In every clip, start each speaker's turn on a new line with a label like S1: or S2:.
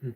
S1: Sure.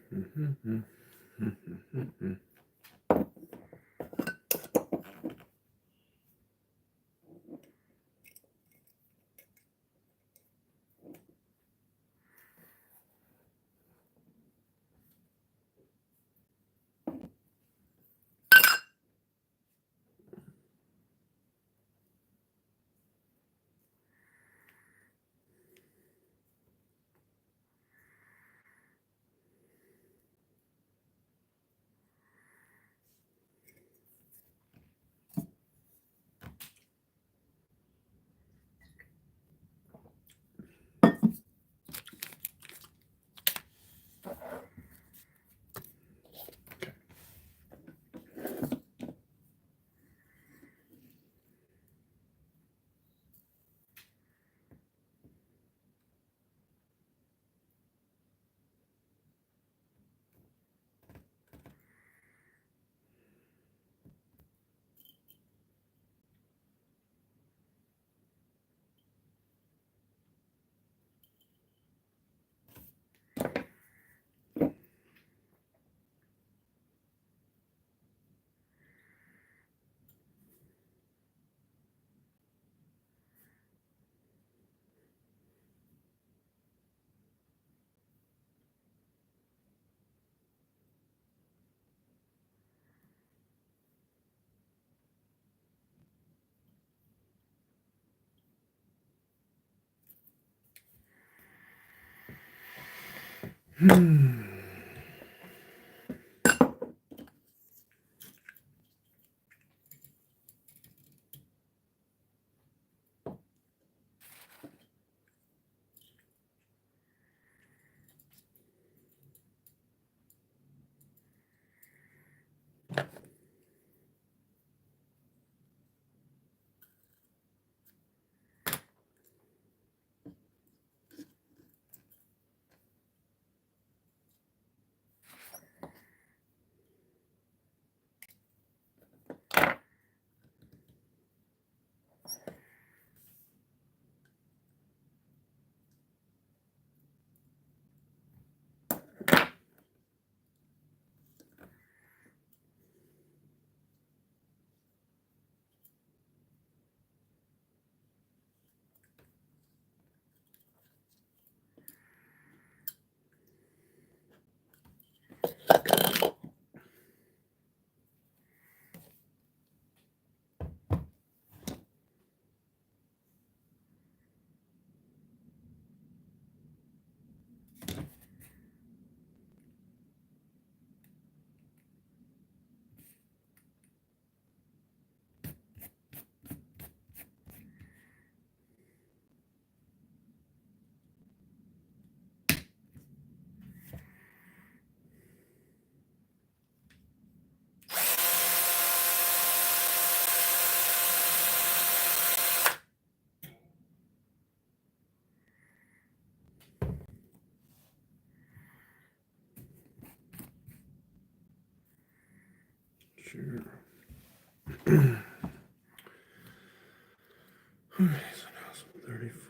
S1: Okay, so now some 34.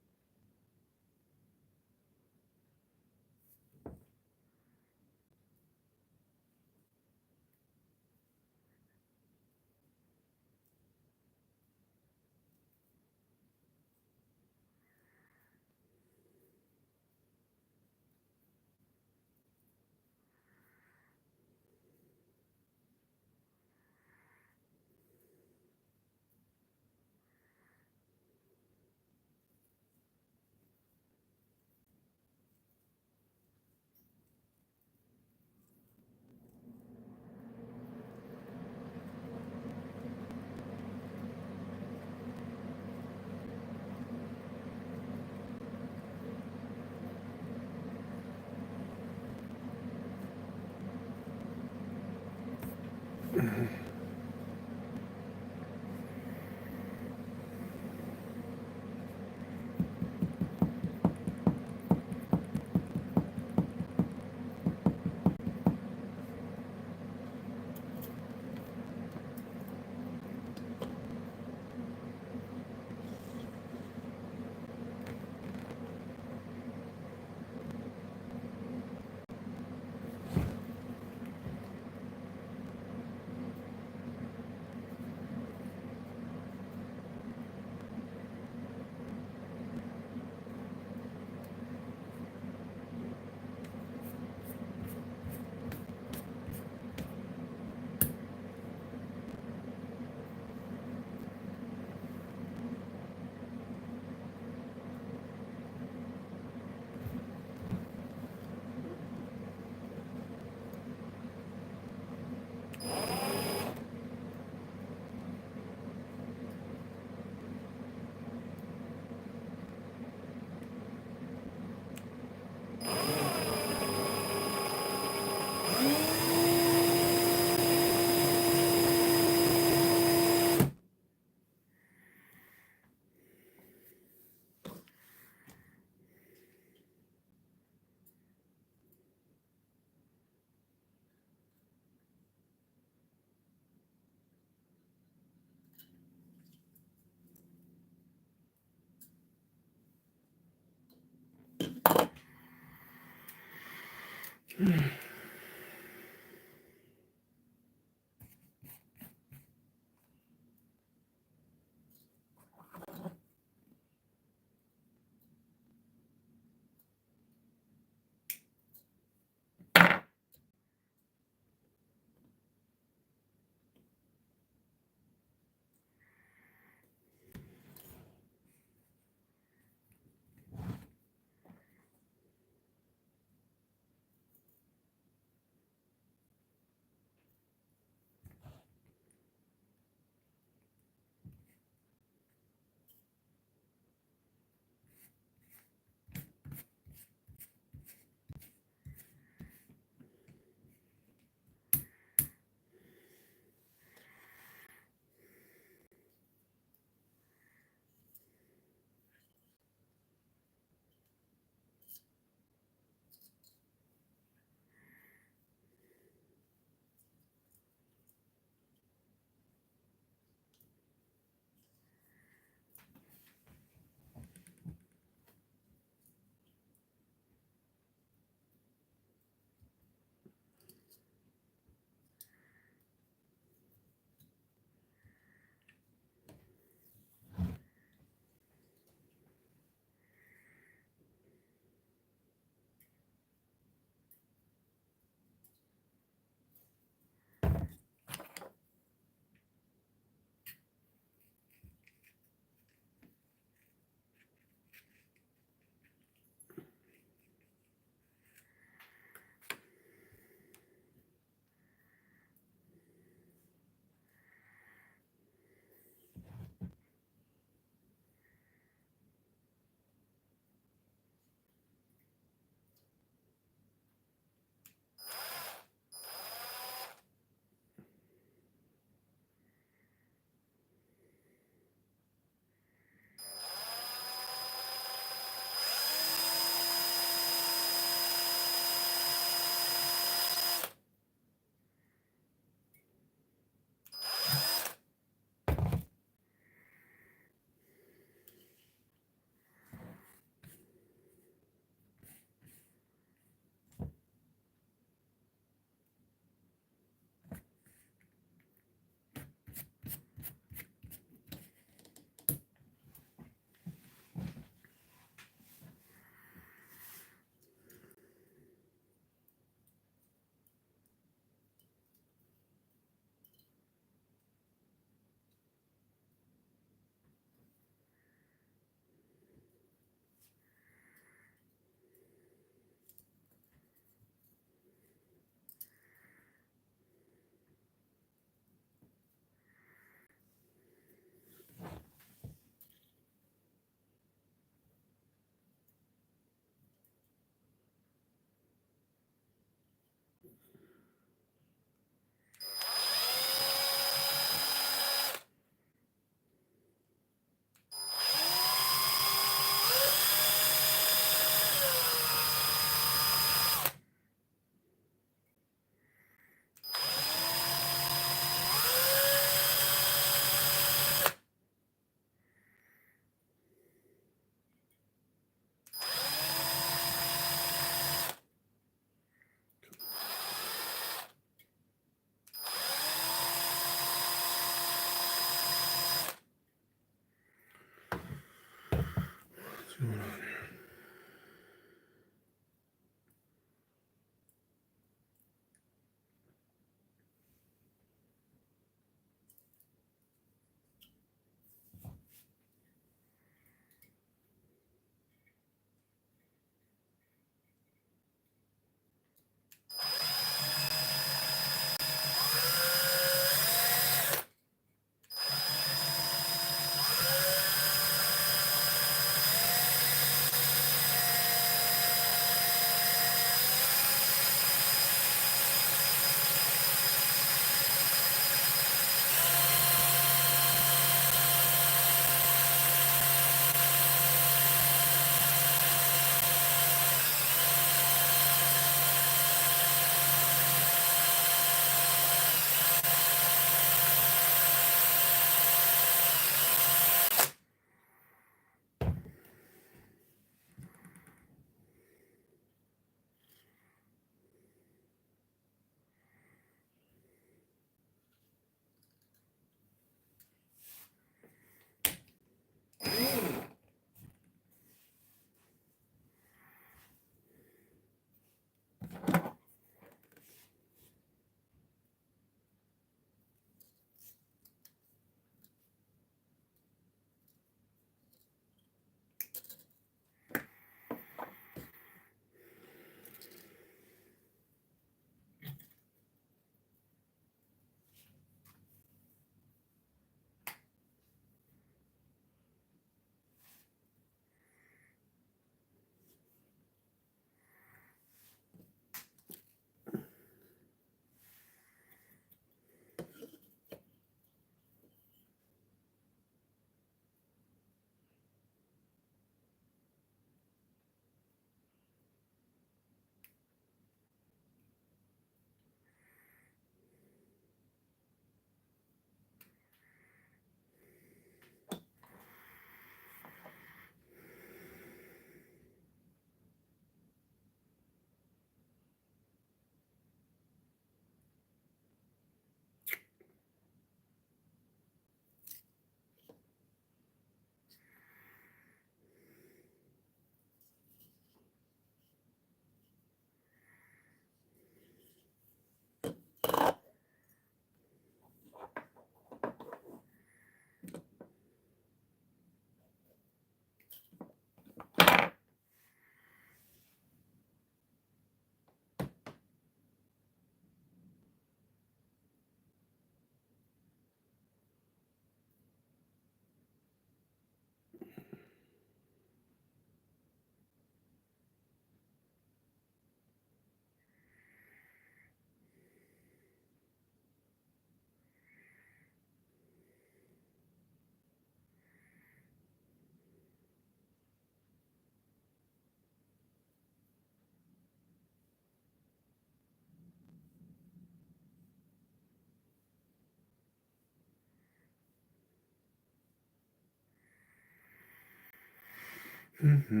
S1: Okay.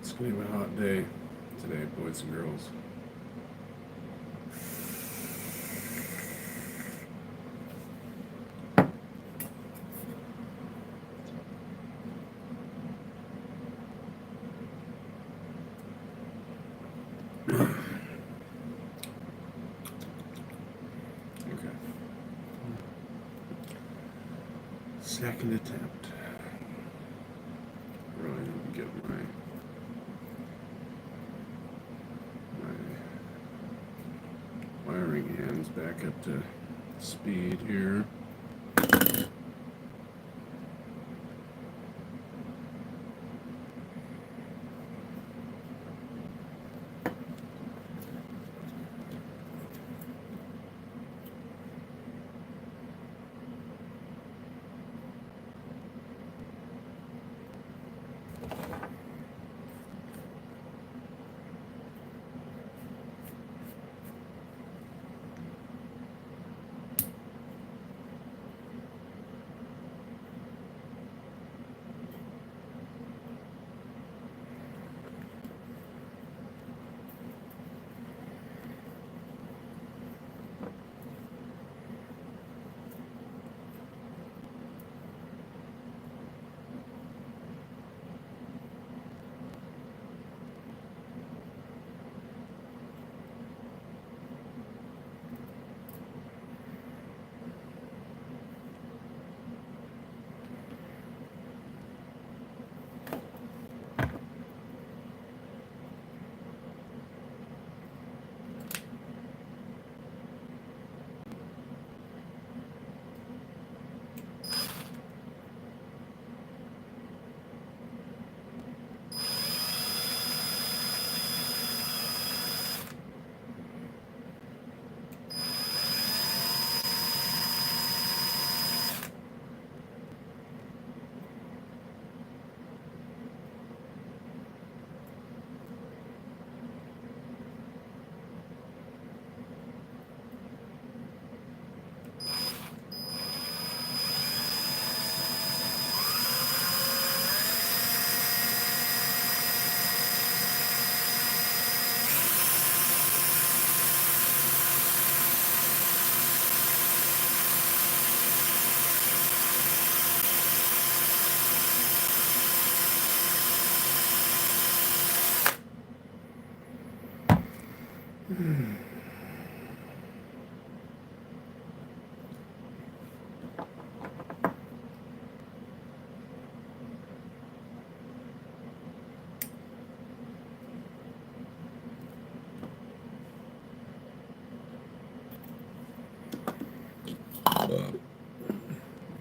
S1: It's gonna be a hot day today, boys and girls. Okay. Second attempt. Really need to get my wiring hands back up to speed here.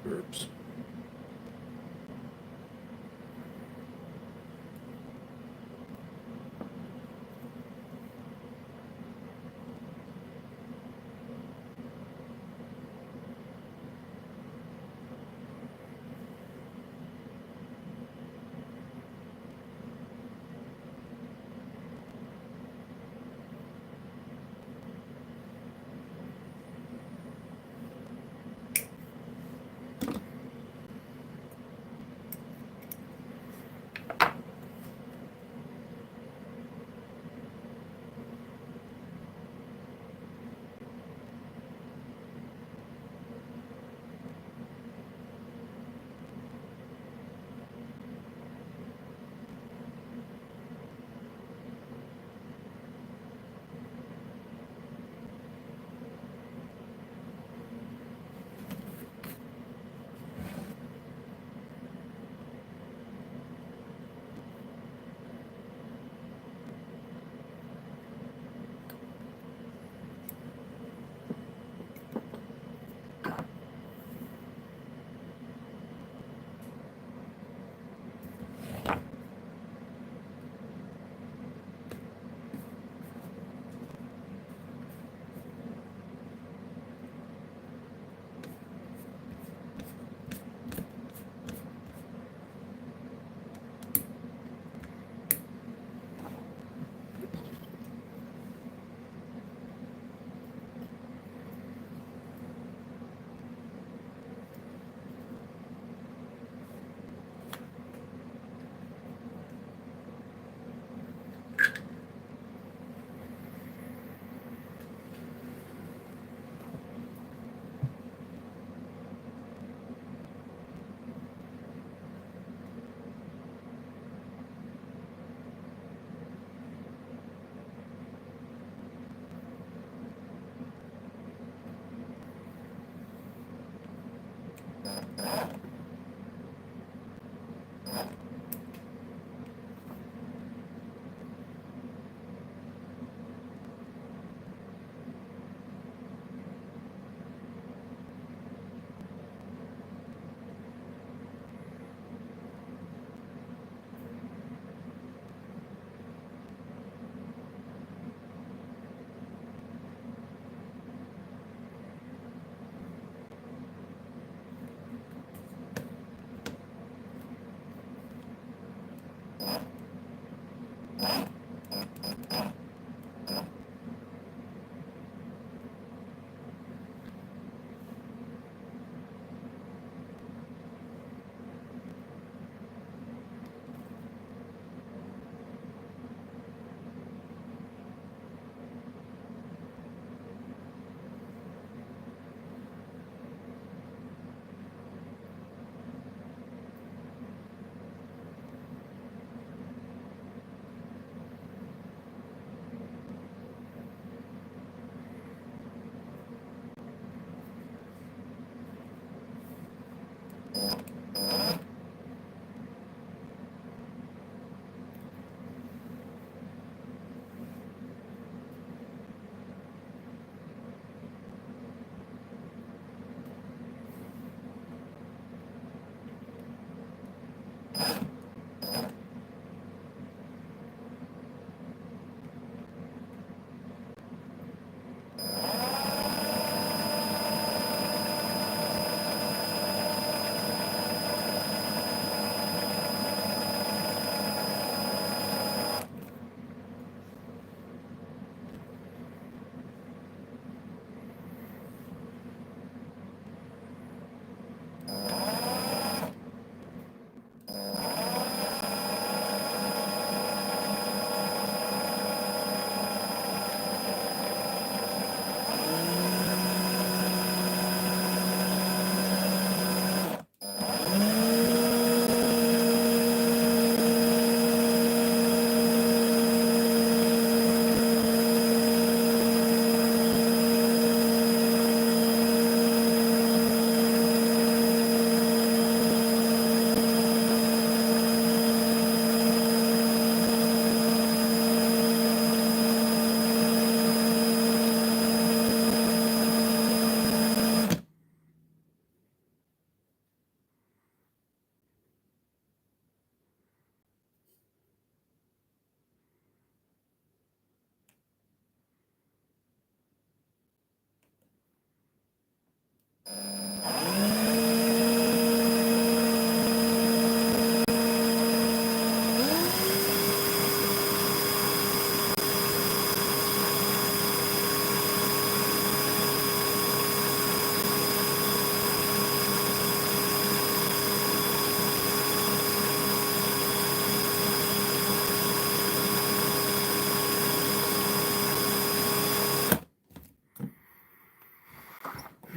S1: Burps.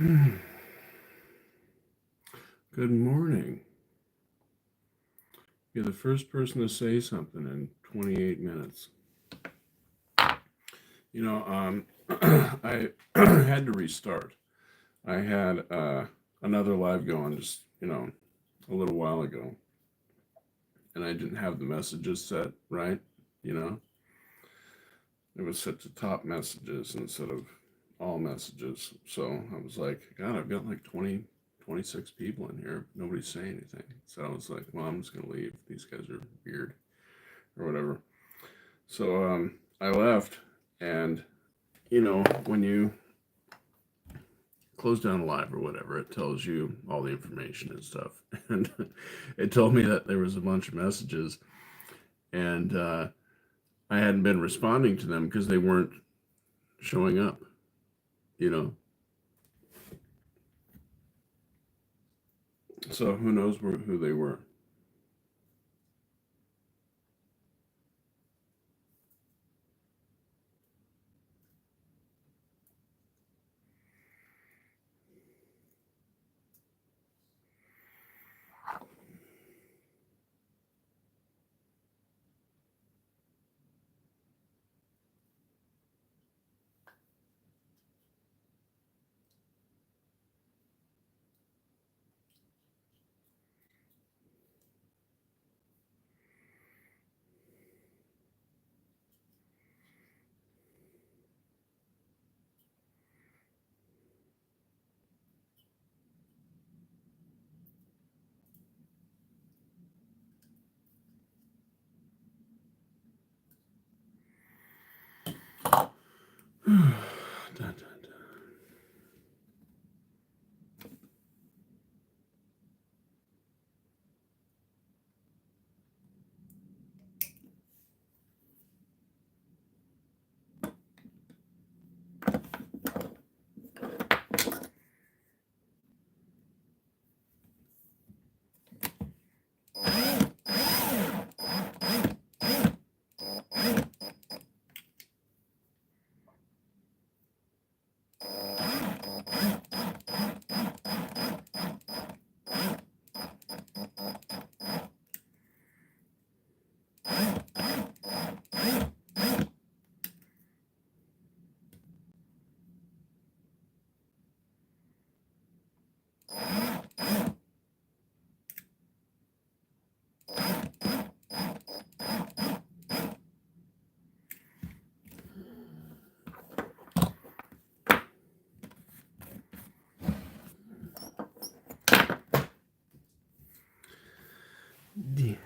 S1: Good morning. You're the first person to say something in 28 minutes. You know, I had to restart. I had another live going just, a little while ago. And I didn't have the messages set right, you know. It was set to top messages instead of all messages. So I was like, God, I've got like 26 people in here. Nobody's saying anything. So I was like, well, I'm just going to leave. These guys are weird or whatever. So I left. And, when you close down live or whatever, it tells you all the information and stuff. And it told me that there was a bunch of messages. And I hadn't been responding to them because they weren't showing up, So who knows who they were? Dun, dun, dun. Damn it.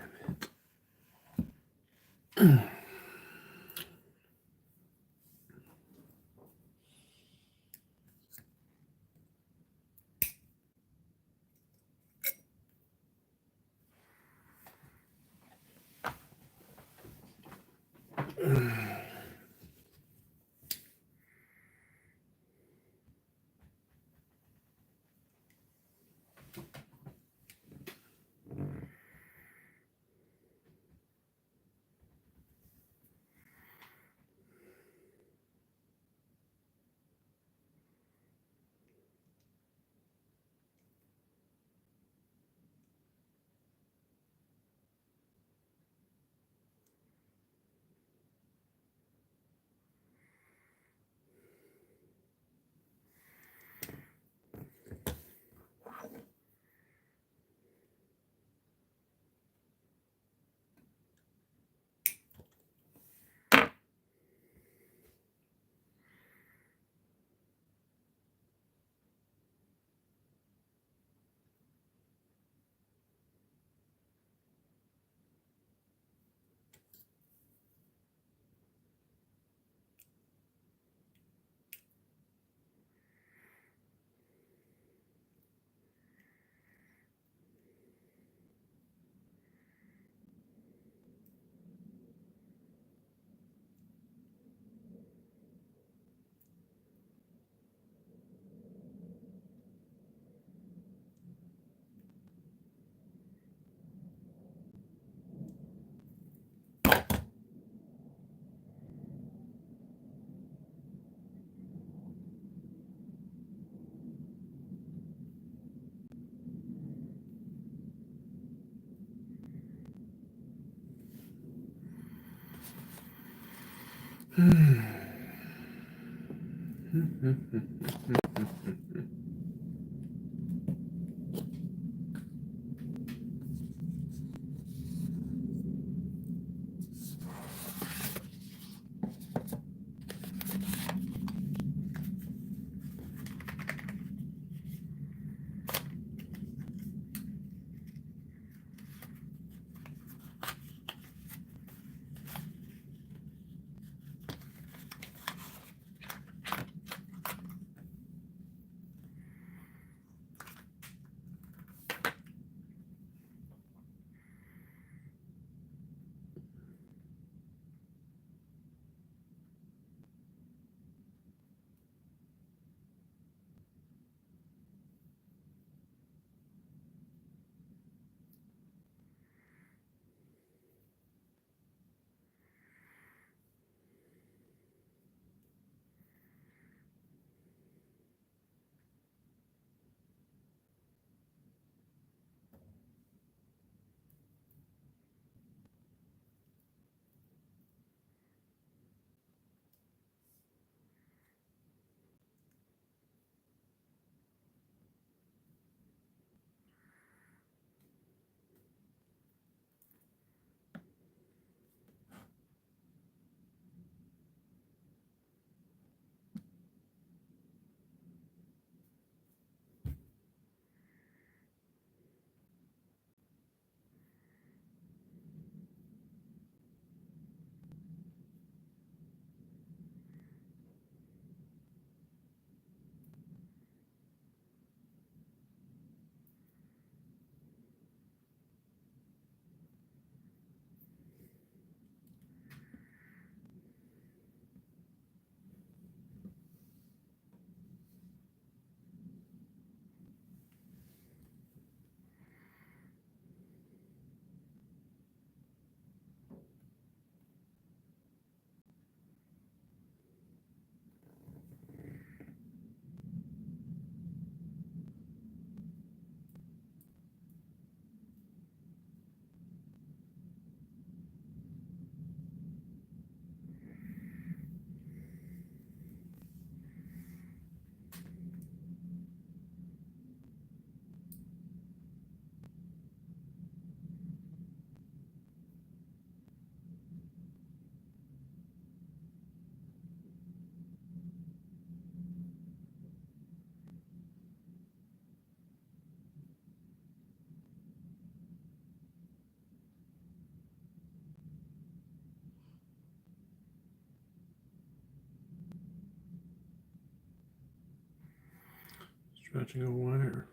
S1: Stretching a wire.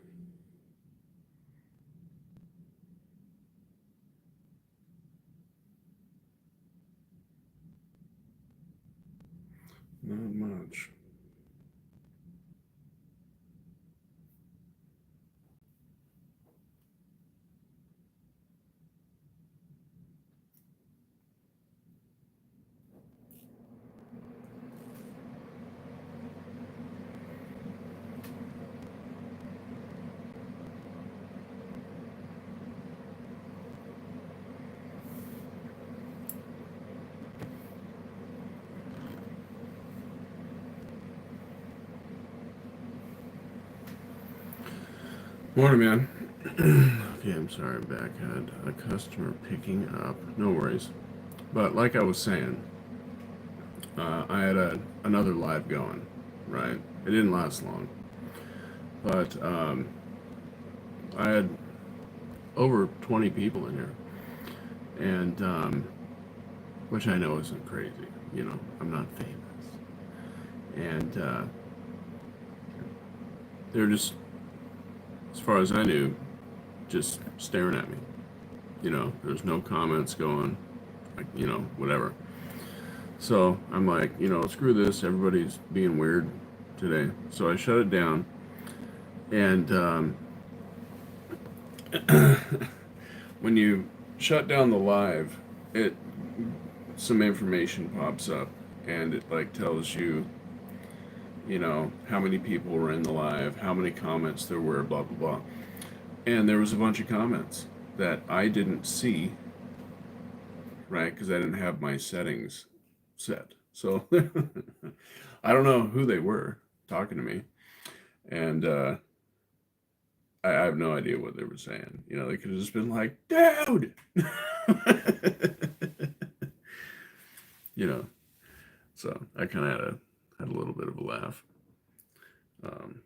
S1: Not much. Morning, man. Okay, I'm sorry, I'm back. Had a customer picking up. No worries. But like I was saying, I had another live going, right? It didn't last long. But I had over 20 people in here. And, which I know isn't crazy. You know, I'm not famous. And they're just, as far as I knew, just staring at me. You know, there's no comments going, like, you know, whatever. So I'm like, you know, screw this. Everybody's being weird today. So I shut it down. And when you shut down the live, it some information pops up, and it like tells you, you know, how many people were in the live, how many comments there were, blah blah blah. And there was a bunch of comments that I didn't see, right? Because I didn't have my settings set. So I don't know who they were talking to me, and I have no idea what they were saying. You know, they could have just been like, "Dude," you know. So I kind of had a little bit of a laugh. Um,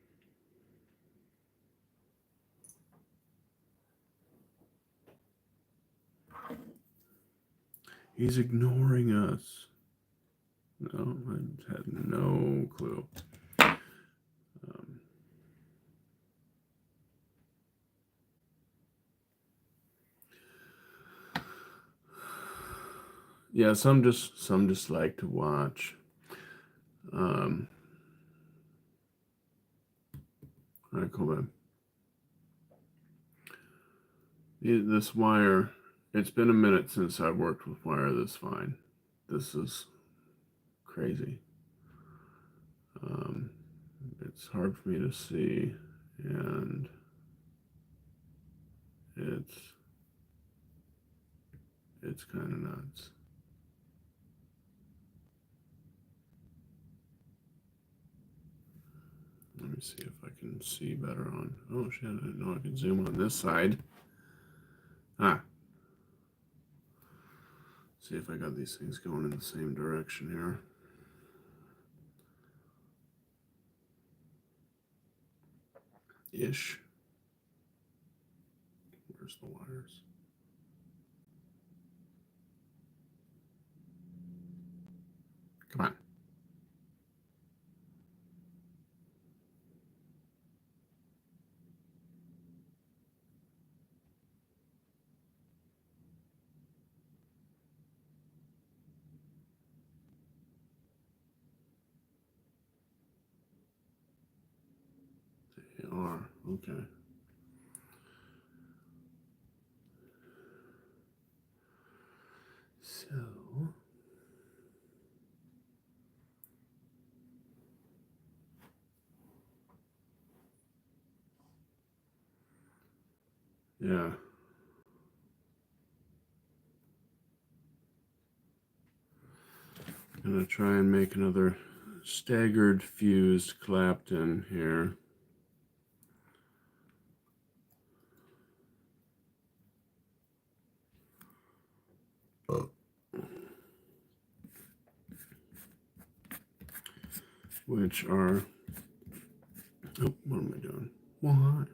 S1: he's ignoring us. No, I had no clue. Um, yeah, some just like to watch. Um, all right, cool, man. This wire. It's been a minute since I've worked with wire this fine. This is crazy. Um, it's hard for me to see, and it's it's kind of nuts. Let me see if I can see better on. Oh shit! I didn't know I could zoom on this side. Ah, see if I got these things going in the same direction here. Ish. Where's the wires? Come on. They are. Okay. So, yeah. I'm gonna try and make another staggered fused Clapton here. Which are, oh, what am I doing? Why?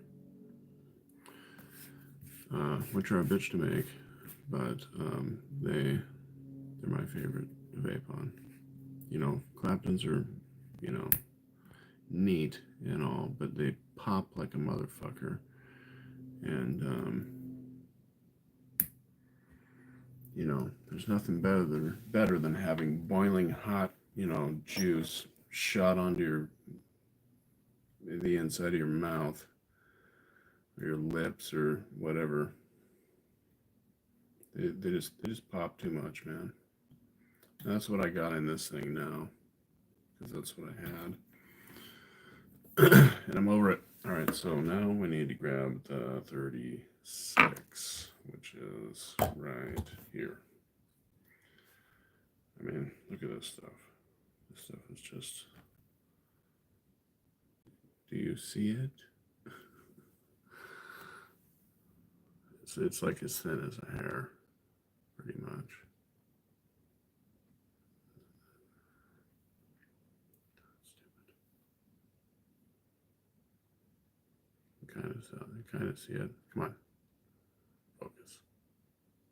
S1: Which are a bitch to make, but they're my favorite to vape on. You know, Claptons are, you know, neat and all, but they pop like a motherfucker. And you know, there's nothing better than having boiling hot, you know, juice shot onto the inside of your mouth or your lips or whatever. They just pop too much, man. And that's what I got in this thing now, because that's what I had, and I'm over it. All right, so now we need to grab the 36, which is right here. I mean, look at this stuff. This stuff is just. Do you see it? It's like as thin as a hair, pretty much. Kind of see it. Come on, focus.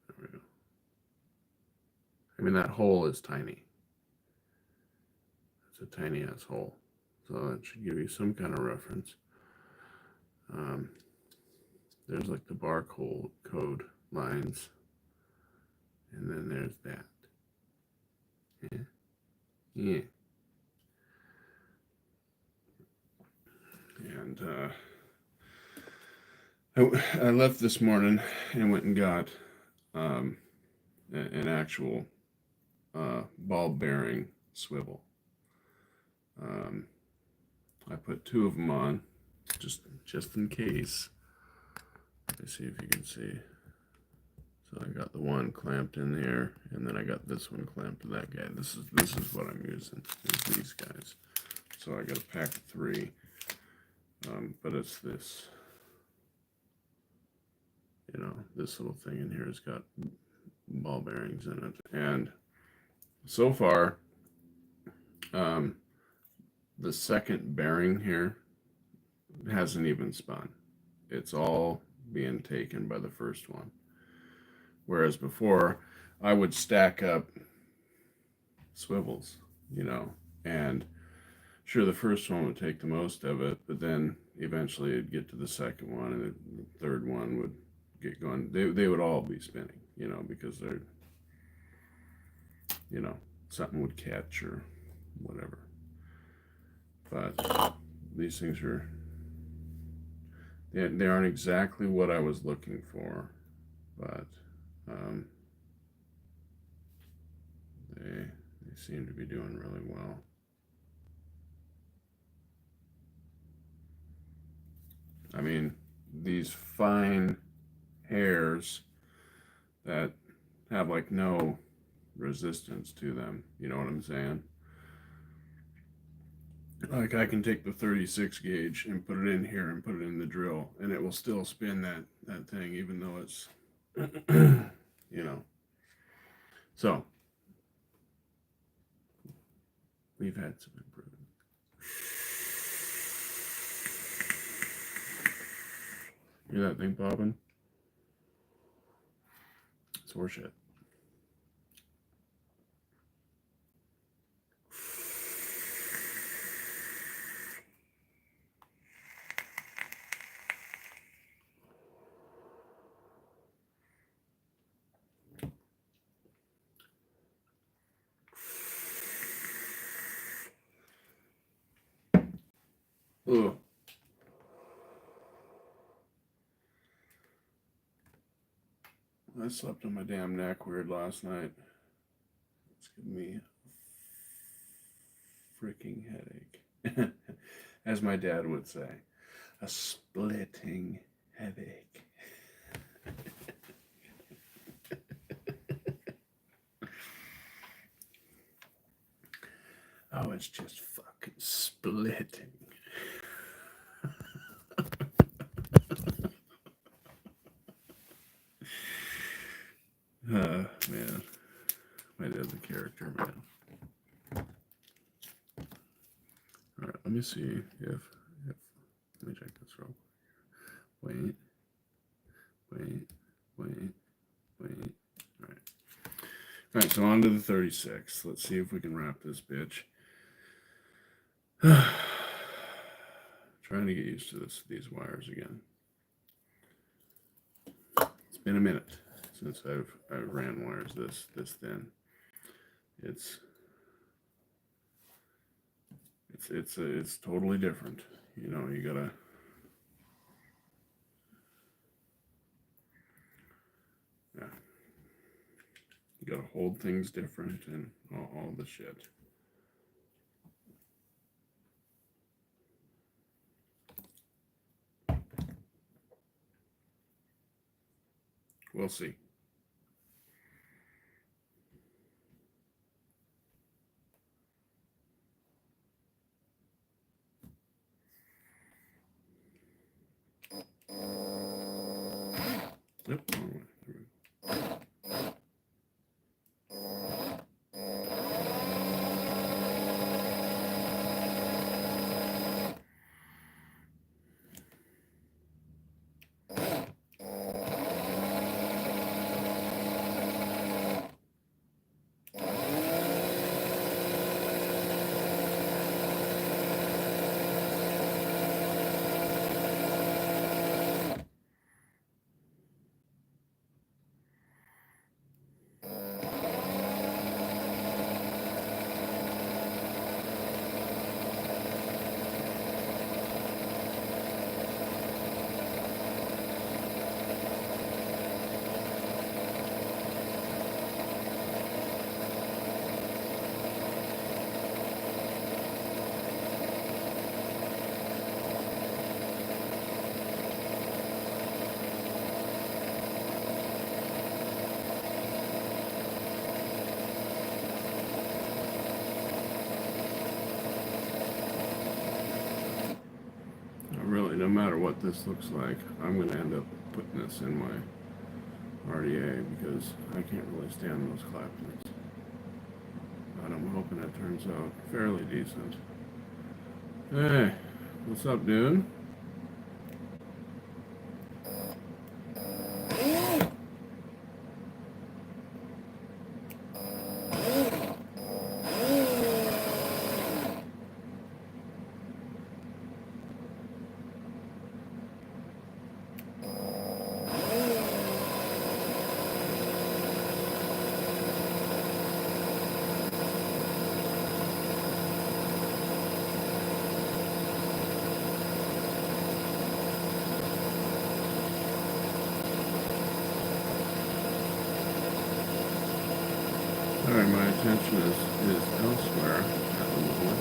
S1: There we go. I mean, that hole is tiny. It's a tiny ass hole, so that should give you some kind of reference. Um, there's like the barcode lines, and then there's that. Yeah. Yeah. And I left this morning and went and got um, an actual ball bearing swivel. Um, I put two of them on just in case. Let me see if you can see. So I got the one clamped in here, and then I got this one clamped to that guy. This is what I'm using, is these guys. So I got a pack of 3, but it's this, this little thing in here has got ball bearings in it. And so far, the second bearing here hasn't even spun. It's all being taken by the first one. Whereas before, I would stack up swivels, and sure, the first one would take the most of it, but then eventually it'd get to the second one, and the third one would get going. They would all be spinning, because they're, something would catch or whatever. But these things they aren't exactly what I was looking for, but they seem to be doing really well. I mean, these fine hairs that have like no resistance to them, you know what I'm saying? Like I can take the 36 gauge and put it in here and put it in the drill, and it will still spin that thing, even though it's, So we've had some improvement. Hear that thing popping? It's horseshit. Ugh. I slept on my damn neck weird last night. It's giving me a freaking headache. As my dad would say, a splitting headache. Oh, it's just fucking splitting. Man. My dad's a character, man. Alright, let me see if let me check this real quick. Wait. Alright, so on to the 36. Let's see if we can wrap this bitch. Trying to get used to these wires again. It's been a minute since I've ran wires this thin. It's totally different. You gotta you gotta hold things different and all the shit. We'll see. Yep. no matter what this looks like, I'm going to end up putting this in my RDA because I can't really stand those claptons. But I'm hoping it turns out fairly decent. Hey, what's up, dude? Alright, my attention is elsewhere at the moment.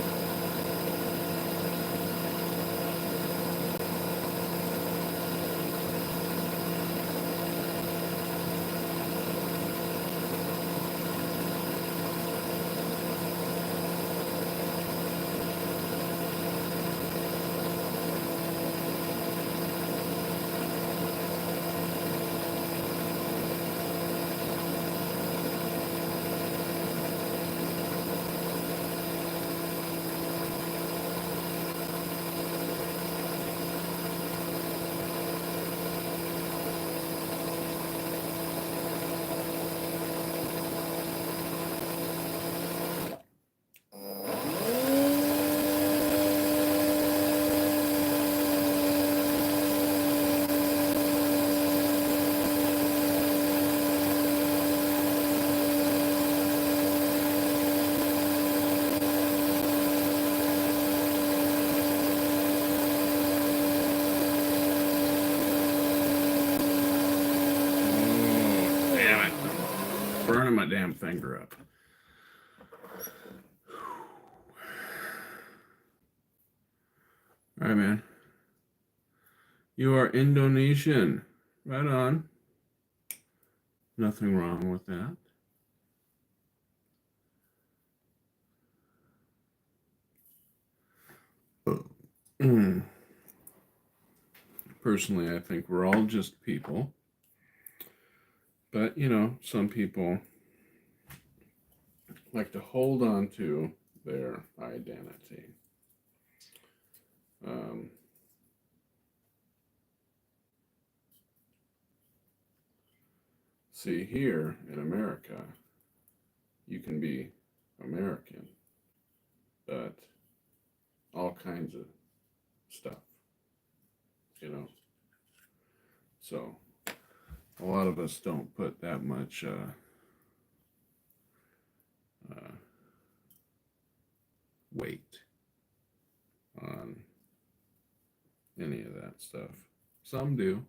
S1: Oh, damn it. I'm burning my damn finger up. Alright, man. You are Indonesian. Right on. Nothing wrong with that. Personally, I think we're all just people. But, you know, some people like to hold on to their identity. See, here in America, you can be American, but all kinds of stuff, you know. So a lot of us don't put that much weight on any of that stuff. Some do.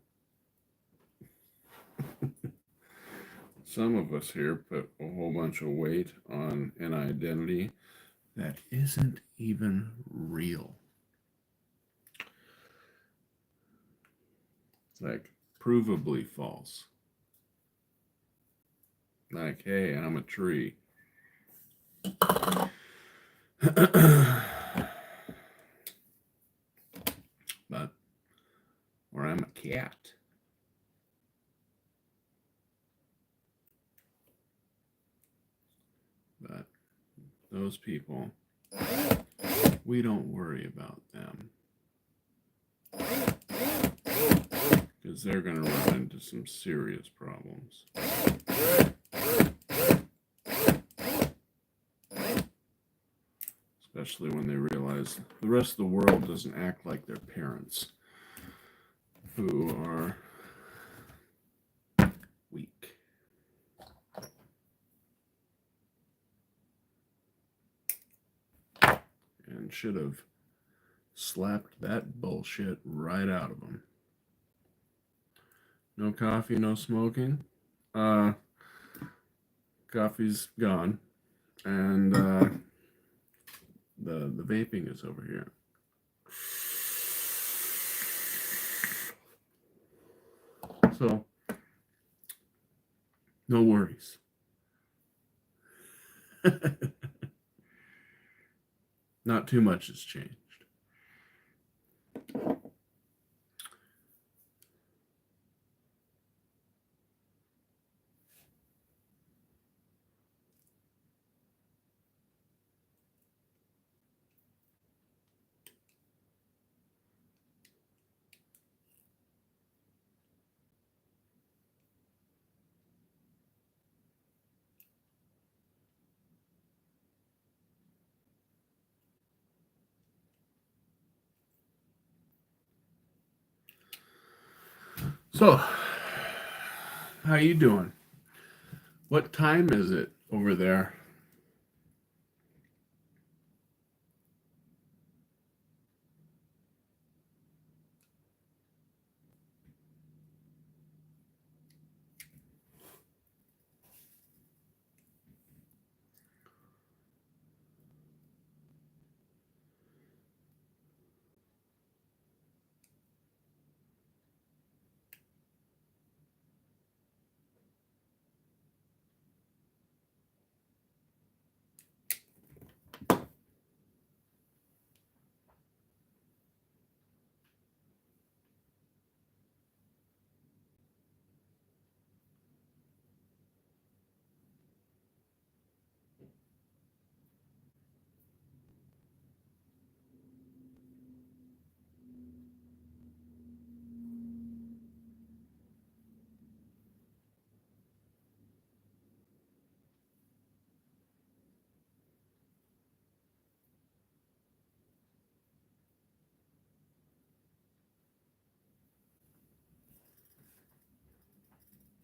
S1: Some of us here put a whole bunch of weight on an identity that isn't even real. Like, provably false. Like, hey, I'm a tree. But, or I'm a cat. But those people, we don't worry about them. Because they're going to run into some serious problems. Especially when they realize the rest of the world doesn't act like their parents, who are weak. And should have slapped that bullshit right out of them. No coffee, no smoking. Coffee's gone. And the vaping is over here. So, no worries. Not too much has changed. So, how you doing? What time is it over there?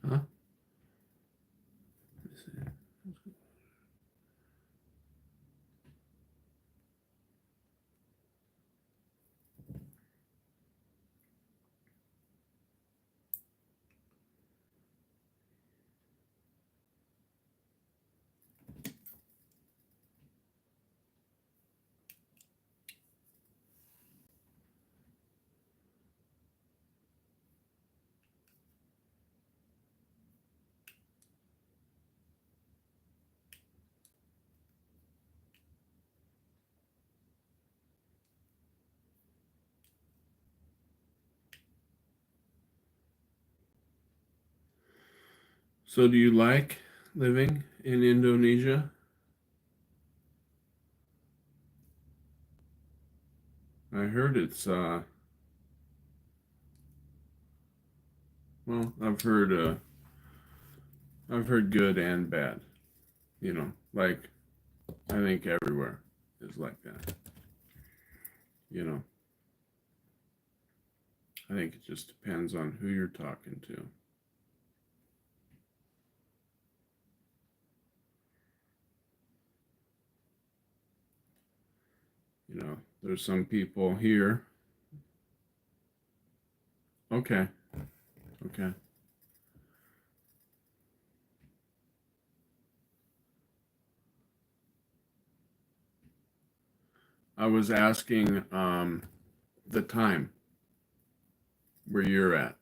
S1: Huh? So, do you like living in Indonesia? I heard well, I've heard good and bad. Like I think everywhere is like that. You know, I think it just depends on who you're talking to. There's some people here. Okay, okay. I was asking the time where you're at.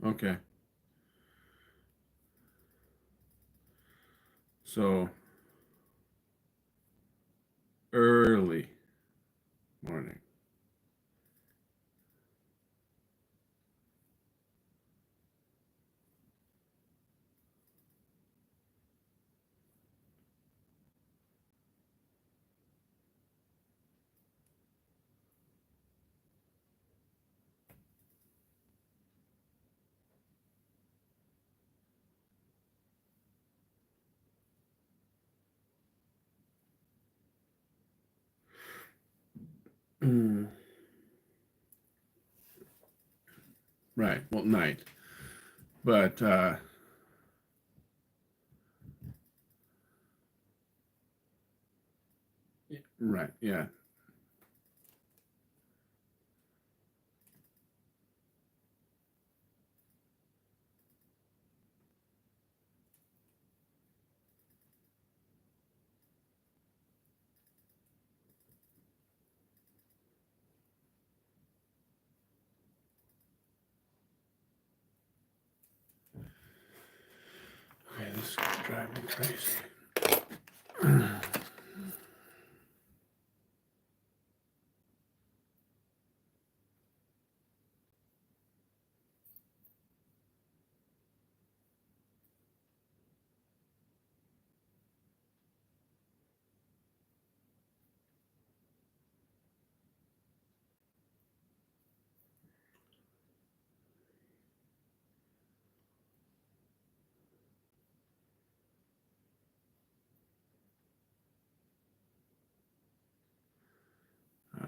S1: Okay, so early morning. Right. Well, night. But right. Yeah. Okay. This is gonna drive me crazy.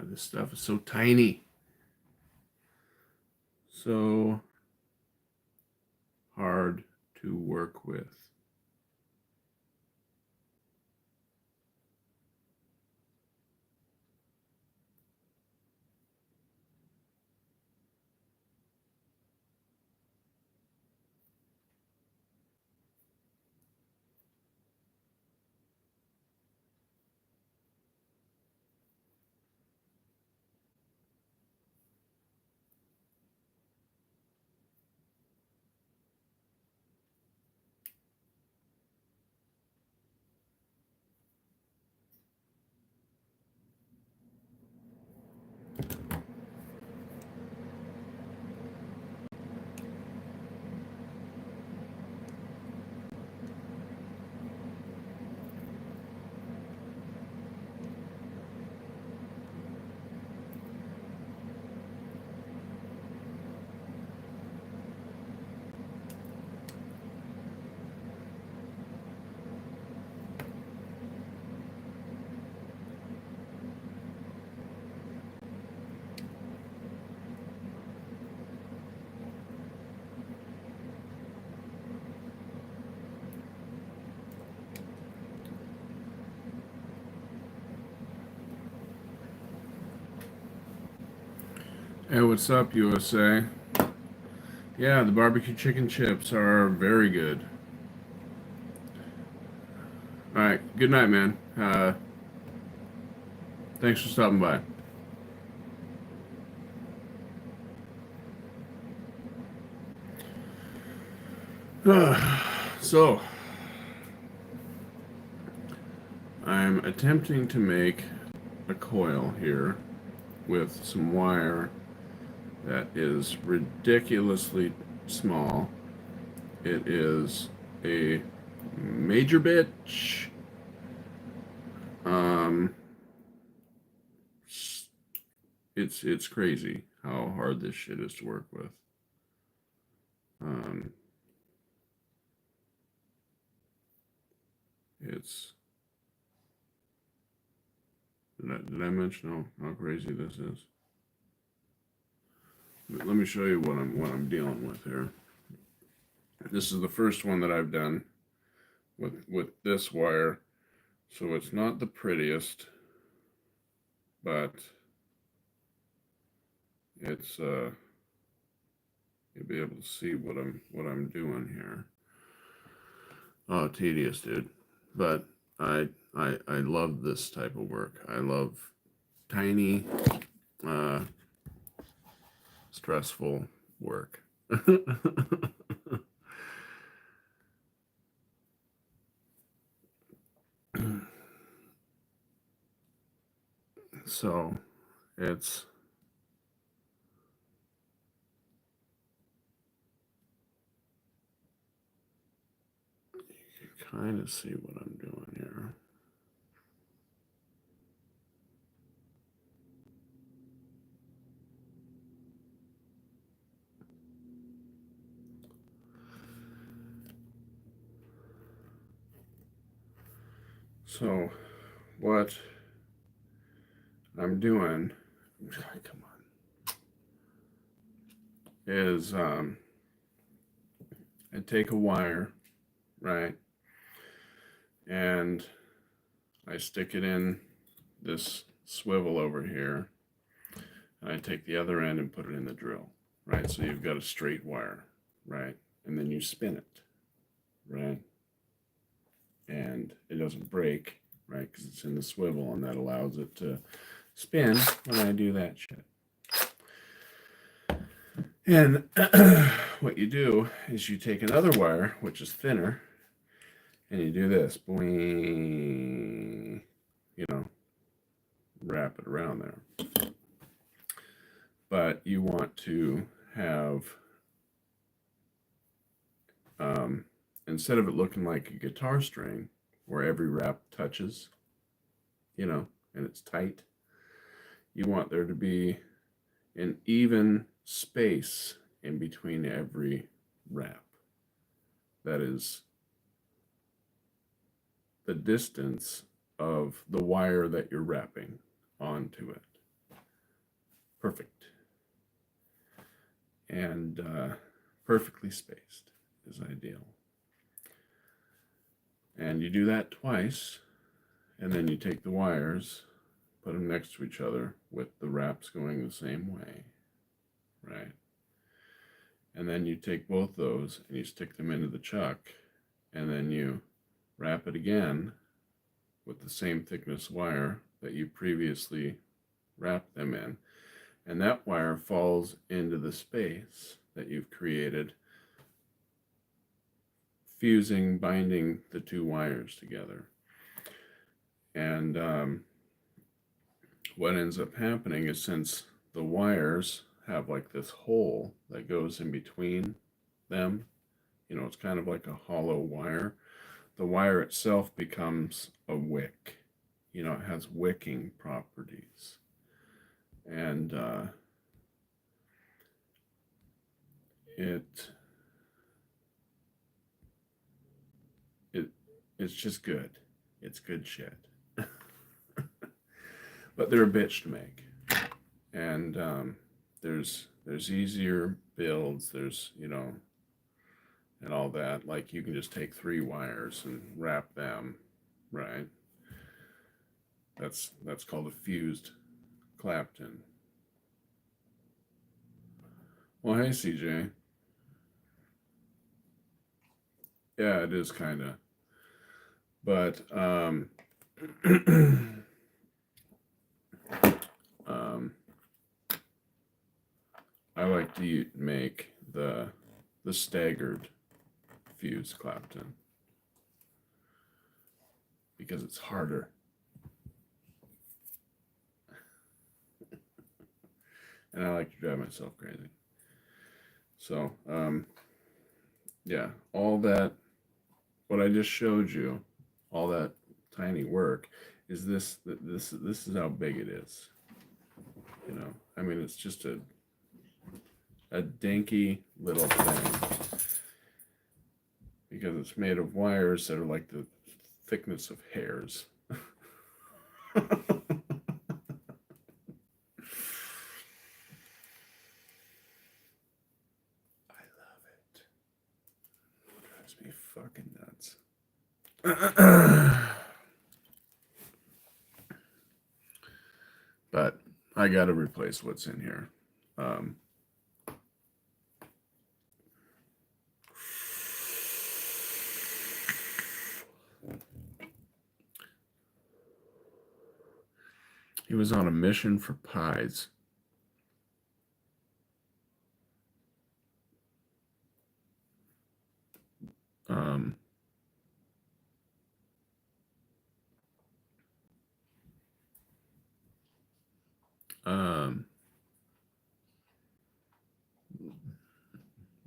S1: this stuff is so tiny. So hard to work with. Hey, what's up, USA? Yeah, the barbecue chicken chips are very good. All right, good night, man. Thanks for stopping by. So, I'm attempting to make a coil here with some wire that is ridiculously small. It is a major bitch. Um, it's crazy how hard this shit is to work with. Um, it's did I mention how crazy this is? Let me show you what I'm dealing with here. This is the first one that I've done with this wire, so it's not the prettiest, but it's you'll be able to see what I'm doing here. Oh, tedious, dude. But I love this type of work. I love tiny, uh, stressful work. So it's you can kind of see what I'm doing here. So what I'm doing, come on, is I take a wire, right, and I stick it in this swivel over here, and I take the other end and put it in the drill, right? So you've got a straight wire, right? And then you spin it, right? And it doesn't break, right? Because it's in the swivel, and that allows it to spin when I do that shit. And what you do is you take another wire, which is thinner, and you do this, boing, wrap it around there. But you want to have, instead of it looking like a guitar string where every wrap touches, and it's tight, you want there to be an even space in between every wrap. That is the distance of the wire that you're wrapping onto it. perfect and perfectly spaced is ideal. And you do that twice, and then you take the wires, put them next to each other with the wraps going the same way, right? And then you take both those and you stick them into the chuck, and then you wrap it again with the same thickness wire that you previously wrapped them in. And that wire falls into the space that you've created, fusing, binding the two wires together. And what ends up happening is, since the wires have like this hole that goes in between them, you know, it's kind of like a hollow wire. The wire itself becomes a wick. You know, it has wicking properties. And it's just good. It's good shit. But they're a bitch to make. And there's easier builds. There's, you know, and all that. Like, you can just take 3 wires and wrap them, right? That's called a fused Clapton. Well, hey, CJ. Yeah, it is kind of. But I like to make the staggered fused Clapton because it's harder. And I like to drive myself crazy. So, yeah, all that, what I just showed you, all that tiny work, is this is how big it is. You know, I mean, it's just a dinky little thing, because it's made of wires that are like the thickness of hairs. I love it. It drives me fucking nuts. But I got to replace what's in here. He was on a mission for pies.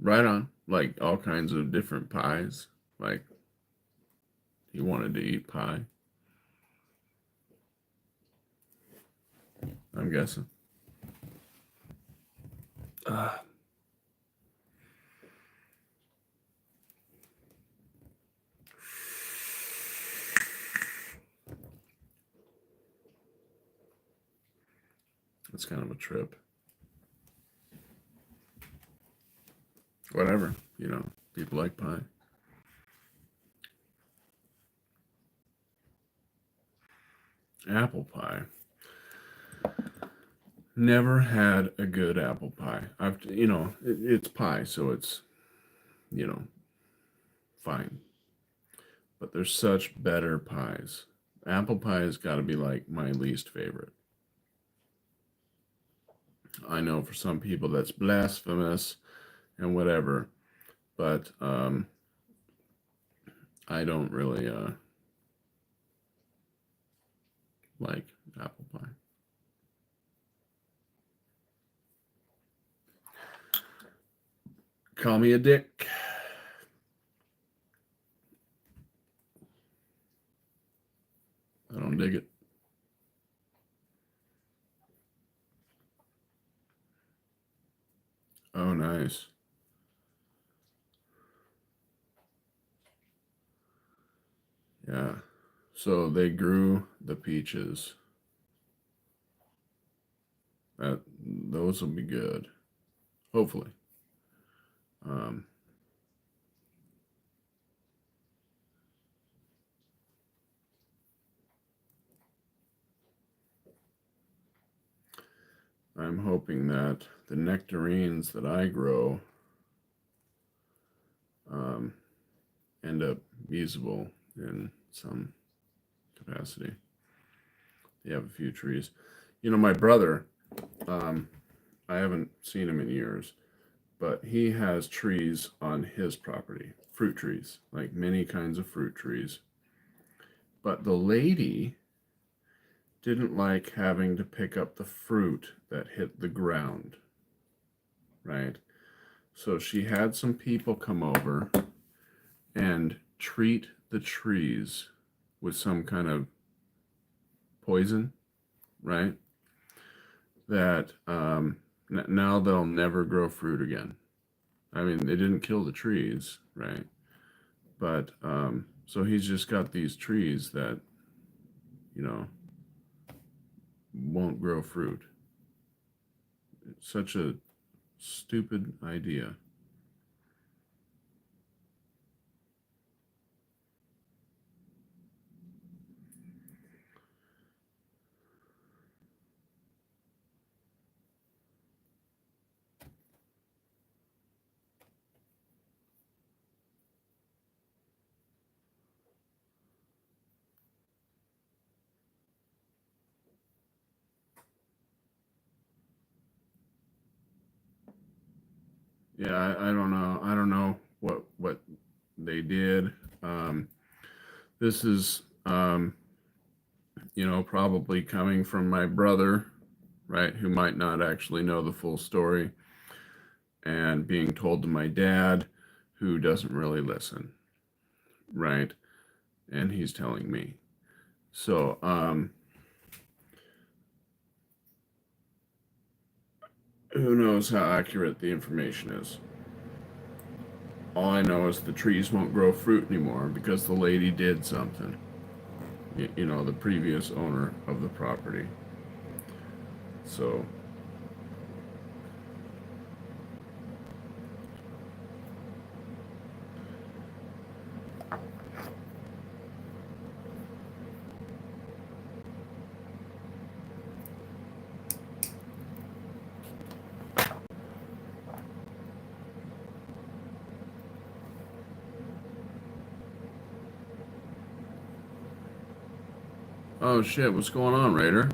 S1: Right on. Like, all kinds of different pies. Like, he wanted to eat pie, I'm guessing. It's kind of a trip. Whatever, you know, people like pie. Apple pie. Never had a good apple pie. You know, it's pie, so it's, you know, fine. But there's such better pies. Apple pie has got to be like my least favorite. I know for some people that's blasphemous and whatever, but I don't really like apple pie. Call me a dick. I don't dig it. Oh, nice. Yeah. So they grew the peaches. those will be good. Hopefully. Um, I'm hoping that the nectarines that I grow um, end up usable in some capacity. They have a few trees. You know, my brother, um, I haven't seen him in years, but he has trees on his property, fruit trees, like many kinds of fruit trees. But the lady didn't like having to pick up the fruit that hit the ground, right? So she had some people come over and treat the trees with some kind of poison, right? That now they'll never grow fruit again. I mean, they didn't kill the trees, right? But so he's just got these trees that, you know, won't grow fruit. It's such a stupid idea. Yeah, I don't know. I don't know what they did. Um, this is probably coming from my brother, right, who might not actually know the full story, and being told to my dad, who doesn't really listen, right? And he's telling me. So, who knows how accurate the information is? All I know is the trees won't grow fruit anymore because the lady did something. The previous owner of the property. So, oh shit, what's going on, Raider?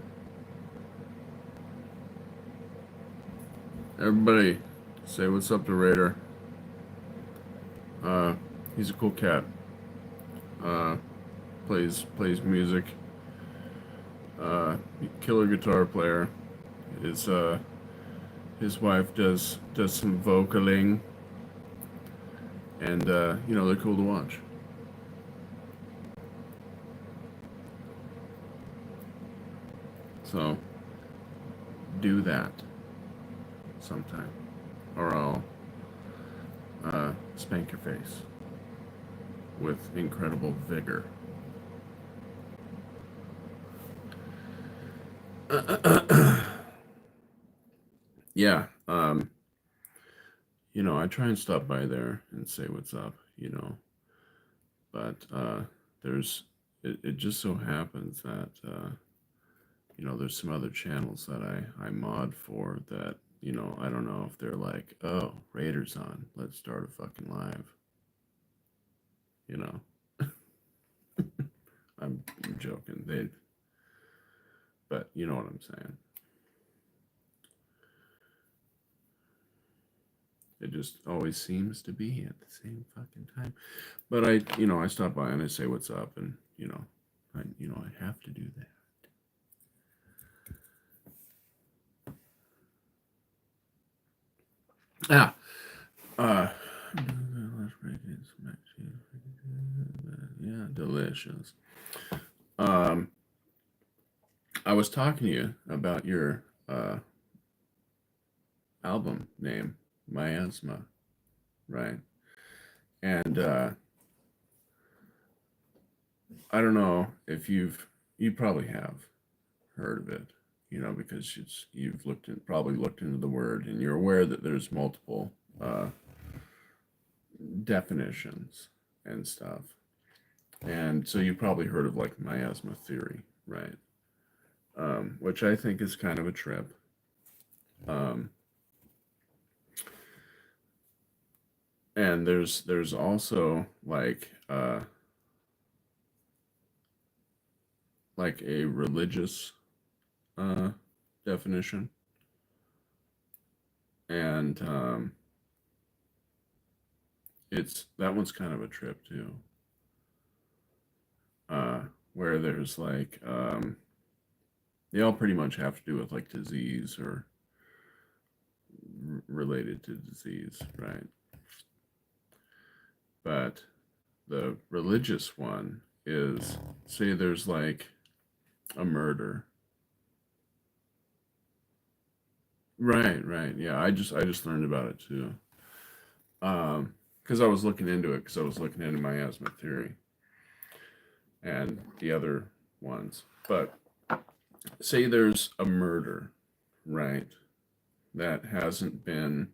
S1: Everybody, say what's up to Raider. Uh, he's a cool cat. Uh, plays music. Killer guitar player. His his wife does some vocaling, and they're cool to watch. So do that sometime, or I'll spank your face with incredible vigor. Yeah, I try and stop by there and say what's up, but it just so happens that there's some other channels that I mod for that, I don't know if they're like, oh, Raiders on, let's start a fucking live, you know. I'm joking. But you know what I'm saying. It just always seems to be at the same fucking time. But I stop by and I say what's up, and I have to do that. Ah, uh, yeah, delicious. Um, I was talking to you about your album name, Miasma, right? And I don't know if you probably have heard of it, because you've probably looked into the word, and you're aware that there's multiple definitions and stuff. And so you probably heard of like miasma theory, right? Which I think is kind of a trip. And there's also like a religious definition, and that one's kind of a trip too. Where there's like they all pretty much have to do with like disease or related to disease, right? But the religious one is, say there's like a murder. Right. Yeah, I just learned about it too. Because I was looking into it, because I was looking into miasma theory and the other ones. But say there's a murder, right? That hasn't been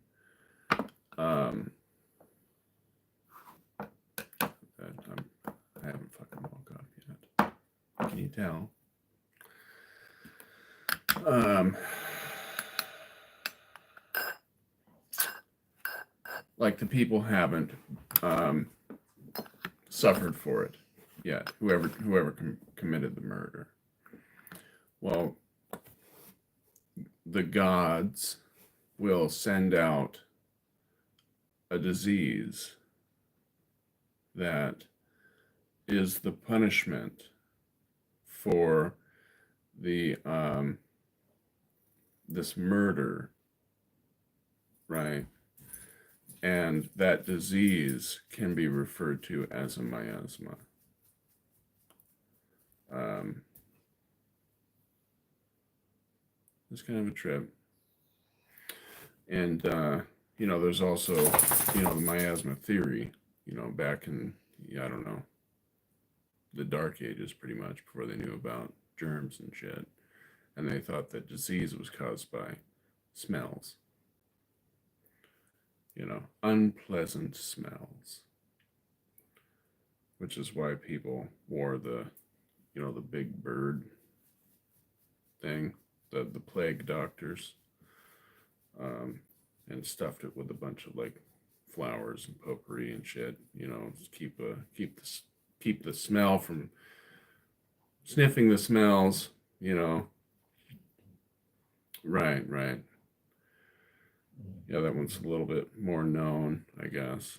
S1: I haven't fucking woke up yet. Can you tell? Like the people haven't suffered for it yet. Whoever committed the murder. Well, the gods will send out a disease that is the punishment for the this murder, right? And that disease can be referred to as a miasma. It's kind of a trip. And there's also the miasma theory, back in, I don't know, the dark ages, pretty much, before they knew about germs and shit. And they thought that disease was caused by smells, unpleasant smells, which is why people wore the big bird thing, the plague doctors, and stuffed it with a bunch of like flowers and potpourri and shit, keep the smell from sniffing the smells, Right. Yeah, that one's a little bit more known, I guess.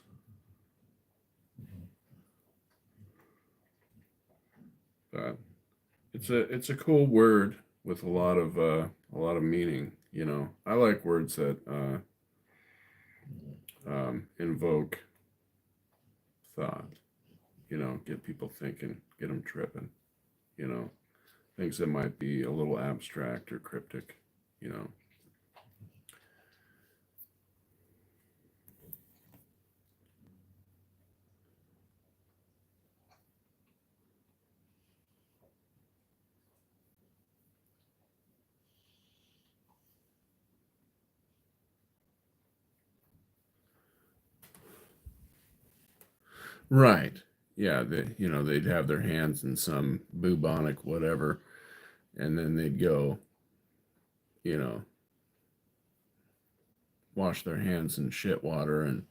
S1: But it's a cool word with a lot of meaning. I like words that invoke thought. Get people thinking, get them tripping. Things that might be a little abstract or cryptic. Right. Yeah, they'd have their hands in some bubonic whatever, and then they'd go, you know, wash their hands in shit water and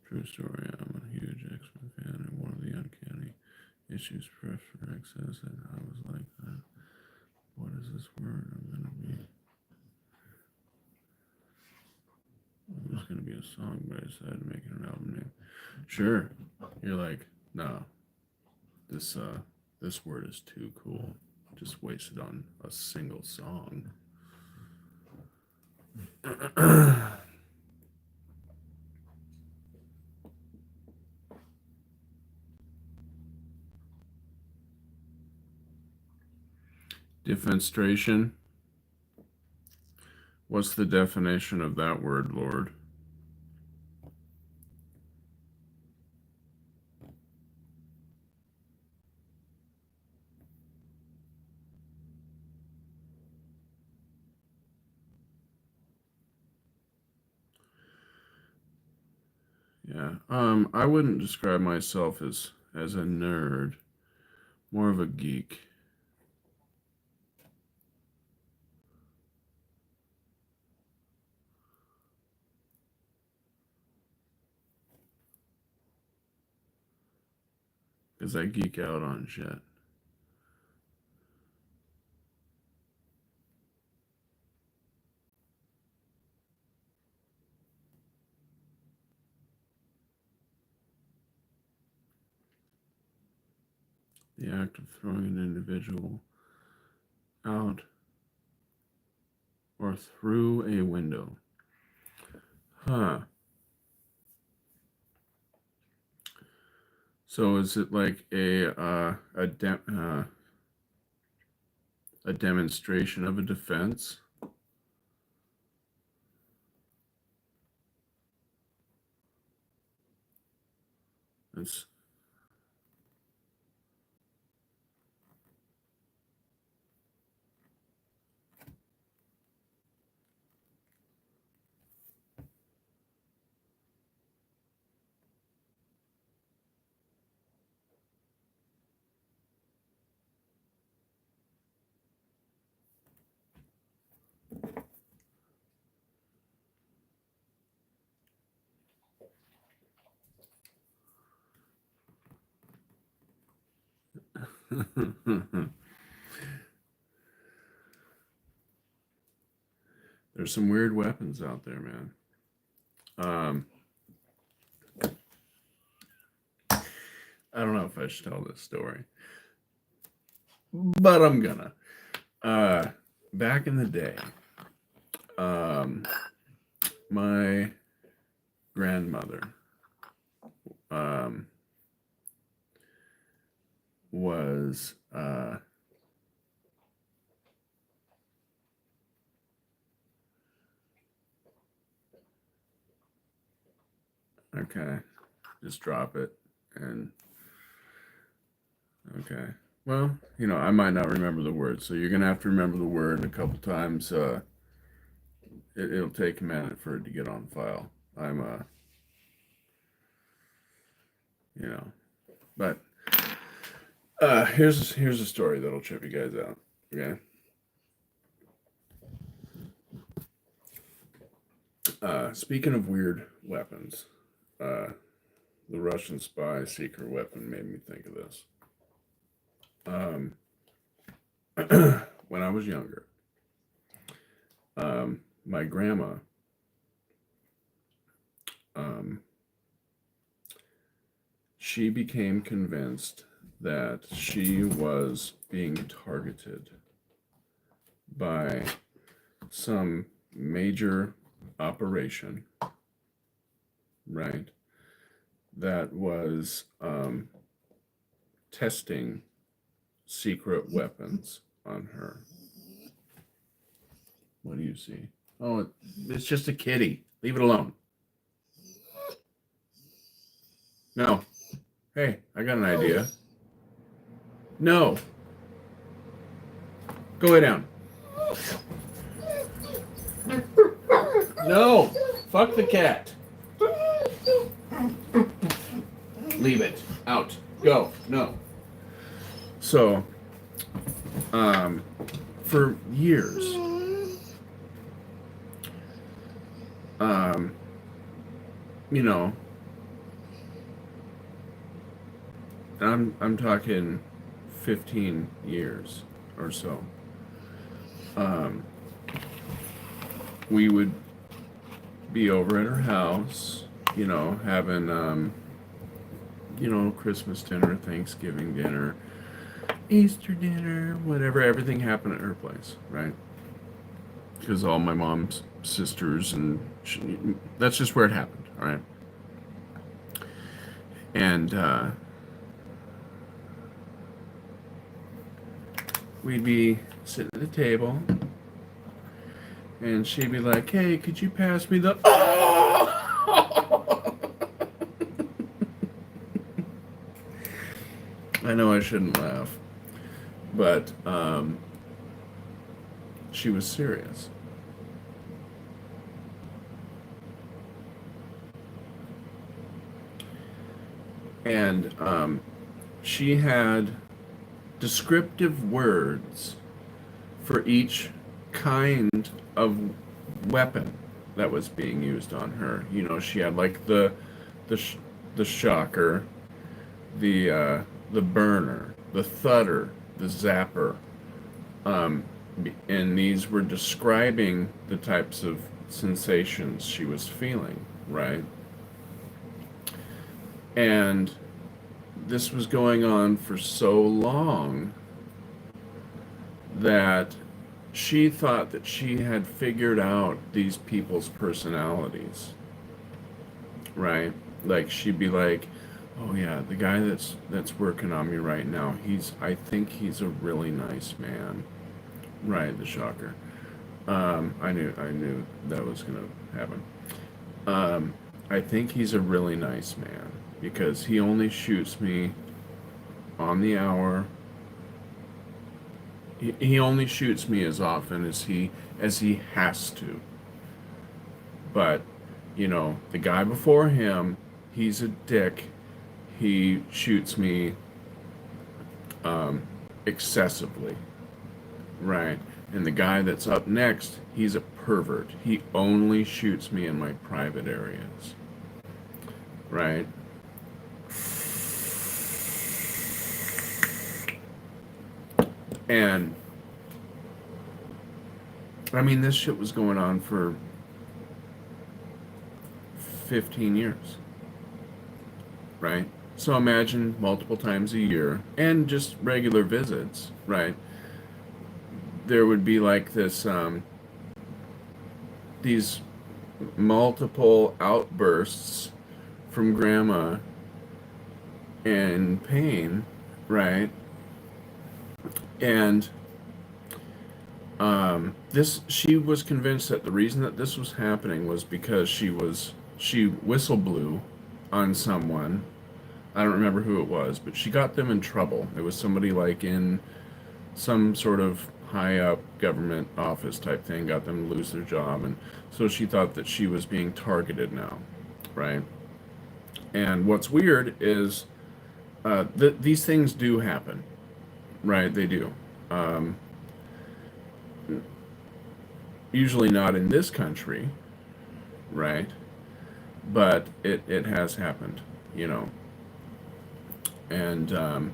S1: true story. I'm a huge X-Men fan, and one of the uncanny issues Professor X says that I was like, what is this word? It was gonna be a song, but I decided to make it an album name. Sure. You're like, no, this word is too cool. Just wasted on a single song. Defenestration. What's the definition of that word, Lord? Yeah. I wouldn't describe myself as a nerd, more of a geek. Because I geek out on shit. The act of throwing an individual out or through a window. Huh. So is it like a demonstration of a defense? It's there's some weird weapons out there, man. Um, I don't know if I should tell this story, but I'm gonna. Uh, Back in the day, um, my grandmother um, was okay. Just drop it and okay. Well, I might not remember the word, so you're gonna have to remember the word a couple times. It'll take a minute for it to get on file. I'm you know, but here's a story that'll trip you guys out. Okay. Speaking of weird weapons, uh, the Russian spy secret weapon made me think of this. Um, when I was younger, my grandma um, she became convinced that she was being targeted by some major operation, right? That was testing secret weapons on her. What do you see? Oh, it's just a kitty. Leave it alone. No. Hey, I got an idea. No. Go lay down. No. Fuck the cat. Leave it. Out. Go. No. So, for years, you know, I'm talking 15 years or so. We would be over at her house, having Christmas dinner, Thanksgiving dinner, Easter dinner, whatever. Everything happened at her place, right? Because all my mom's sisters that's just where it happened, all right? And we'd be sitting at the table, and she'd be like, "Hey, could you pass me the?" I know I shouldn't laugh, but she was serious. And she had descriptive words for each kind of weapon that was being used on her. You know, she had like the sh- the shocker, the burner, the thudder, the zapper, um, and these were describing the types of sensations she was feeling, right? And this was going on for so long that she thought that she had figured out these people's personalities, right? Like she'd be like, "Oh yeah, the guy that's working on me right now, I think he's a really nice man." Right, the shocker. I knew that was gonna happen. I think he's a really nice man because he only shoots me on the hour. He only shoots me as often as he has to. But, you know, the guy before him, he's a dick. He shoots me um, excessively, right? And the guy that's up next, he's a pervert. He only shoots me in my private areas, right? And I mean, this shit was going on for 15 years, right? So imagine multiple times a year and just regular visits, right? There would be like these multiple outbursts from grandma in pain, right? And this she was convinced that the reason that this was happening was because she whistle blew on someone. I don't remember who it was, but she got them in trouble. It was somebody like in some sort of high up government office type thing, got them to lose their job, and so she thought that she was being targeted now, right? And what's weird is these things do happen, right? They do. Um, Usually not in this country, right? But it has happened, you know. And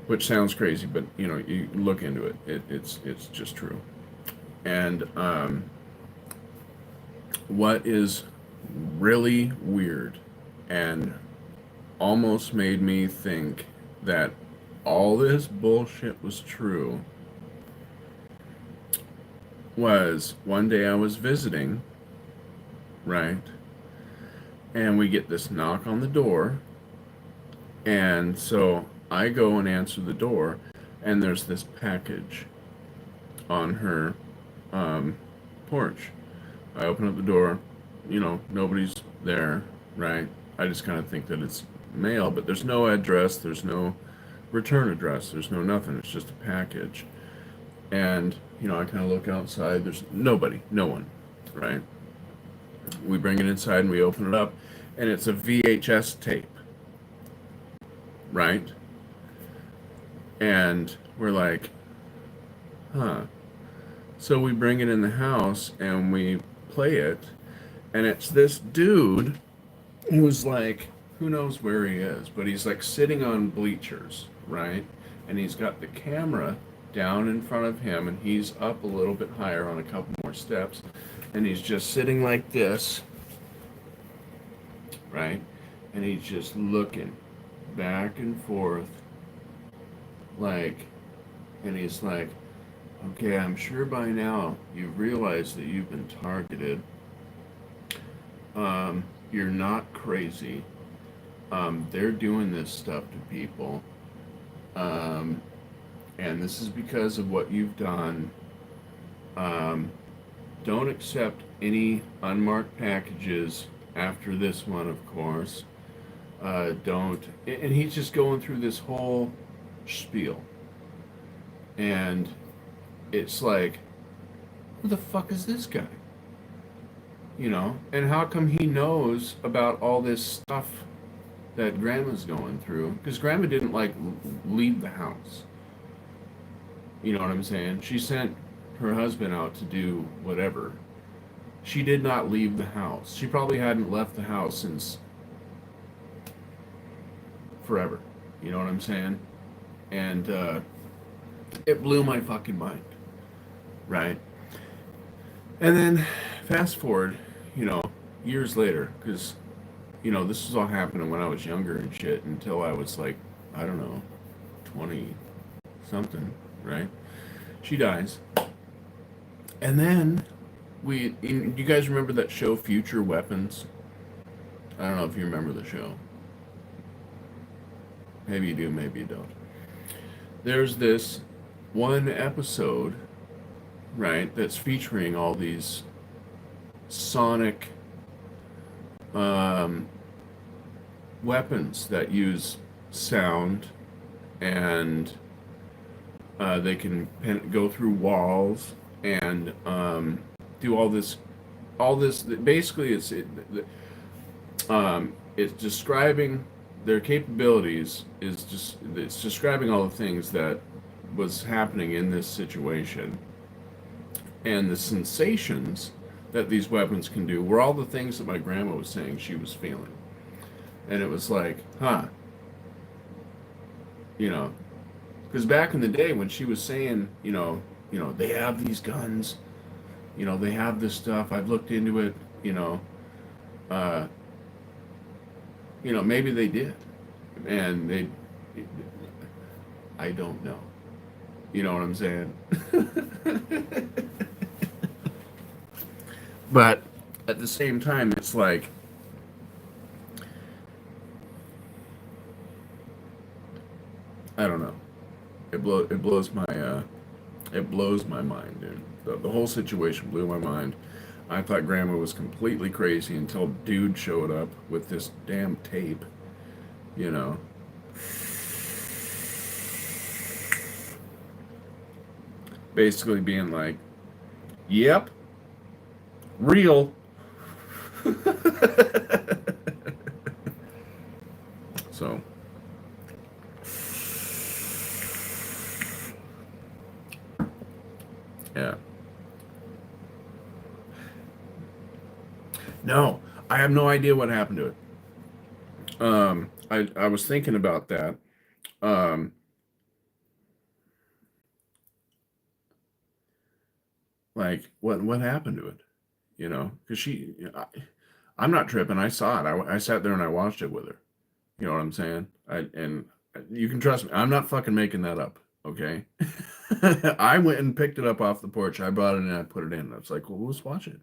S1: which sounds crazy, but you know, you look into it, it's just true. And what is really weird and almost made me think that all this bullshit was true was one day I was visiting, right? And we get this knock on the door. And so I go and answer the door, and there's this package on her um, porch. I open up the door, you know, nobody's there, right? I just kind of think that it's mail, but there's no address, there's no return address, there's no nothing, it's just a package. And, you know, I kind of look outside, there's nobody, no one, right? We bring it inside and we open it up, and it's a VHS tape, right? And we're like, huh. So we bring it in the house and we play it, and it's this dude who's like, who knows where he is, but he's like sitting on bleachers, right? And he's got the camera down in front of him, and he's up a little bit higher on a couple more steps, and he's just sitting like this, right? And he's just looking back and forth, like, and he's like, okay, I'm sure by now you've realized that you've been targeted. You're not crazy. They're doing this stuff to people. Um, and this is because of what you've done. Um, don't accept any unmarked packages after this one, of course. Don't. And he's just going through this whole spiel. And it's like, who the fuck is this guy? You know? And how come he knows about all this stuff that grandma's going through, because grandma didn't like leave the house. You know what I'm saying? She sent her husband out to do whatever. She did not leave the house. She probably hadn't left the house since forever. You know what I'm saying? And it blew my fucking mind, right? And then fast forward, you know, years later, because this was all happening when I was younger and shit until I was like, I don't know, 20 something, right? She dies. And then you guys remember that show Future Weapons? I don't know if you remember the show. Maybe you do, maybe you don't. There's this one episode, right, that's featuring all these sonic um, weapons that use sound, and they can go through walls and do all this. Basically, it's describing their capabilities. It's describing all the things that was happening in this situation, and the sensations that these weapons can do were all the things that my grandma was saying she was feeling. And it was like, huh, you know, because back in the day when she was saying, they have these guns, they have this stuff. I've looked into it, uh, maybe they did, and I don't know. You know what I'm saying? But at the same time, it's like, I don't know. It blows my mind, dude. The whole situation blew my mind. I thought grandma was completely crazy until dude showed up with this damn tape, you know. Basically being like, "Yep, real." So, yeah. No, I have no idea what happened to it. I was thinking about that. Um, like what happened to it? Because I'm not tripping. I saw it. I sat there and I watched it with her. You know what I'm saying? And you can trust me. I'm not fucking making that up. Okay. I went and picked it up off the porch. I brought it in and I put it in. I was like, well, let's watch it.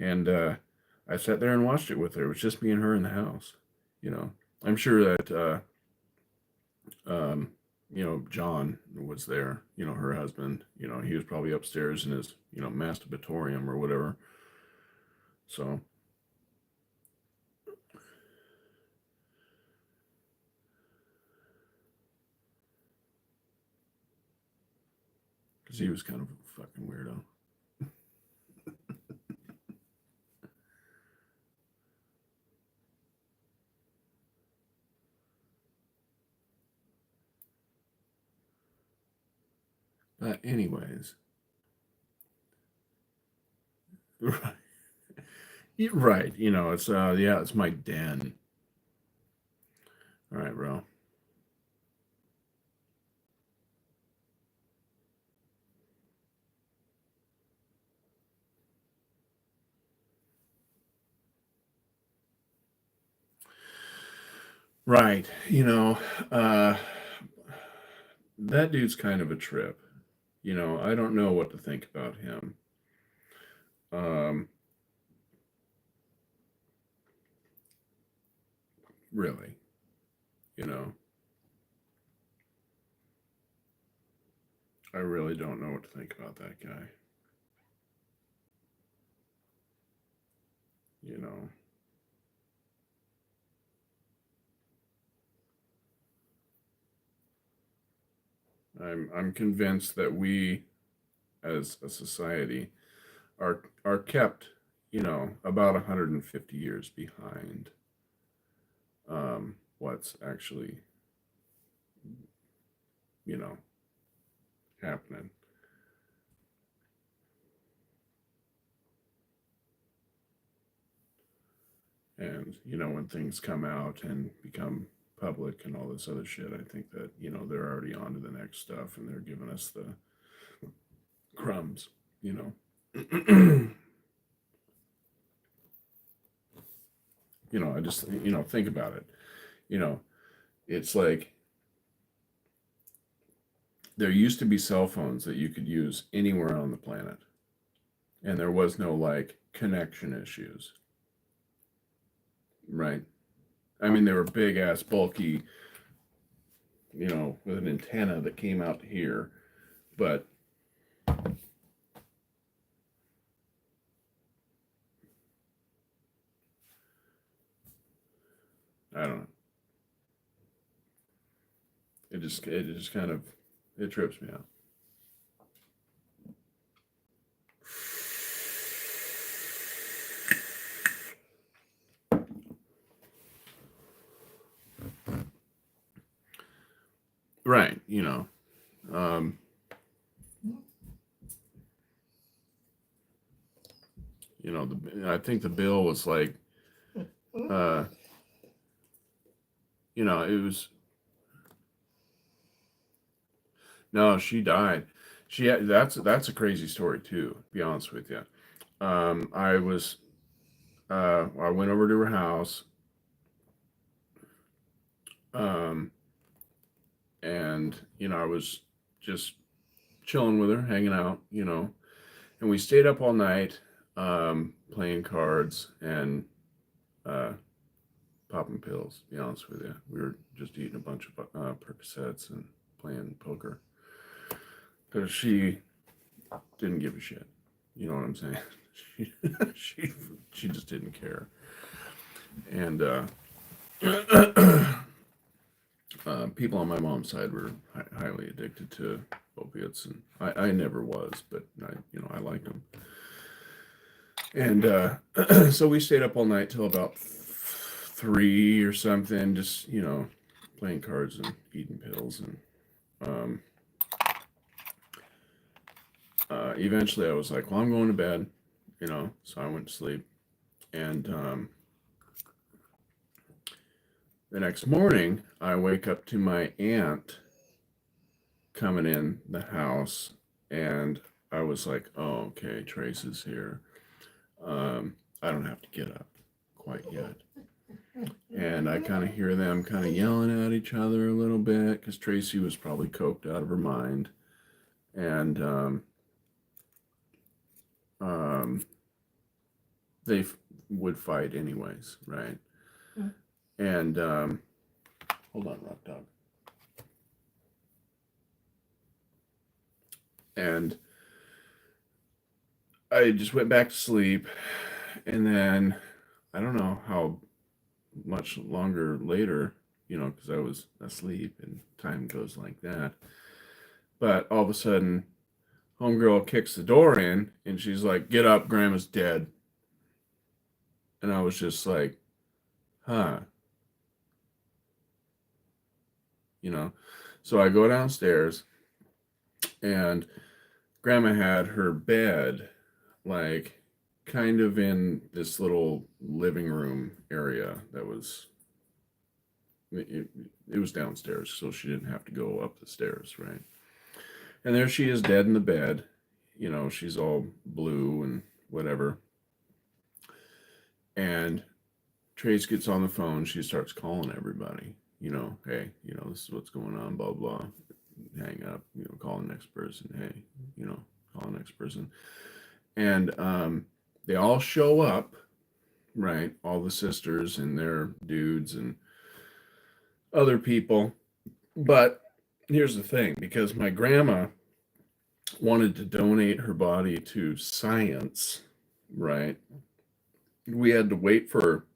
S1: And I sat there and watched it with her. It was just me and her in the house. You know, I'm sure that um, John was there. Her husband. He was probably upstairs in his masturbatorium or whatever. So, because he was kind of a fucking weirdo. But anyways, right, right. It's yeah, it's my den. All right, bro. Right. Uh, that dude's kind of a trip. I don't know what to think about him. Um, really, you know, I really don't know what to think about that guy. You know, I'm convinced that we, as a society, are kept, about 150 years behind. what's actually, you know, happening. And, when things come out and become public and all this other shit, I think that, they're already on to the next stuff and they're giving us the crumbs, you know. I just, think about it. It's like there used to be cell phones that you could use anywhere on the planet, and there was no like connection issues, right? I mean, they were big ass, bulky, with an antenna that came out here, but I don't know. It just kind of, it trips me out. Right, I think the bill was like, it was, no, she died. That's a crazy story too, to be honest with you. I went over to her house, um, and I was just chilling with her, hanging out, and we stayed up all night, playing cards and popping pills. To be honest with you, we were just eating a bunch of Percocets and playing poker because she didn't give a shit. You know what I'm saying? she she just didn't care. And people on my mom's side were highly addicted to opiates, and I never was, but I liked them. And so we stayed up all night till about 3 or something, just playing cards and eating pills, and eventually I was like, well, I'm going to bed, so I went to sleep. And the next morning, I wake up to my aunt coming in the house, and I was like, oh, okay, Trace is here. I don't have to get up quite yet. And I kind of hear them kind of yelling at each other a little bit because Tracy was probably coked out of her mind. And they would fight anyways, right? Mm. And hold on, Rock Dog. And I just went back to sleep, and then I don't know how much longer later, because I was asleep and time goes like that. But all of a sudden, homegirl kicks the door in and she's like, "Get up, Grandma's dead." And I was just like, huh. So I go downstairs, and Grandma had her bed like kind of in this little living room area that was it was downstairs, so she didn't have to go up the stairs, right? And there she is, dead in the bed. She's all blue and whatever. And Trace gets on the phone. She starts calling everybody. Hey, this is what's going on, blah, blah. Hang up, call the next person. Hey, call the next person. And they all show up, right? All the sisters and their dudes and other people. But here's the thing, because my grandma wanted to donate her body to science, right? We had to wait for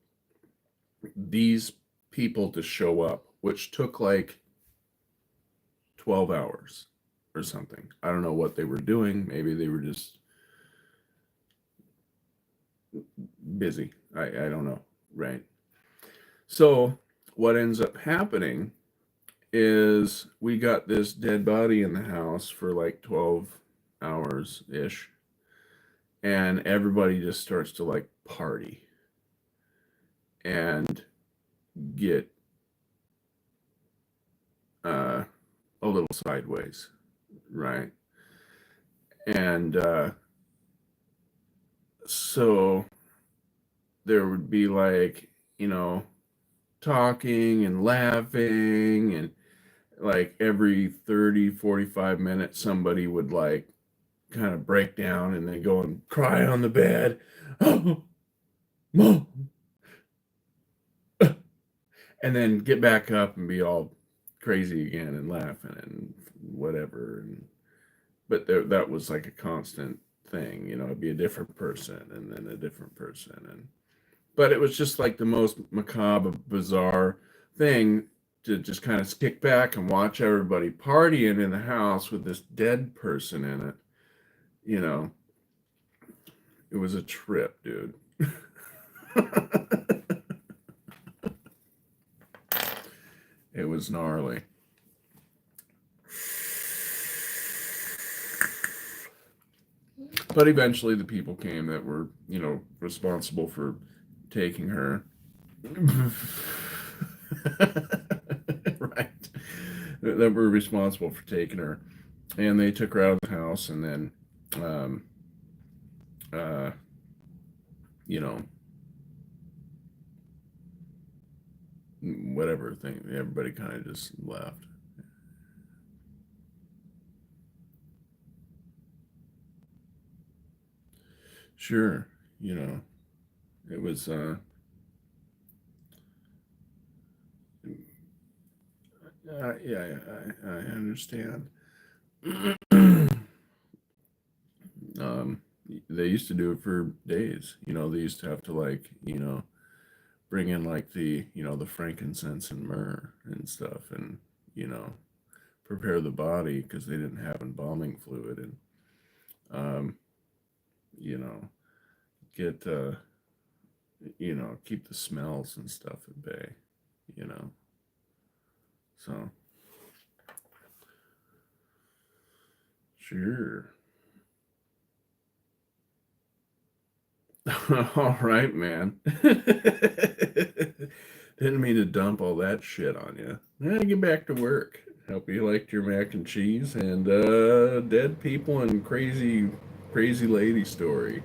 S1: these people to show up, which took like 12 hours or something. I don't know what they were doing. Maybe they were just busy. I don't know, right? So what ends up happening is we got this dead body in the house for like 12 hours ish, and everybody just starts to like party and get uh, a little sideways, right? And so there would be like, talking and laughing, and like every 30, 45 minutes, somebody would like kind of break down and then go and cry on the bed. Oh, mom. And then get back up and be all crazy again and laughing and whatever. And but that was like a constant thing, it'd be a different person and then a different person. And but it was just like the most macabre, bizarre thing to just kind of kick back and watch everybody partying in the house with this dead person in it. You know, it was a trip, dude. It was gnarly. But eventually the people came that were, responsible for taking her. Right. That were responsible for taking her. And they took her out of the house, and then, um, uh, you know, whatever thing, everybody kind of just left. Sure, you know, it was, yeah, I understand. um, they used to do it for days. They used to have to like, bring in like the frankincense and myrrh and stuff, and you know, prepare the body because they didn't have embalming fluid, and um, you know, get keep the smells and stuff at bay. You know, so sure. All right, man. Didn't mean to dump all that shit on you. Now get back to work. Hope you liked your mac and cheese and dead people and crazy, crazy lady story.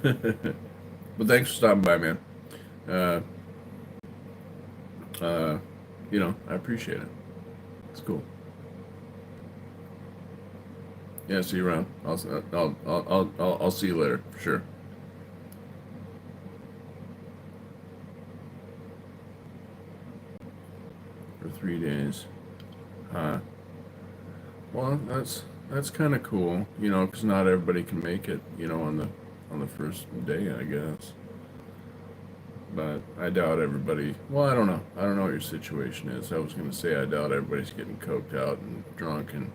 S1: But thanks for stopping by, man. Uh, uh, I appreciate it. It's cool. Yeah, see you around. I'll see you later for sure. For 3 days. Uh, well, that's kind of cool, because not everybody can make it, on the first day, I guess. But I doubt everybody. Well, I don't know. I don't know what your situation is. I was gonna say I doubt everybody's getting coked out and drunk and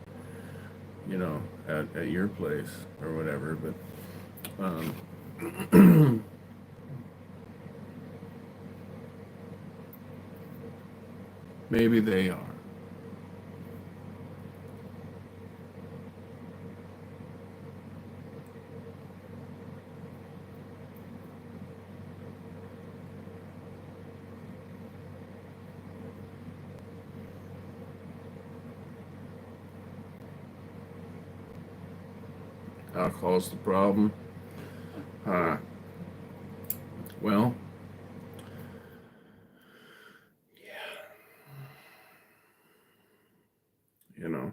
S1: at your place or whatever. But maybe they are. Alcohol's the problem. Uh, well, you know,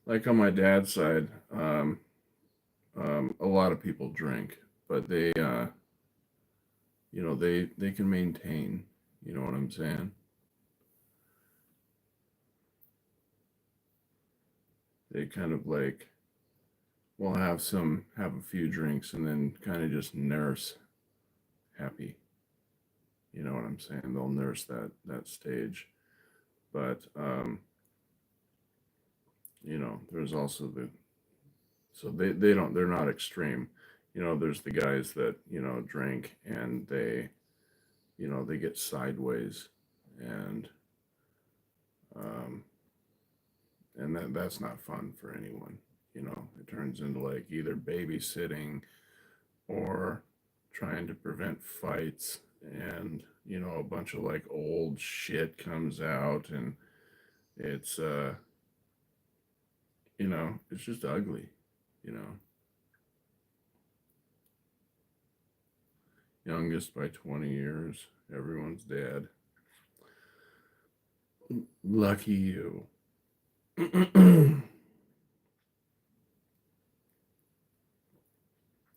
S1: like on my dad's side, a lot of people drink, but they can maintain. You know what I'm saying? They kind of like will have a few drinks and then kind of just nurse happy. You know what I'm saying? They'll nurse that stage. But there's also the so they're not extreme. there's the guys that, drink and they get sideways, and um, that's not fun for anyone. It turns into like either babysitting or trying to prevent fights, and a bunch of like old shit comes out, and it's it's just ugly, you know. Youngest by 20 years, everyone's dead. Lucky you.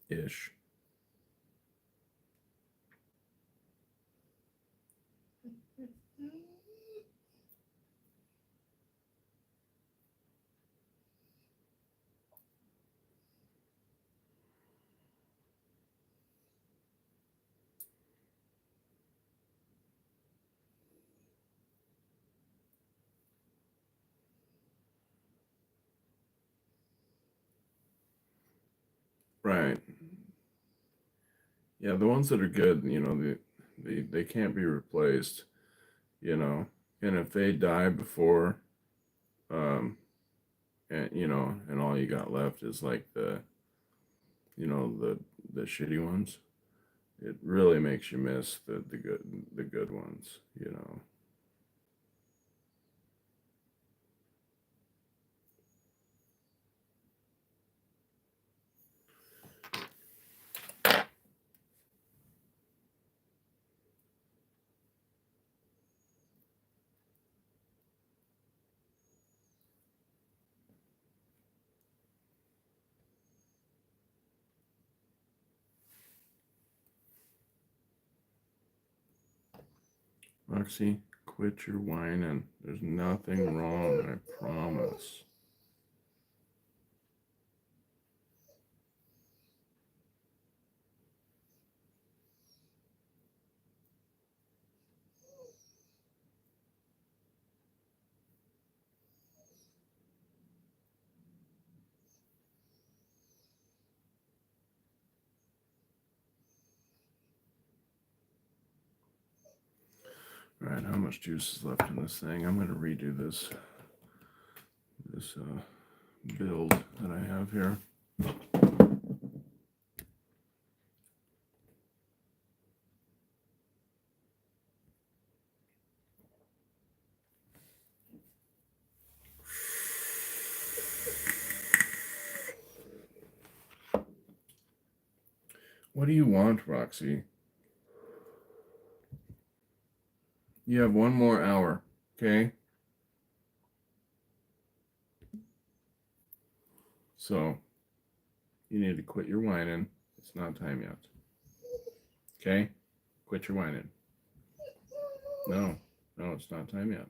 S1: Ish. Right. Yeah, the ones that are good, they can't be replaced, you know. And if they die before, um, and all you got left is like the shitty ones, it really makes you miss the good ones. Roxy, quit your whining. There's nothing wrong, I promise. All right, how much juice is left in this thing? I'm going to redo this build that I have here. What do you want, Roxy? You have one more hour, okay? So, you need to quit your whining. It's not time yet. Okay? Quit your whining. No, it's not time yet.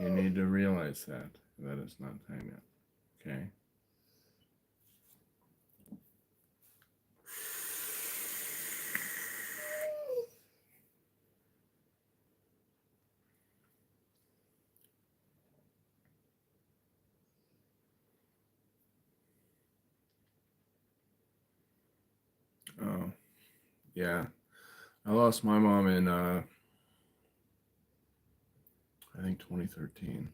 S1: You need to realize that it's not time yet. Okay? Oh, yeah. I lost my mom in, I think 2013.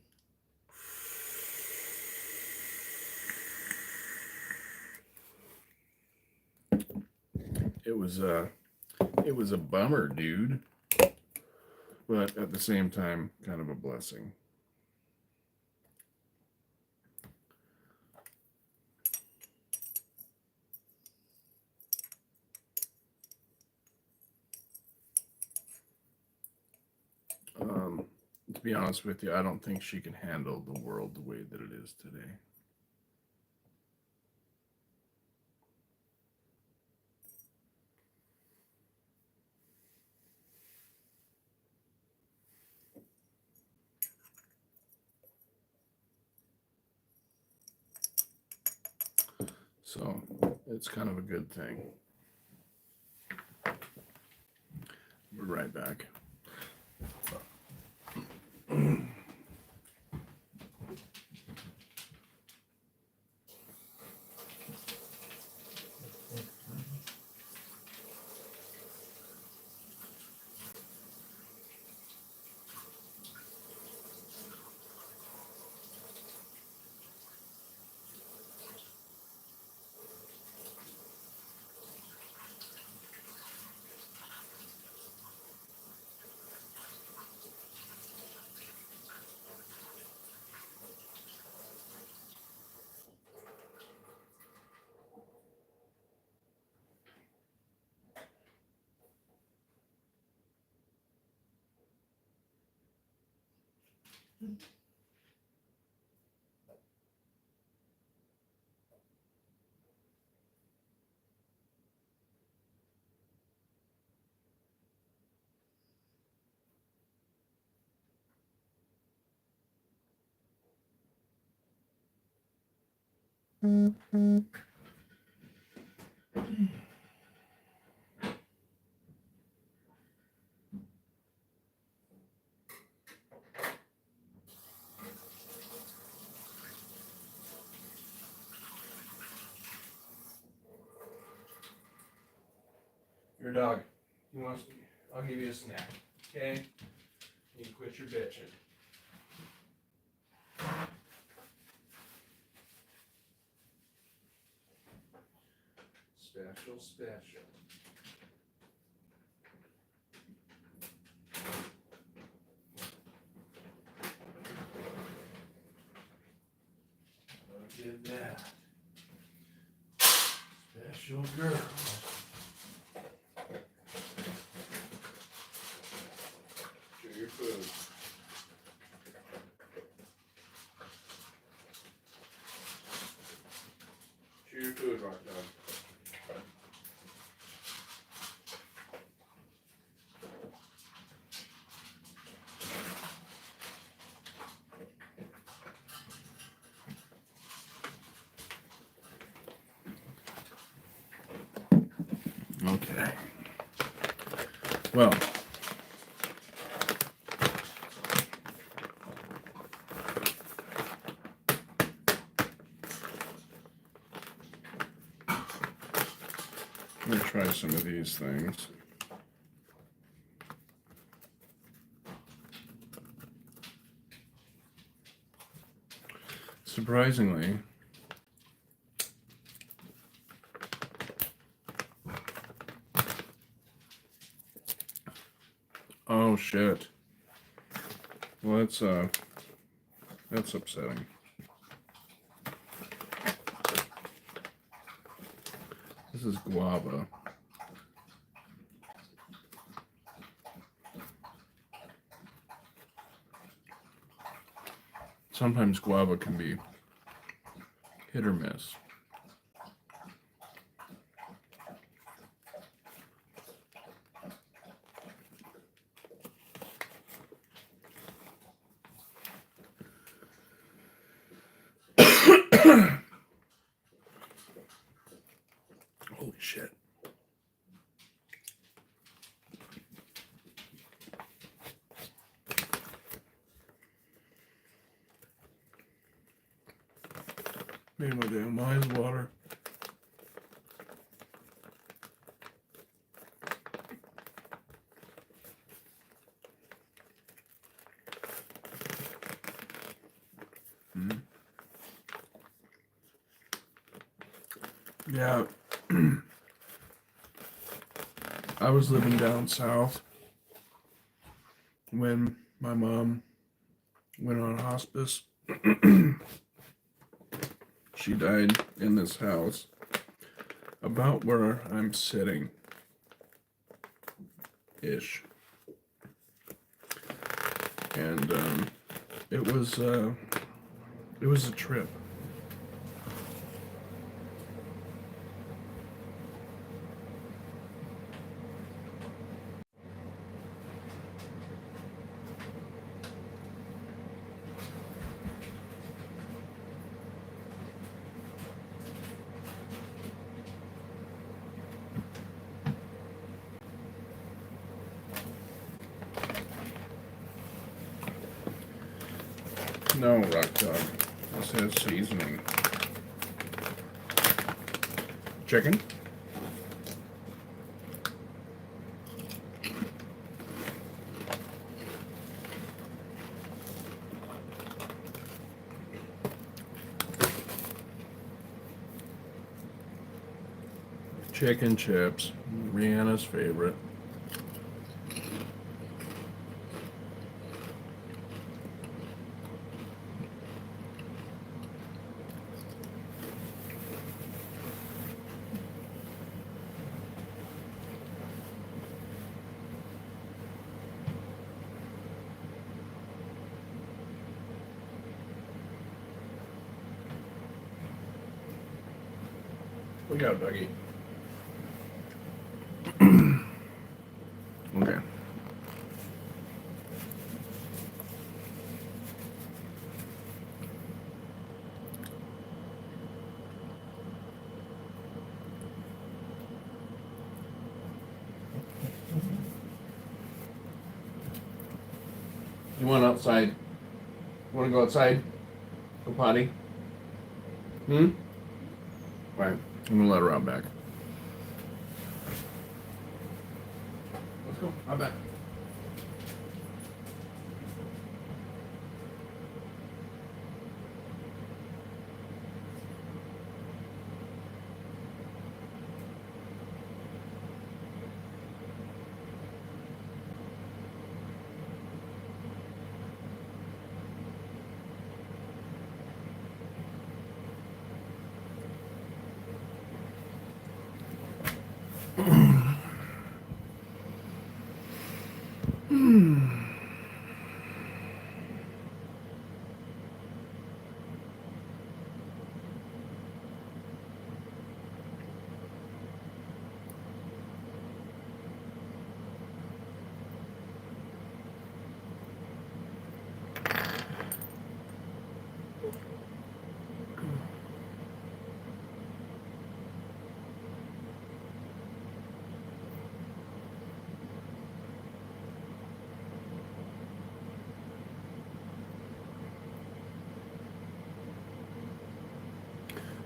S1: It was a bummer, dude. But at the same time, kind of a blessing. To be honest with you, I don't think she can handle the world the way that it is today. So it's kind of a good thing. We're right back. Your dog. He wants. I'll give you a snack. Okay. You can quit your bitching. Special, special. Look at that. Special girl. Chew your food. Chew your food, rock dog. Okay. Well, I'm going to try some of these things. Surprisingly, oh shit. Well, that's upsetting. This is guava. Sometimes guava can be hit or miss. Holy shit. Made my damn eyes water. Yeah. I was living down south when my mom went on hospice. She died in this house about where I'm sitting ish. And it was a trip. No, Rock Dog. This has seasoning. Chicken? Chicken chips. Rihanna's favorite. We got a doggy. Okay. You want outside? You want to go outside? Go potty? Right. I'm gonna let her out back. Let's go. Out back.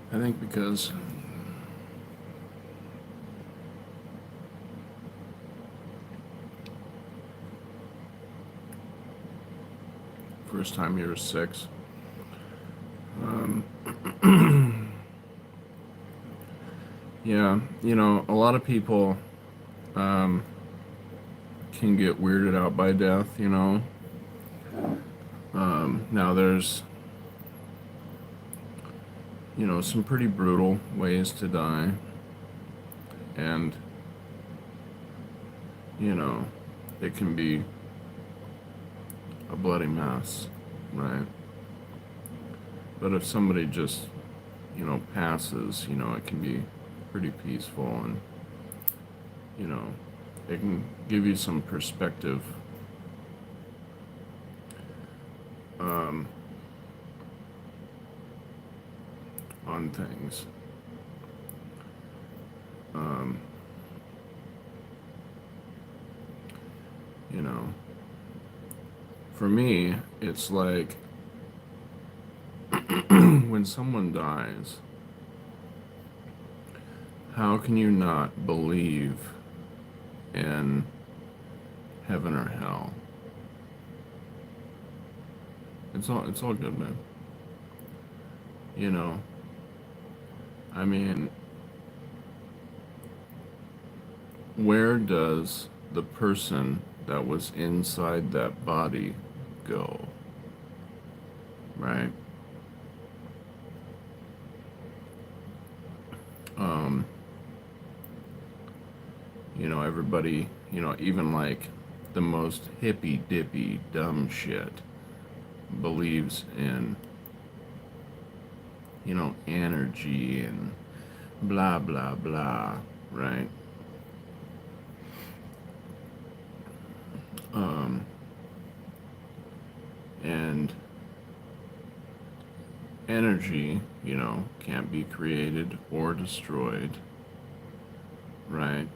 S1: I think because first time you were 6. Yeah, a lot of people can get weirded out by death, Now there's, some pretty brutal ways to die. And, it can be a bloody mess, right? But if somebody just, passes, it can be pretty peaceful, and, it can give you some perspective on things. For me, it's like when someone dies, how can you not believe in heaven or hell? It's all good, man. I mean, where does the person that was inside that body go? Right? Everybody, even like the most hippy dippy dumb shit believes in, energy and blah blah blah, right? And energy, can't be created or destroyed, right?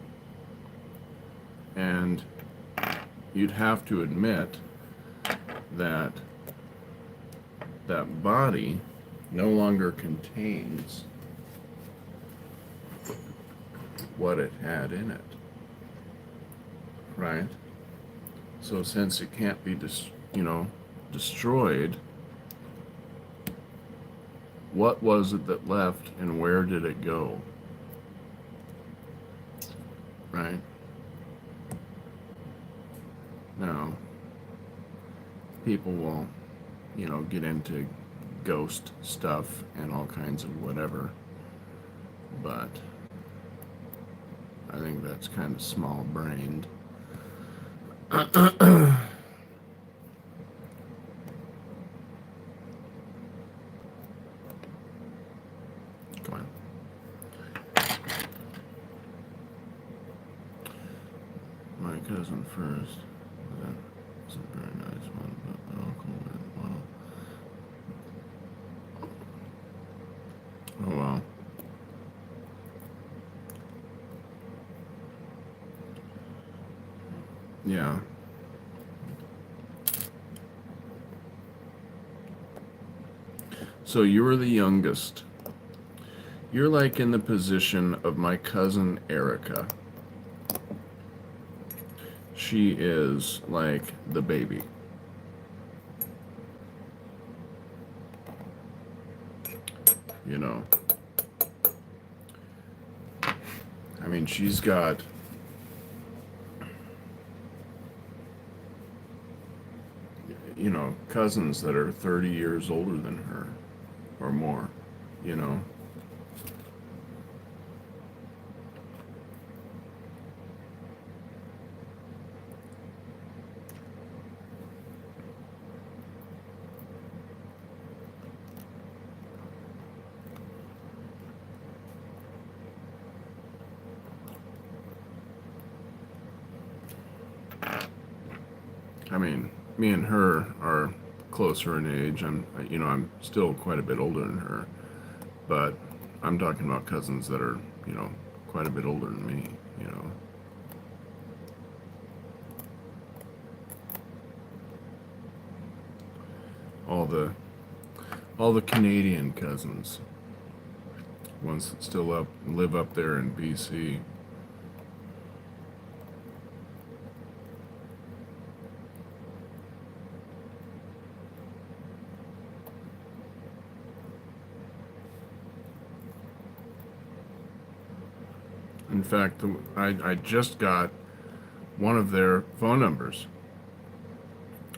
S1: And you'd have to admit that that body no longer contains what it had in it, right? So since it can't be destroyed, what was it that left and where did it go? Right? Now, people will, get into ghost stuff and all kinds of whatever, but I think that's kind of small-brained. Come on. cousin first. That wasn't a very nice one, but my uncle went, well. Oh well. Yeah. So you were the youngest. You're like in the position of my cousin Erica. She is like the baby. You know. I mean, she's got cousins that are 30 years older than her or more, you know. I mean, me and her are closer in age. I'm still quite a bit older than her, but I'm talking about cousins that are, quite a bit older than me, you know. All the all the Canadian cousins, ones that still live up there in BC. In fact, I just got one of their phone numbers,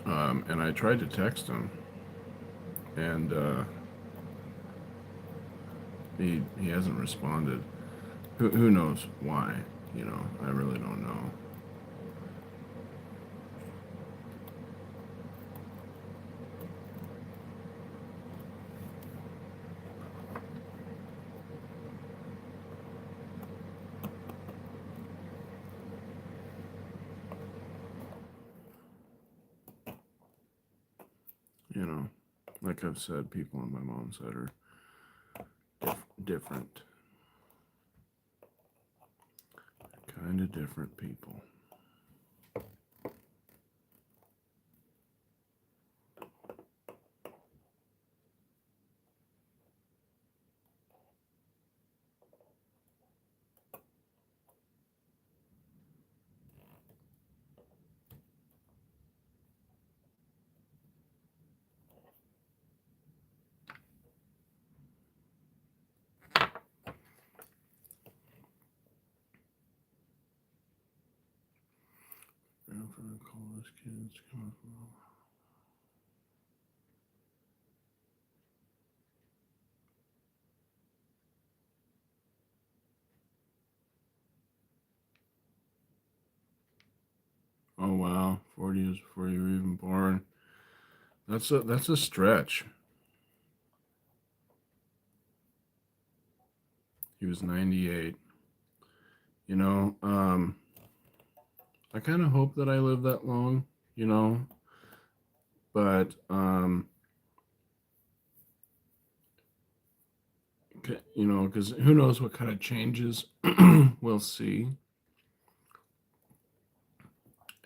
S1: and I tried to text him, and he hasn't responded. Who knows why? I really don't know. Like I've said, people on my mom's side are different. Kind of different people. Call this kids coming from. Oh wow, 40 years before you were even born. That's a stretch. He was 98. You know, I kind of hope that I live that long, but because who knows what kind of changes we'll see.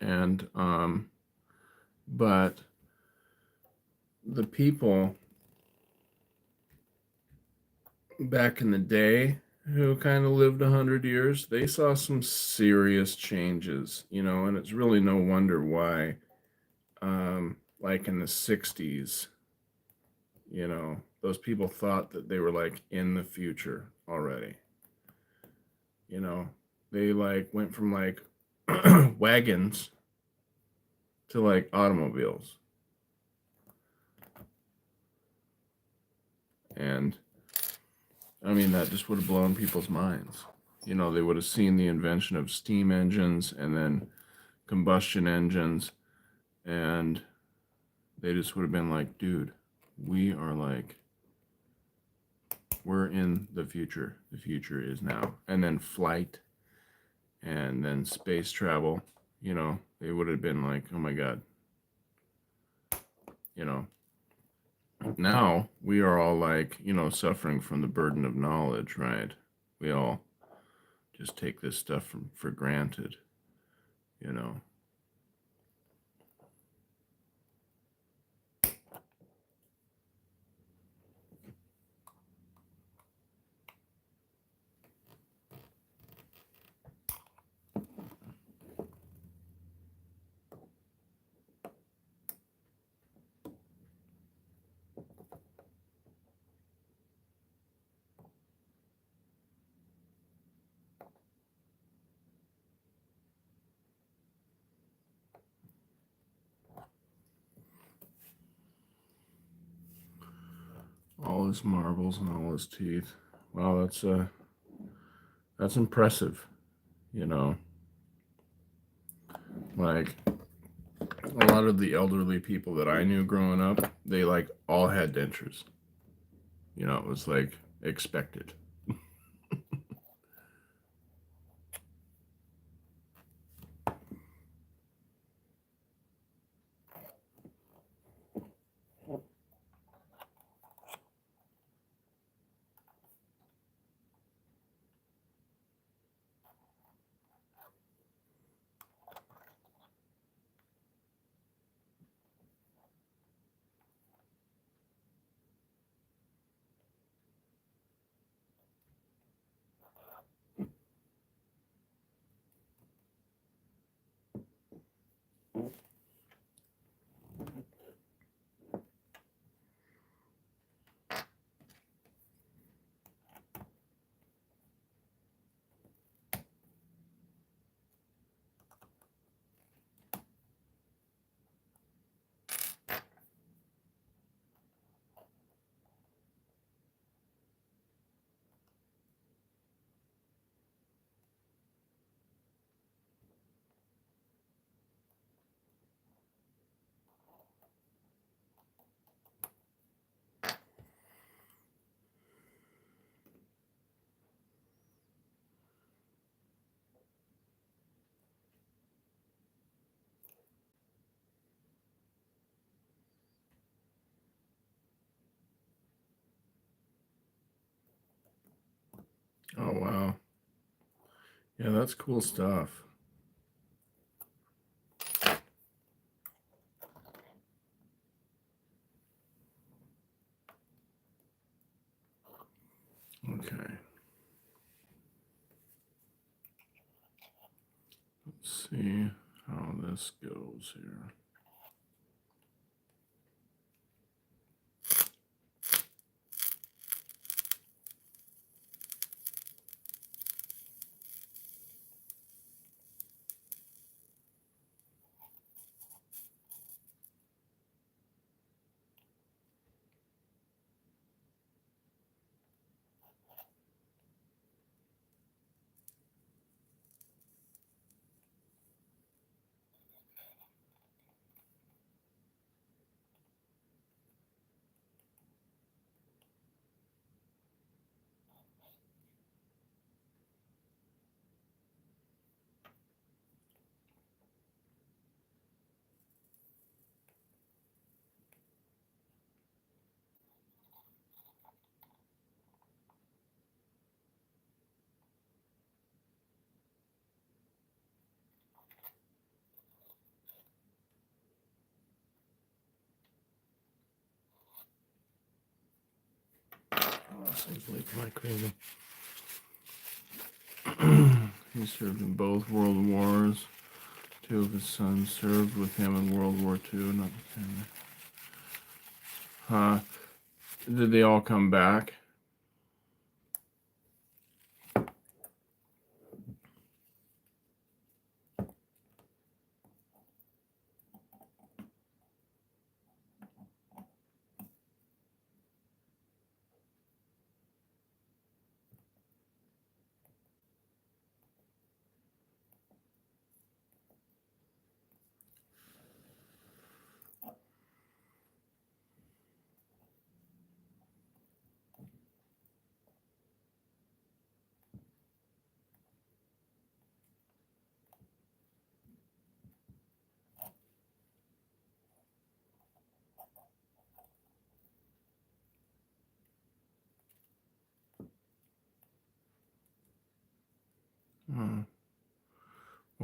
S1: And but the people back in the day who kind of lived 100 years, they saw some serious changes, and it's really no wonder why, like in the 60s, those people thought that they were like in the future already. They like went from like wagons to like automobiles. And I mean, that just would have blown people's minds. They would have seen the invention of steam engines and then combustion engines, and they just would have been like, dude, we're in the future. The future is now. And then flight, and then space travel. you know, they would have been like, oh my God, you know. Now we are all like, you know, suffering from the burden of knowledge, right? We all just take this stuff for granted, you know. All his marbles and all his teeth. Wow, that's impressive, you know. Like a lot of the elderly people that I knew growing up, they like all had dentures. You know, it was like expected. Oh wow. Yeah, that's cool stuff. Okay. Let's see how this goes here. Oh, seems like crazy. He served in both world wars. Two of his sons served with him in World War II. Not the same. Huh? Did they all come back?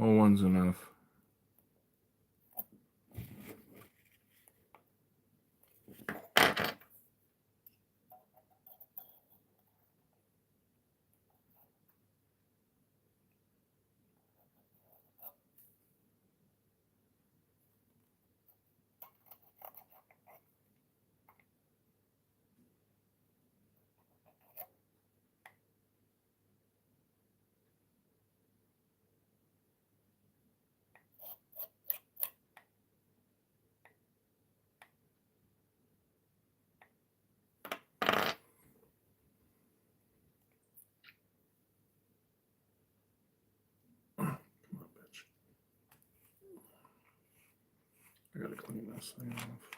S1: Well, one's enough. I gotta clean this thing off.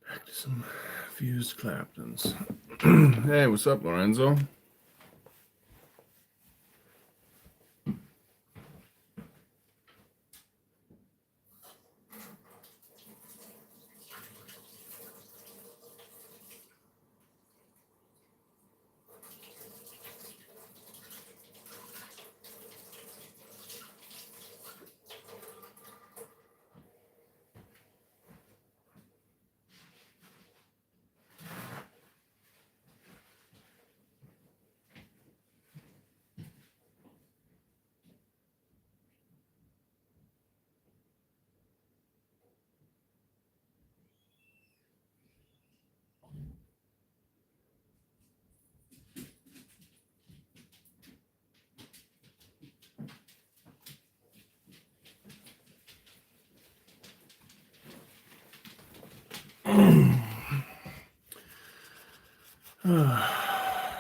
S1: Back to some fused Claptons. Hey, what's up, Lorenzo?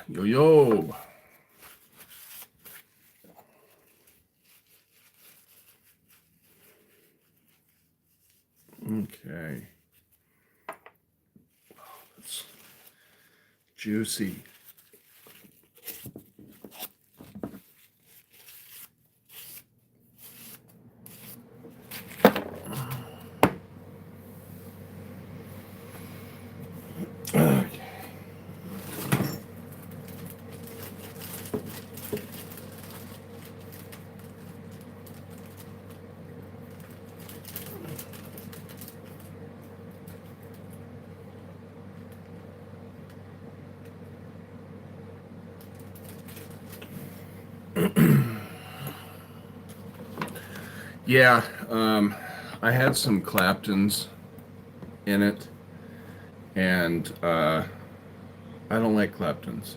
S1: Yo. Okay. That's juicy. Okay. Yeah, I had some Claptons in it, and I don't like Claptons.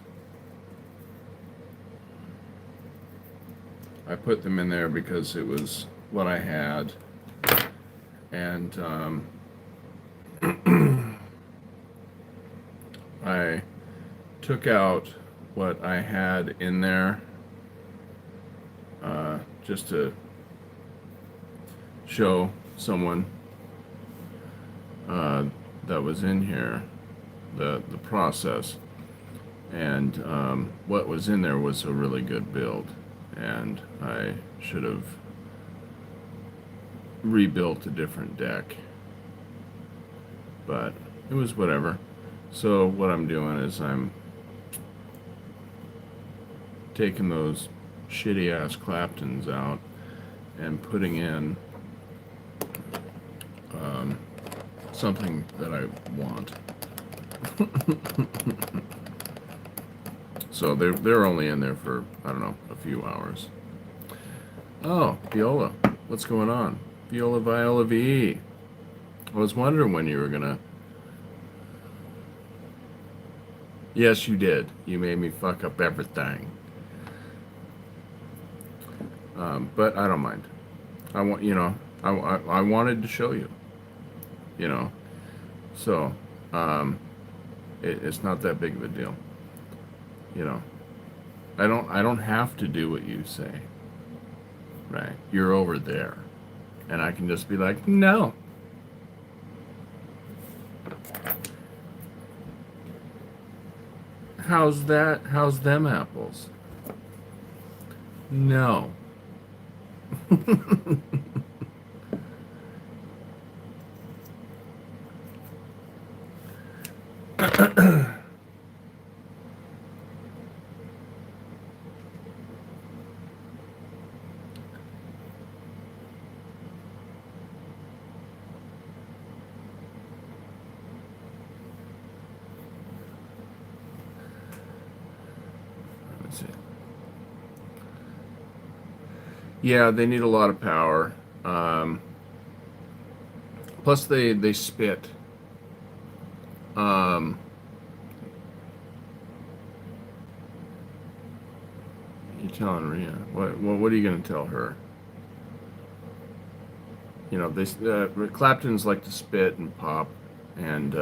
S1: I put them in there because it was what I had, and I took out what I had in there just to show someone that was in here the process, and what was in there was a really good build, and I should have rebuilt a different deck, but it was whatever. So what I'm doing is I'm taking those shitty ass Claptons out and putting in something that I want. So they're only in there for, I don't know, a few hours. Oh, Viola, what's going on? Viola Viola VE. I was wondering when you were gonna. Yes, you did. You made me fuck up everything. But I don't mind. I want, I wanted to show you. So it's not that big of a deal. I don't have to do what you say. Right? You're over there, and I can just be like, no. How's that? How's them apples? No. see. Yeah, they need a lot of power. Plus, they spit. You telling Rhea? What are you gonna tell her? You know, Claptons like to spit and pop, and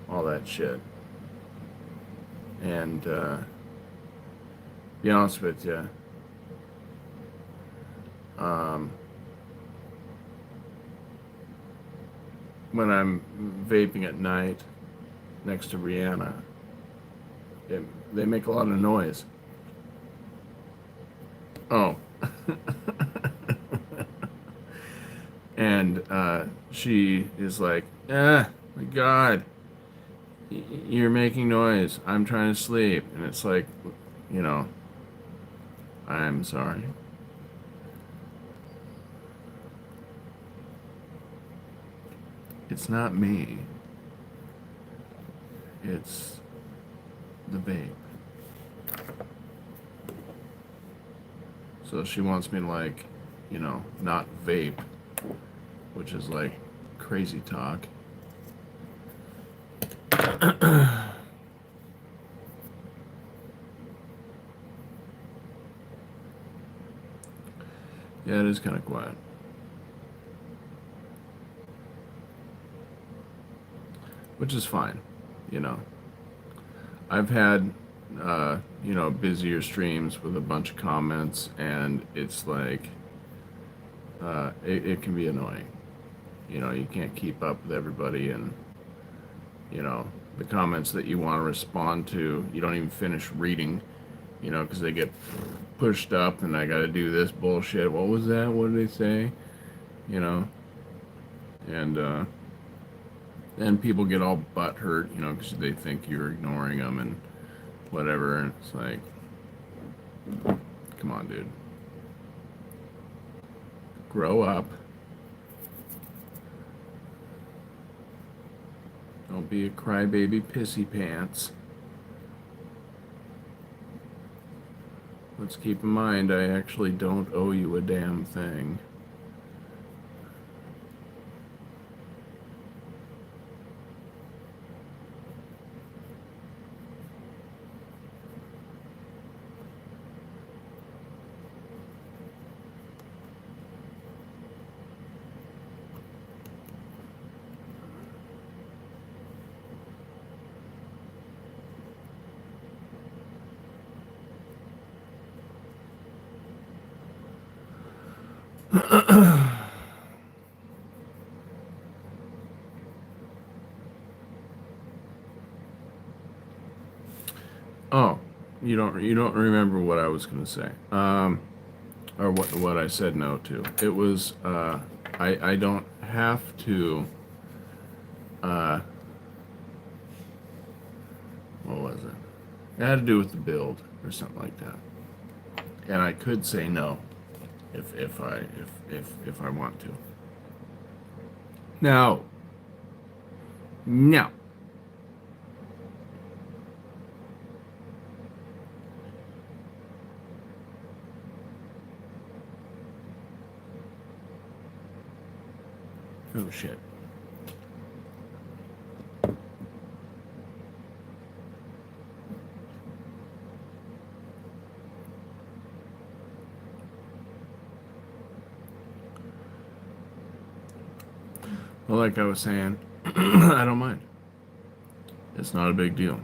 S1: all that shit. And be honest with you, when I'm vaping at night next to Rihanna, they make a lot of noise. Oh. And she is like, my God, you're making noise. I'm trying to sleep. And it's like, you know, I'm sorry. It's not me. It's the vape. So she wants me to, like, you know, not vape, which is like crazy talk. Yeah, it is kind of quiet. Which is fine, you know. I've had, you know, busier streams with a bunch of comments, and it's like, it can be annoying. You know, you can't keep up with everybody, and, you know, the comments that you want to respond to, you don't even finish reading, you know, because they get pushed up, and I got to do this bullshit. What was that? What did they say? You know, and people get all butthurt, you know, because they think you're ignoring them and whatever, and it's like, come on, dude. Grow up. Don't be a crybaby pissy pants. Let's keep in mind, I actually don't owe you a damn thing. Oh, you don't remember what I was gonna say, or what I said no to. It was I don't have to. What was it? It had to do with the build or something like that, and I could say no if I want to. No. No. Oh shit. Well, like I was saying, I don't mind. It's not a big deal.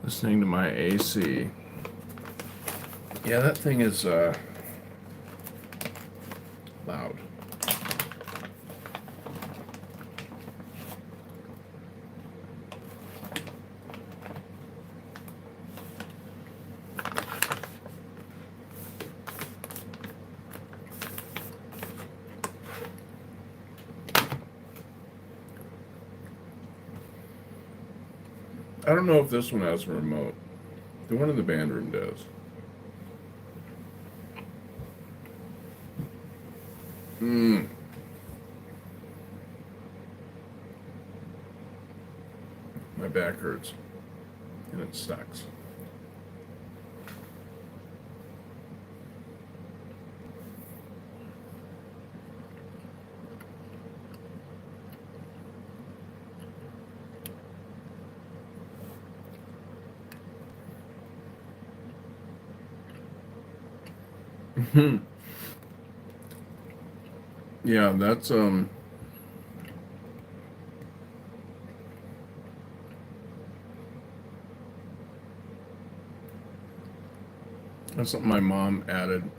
S1: Listening to my AC. Yeah, that thing is loud. I don't know if this one has a remote. The one in the band room does. My back hurts. And it sucks. Yeah, that's something my mom added.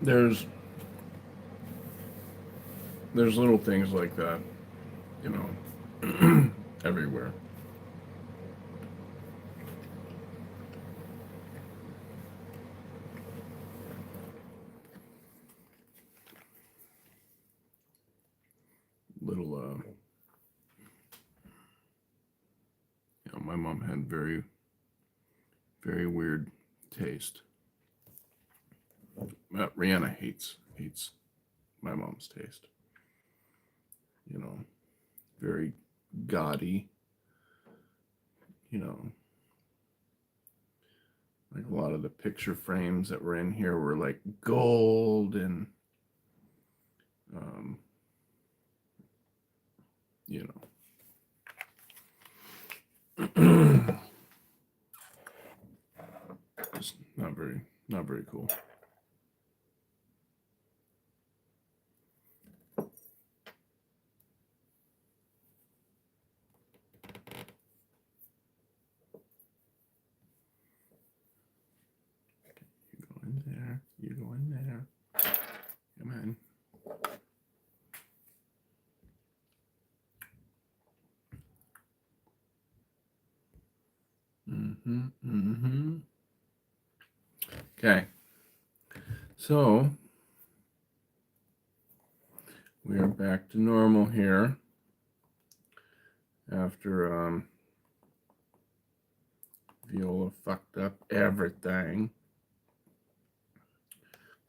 S1: There's little things like that, you know, everywhere. Little you know, my mom had very weird taste. Rihanna hates my mom's taste. You know, very gaudy. You know, like a lot of the picture frames that were in here were like gold and, you know, just not very cool. You go in there. Come on. Okay. So we are back to normal here after Viola fucked up everything.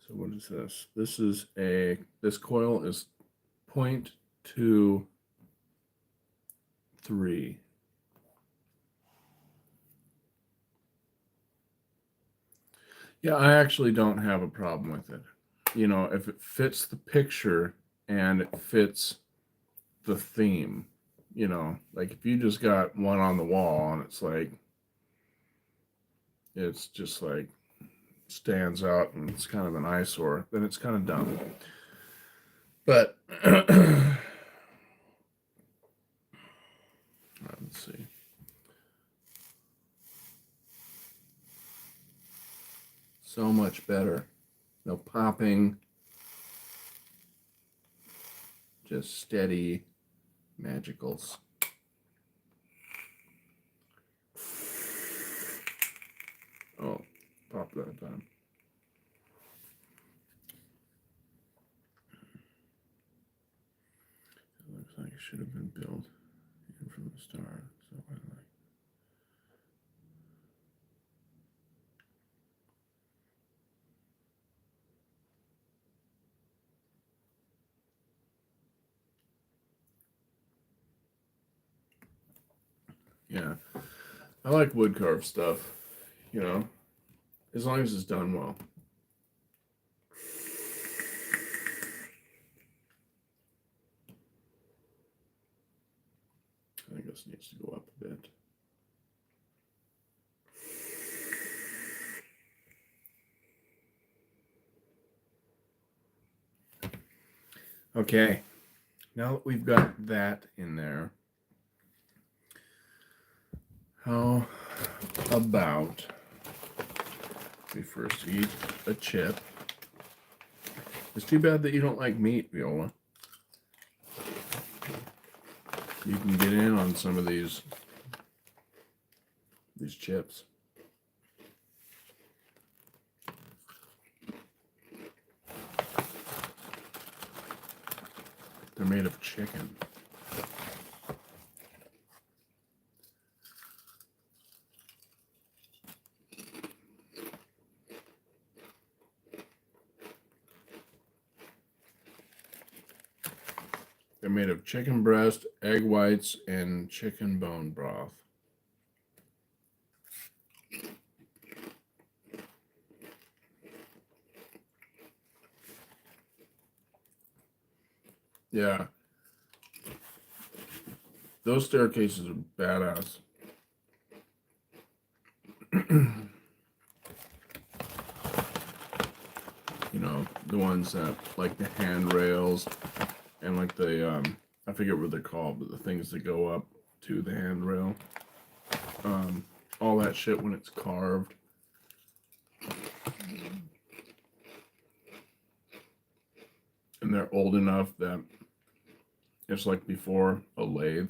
S1: So what is this? This coil is 0.23. Yeah, I actually don't have a problem with it. You know, if it fits the picture and it fits the theme, you know, like if you just got one on the wall and it's just like stands out and it's kind of an eyesore, then it's kind of dumb. But let's see. So much better. No popping. Just steady magicals. Oh, pop that time. It looks like it should have been built in from the start. So I like. Yeah, I like wood carved stuff, you know, as long as it's done well. I think this needs to go up a bit. Okay, now that we've got that in there, how about we first eat a chip? It's too bad that you don't like meat, Viola. You can get in on some of these chips. They're made of chicken. They're made of chicken breast, egg whites, and chicken bone broth. Yeah. Those staircases are badass. You know, the ones that, like the handrails and like the, I forget what they're called, but the things that go up to the handrail. All that shit when it's carved. And they're old enough that it's like before a lathe,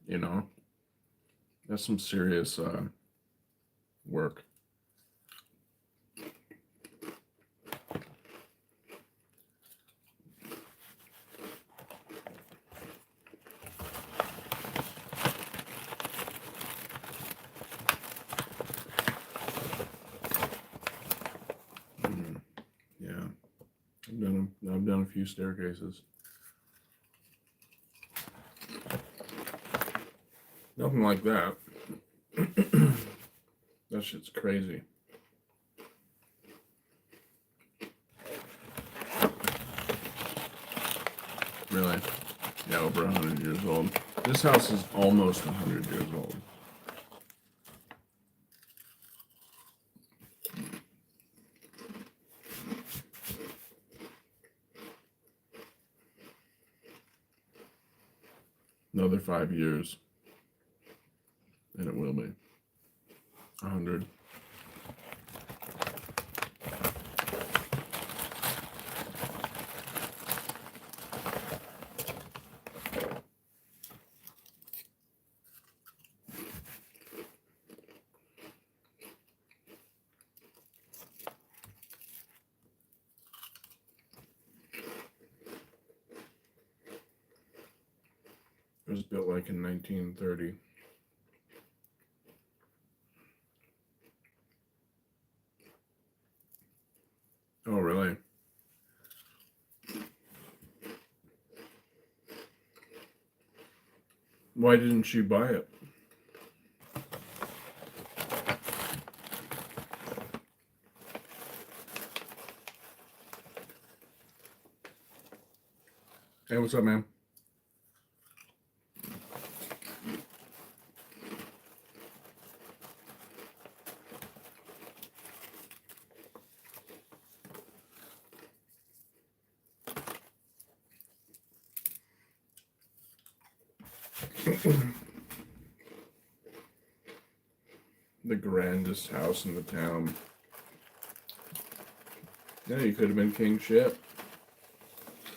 S1: you know? That's some serious work. Yeah, I've done a few staircases. Nothing like that. That shit's crazy. Really? Yeah, over 100 years old. This house is almost 100 years old. Another 5 years, and it will be 100. It was built like in 1930. Oh, really? Why didn't you buy it? Hey, what's up, man? The grandest house in the town. Yeah, you could have been king shit.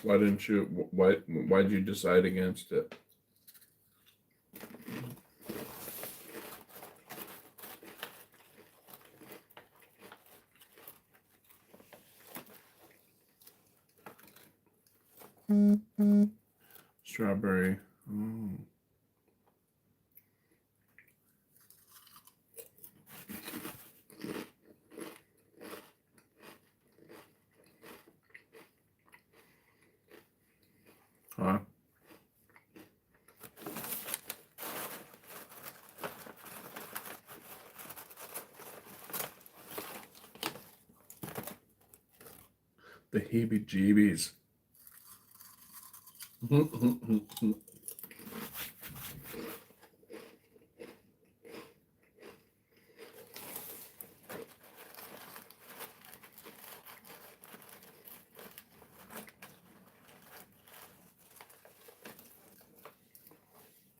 S1: Why didn't you? Why'd you decide against it? Strawberry. Oh. Huh? The heebie-jeebies. Oh,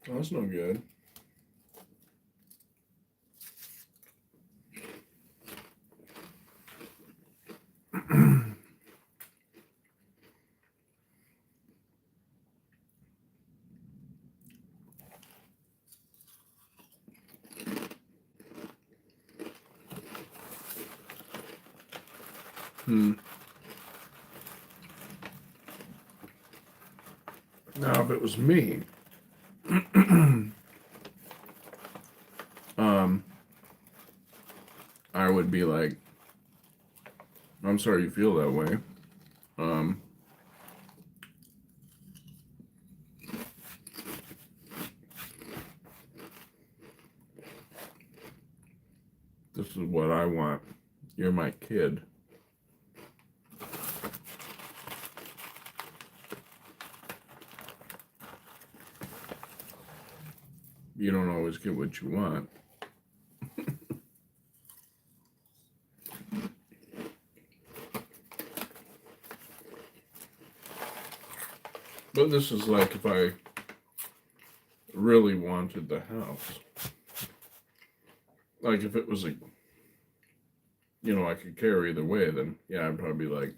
S1: that's no good. Now, if it was me, I would be like, I'm sorry you feel that way. This is what I want. You're my kid. You don't always get what you want. But this is like if I really wanted the house. Like if it was a, I could carry either way, then yeah, I'd probably be like,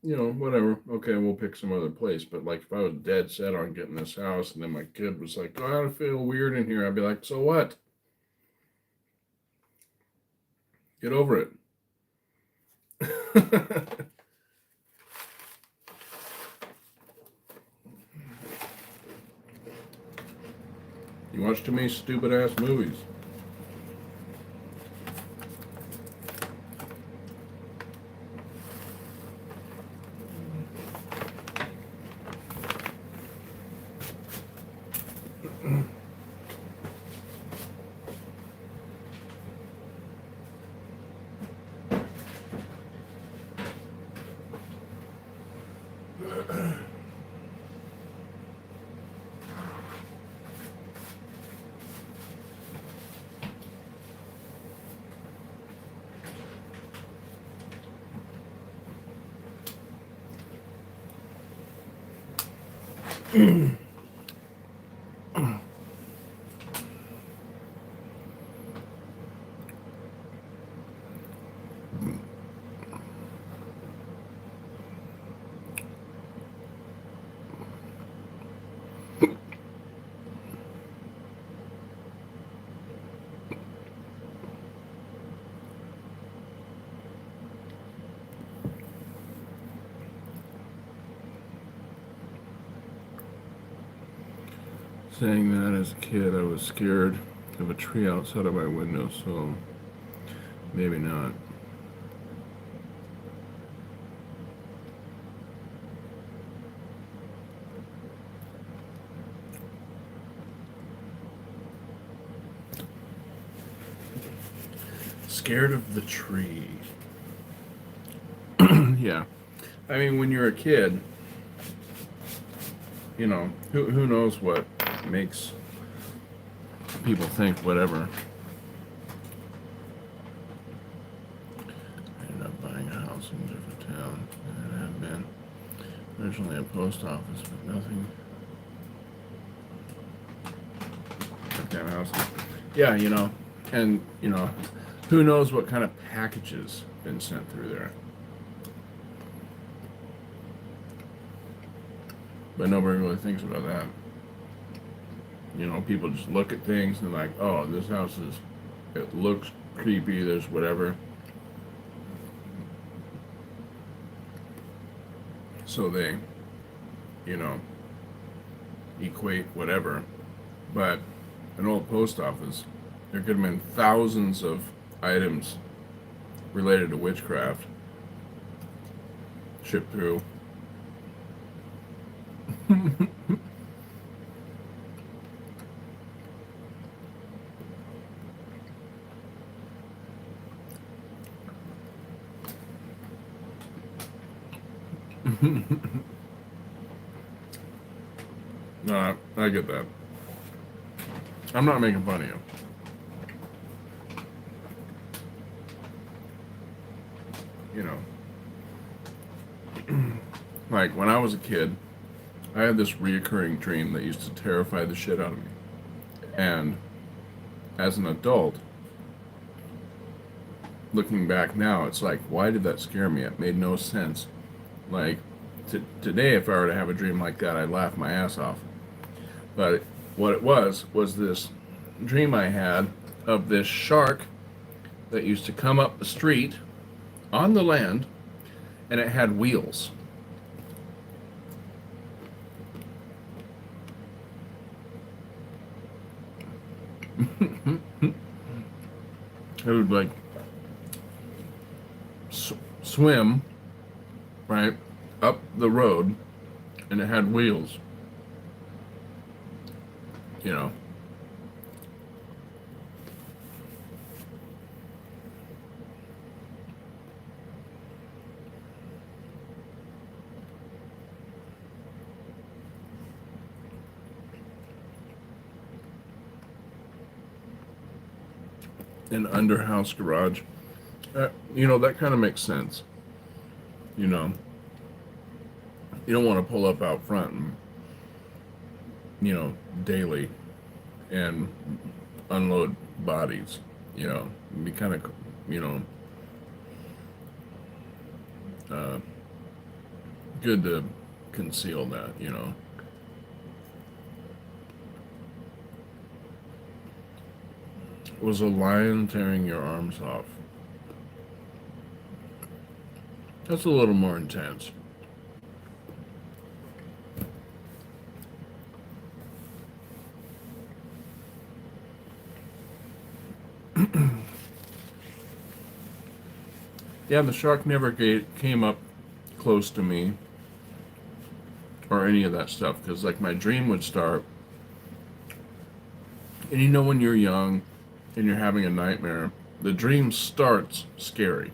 S1: whatever. Okay, we'll pick some other place. But like if I was dead set on getting this house and then my kid was like, oh, I feel weird in here, I'd be like, so what? Get over it. You watch too many stupid ass movies. Saying that as a kid, I was scared of a tree outside of my window, so maybe not. Scared of the tree. Yeah. I mean, when you're a kid, who knows what makes people think whatever. I ended up buying a house in a different town than I had been. Originally a post office, but nothing. That house. Yeah, and who knows what kind of packages been sent through there. But nobody really thinks about that. People just look at things and they're like, oh, this house it looks creepy, there's whatever. So they, equate whatever. But an old post office, there could have been thousands of items related to witchcraft shipped through. No, I get that. I'm not making fun of you. Like when I was a kid, I had this reoccurring dream that used to terrify the shit out of me. And as an adult, looking back now, it's like, why did that scare me? It made no sense. Like, today, if I were to have a dream like that, I'd laugh my ass off. But what it was this dream I had of this shark that used to come up the street on the land, and it had wheels. It would like swim right up the road, and it had wheels. an underhouse garage. That kind of makes sense. You know, you don't want to pull up out front and, daily and unload bodies. It'd be kind of, you know, uh, good to conceal that. Was a lion tearing your arms off? That's a little more intense. Yeah, the shark never came up close to me or any of that stuff, because like my dream would start, and when you're young and you're having a nightmare, the dream starts scary,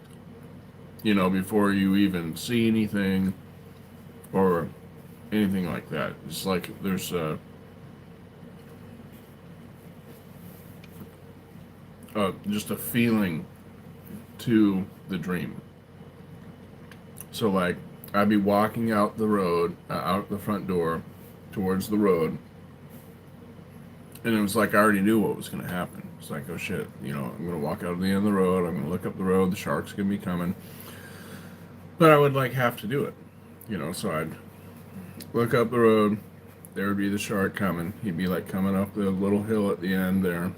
S1: before you even see anything or anything like that. It's like there's just a feeling to the dream. So like I'd be walking out the road, out the front door towards the road, and it was like I already knew what was going to happen. It's like, oh shit, I'm going to walk out of the end of the road, I'm going to look up the road, the shark's going to be coming. But I would like have to do it, so I'd look up the road, there would be the shark coming. He'd be like coming up the little hill at the end there.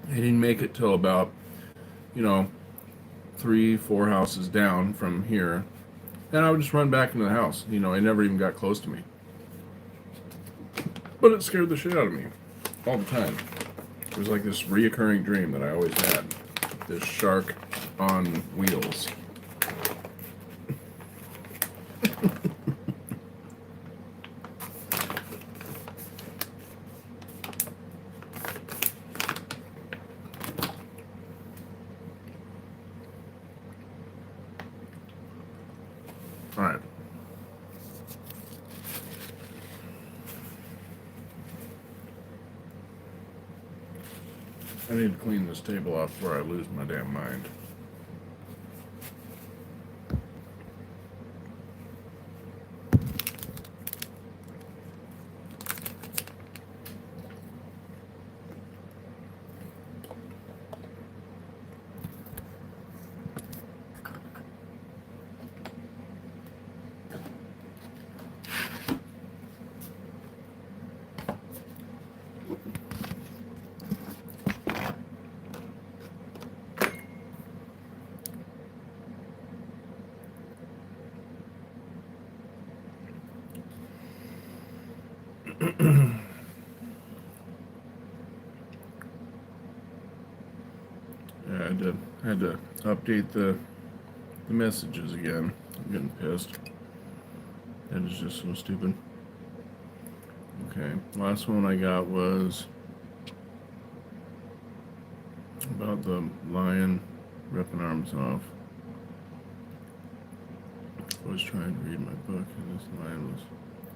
S1: He didn't make it till about, 3-4 houses down from here. And I would just run back into the house. He never even got close to me. But it scared the shit out of me all the time. It was like this reoccurring dream that I always had. This shark on wheels. All right. I need to clean this table off before I lose my damn mind. Yeah, I had to update the messages again. I'm getting pissed. That is just so stupid. Okay, last one I got was about the lion ripping arms off. I was trying to read my book and this lion was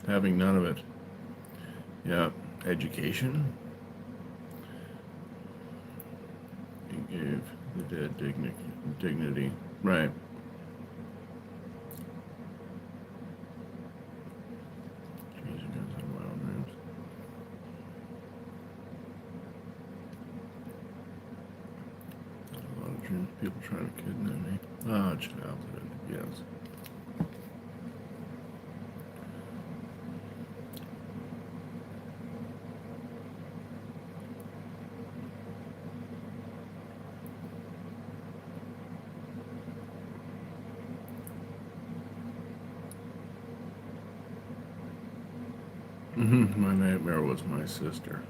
S1: having none of it. Yeah, education. He gave the dead dignity. Right. Jeez, you guys have wild names. A lot of dreams. People trying to kidnap me. Ah, childhood. Yes. My nightmare was my sister.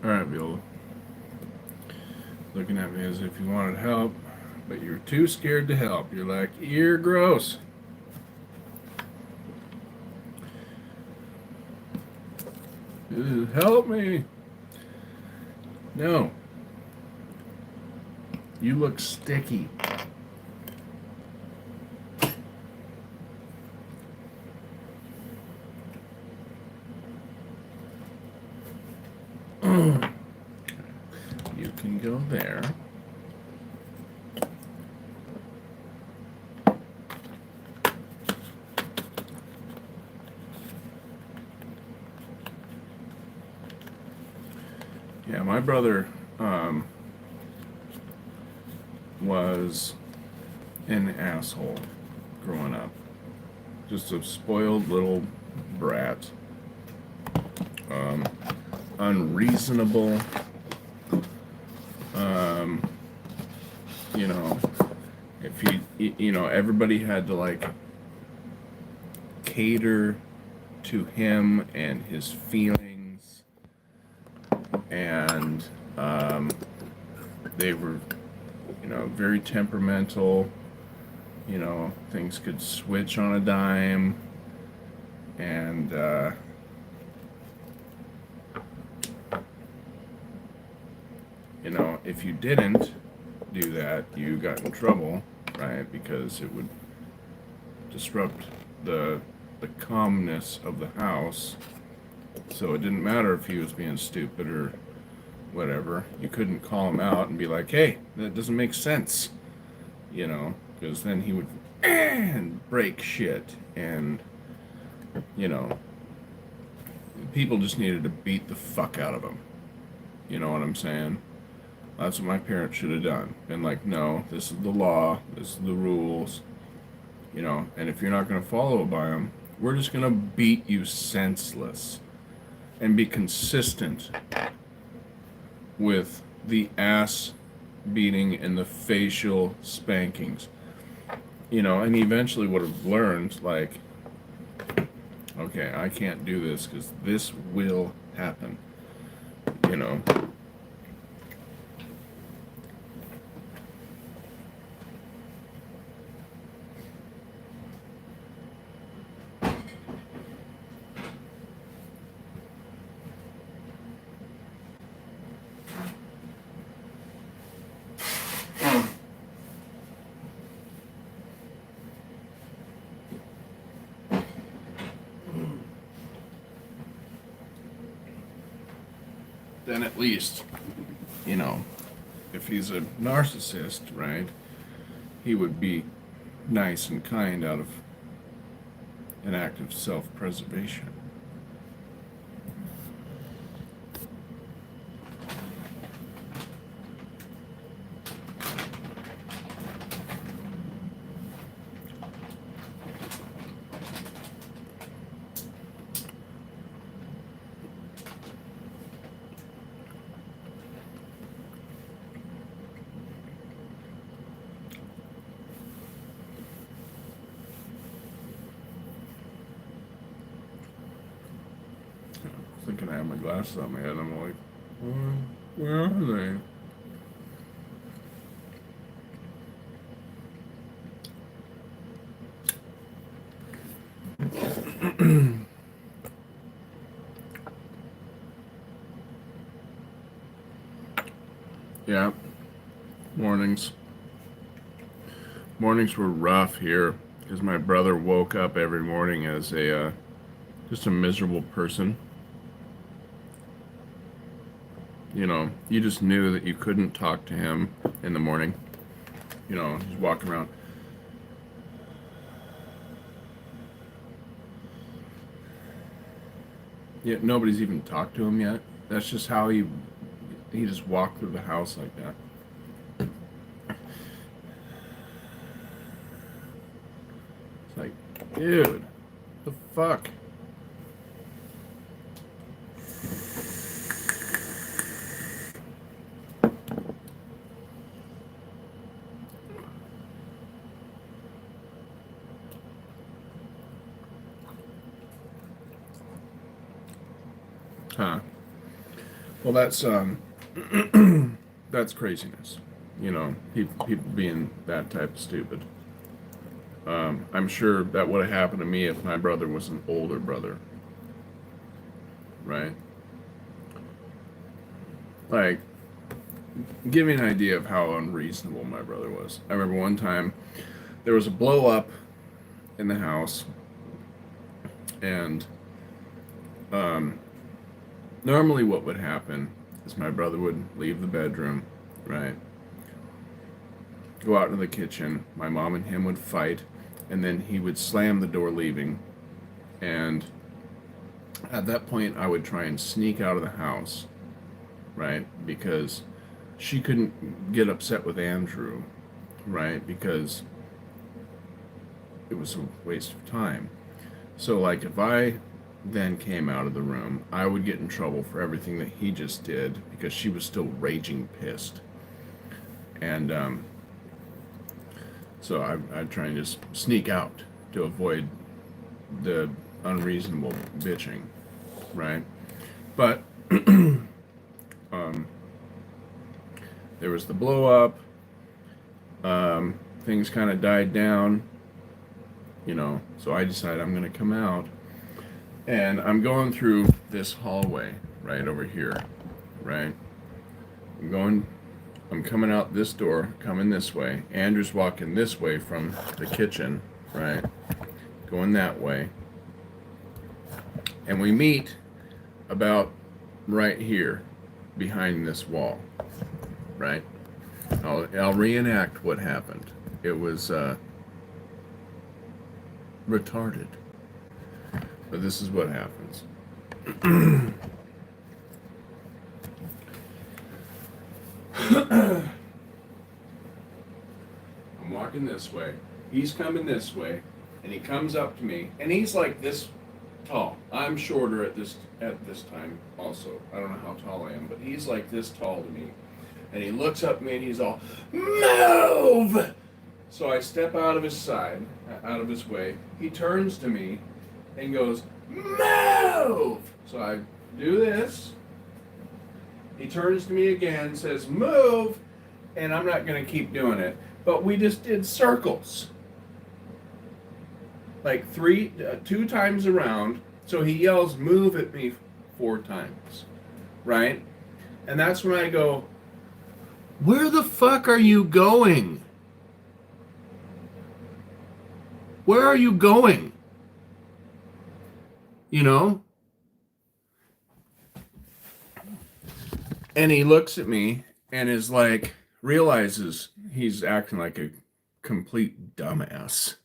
S1: Alright, Viola. Looking at me as if you wanted help, but you're too scared to help. You're like, you're gross. Help me. No. You look sticky. my brother was an asshole growing up. Just a spoiled little brat. Unreasonable. You know, if everybody had to like cater to him and his feelings, and they were, very temperamental. Things could switch on a dime, and if you didn't do that, you got in trouble, right? Because it would disrupt the calmness of the house. So it didn't matter if he was being stupid or whatever. You couldn't call him out and be like, "Hey, that doesn't make sense," because then he would and break shit, and people just needed to beat the fuck out of him. You know what I'm saying? That's what my parents should have done. Been like, no, this is the law, this is the rules, and if you're not going to follow by them, we're just going to beat you senseless. And be consistent with the ass beating and the facial spankings. And he eventually would have learned, like, okay, I can't do this because this will happen. Then at least, if he's a narcissist, right, he would be nice and kind out of an act of self-preservation. Thinking I have my glasses on my head, I'm like, where are they? Yeah, mornings were rough here because my brother woke up every morning as just a miserable person. You just knew that you couldn't talk to him in the morning. He's walking around. Yeah, nobody's even talked to him yet. That's just how he just walked through the house like that. It's like, dude, the fuck? Huh. Well, that's that's craziness. People being that type of stupid. I'm sure that would have happened to me if my brother was an older brother. Right? Like, give me an idea of how unreasonable my brother was. I remember one time there was a blow up in the house, and normally what would happen is my brother would leave the bedroom, right? Go out into the kitchen. My mom and him would fight, and then he would slam the door leaving. And at that point, I would try and sneak out of the house right? Because she couldn't get upset with Andrew, right? Because it was a waste of time. So, like, if I then came out of the room, I would get in trouble for everything that he just did because she was still raging pissed. And so I'd try and just sneak out to avoid the unreasonable bitching, right? But um, there was the blow up. Things kind of died down, so I decided I'm going to come out. And I'm going through this hallway right over here, right? I'm coming out this door, coming this way. Andrew's walking this way from the kitchen, right? Going that way. And we meet about right here behind this wall, right? I'll reenact what happened. It was retarded. But this is what happens. I'm walking this way. He's coming this way, and he comes up to me, and he's like this tall. I'm shorter at this time also. I don't know how tall I am, but he's like this tall to me. And he looks up at me and he's all, "Move!" So I step out of his side, out of his way. He turns to me and goes, "Move!" So I do this. He turns to me again, says, "Move!" And I'm not going to keep doing it. But we just did circles. Like 2 times around. So he yells, "Move" at me 4 times. Right? And that's when I go, "Where the fuck are you going? Where are you going?" And he looks at me and is like, realizes he's acting like a complete dumbass.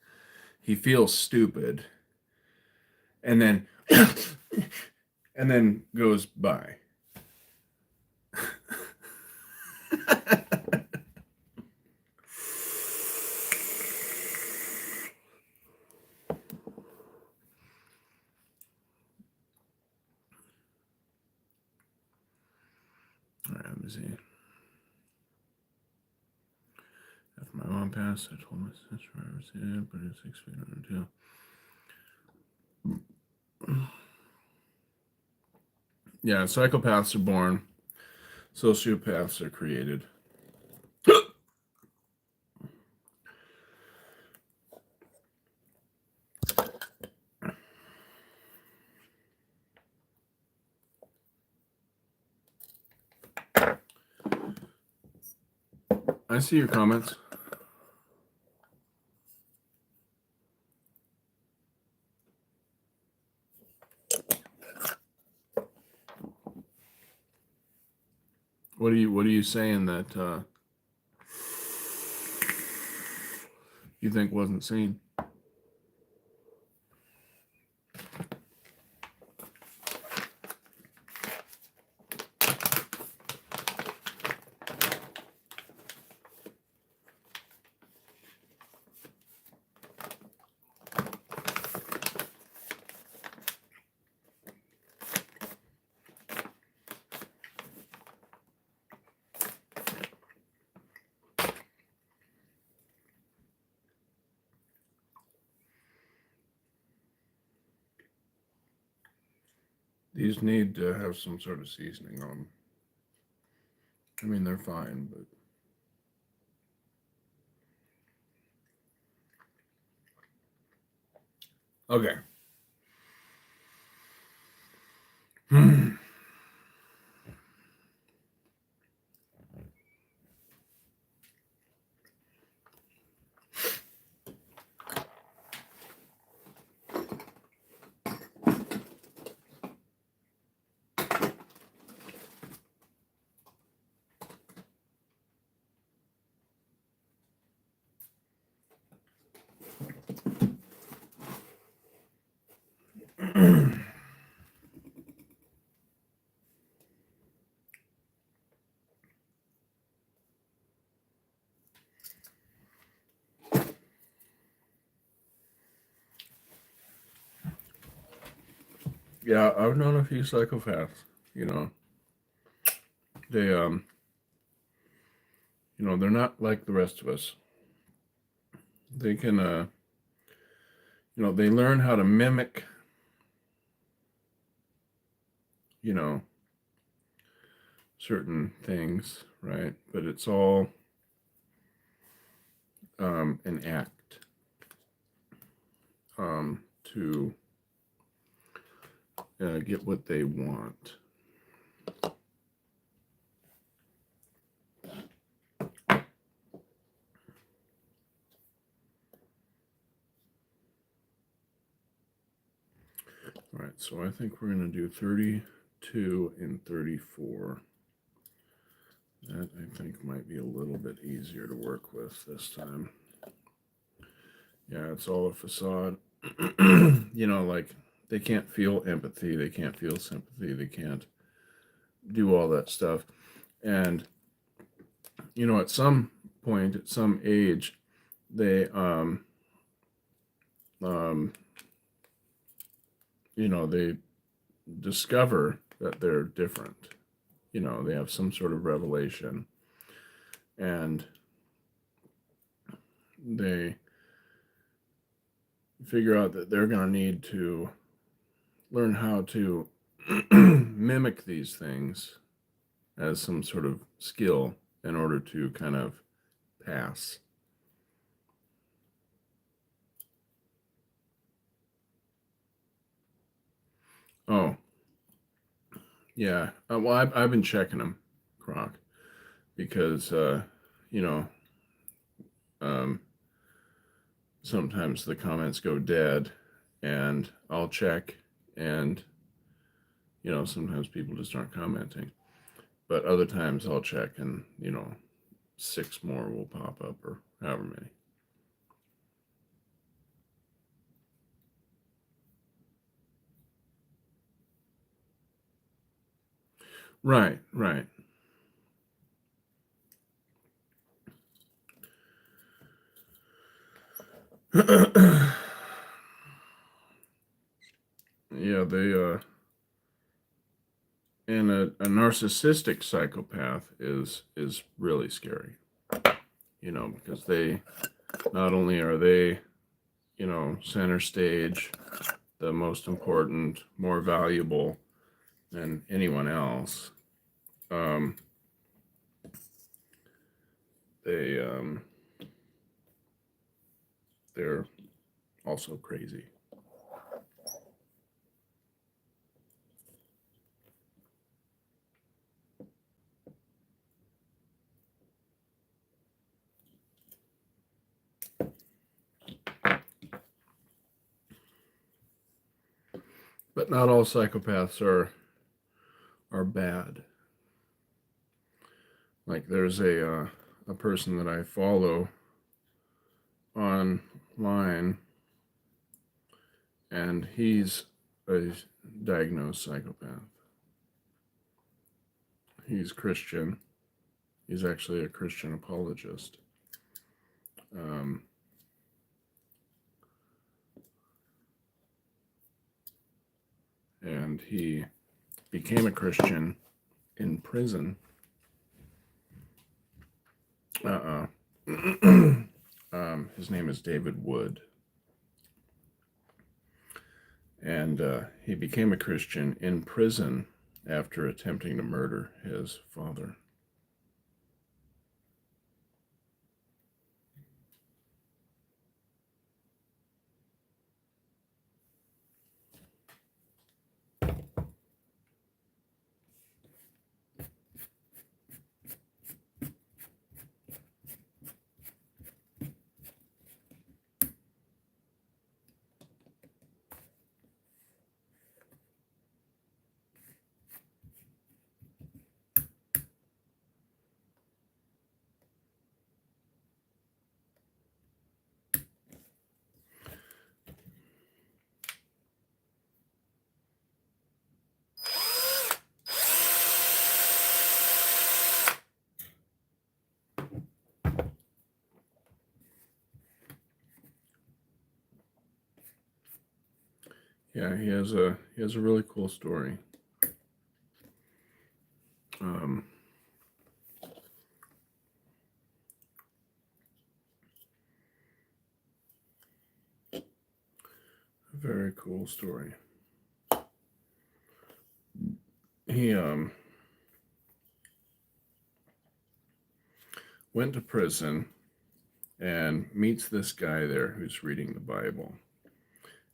S1: He feels stupid. And then, and then goes by. Alright, let me see. After my mom passed, I told my sister I was dead, but it's 6 feet under 2. Yeah, psychopaths are born. Sociopaths are created. I see your comments. What are you saying that you think wasn't seen? These need to have some sort of seasoning on them. I mean, they're fine, but... Okay. Yeah, I've known a few psychopaths. You know, they they're not like the rest of us. They can they learn how to mimic, you know, certain things, right? But it's all an act to get what they want. All right, so I think we're going to do 32 and 34. That I think might be a little bit easier to work with this time. Yeah, it's all a facade. Like they can't feel empathy, they can't feel sympathy, they can't do all that stuff. And at some point, at some age, they they discover that they're different. They have some sort of revelation, and they figure out that they're going to need to learn how to mimic these things as some sort of skill in order to kind of pass. Oh, yeah. Well, I've been checking them, Croc, because, um, sometimes the comments go dead, and I'll check, and, sometimes people just aren't commenting. But other times I'll check, and, 6 more will pop up, or however many. Right. Yeah, they and a narcissistic psychopath is really scary. Because they not only are they, center stage, the most important, more valuable than anyone else. They they're also crazy. But not all psychopaths are bad. Like there's a person that I follow online, and he's a diagnosed psychopath. He's Christian. He's actually a Christian apologist. And he became a Christian in prison. His name is David Wood. And he became a Christian in prison after attempting to murder his father. Yeah, he has a really cool story. Um, a very cool story. He went to prison and meets this guy there who's reading the Bible.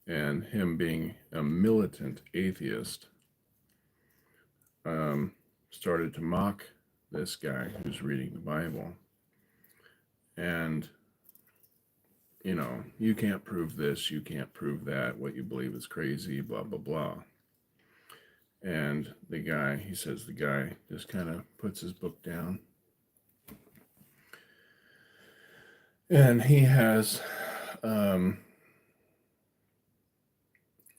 S1: And him being a militant atheist, started to mock this guy who's reading the Bible. And, you can't prove this, you can't prove that, what you believe is crazy, blah, blah, blah. And he says the guy just kind of puts his book down. And he has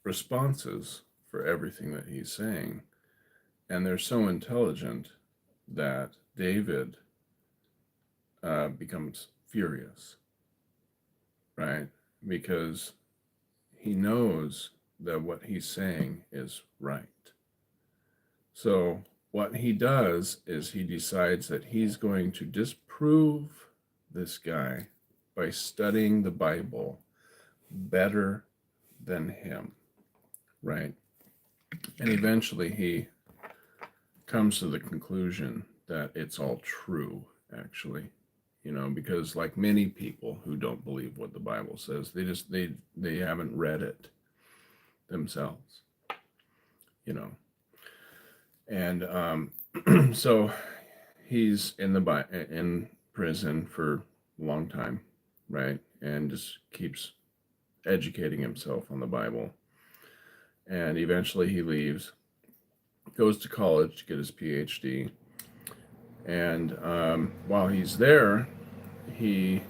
S1: responses for everything that he's saying. And they're so intelligent that David becomes furious, right? Because he knows that what he's saying is right. So what he does is he decides that he's going to disprove this guy by studying the Bible better than him, right? And eventually he comes to the conclusion that it's all true, actually, because like many people who don't believe what the Bible says, they haven't read it themselves, and so he's in prison for a long time, right? And just keeps educating himself on the Bible. And eventually he leaves, goes to college to get his PhD. And while he's there, he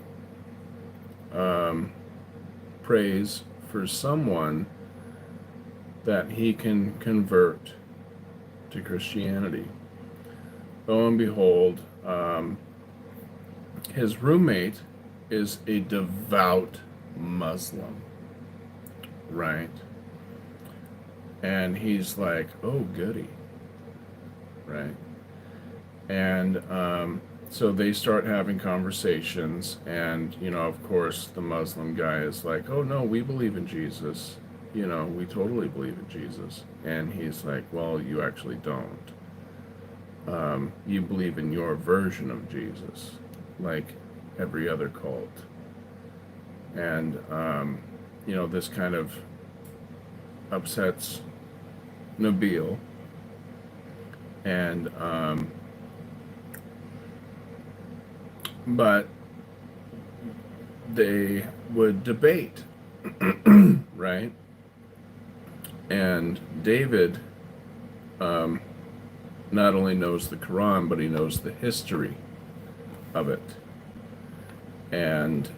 S1: prays for someone that he can convert to Christianity. Lo and behold, his roommate is a devout Muslim, right? And he's like, oh, goody, right? And so they start having conversations, and, of course, the Muslim guy is like, oh, no, we believe in Jesus. We totally believe in Jesus. And he's like, well, you actually don't. You believe in your version of Jesus, like every other cult. And, this kind of upsets Nabil. And, but they would debate, right? And David not only knows the Quran, but he knows the history of it. And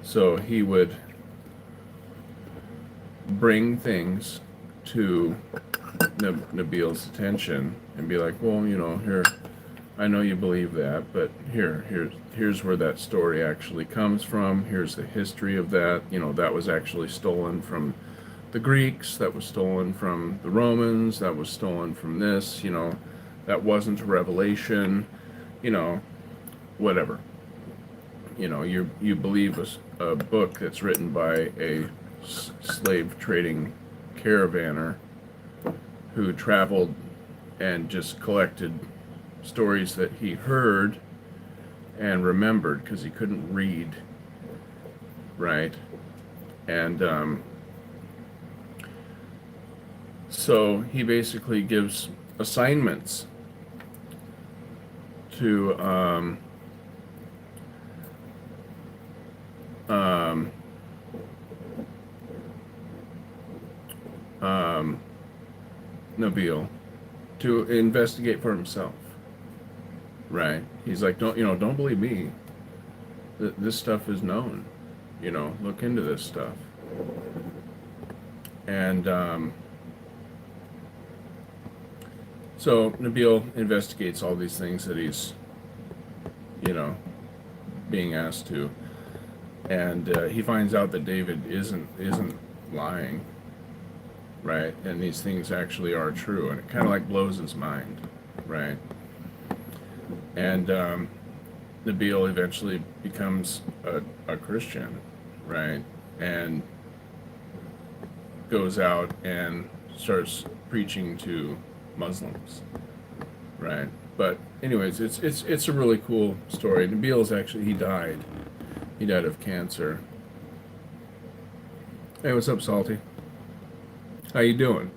S1: so he would bring things to Nabil's attention and be like, well, here, I know you believe that, but here's where that story actually comes from. Here's the history of that. That was actually stolen from the Greeks. That was stolen from the Romans. That was stolen from this. That wasn't a revelation. Whatever. You believe a book that's written by a slave trading caravanner who traveled and just collected stories that he heard and remembered because he couldn't read, right? And so he basically gives assignments to Nabil to investigate for himself. Right? He's like, don't believe me. This stuff is known. Look into this stuff. And so Nabil investigates all these things that he's, being asked to, and he finds out that David isn't lying, right? And these things actually are true, and it kind of like blows his mind, right? And Nabil eventually becomes a Christian, right? And goes out and starts preaching to Muslims, right? But anyways, it's a really cool story. Nabil is actually he died. He died of cancer. Hey, what's up, Salty? How you doing?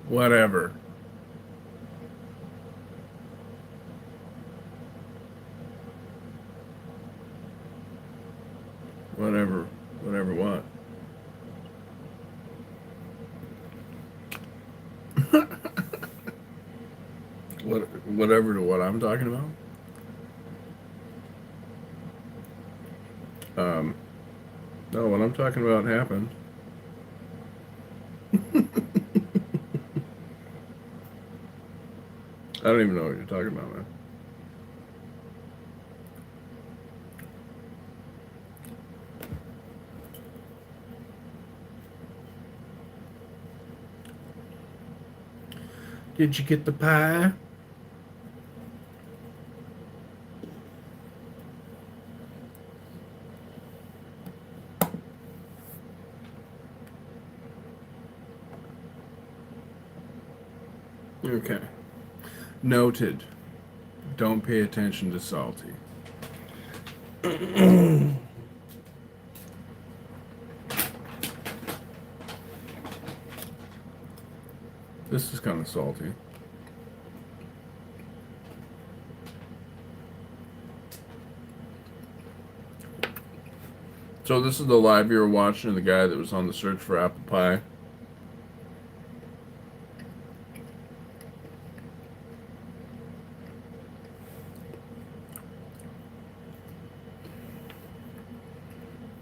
S1: Whatever. Whatever. Whatever what? Whatever to what I'm talking about? No, what I'm talking about happened. I don't even know what you're talking about, man. Did you get the pie? Okay. Noted. Don't pay attention to Salty. This is kind of salty. So this is the live you were watching of the guy that was on the search for apple pie.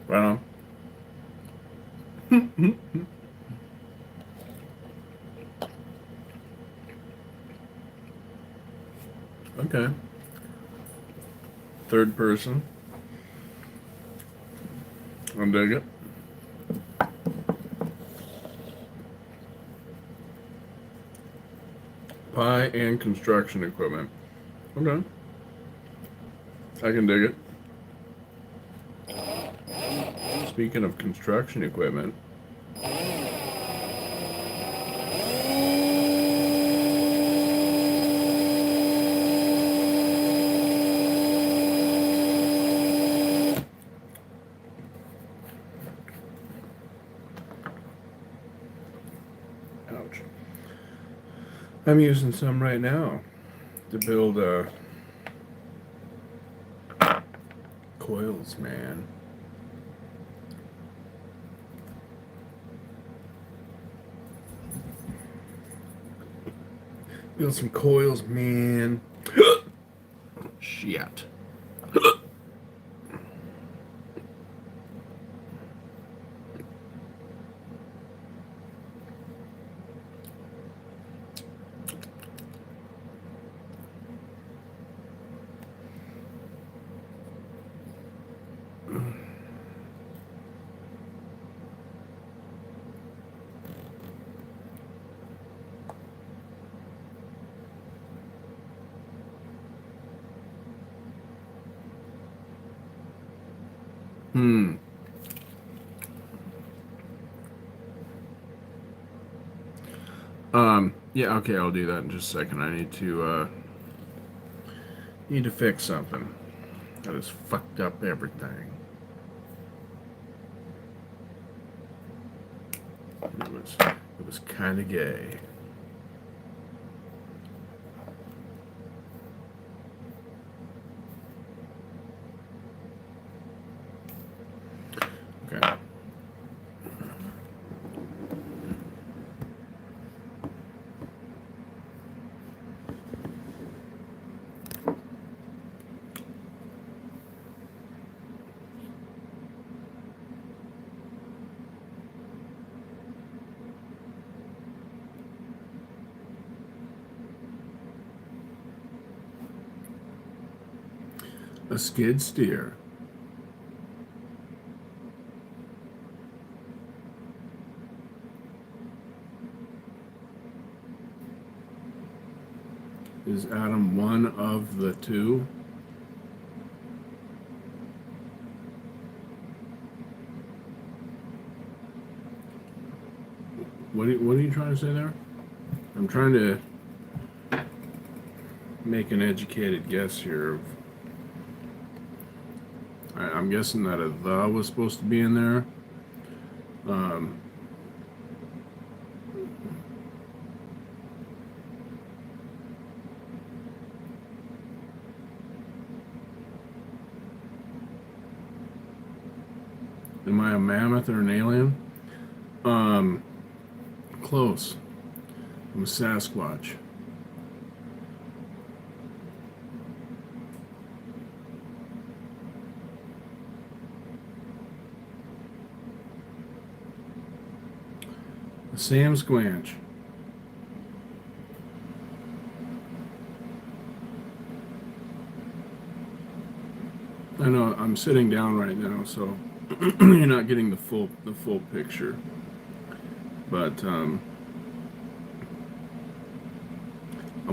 S1: Right on. Okay. Third person. I'll dig it. Pie and construction equipment. Okay. I can dig it. Speaking of construction equipment, ouch. I'm using some right now to build coils, man. Build some coils, man. Shit. Yeah, okay, I'll do that in just a second. I need to fix something. I just fucked up everything. It was kind of gay. Okay. A skid steer. Is Adam one of the two? What are you trying to say there? I'm trying to make an educated guess here. I'm guessing that a the was supposed to be in there. Um, am I a mammoth or an alien? Close. I'm a Sasquatch. A Sam Squanch. I know I'm sitting down right now, so you're not getting the full picture. But I'm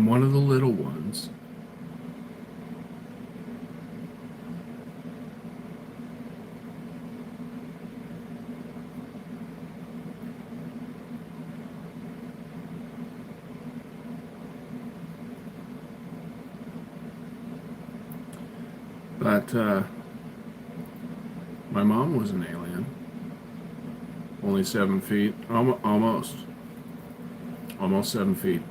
S1: one of the little ones. But my mom was an alien. Only 7 feet. Almost 7 feet.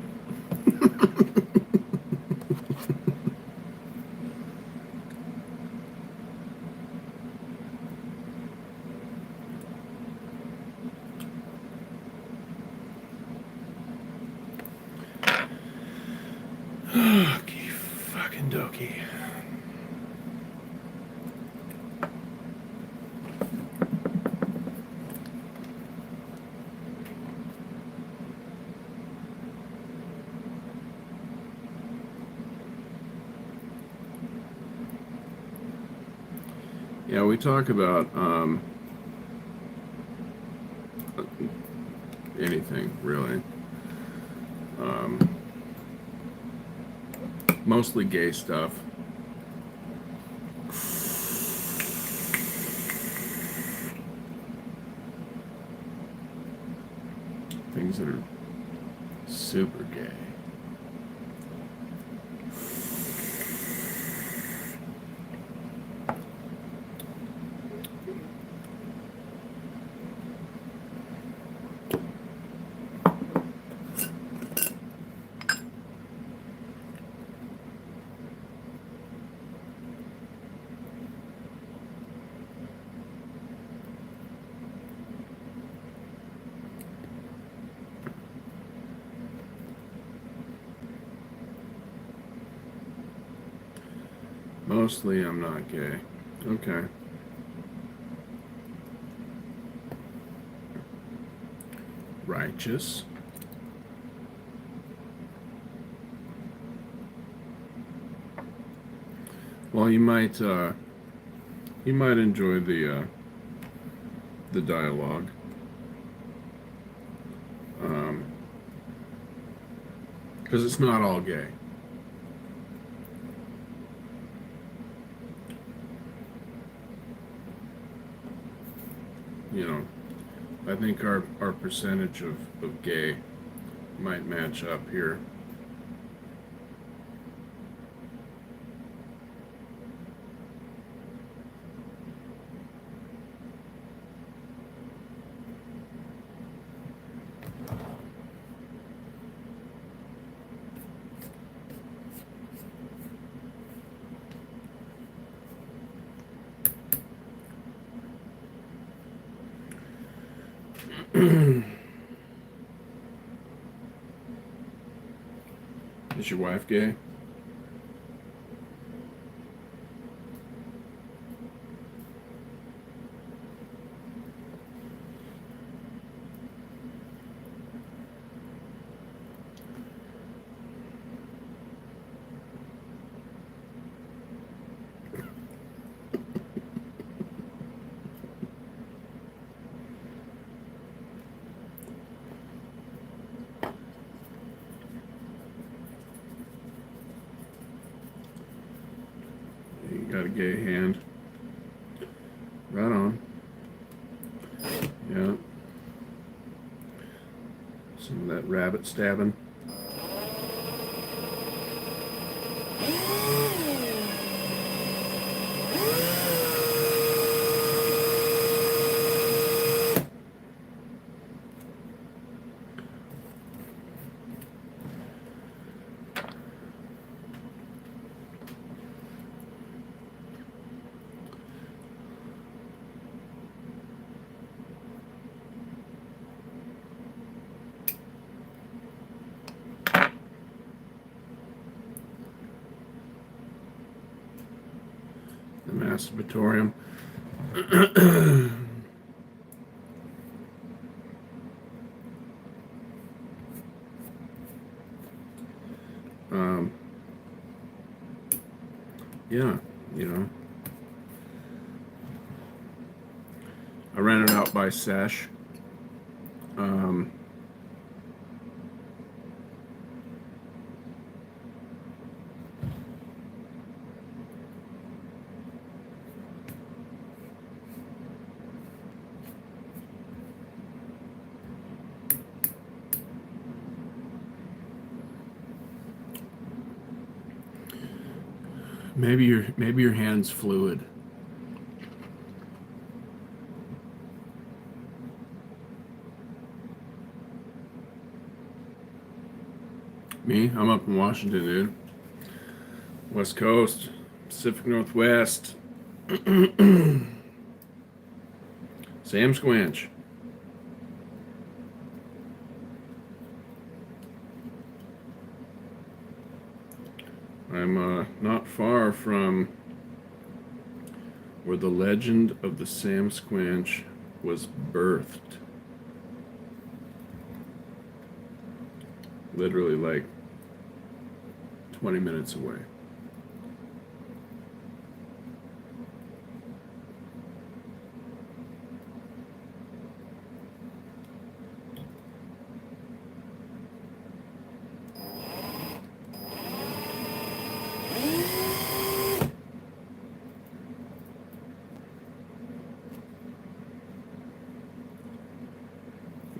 S1: Okie fucking dokey. Yeah, we talk about anything really. Mostly gay stuff. Things that are super gay. Mostly I'm not gay. Okay. Righteous. Well, you might enjoy the dialogue. Because it's not all gay. You know, I think our percentage of gay might match up here. Is your wife gay? got a gay hand. Right on. Yeah. Some of that rabbit stabbing. The masturbatorium. Yeah, you know. I ran it out by Sesh. Maybe your hand's fluid. Me? I'm up in Washington, dude. West Coast, Pacific Northwest. Sam Squanch. I'm not far from where the legend of the Sam Squanch was birthed. Literally like 20 minutes away.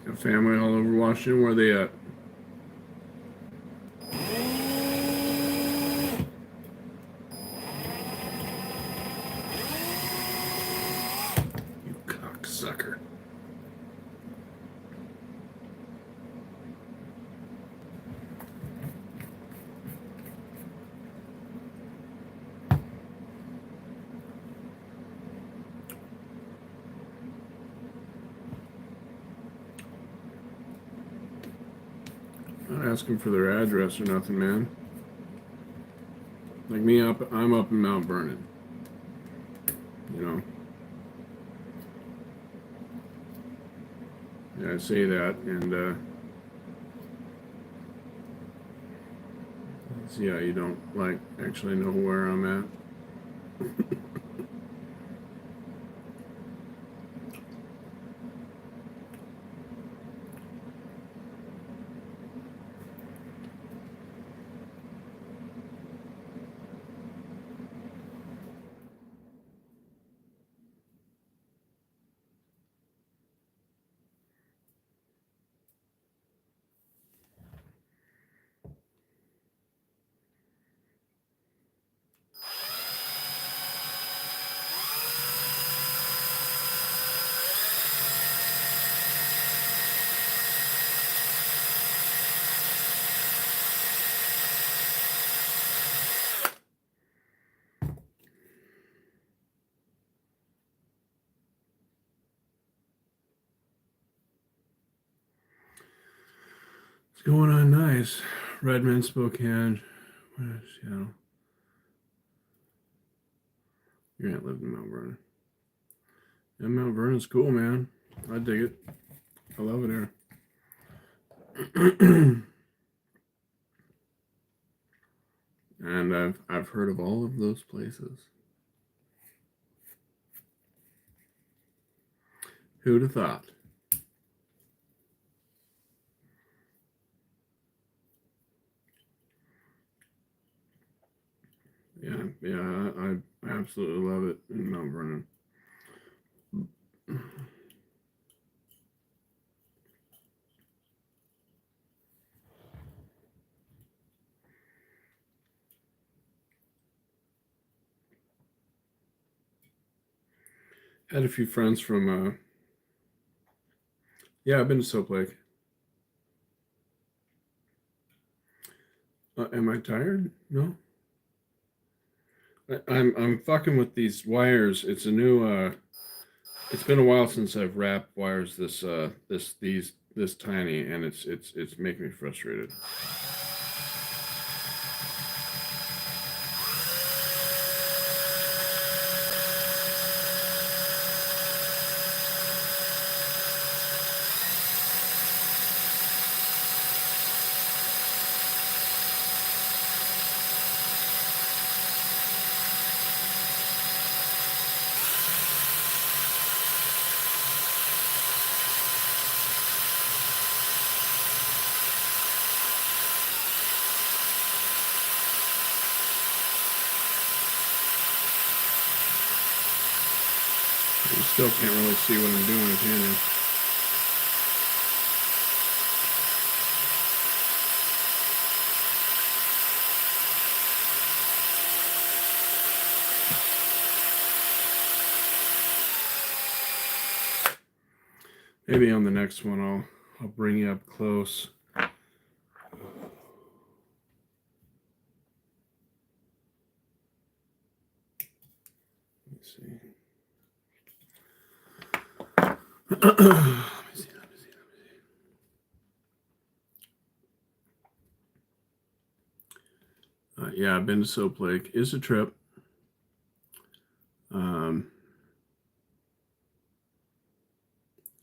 S1: Got family all over Washington. Where are they at? You cocksucker. Not asking for their address or nothing, man. Like me, I'm up in Mount Vernon. You know. Yeah, I say that, and see how you don't like actually know where I'm at. It's going on nice. Redmond, Spokane, Seattle. Your aunt lived in Mount Vernon. Yeah, Mount Vernon's cool, man. I dig it. I love it here. And I've heard of all of those places. Who'd have thought? I absolutely love it in Mount Vernon. Had a few friends from I've been to Soap Lake. Am I tired? No. I'm fucking with these wires. It's a new it's been a while since I've wrapped wires this tiny, and it's making me frustrated. You still can't really see what I'm doing, can you? Maybe on the next one I'll bring you up close. Let's see. Let me see. Yeah, I've been to Soap Lake. It's a trip.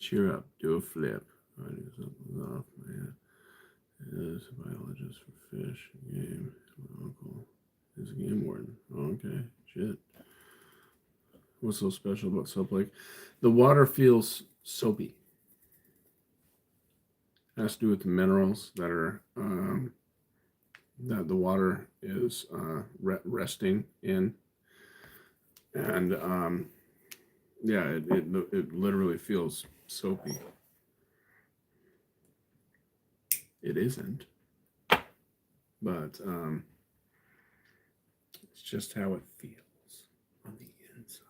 S1: Cheer up, do a flip. I do something off my head. Is a biologist for fish. Game. My uncle is a game warden. Oh, okay, shit. What's so special about Soap Lake? The water feels soapy. It has to do with the minerals that are that the water is resting in, and it literally feels soapy. It isn't, but it's just how it feels on the inside.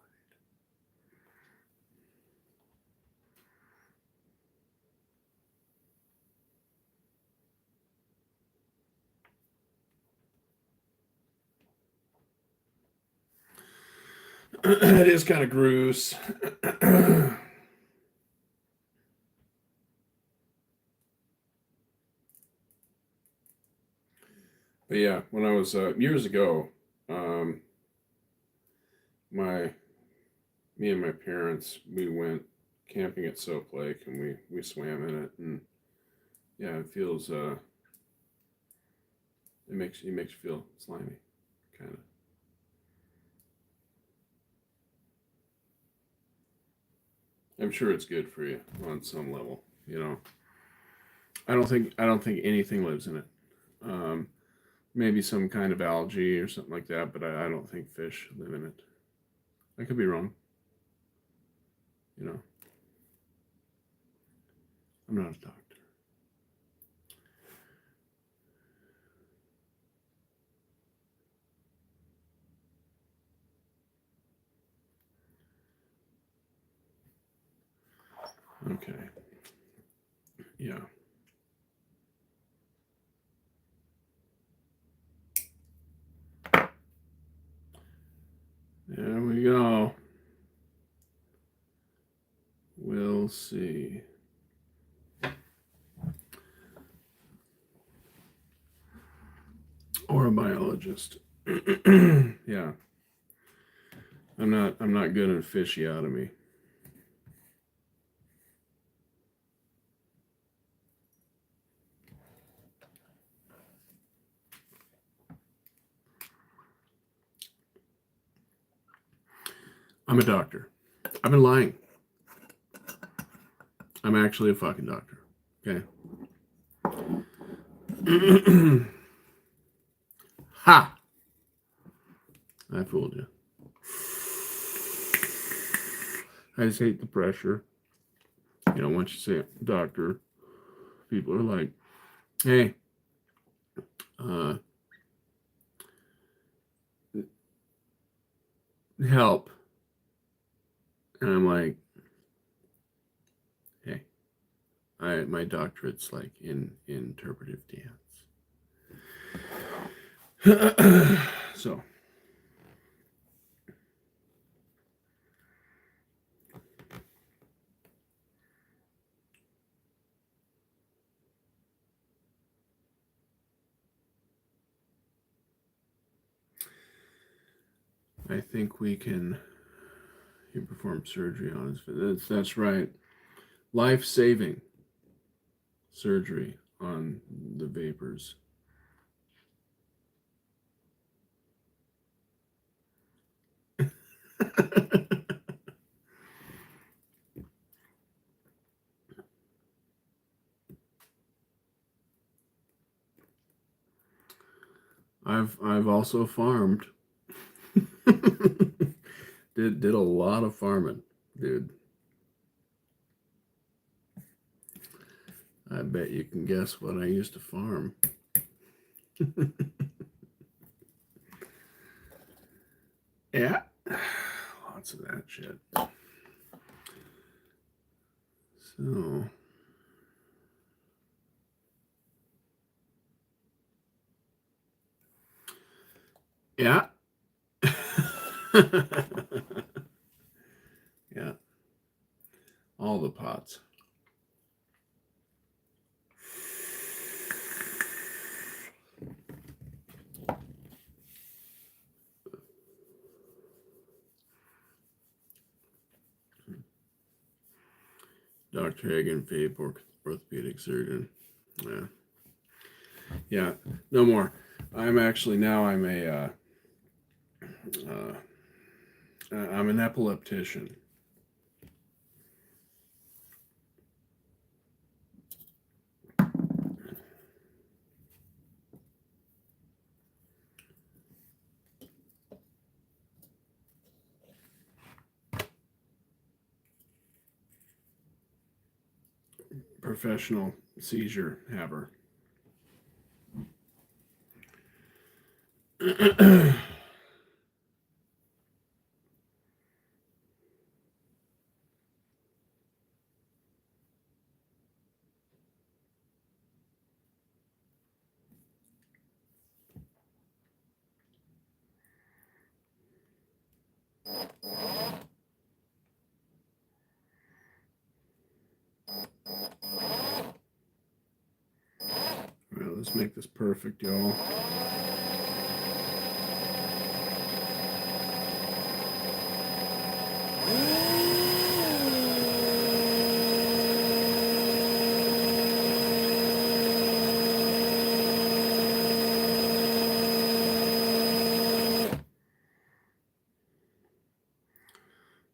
S1: It is kind of gross. But yeah, when I was years ago, um, me and my parents, we went camping at Soap Lake, and we swam in it, and yeah, it feels it makes you feel slimy, kind of. I'm sure it's good for you on some level, you know. I don't think anything lives in it. Um, Maybe some kind of algae or something like that, but I don't think fish live in it. I could be wrong. You know, I'm not a doctor. Okay. Yeah. There we go. We'll see. Or a biologist. Yeah. I'm not good at physiotomy. I'm a doctor. I've been lying. I'm actually a fucking doctor. Okay. Ha! I fooled you. I just hate the pressure. You know, once you say doctor, people are like, hey, help. And I'm like, hey, my doctorate's like in interpretive dance. So I think we can perform surgery on his. That's right. Life-saving surgery on the vapors. I've also farmed. did a lot of farming, dude. I bet you can guess what I used to farm. Yeah, lots of that shit. So yeah. Yeah, all the pots. Dr. Hagen, Fabe, orthopedic surgeon. Yeah. Yeah, no more. I'm an epileptician. Professional seizure haver. All right, let's make this perfect, y'all.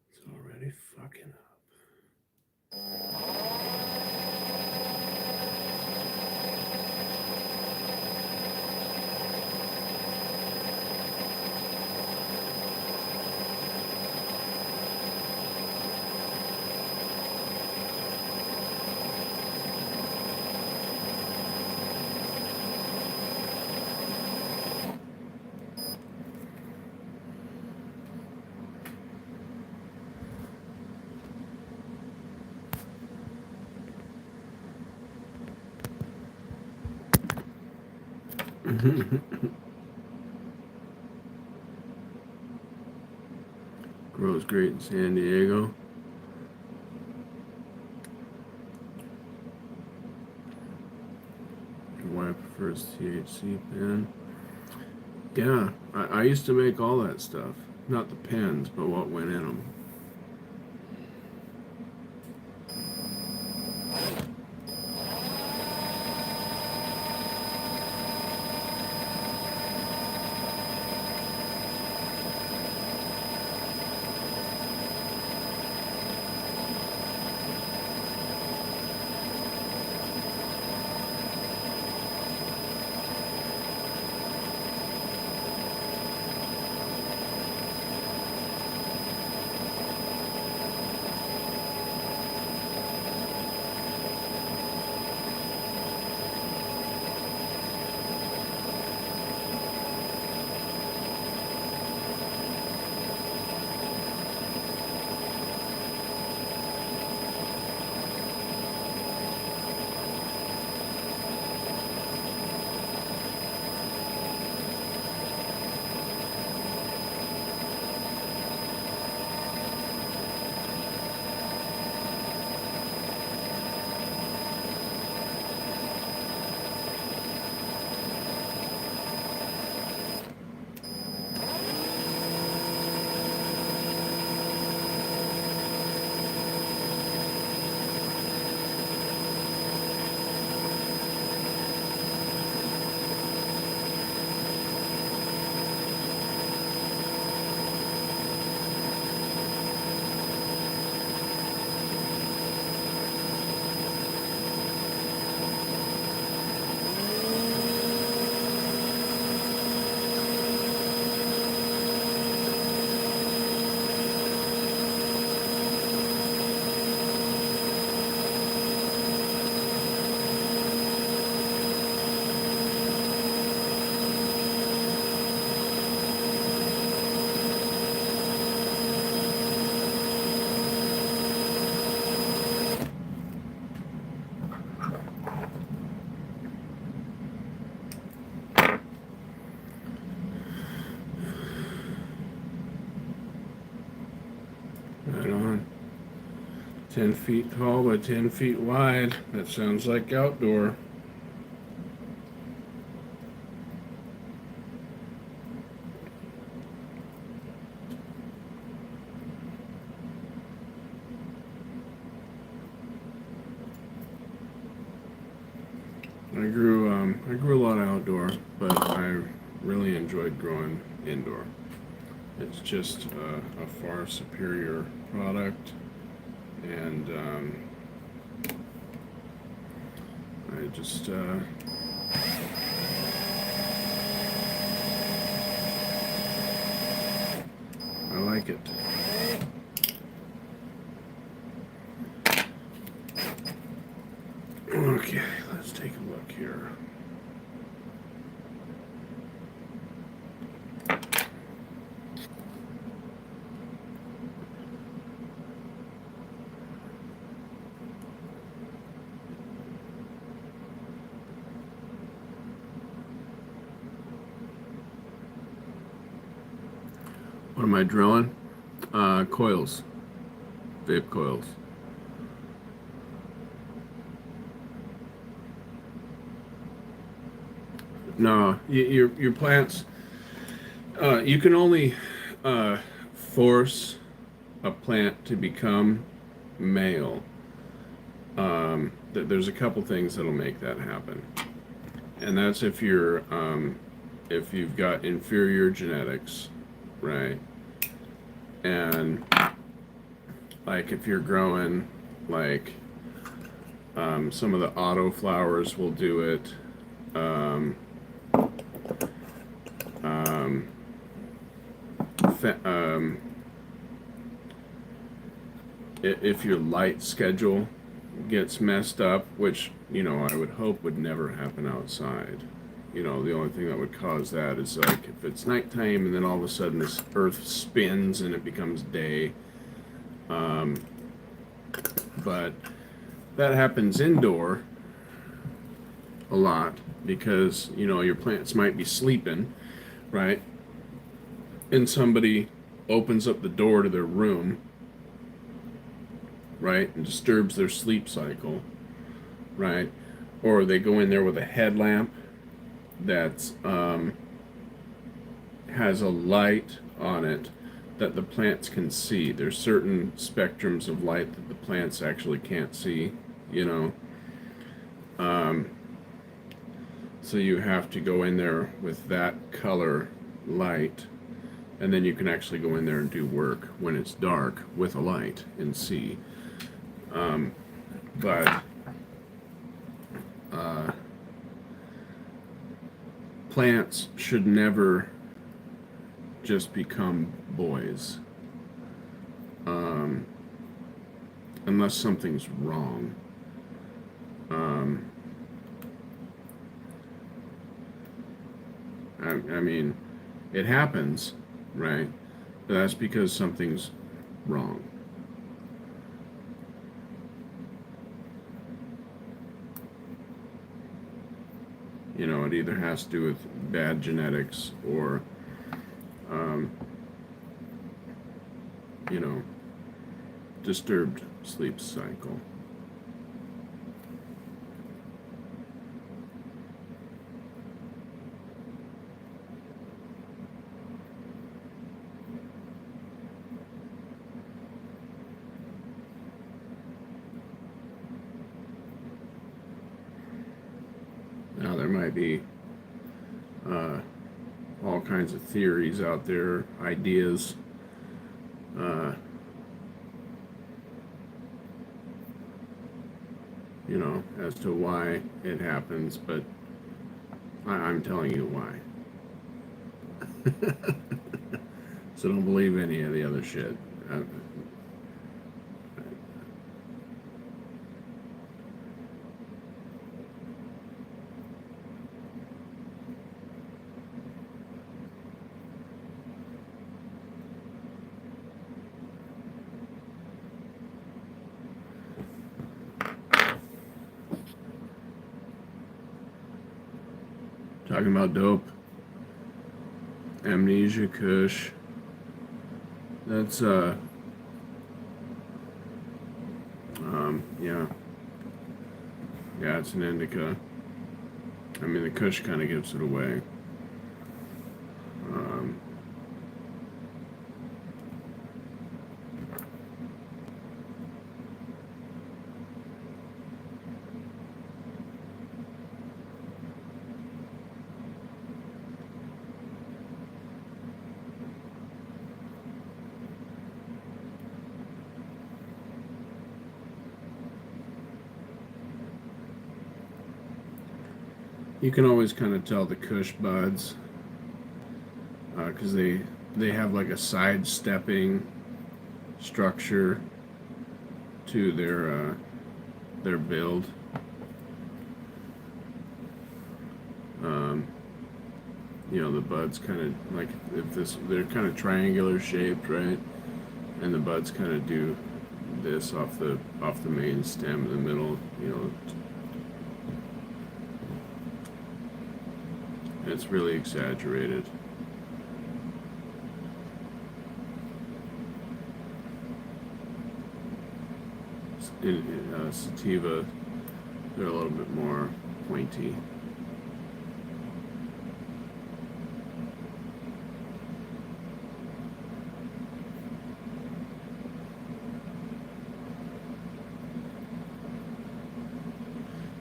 S1: It's already fucking up. Grows great in San Diego. Your wife prefers THC pen. Yeah, I used to make all that stuff. Not the pens, but what went in them. Right on. 10 feet tall by 10 feet wide. That sounds like outdoor. I grew a lot outdoor, but I really enjoyed growing indoor. It's just a far superior product, and I just I like it. Okay, let's take a look here. What am I drilling? Coils, vape coils. No, your plants. You can only force a plant to become male. There's a couple things that'll make that happen, and that's if you've got inferior genetics, right? And like if you're growing like some of the auto flowers will do it. Um, um, if your light schedule gets messed up, which I would hope would never happen outside. The only thing that would cause that is like if it's nighttime and then all of a sudden this earth spins and it becomes day. But that happens indoor a lot because your plants might be sleeping, right? And somebody opens up the door to their room, right, and disturbs their sleep cycle, right? Or they go in there with a headlamp that's has a light on it that the plants can see. There's certain spectrums of light that the plants actually can't see, so you have to go in there with that color light, and then you can actually go in there and do work when it's dark with a light and see. But plants should never just become boys unless something's wrong. I mean, it happens, right? But that's because something's wrong. It either has to do with bad genetics or, disturbed sleep cycle. Now there might be all kinds of theories out there, ideas. As to why it happens, but I'm telling you why. So don't believe any of the other shit. Talking about dope. Amnesia Kush. That's Yeah, it's an indica. I mean, the Kush kind of gives it away. Um, you can always kind of tell the Kush buds because they have like a sidestepping structure to their build. Um, you know, the buds kind of like if this they're kind of triangular shaped, right? And the buds kind of do this off the main stem in the middle. You know, it's really exaggerated. In sativa, they're a little bit more pointy.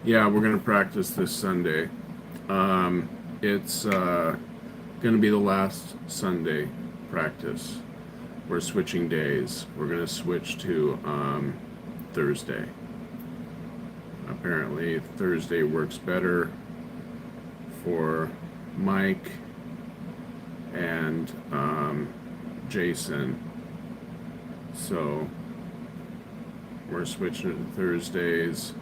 S1: Yeah, we're gonna practice this Sunday. It's gonna be the last Sunday practice. We're switching days. We're gonna switch to Thursday. Apparently, Thursday works better for Mike and Jason. So we're switching it to Thursdays.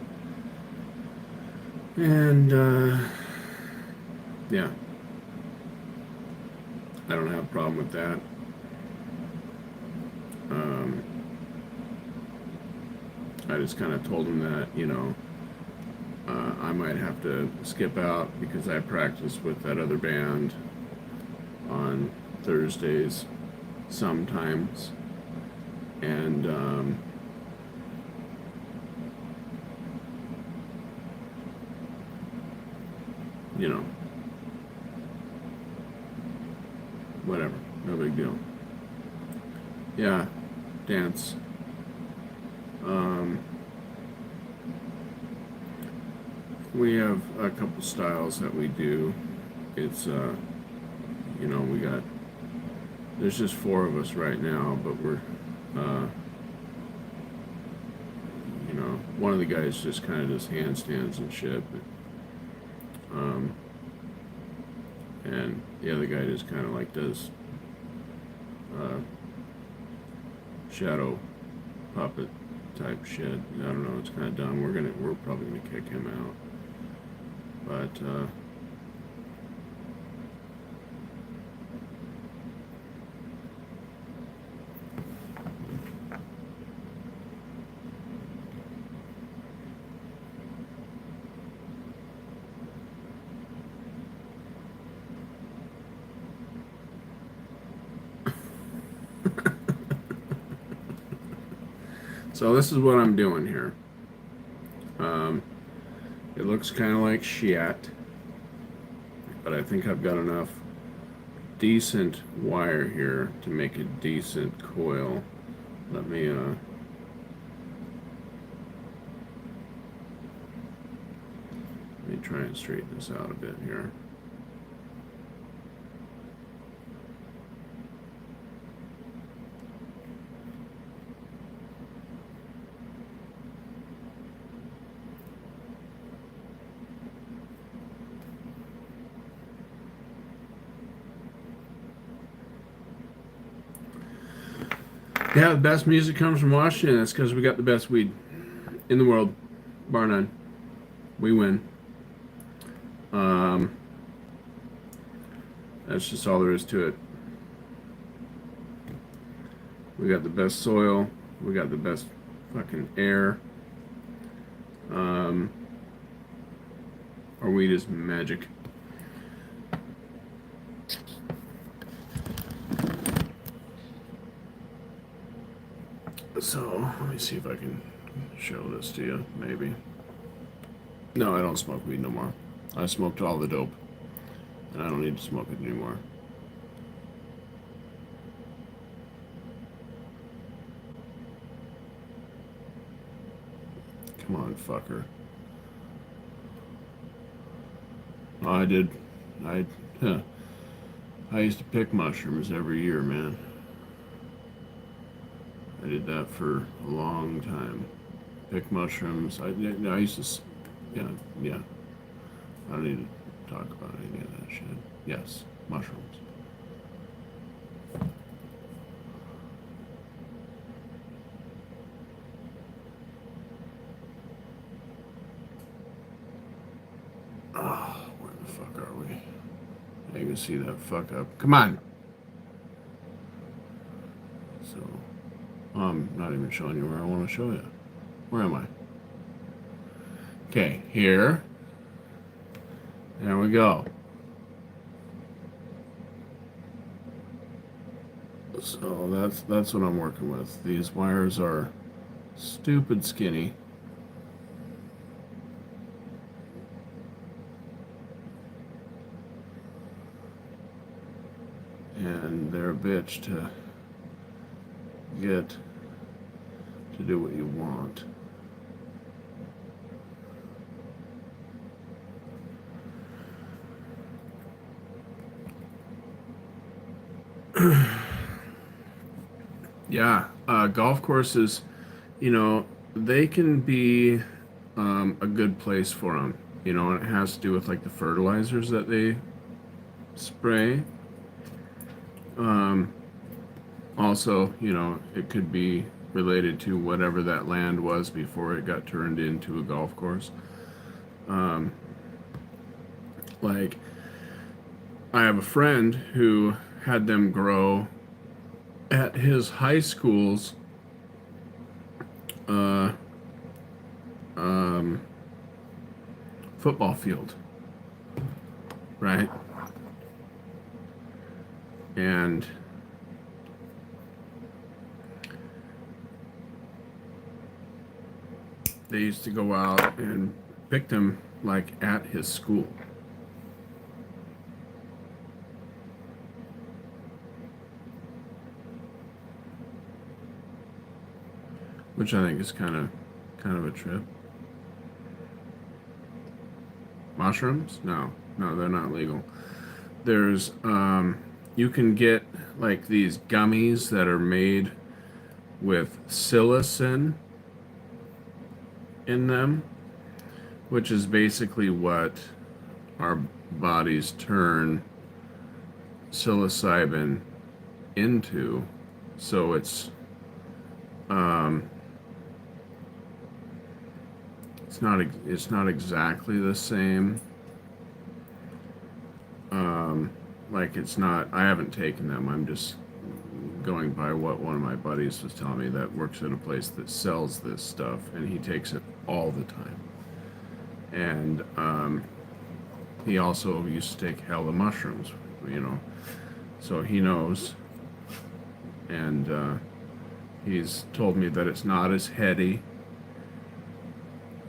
S1: And yeah, I don't have a problem with that. I just kind of told him that, you know, I might have to skip out because I practice with that other band on Thursdays sometimes. And you know, whatever, no big deal. Yeah, dance. We have a couple styles that we do. It's you know, there's just 4 of us right now, but we're you know, one of the guys just kind of does handstands and shit, but, and the other guy just kind of like does shadow puppet type shit. I don't know, it's kind of dumb. We're probably gonna kick him out, but so this is what I'm doing here. It looks kind of like shit, but I think I've got enough decent wire here to make a decent coil. Let me try and straighten this out a bit here. Yeah, the best music comes from Washington. That's because we got the best weed in the world, bar none. We win. That's just all there is to it. We got the best soil. We got the best fucking air. Our weed is magic. So, let me see if I can show this to you, maybe. No, I don't smoke weed no more. I smoked all the dope, and I don't need to smoke it anymore. Come on, fucker. Oh, I did. I, huh. I used to pick mushrooms every year, man. I did that for a long time. Pick mushrooms. I used to, yeah, yeah. I don't need to talk about any of that shit. Yes, mushrooms. Oh, where the fuck are we? You can see that fuck up. Come on. So, I'm not even showing you where I want to show you. Where am I? Okay, here. There we go. So that's what I'm working with. These wires are stupid skinny. And they're a bitch to get to do what you want. Yeah, golf courses, you know, they can be a good place for them. You know, and it has to do with like the fertilizers that they spray. Um, Also, you know, it could be related to whatever that land was before it got turned into a golf course. Um, like, I have a friend who had them grow at his high school's uh, um, football field, right? And they used to go out and pick them like at his school. Which I think is kind of a trip. Mushrooms? No, no, they're not legal. There's you can get like these gummies that are made with psilocin in them, which is basically what our bodies turn psilocybin into. So um, it's not exactly the same. Um, like it's not. I haven't taken them. I'm just going by what one of my buddies was telling me that works at a place that sells this stuff, and he takes it all the time. And he also used to take hella mushrooms, you know, so he knows. And he's told me that it's not as heady,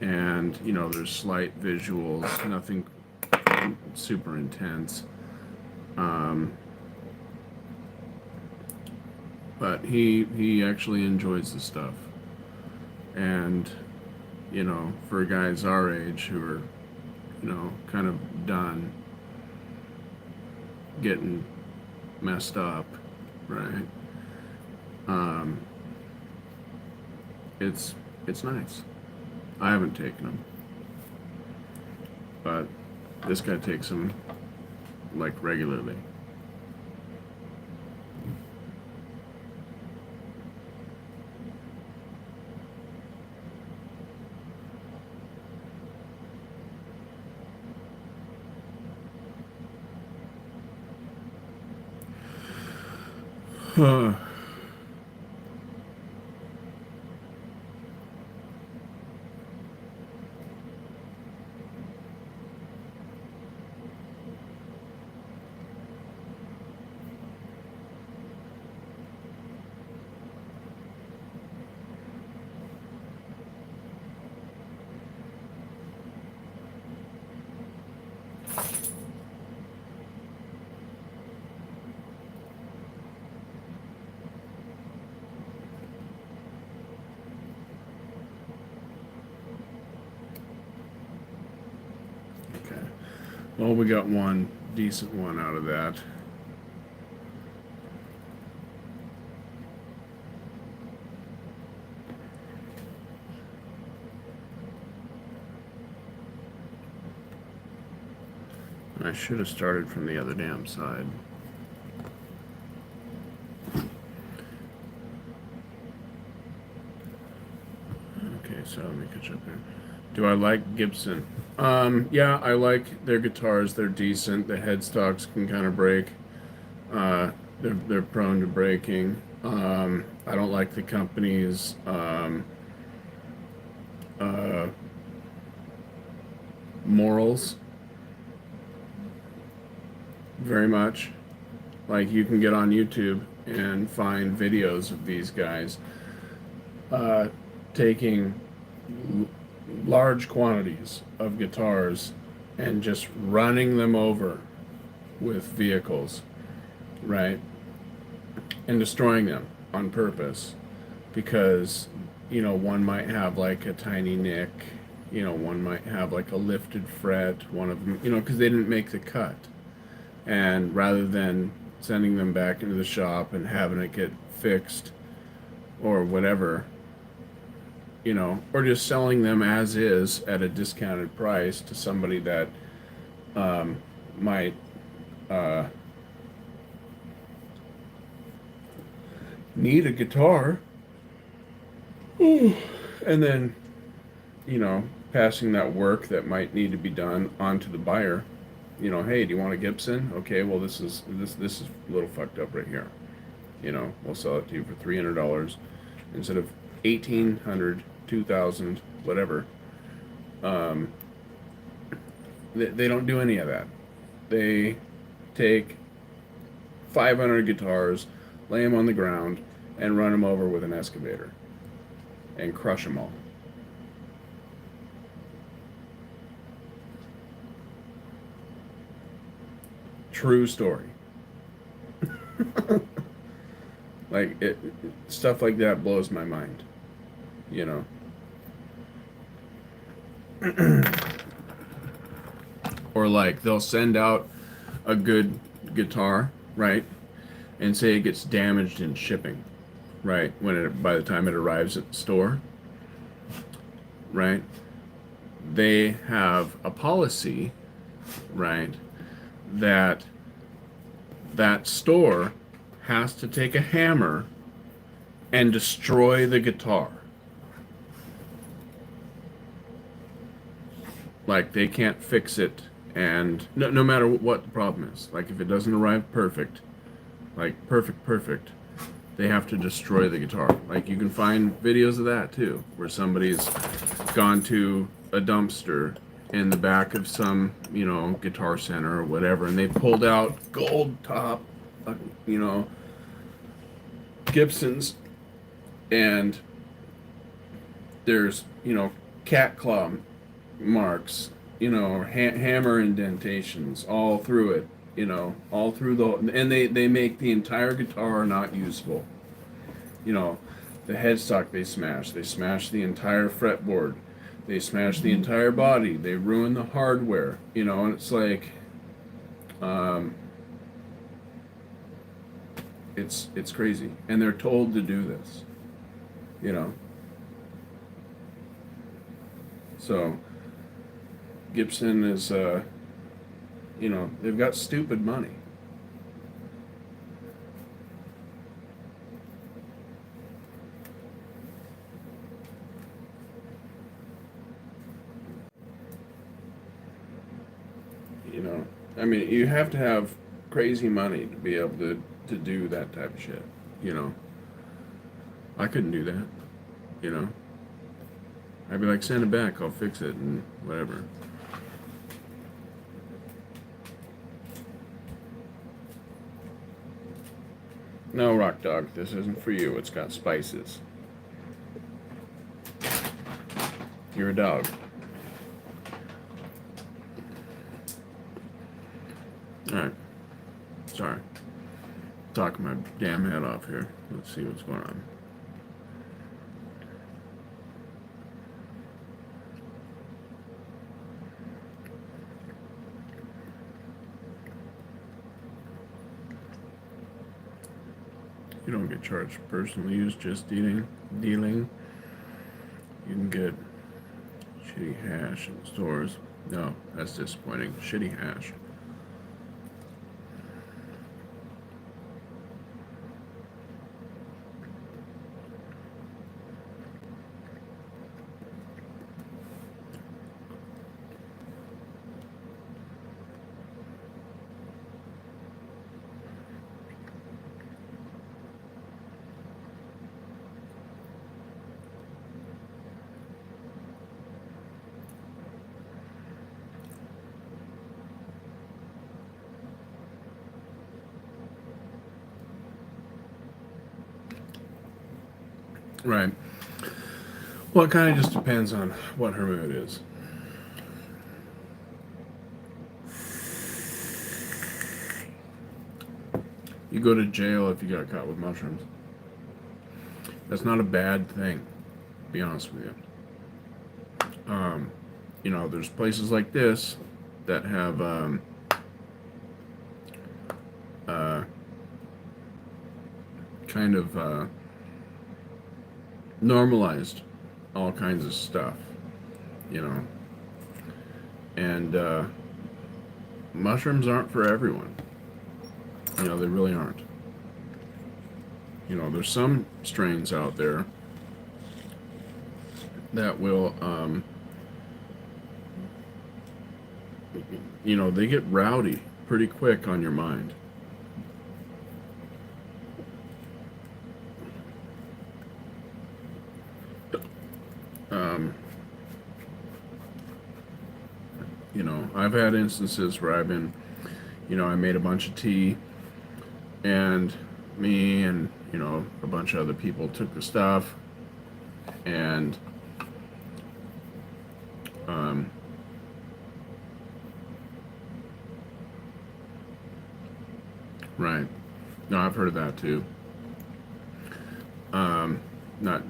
S1: and you know, there's slight visuals, nothing super intense. Um, but he actually enjoys the stuff, and you know, for guys our age who are, you know, kind of done getting messed up, right? Um, it's nice. I haven't taken them, but this guy takes them like regularly. Well, we got one decent one out of that. I should have started from the other damn side. Okay, so let me catch up here. Do I like Gibson? Yeah, I like their guitars. They're decent. The headstocks can kind of break. They're prone to breaking. I don't like the company's morals very much. Like, you can get on YouTube and find videos of these guys taking large quantities of guitars and just running them over with vehicles, right? And destroying them on purpose because, one might have like a tiny nick, one might have like a lifted fret, one of them, because they didn't make the cut. And rather than sending them back into the shop and having it get fixed or whatever, or just selling them as is at a discounted price to somebody that might need a guitar, and then, passing that work that might need to be done onto the buyer. Hey, do you want a Gibson? Okay, well, this is a little fucked up right here. We'll sell it to you for $300 instead of 1,800, 2,000, whatever. They don't do any of that. They take 500 guitars, lay them on the ground, and run them over with an excavator and crush them all. True story. Like, stuff like that blows my mind, Or like, they'll send out a good guitar, right? And say it gets damaged in shipping, right? By the time it arrives at the store, right? They have a policy, right, that store has to take a hammer and destroy the guitar. Like, they can't fix it, and no matter what the problem is. Like, if it doesn't arrive perfect, like perfect, they have to destroy the guitar. Like, you can find videos of that too, where somebody's gone to a dumpster in the back of some, Guitar Center or whatever, and they pulled out gold top, Gibsons, and there's, cat claw marks, or hammer indentations all through it, all through and they make the entire guitar not usable. The headstock they smash the entire fretboard, they smash the entire body, they ruin the hardware, and it's like, it's crazy, and they're told to do this, so Gibson is, they've got stupid money. I mean, you have to have crazy money to be able to do that type of shit. I couldn't do that. I'd be like, send it back, I'll fix it and whatever. No, Rock Dog, this isn't for you. It's got spices. You're a dog. Alright. Sorry. Talking my damn head off here. Let's see what's going on. You don't get charged for personal use, just dealing. You can get shitty hash in the stores. No, that's disappointing. Shitty hash. Right. Well, it kind of just depends on what her mood is. You go to jail if you got caught with mushrooms. That's not a bad thing, to be honest with you. There's places like this that have uh, kind of normalized all kinds of stuff, and mushrooms aren't for everyone. They really aren't. There's some strains out there that will, they get rowdy pretty quick on your mind. Um, I've had instances where I've been, I made a bunch of tea, and me and, a bunch of other people took the stuff, and right. No, I've heard of that too. Not,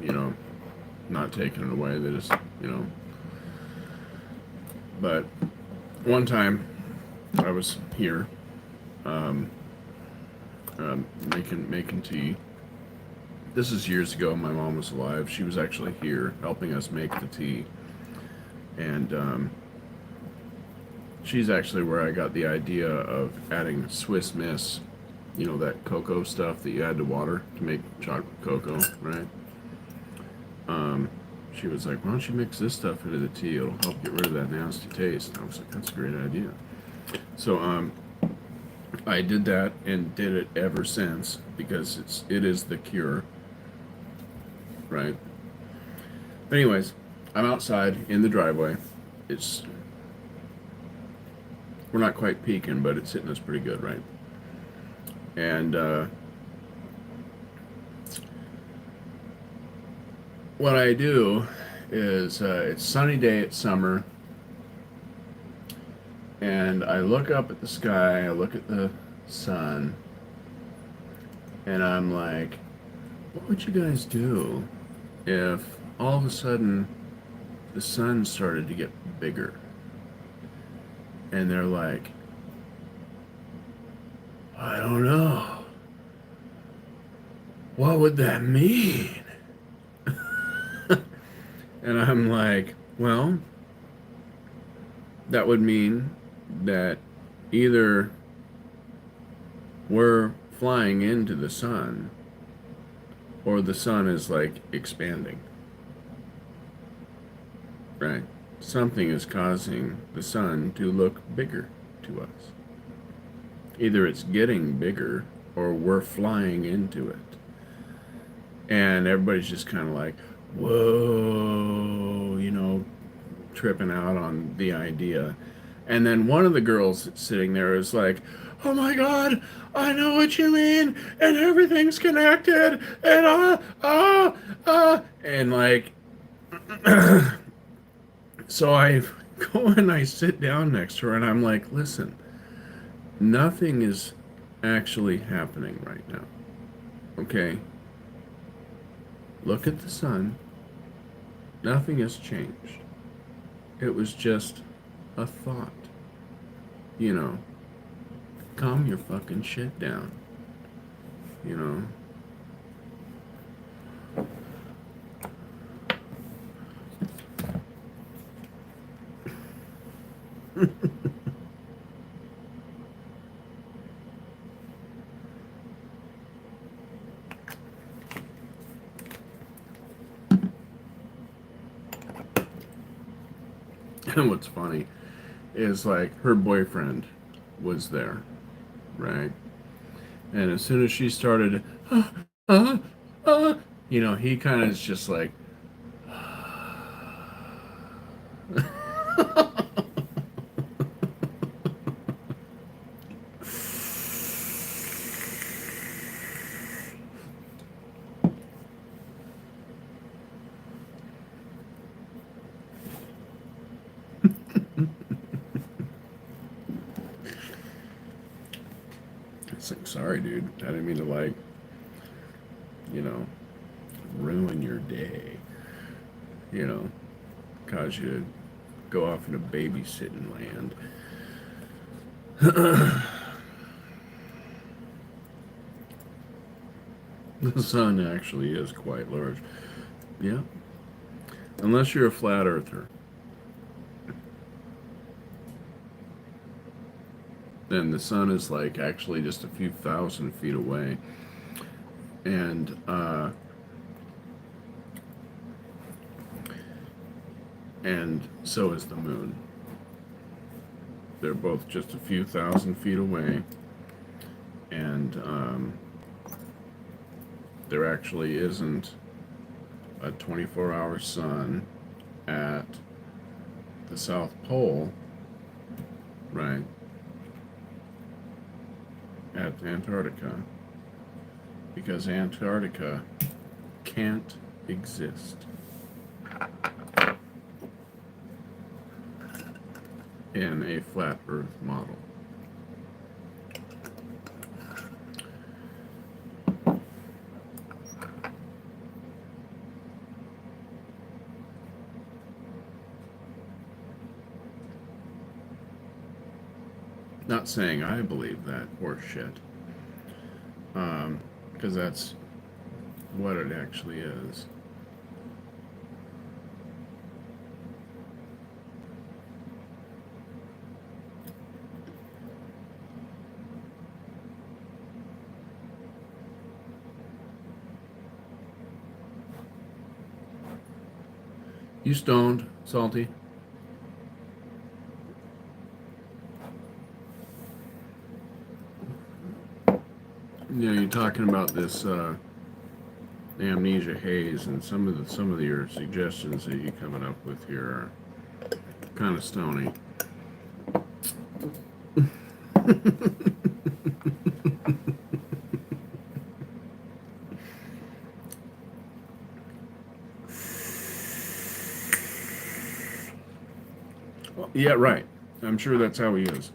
S1: not taking it away. They just, but one time I was here, making tea. This is years ago. My mom was alive. She was actually here helping us make the tea, and she's actually where I got the idea of adding Swiss Miss, that cocoa stuff that you add to water to make chocolate cocoa, right? She was like, why don't you mix this stuff into the tea? It'll help get rid of that nasty taste. And I was like, that's a great idea. So I did that and did it ever since because it is the cure, right? But anyways, I'm outside in the driveway. We're not quite peaking, but it's hitting us pretty good, right? And what I do is it's sunny day, it's summer, and I look up at the sky, I look at the sun, and I'm like, what would you guys do if all of a sudden the sun started to get bigger? And they're like, I don't know. What would that mean? And I'm like, well, that would mean that either we're flying into the sun or the sun is like expanding. Right? Something is causing the sun to look bigger to us. Either it's getting bigger or we're flying into it. And everybody's just kind of like, whoa, tripping out on the idea. And then one of the girls that's sitting there is like, oh my God, I know what you mean, and everything's connected, and and like, so I go and I sit down next to her, and I'm like, listen, nothing is actually happening right now, okay? Look at the sun. Nothing has changed. It was just a thought. Calm your fucking shit down. And what's funny is like her boyfriend was there, right? And as soon as she started, uh, he kind of is just like, it's like, sorry, dude. I didn't mean to, like, you know, ruin your day, you know, cause you to go off into babysitting land. The sun actually is quite large. Yeah. Unless you're a flat earther, then the sun is like actually just a few thousand feet away. And and so is the moon. They're both just a few thousand feet away, and there actually isn't a 24-hour sun at the South Pole, right, at Antarctica, because Antarctica can't exist in a flat Earth model. Not saying I believe that horse shit, because that's what it actually is. You stoned, Salty? You know, you're talking about this amnesia haze, and some of your suggestions that you coming up with here are kind of stony. Well, yeah, right. I'm sure that's how he is.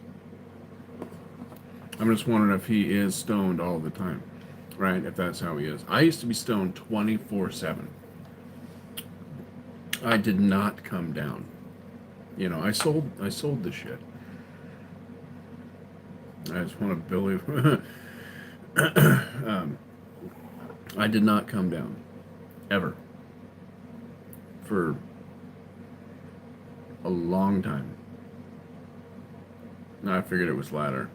S1: I'm just wondering if he is stoned all the time, right? If that's how he is. I used to be stoned 24/7. I did not come down. You know, I sold the shit. I just want to believe. I did not come down ever for a long time. No, I figured it was ladder.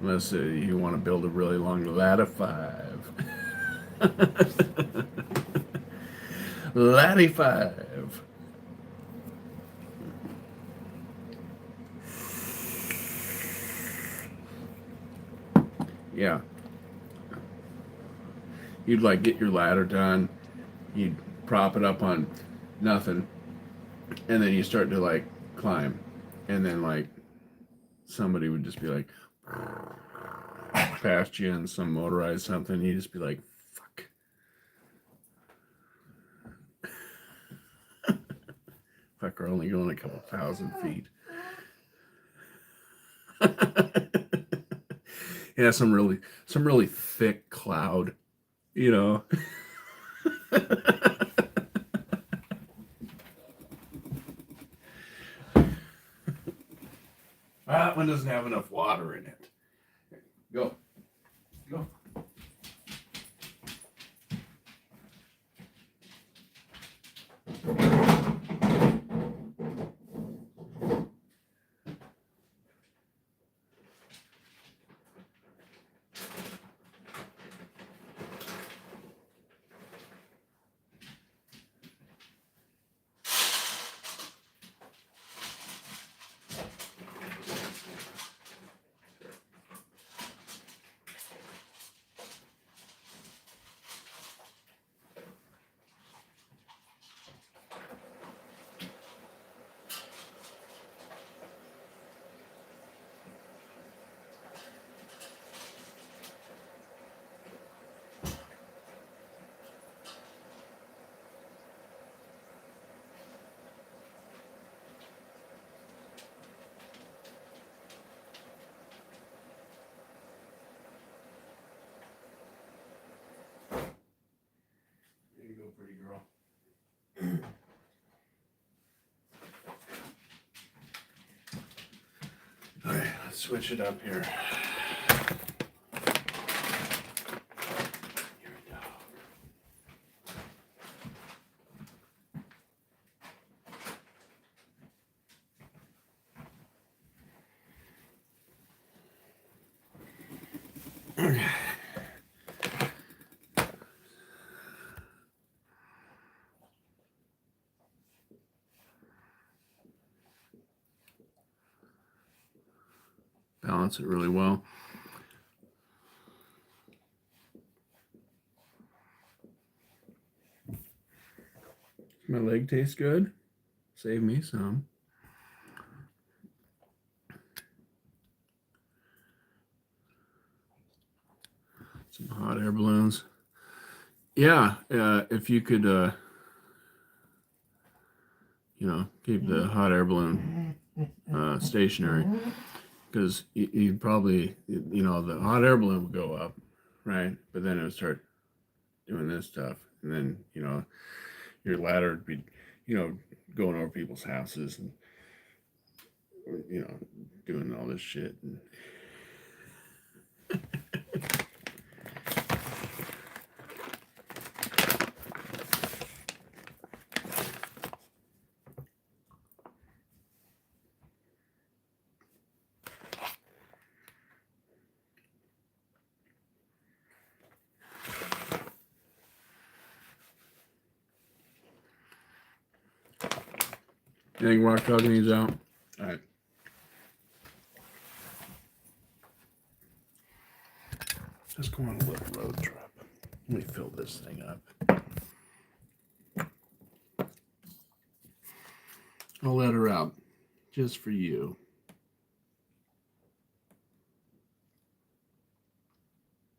S1: Unless you want to build a really long ladder 5. Laddie 5. Yeah. You'd like get your ladder done. You'd prop it up on nothing. And then you start to like climb. And then like somebody would just be like past you in some motorized something. You just be like, fuck. Fuck, we're only going a couple thousand feet. Yeah, some really thick cloud, you know. That one doesn't have enough water in it. Go. Go. pretty girl. All right, let's switch it up here. Your dog. Okay. Balance it really well. My leg tastes good. Save me some. Some hot air balloons. Yeah, if you could, keep the hot air balloon stationary, because you'd probably, the hot air balloon would go up, right? But then it would start doing this stuff, and then, your ladder would be, going over people's houses and, doing all this shit. And you think Rock Dog needs out? All right. Let's go on a little road trip. Let me fill this thing up. I'll let her out just for you.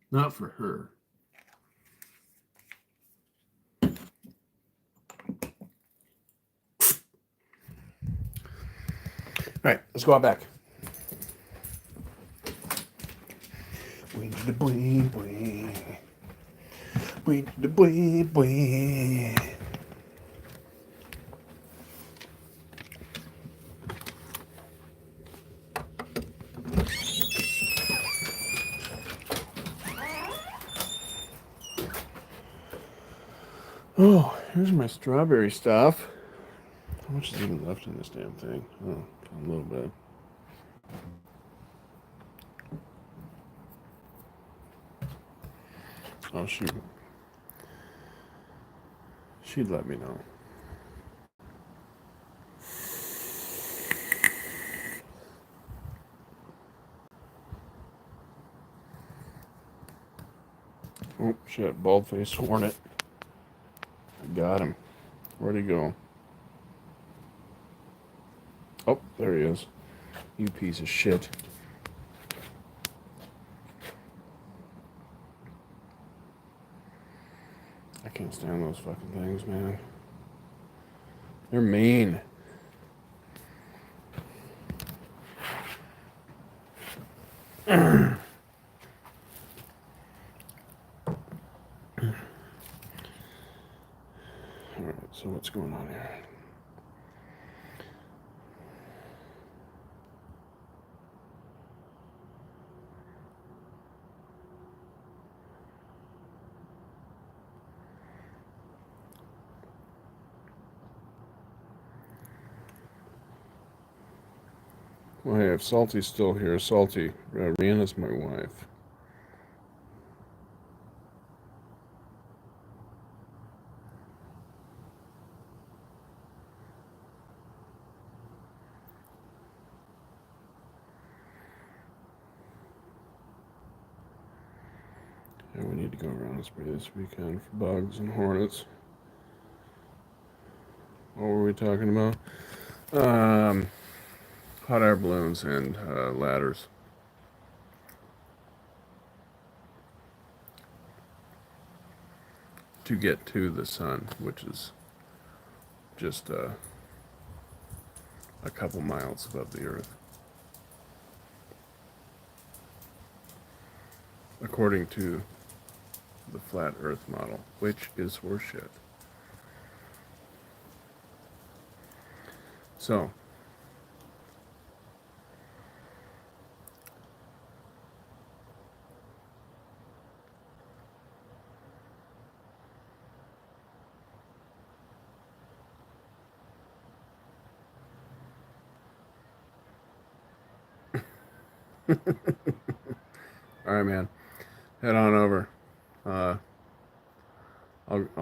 S1: Not for her. All right, let's go out back. We need the boy, boy. We need the boy, boy. Oh, here's my strawberry stuff. How much is even left in this damn thing? Oh, a little bit. Oh, shoot. She'd let me know. Oh, shit. Bald-faced hornet. I got him. Where'd he go? Oh, there he is. You piece of shit. I can't stand those fucking things, man. They're mean. Alright, so what's going on here? Well, hey, if Salty's still here, Salty, Rihanna's my wife. Yeah, we need to go around and spray this weekend for bugs and hornets. What were we talking about? Hot air balloons and ladders. To get to the sun, which is just a couple miles above the earth. According to the flat earth model, which is horseshit. So, all right, man. Head on over. I'll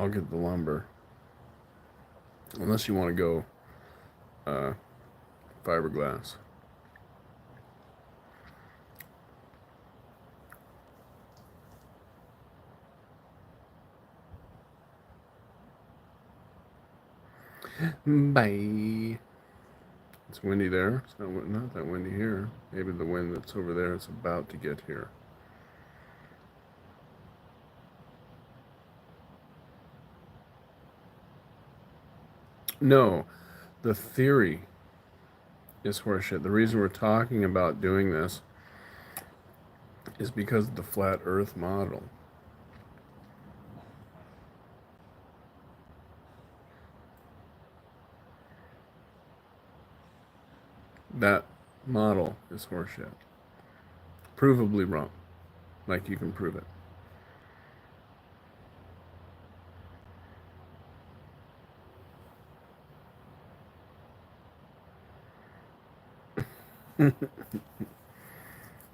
S1: get the lumber. Unless you want to go fiberglass. Bye. It's windy there. It's not that windy here. Maybe the wind that's over there is about to get here. No, the theory is horseshit. The reason we're talking about doing this is because of the flat earth model. That model is horseshit. Provably wrong. Like you can prove it.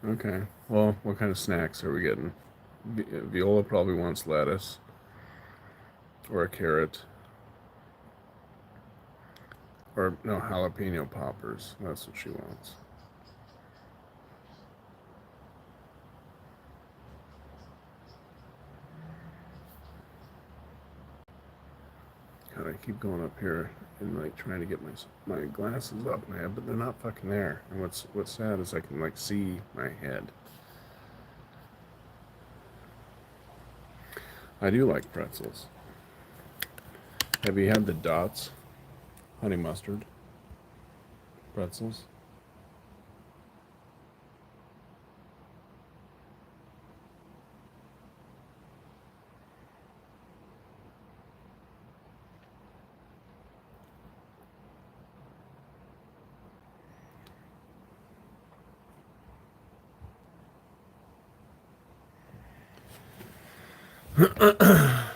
S1: Okay. Well, what kind of snacks are we getting? Viola probably wants lettuce or a carrot. Or, no, jalapeno poppers. That's what she wants. God, I keep going up here and like trying to get my glasses up my head, but they're not fucking there. And what's sad is I can like see my head. I do like pretzels. Have you had the Dots honey mustard pretzels?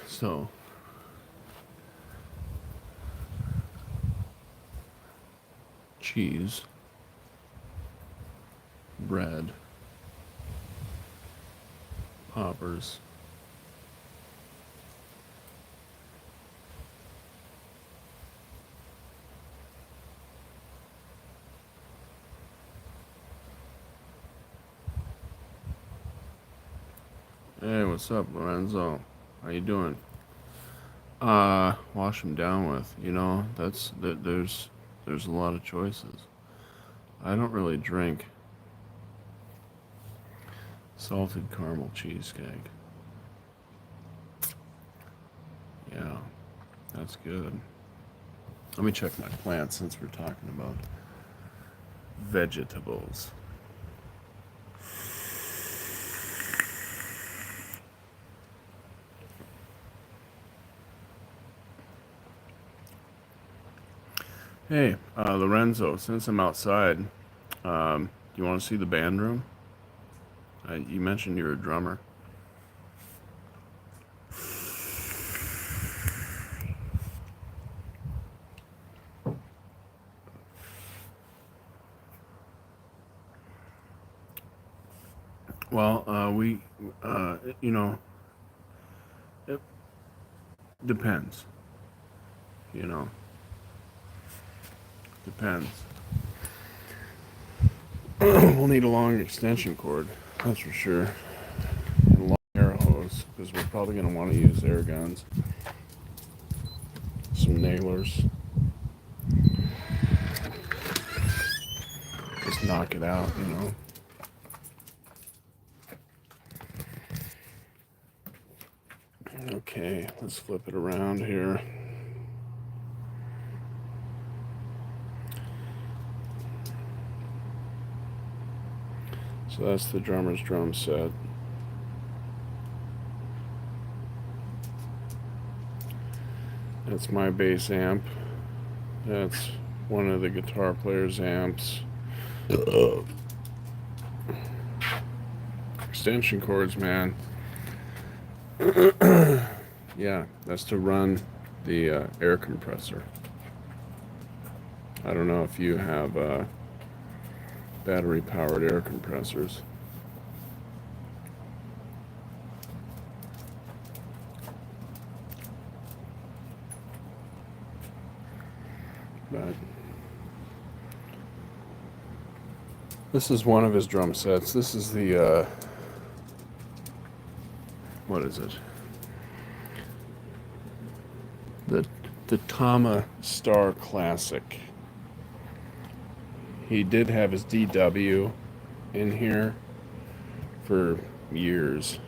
S1: So, cheese, bread, poppers, hey, what's up, Lorenzo? How you doing? Wash them down with. There's a lot of choices. I don't really drink salted caramel cheesecake. Yeah, that's good. Let me check my plants since we're talking about vegetables. Hey, Lorenzo, since I'm outside, do you want to see the band room? You mentioned you're a drummer. Well, it depends. You know, depends. We'll need a long extension cord, that's for sure. And a long air hose, because we're probably going to want to use air guns. Some nailers. Just knock it out, Okay, let's flip it around here. So that's the drummer's drum set. That's my bass amp. That's one of the guitar player's amps. Extension cords, man. Yeah, that's to run the air compressor. I don't know if you have battery-powered air compressors. But this is one of his drum sets. This is the what is it? The Tama Star Classic. He did have his DW in here for years,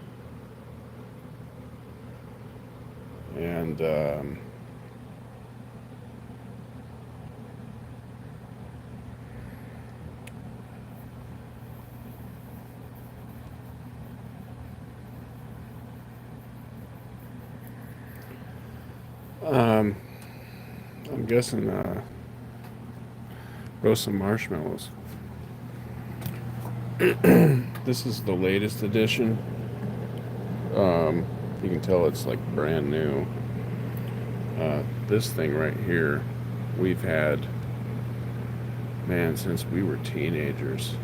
S1: and I'm guessing roast some marshmallows. This is the latest edition. You can tell it's like brand new. This thing right here, we've had, man, since we were teenagers.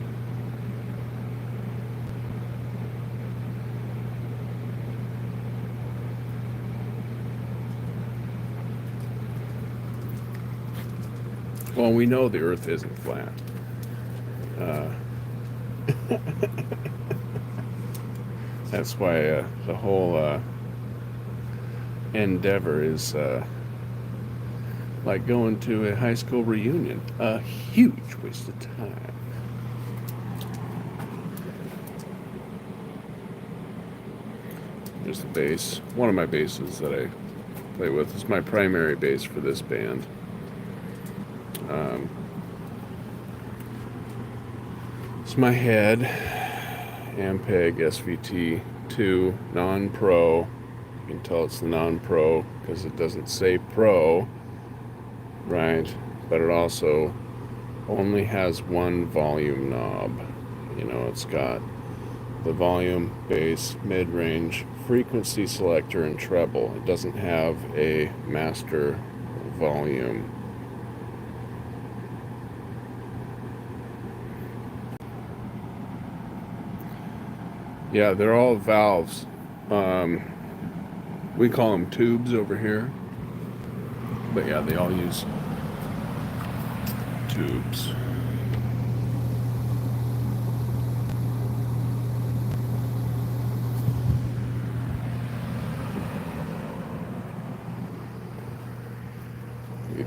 S1: Well, we know the Earth isn't flat. That's why the whole endeavor is like going to a high school reunion. A huge waste of time. Here's the bass. One of my basses that I play with. It's my primary bass for this band. It's my head, Ampeg SVT2 non-pro. You can tell it's the non-pro because it doesn't say pro, right? But it also only has one volume knob. You know, it's got the volume, bass, mid-range, frequency selector, and treble. It doesn't have a master volume. Yeah, they're all valves. We call them tubes over here. But yeah, they all use tubes.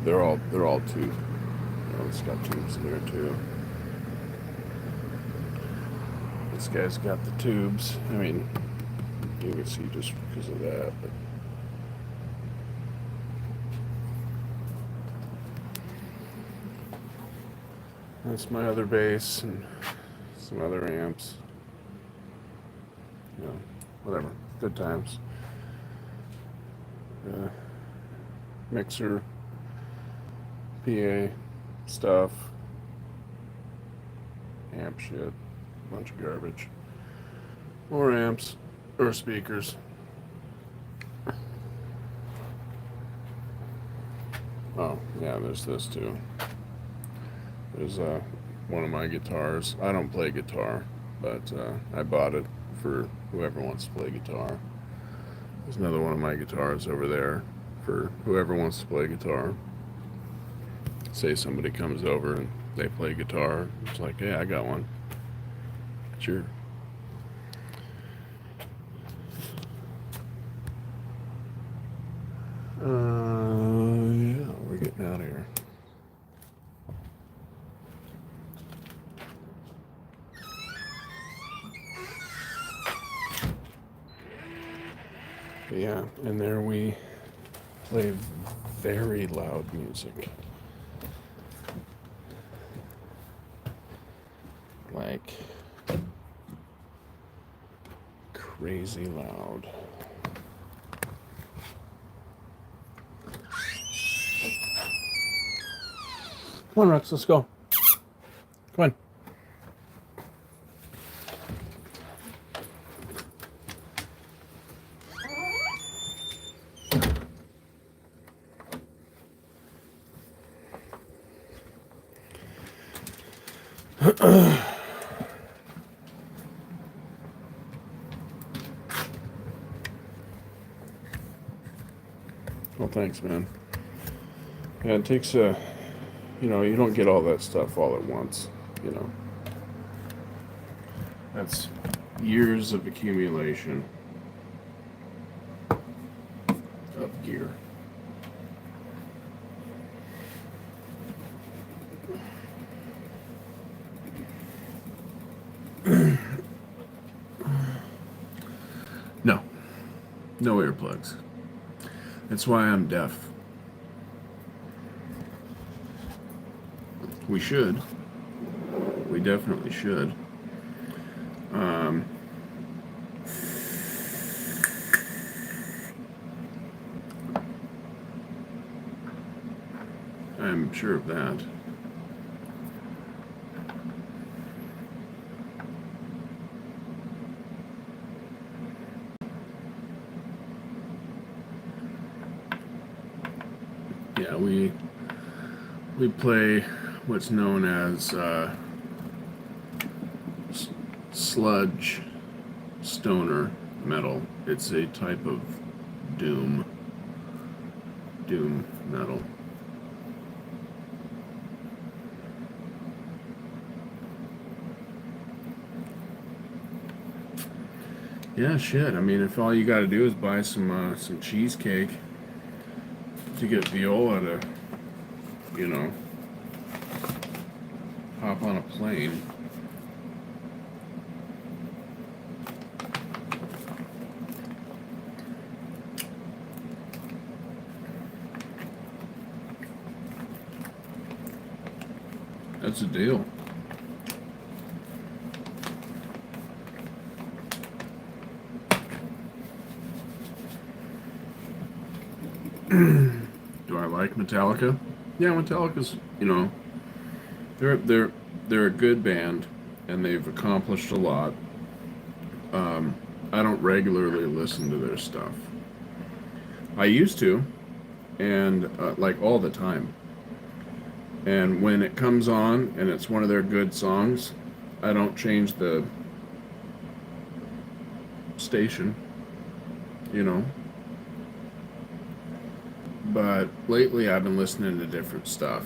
S1: They're all tube. Oh, it's got tubes in there too. This guy's got the tubes. I mean, you can see just because of that, but that's my other bass and some other amps. You know, whatever. Good times. Mixer, PA stuff, amp shit. Bunch of garbage. More amps or speakers. Oh, yeah, there's this too. There's one of my guitars. I don't play guitar, but I bought it for whoever wants to play guitar. There's another one of my guitars over there for whoever wants to play guitar. Say somebody comes over and they play guitar. It's like, yeah, I got one. Sure. Yeah, we're getting out of here. Yeah, and there we play very loud music. Like crazy loud. Come on, Rex, let's go. Come on. Well, thanks, man. Yeah, it takes you don't get all that stuff all at once, That's years of accumulation of gear. No earplugs. That's why I'm deaf. We should. We definitely should. I'm sure of that. Yeah, we play what's known as sludge stoner metal. It's a type of doom metal. Yeah, shit. I mean, if all you got to do is buy some cheesecake to get Viola to, hop on a plane. That's a deal. Do I like Metallica? Yeah, Metallica's, they're a good band, and they've accomplished a lot. I don't regularly listen to their stuff. I used to, and like all the time. And when it comes on and it's one of their good songs, I don't change the station, But lately I've been listening to different stuff,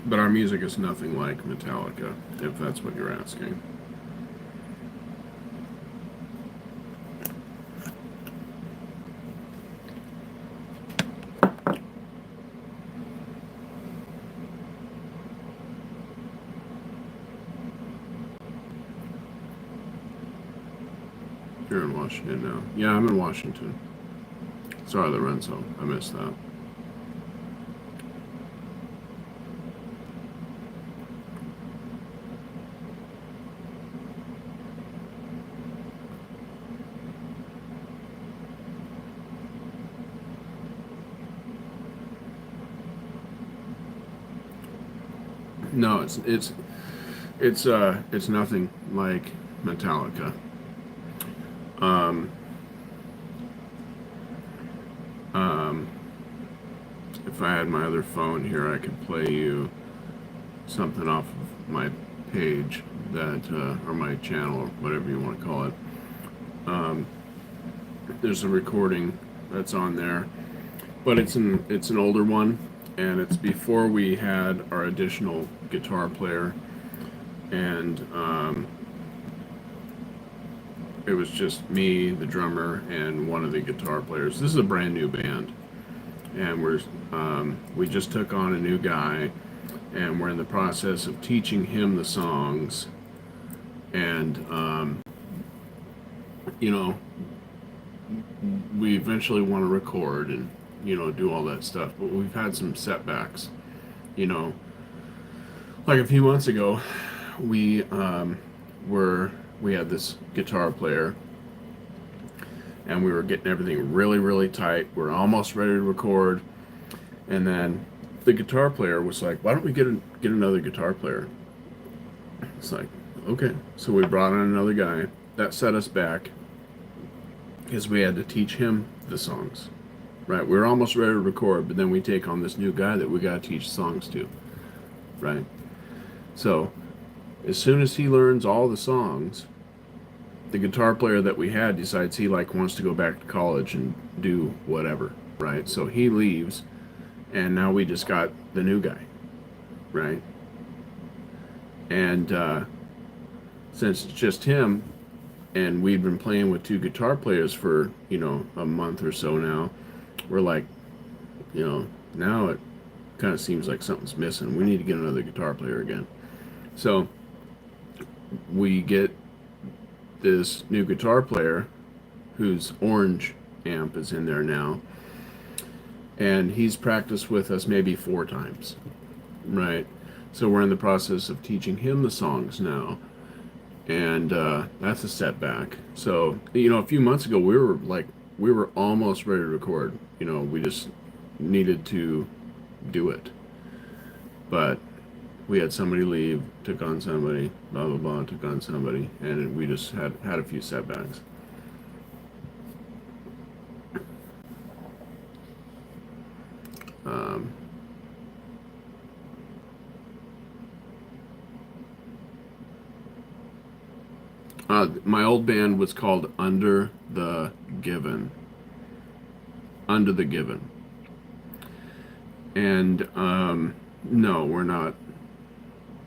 S1: But our music is nothing like Metallica, if that's what you're asking. You're in Washington now. Yeah, I'm in Washington. Sorry, Lorenzo. I missed that. No, it's nothing like Metallica. Um, if I had my other phone here, I could play you something off of my page that, or my channel, or whatever you want to call it. There's a recording that's on there, but it's an older one, and it's before we had our additional guitar player, and it was just me, the drummer, and one of the guitar players. This is a brand new band, and we just took on a new guy, and we're in the process of teaching him the songs, and we eventually want to record and do all that stuff, but we've had some setbacks. Like a few months ago, we had this guitar player, and we were getting everything really, really tight. We're almost ready to record, and then the guitar player was like, "Why don't we get another guitar player?" It's like, okay. So we brought in another guy. That set us back because we had to teach him the songs. Right, we were almost ready to record, but then we take on this new guy that we got to teach songs to. Right, so as soon as he learns all the songs, the guitar player that we had decides he wants to go back to college and do whatever. Right, so he leaves, and now we just got the new guy. Right, and since it's just him, and we'd been playing with two guitar players for a month or so now, we're like, now it kind of seems like something's missing. We need to get another guitar player again. So we get this new guitar player whose orange amp is in there now, and he's practiced with us maybe 4 times. Right, so we're in the process of teaching him the songs now, and that's a setback. So a few months ago we were almost ready to record. We just needed to do it, but we had somebody leave, took on somebody, blah blah blah, took on somebody, and we just had a few setbacks. My old band was called Under the Given. Under the Given. And no, we're not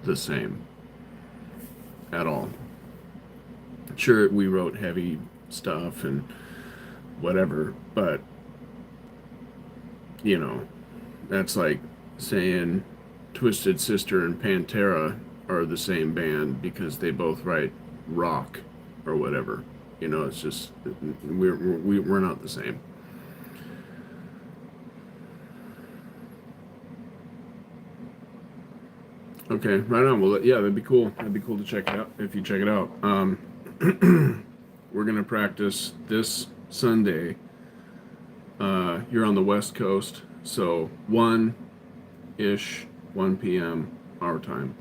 S1: the same at all. Sure, we wrote heavy stuff and whatever, but that's like saying Twisted Sister and Pantera are the same band because they both write rock or whatever. It's just we're not the same. Okay, right on. Well, yeah, that'd be cool. That'd be cool to check it out if you check it out. We're gonna practice this Sunday. You're on the West Coast, so 1 p.m. our time.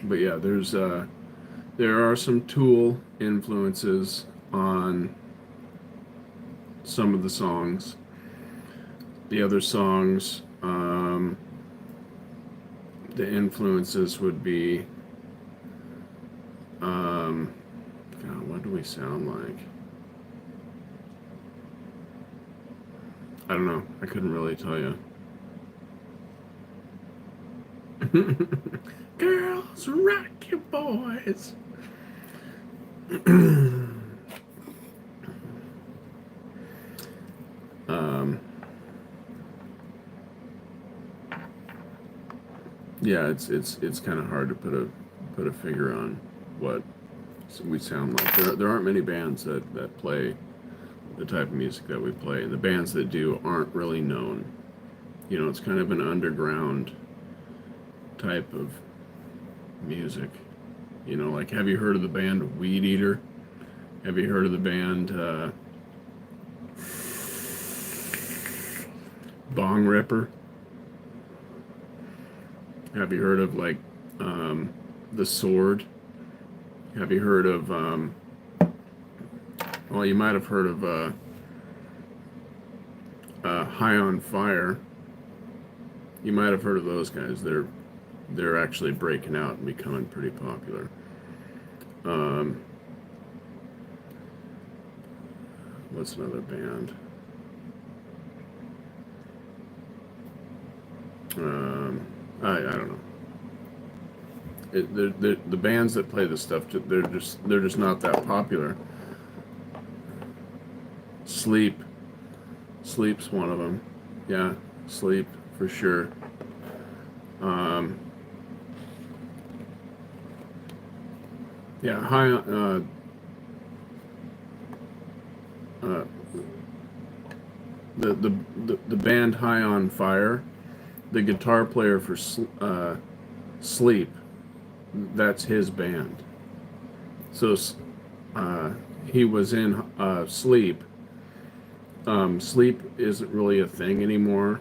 S1: But yeah, there are some Tool influences on some of the songs. The other songs, the influences would be, God, what do we sound like? I don't know. I couldn't really tell you. Girls, rock your boys. Yeah, it's kind of hard to put a figure on what we sound like. There aren't many bands that play the type of music that we play, and the bands that do aren't really known. It's kind of an underground type of music. Have you heard of the band Weed Eater? Have you heard of the band Bong Ripper? Have you heard of The Sword? Have you heard of well, you might have heard of High on Fire. You might have heard of those guys. They're actually breaking out and becoming pretty popular. What's another band? I don't know. The bands that play this stuff, they're just not that popular. Sleep's one of them. Yeah, Sleep for sure. Yeah, the band High on Fire, the guitar player for Sleep, that's his band. So he was in Sleep. Sleep isn't really a thing anymore.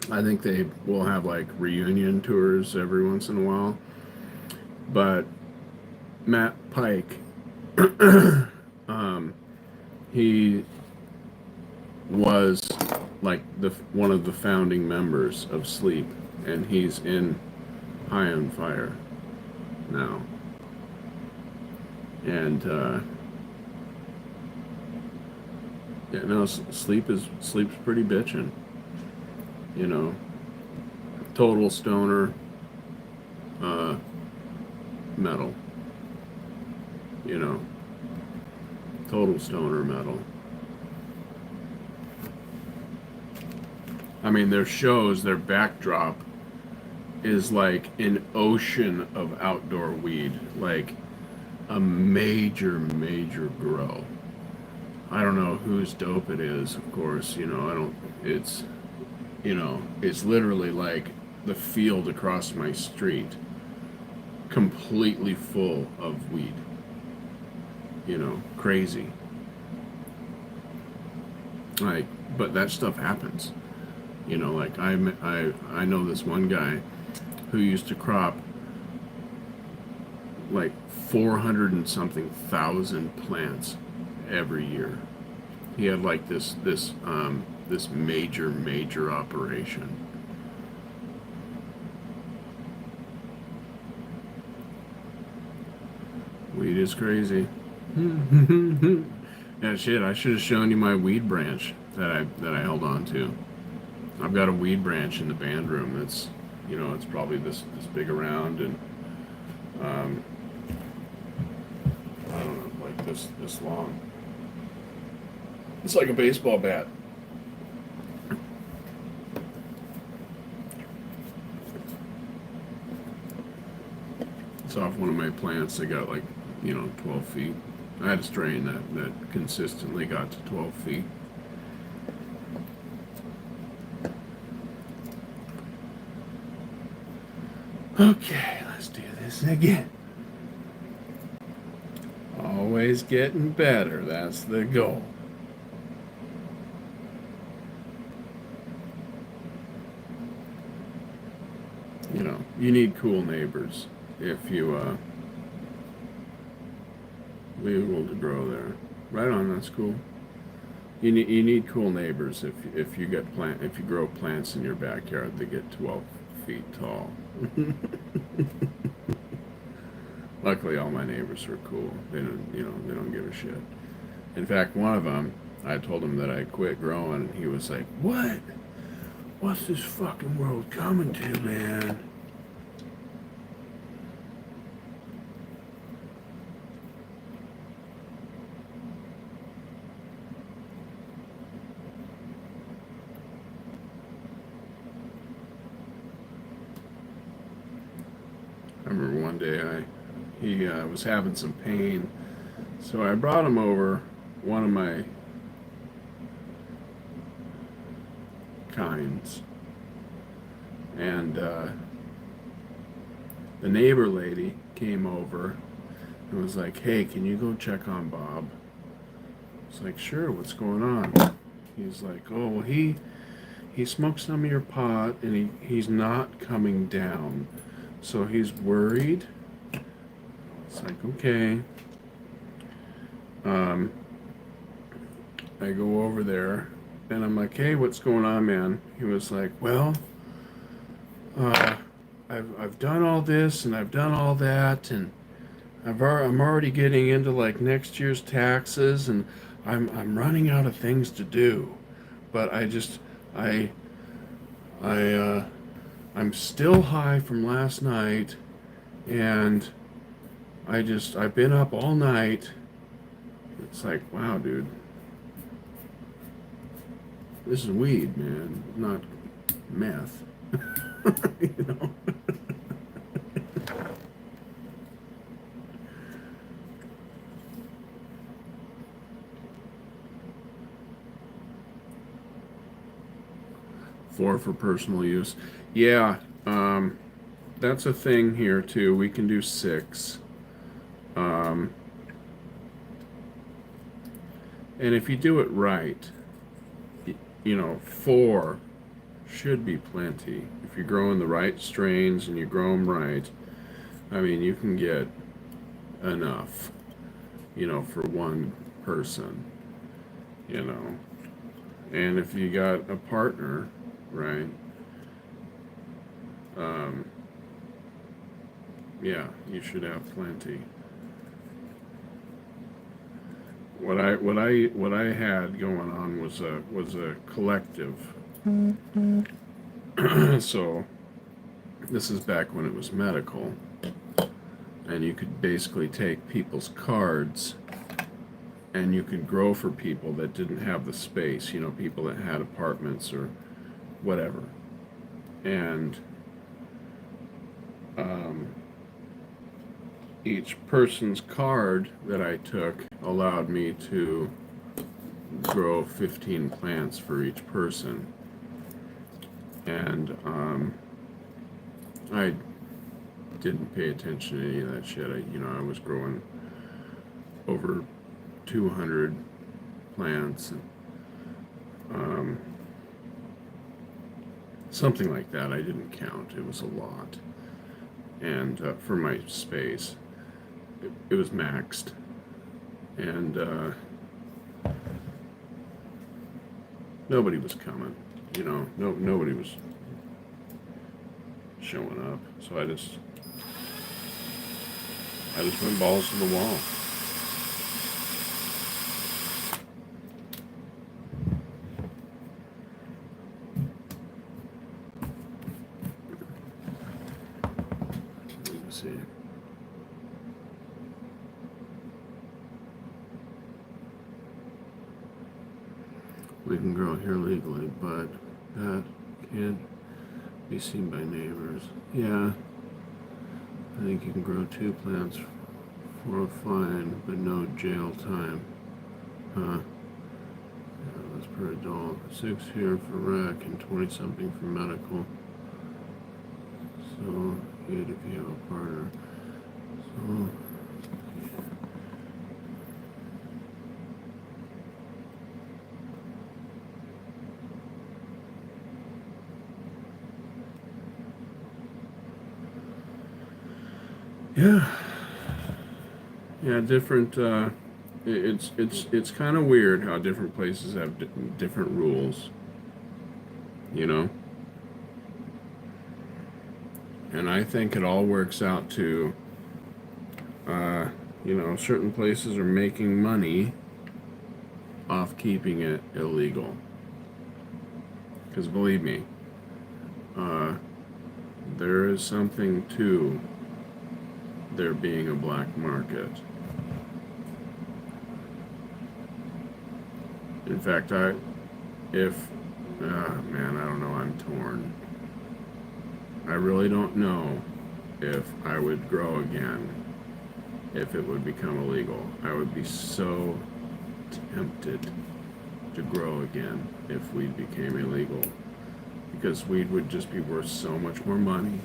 S1: I think they will have like reunion tours every once in a while. But Matt Pike, um, he was like the one of the founding members of Sleep, and he's in High on Fire now. And yeah, no, Sleep's pretty bitchin'. You know, total stoner uh, metal. You know, total stoner metal. I mean, their shows, their backdrop is like an ocean of outdoor weed, like a major grow. I don't know whose dope it is, of course, you know, I don't, it's, you know, it's literally like the field across my street, completely full of weed, you know, crazy. Like, but that stuff happens, you know, like I know this one guy who used to crop like 400 and something thousand plants every year. He had like this major operation. Weed is crazy. Yeah, shit. I should have shown you my weed branch that I held on to. I've got a weed branch in the band room. That's, you know, it's probably this big around, and um, I don't know, like this long. It's like a baseball bat. It's off one of my plants. They got like, you know, 12 feet. I had a strain that consistently got to 12 feet. Okay, let's do this again. Always getting better. That's the goal. You know, you need cool neighbors if you legal to grow there. Right on, that's cool. You need cool neighbors if you get plant if you grow plants in your backyard that get 12 feet tall. Luckily, all my neighbors are cool. They don't give a shit. In fact, one of them, I told him that I quit growing, and he was like, "What? What's this fucking world coming to, man?" I remember one day he was having some pain, so I brought him over one of my kinds, and the neighbor lady came over and was like, "Hey, can you go check on Bob?" It's like, "Sure, what's going on?" He's like, "Oh, well, he smoked some of your pot, and he's not coming down, so he's worried." It's like, okay. Um, I go over there, and I'm like, "Hey, what's going on, man?" He was like, "Well, uh, I've done all this and I've done all that, and I'm already getting into like next year's taxes, and I'm running out of things to do, but I I I'm still high from last night, and I've been up all night." It's like, wow, dude, this is weed, man, not meth. You know. 4 for personal use. Yeah, that's a thing here too. We can do 6. Um, And if you do it right, you know, 4 should be plenty. If you're growing the right strains and you grow them right, I mean, you can get enough, you know, for one person, you know. And if you got a partner, right, um, yeah, you should have plenty. What I had going on was a collective. So this is back when it was medical, and you could basically take people's cards and you could grow for people that didn't have the space, you know, people that had apartments or whatever. And um, each person's card that I took allowed me to grow 15 plants for each person. And I didn't pay attention to any of that shit. I was growing over 200 plants, something like that. I didn't count. It was a lot, and for my space, it was maxed, and nobody was coming. You know, nobody was showing up. So I just went balls to the wall. Let me see. We can grow here legally, but that can't be seen by neighbors. Yeah, I think you can grow 2 plants for a fine, but no jail time. Huh? Yeah, that's per adult. 6 here for rec and 20 something for medical. So, 8 if you have a partner. So, yeah, different. It's kind of weird how different places have different rules. You know, and I think it all works out to. You know, certain places are making money off keeping it illegal. Because believe me, there is something to there being a black market. In fact, man, I don't know, I'm torn. I really don't know if I would grow again if it would become illegal. I would be so tempted to grow again if weed became illegal, because weed would just be worth so much more money.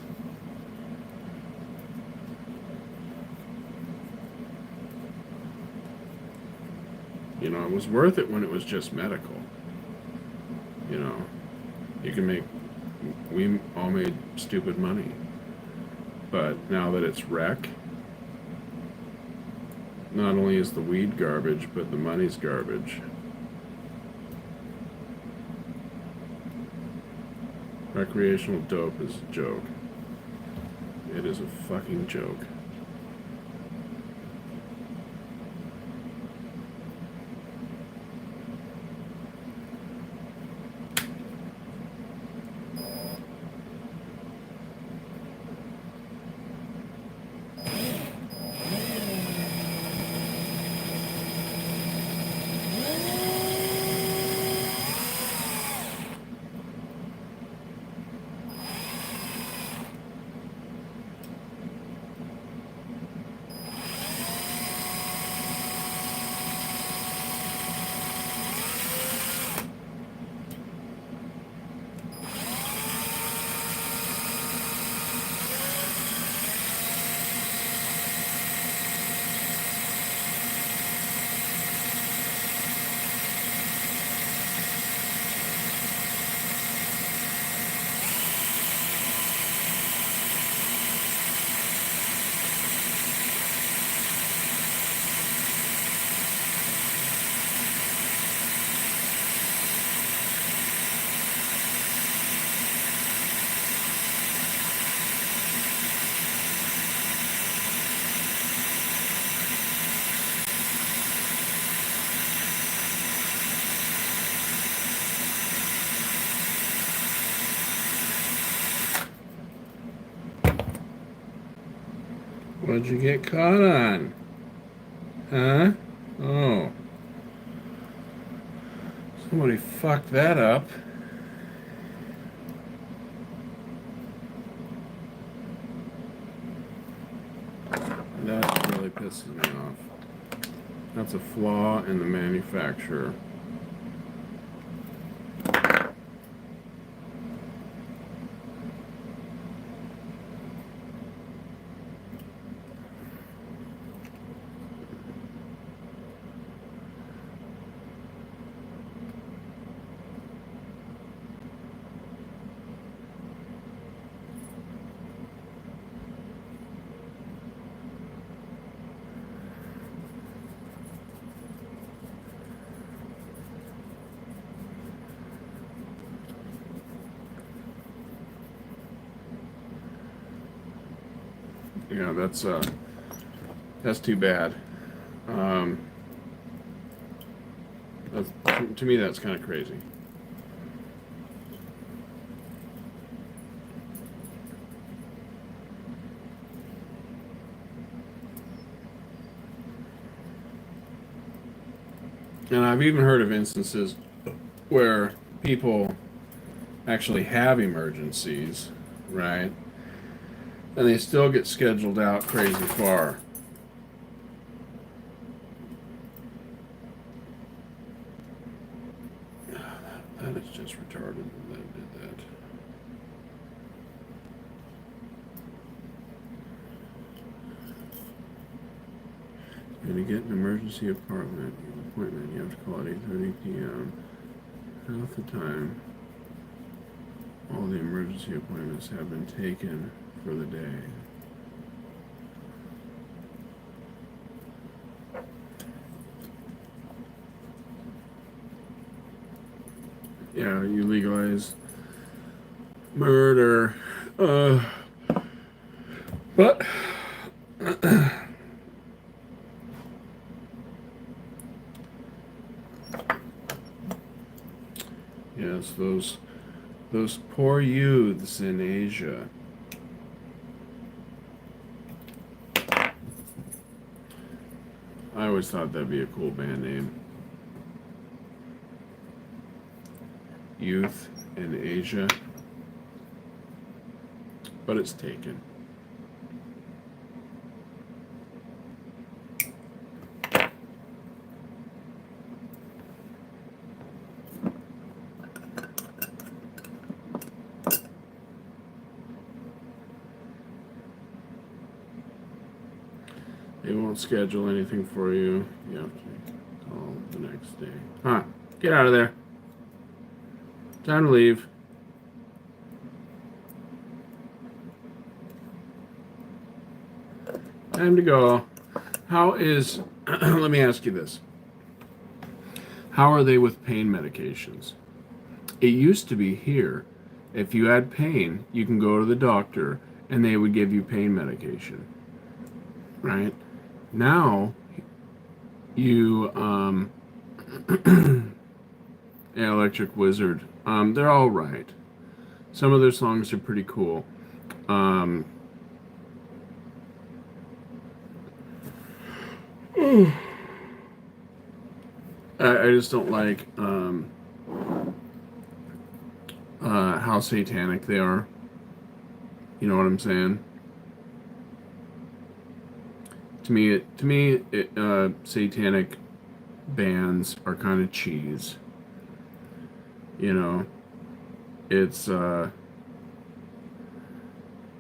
S1: You know, it was worth it when it was just medical. You know, we all made stupid money. But now that it's rec, not only is the weed garbage, but the money's garbage. Recreational dope is a joke. It is a fucking joke. What'd you get caught on? Huh? Oh. Somebody fucked that up. That really pisses me off. That's a flaw in the manufacturer. Yeah, that's too bad. Um, to me, that's kind of crazy. And I've even heard of instances where people actually have emergencies, right? And they still get scheduled out crazy far. That is just retarded that did that. And to get an emergency appointment, you have to call at 8:30 p.m. Half the time, all the emergency appointments have been taken for the day. Yeah, you legalize murder. But yes, those poor youths in Asia. I always thought that'd be a cool band name. Youth in Asia. But it's taken. They won't schedule anything for you. You have to call the next day. Huh. Get out of there. Time to leave. Time to go. How is, let me ask you this. How are they with pain medications? It used to be here, if you had pain, you can go to the doctor and they would give you pain medication. Right? Now, you, yeah, Electric Wizard, they're all right. Some of their songs are pretty cool. I just don't like how satanic they are. You know what I'm saying? To me, satanic bands are kind of cheese. You know, it's and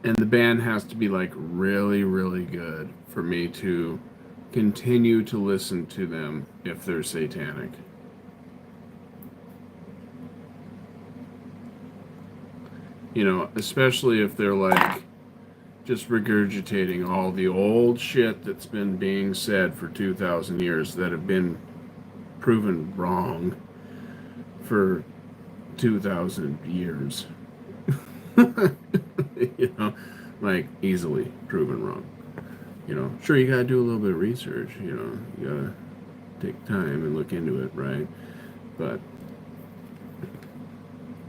S1: the band has to be like really, really good for me to continue to listen to them if they're satanic. You know, especially if they're like just regurgitating all the old shit that's been being said for 2,000 years that have been proven wrong for 2,000 years. You know, like easily proven wrong. You know, sure, you gotta do a little bit of research, you know, you gotta take time and look into it, right? But,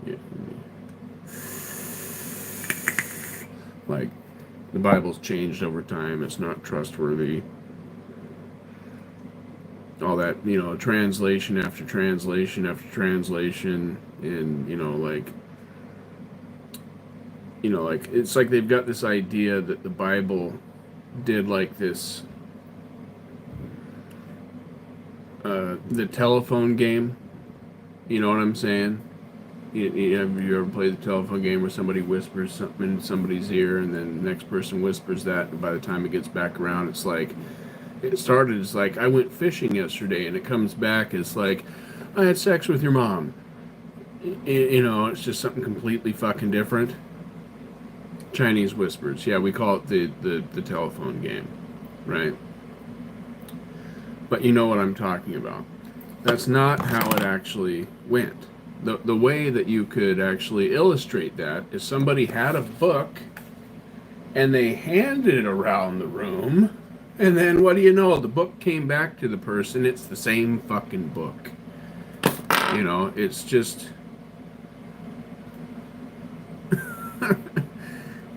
S1: yeah, like, the Bible's changed over time. It's not trustworthy. All that, translation after translation after translation, and it's like they've got this idea that the Bible did like this, the telephone game. You know what I'm saying? Have you ever played the telephone game where somebody whispers something in somebody's ear, and then the next person whispers that, and by the time it gets back around, it's like, it started as like, I went fishing yesterday, and it comes back as like, I had sex with your mom. It's just something completely fucking different. Chinese whispers. Yeah, we call it the telephone game, right? But you know what I'm talking about. That's not how it actually went. The way that you could actually illustrate that is somebody had a book and they handed it around the room, and then what do you know? The book came back to the person. It's the same fucking book. It's just,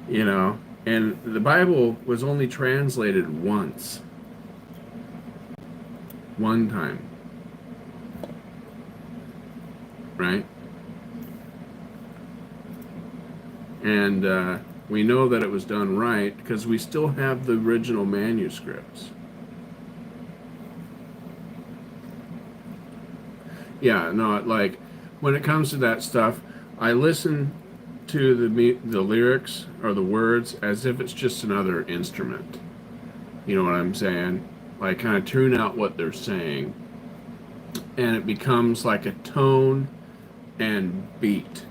S1: and the Bible was only translated once. One time. Right? And we know that it was done right because we still have the original manuscripts. Yeah, no, like, when it comes to that stuff, I listen to the lyrics or the words as if it's just another instrument. You know what I'm saying? Like, kind of tune out what they're saying, and it becomes like a tone and beat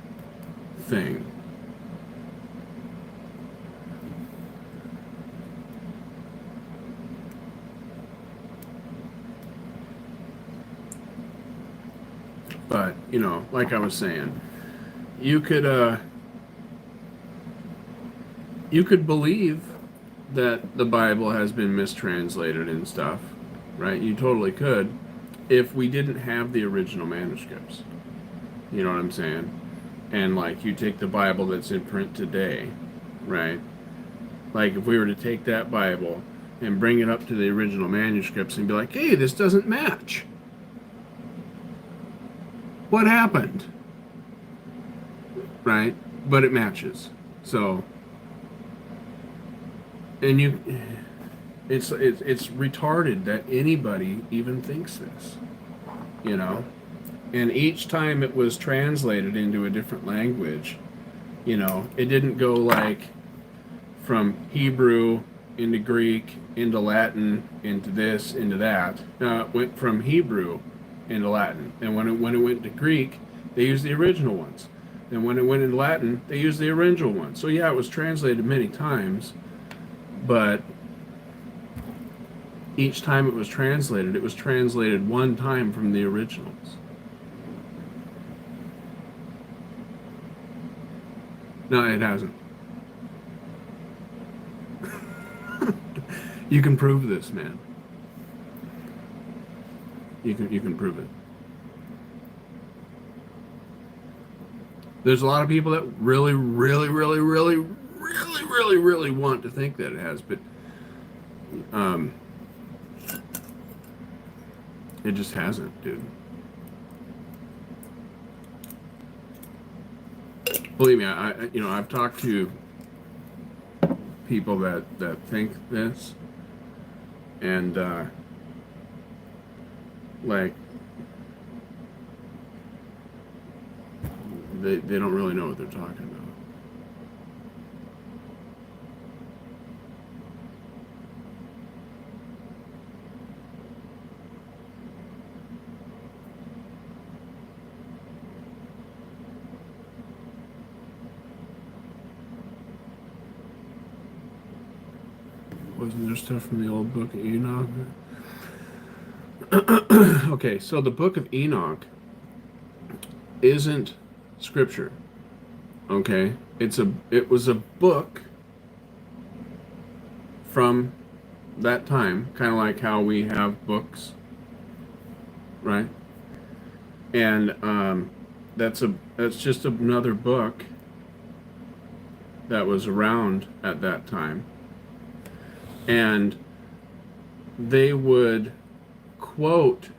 S1: thing. But, like I was saying, you could believe that the Bible has been mistranslated and stuff, right? You totally could, if we didn't have the original manuscripts. You know what I'm saying? And like, you take the Bible that's in print today, right? Like, if we were to take that Bible and bring it up to the original manuscripts and be like, hey, this doesn't match. What happened? Right? But it matches. So, and it's retarded that anybody even thinks this, And each time it was translated into a different language, it didn't go like from Hebrew into Greek into Latin into this into that. It went from Hebrew into Latin, and when it went to Greek, they used the original ones. And when it went into Latin, they used the original ones. So yeah, it was translated many times, but each time it was translated one time from the originals. No, it hasn't. You can prove this, man. You can prove it. There's a lot of people that really, really, really, really, really, really, really want to think that it has, but it just hasn't, dude. Believe me, I've talked to people that think this, and like, they don't really know what they're talking about. Wasn't there stuff from the old book of Enoch? Okay, so the book of Enoch isn't scripture. Okay, it was a book from that time, kind of like how we have books, right? And that's just another book that was around at that time. And they would quote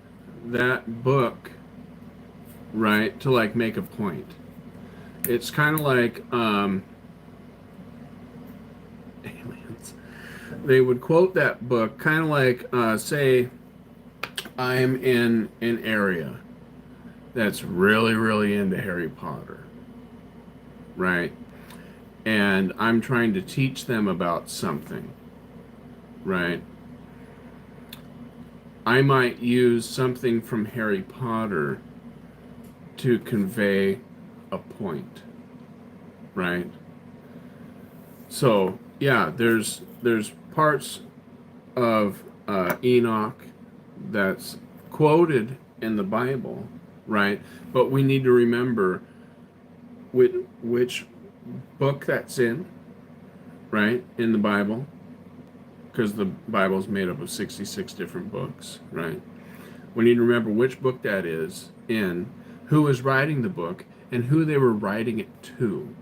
S1: that book, right, to like make a point. It's kind of like aliens. They would quote that book, kind of like, say, I'm in an area that's really, really into Harry Potter, right? And I'm trying to teach them about something, right? I might use something from Harry Potter to convey a point, right? So yeah, there's parts of Enoch that's quoted in the Bible, right? But we need to remember which book that's in, right, in the Bible, because the Bible is made up of 66 different books, right? We need to remember which book that is in, who is writing the book, and who they were writing it to,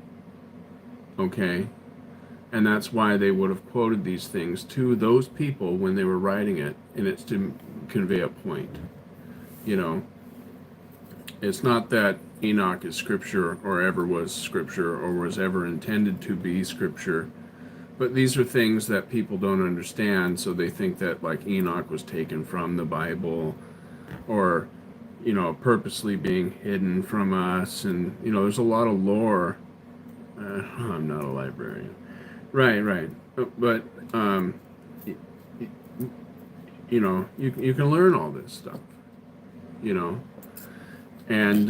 S1: okay? And that's why they would have quoted these things to those people when they were writing it, and it's to convey a point. You know, it's not that Enoch is scripture or ever was scripture or was ever intended to be scripture, but these are things that people don't understand, so they think that like Enoch was taken from the Bible or, you know, purposely being hidden from us. And, you know, there's a lot of lore. I'm not a librarian. Right, right. But, y- y- you know, you can learn all this stuff, you know. And,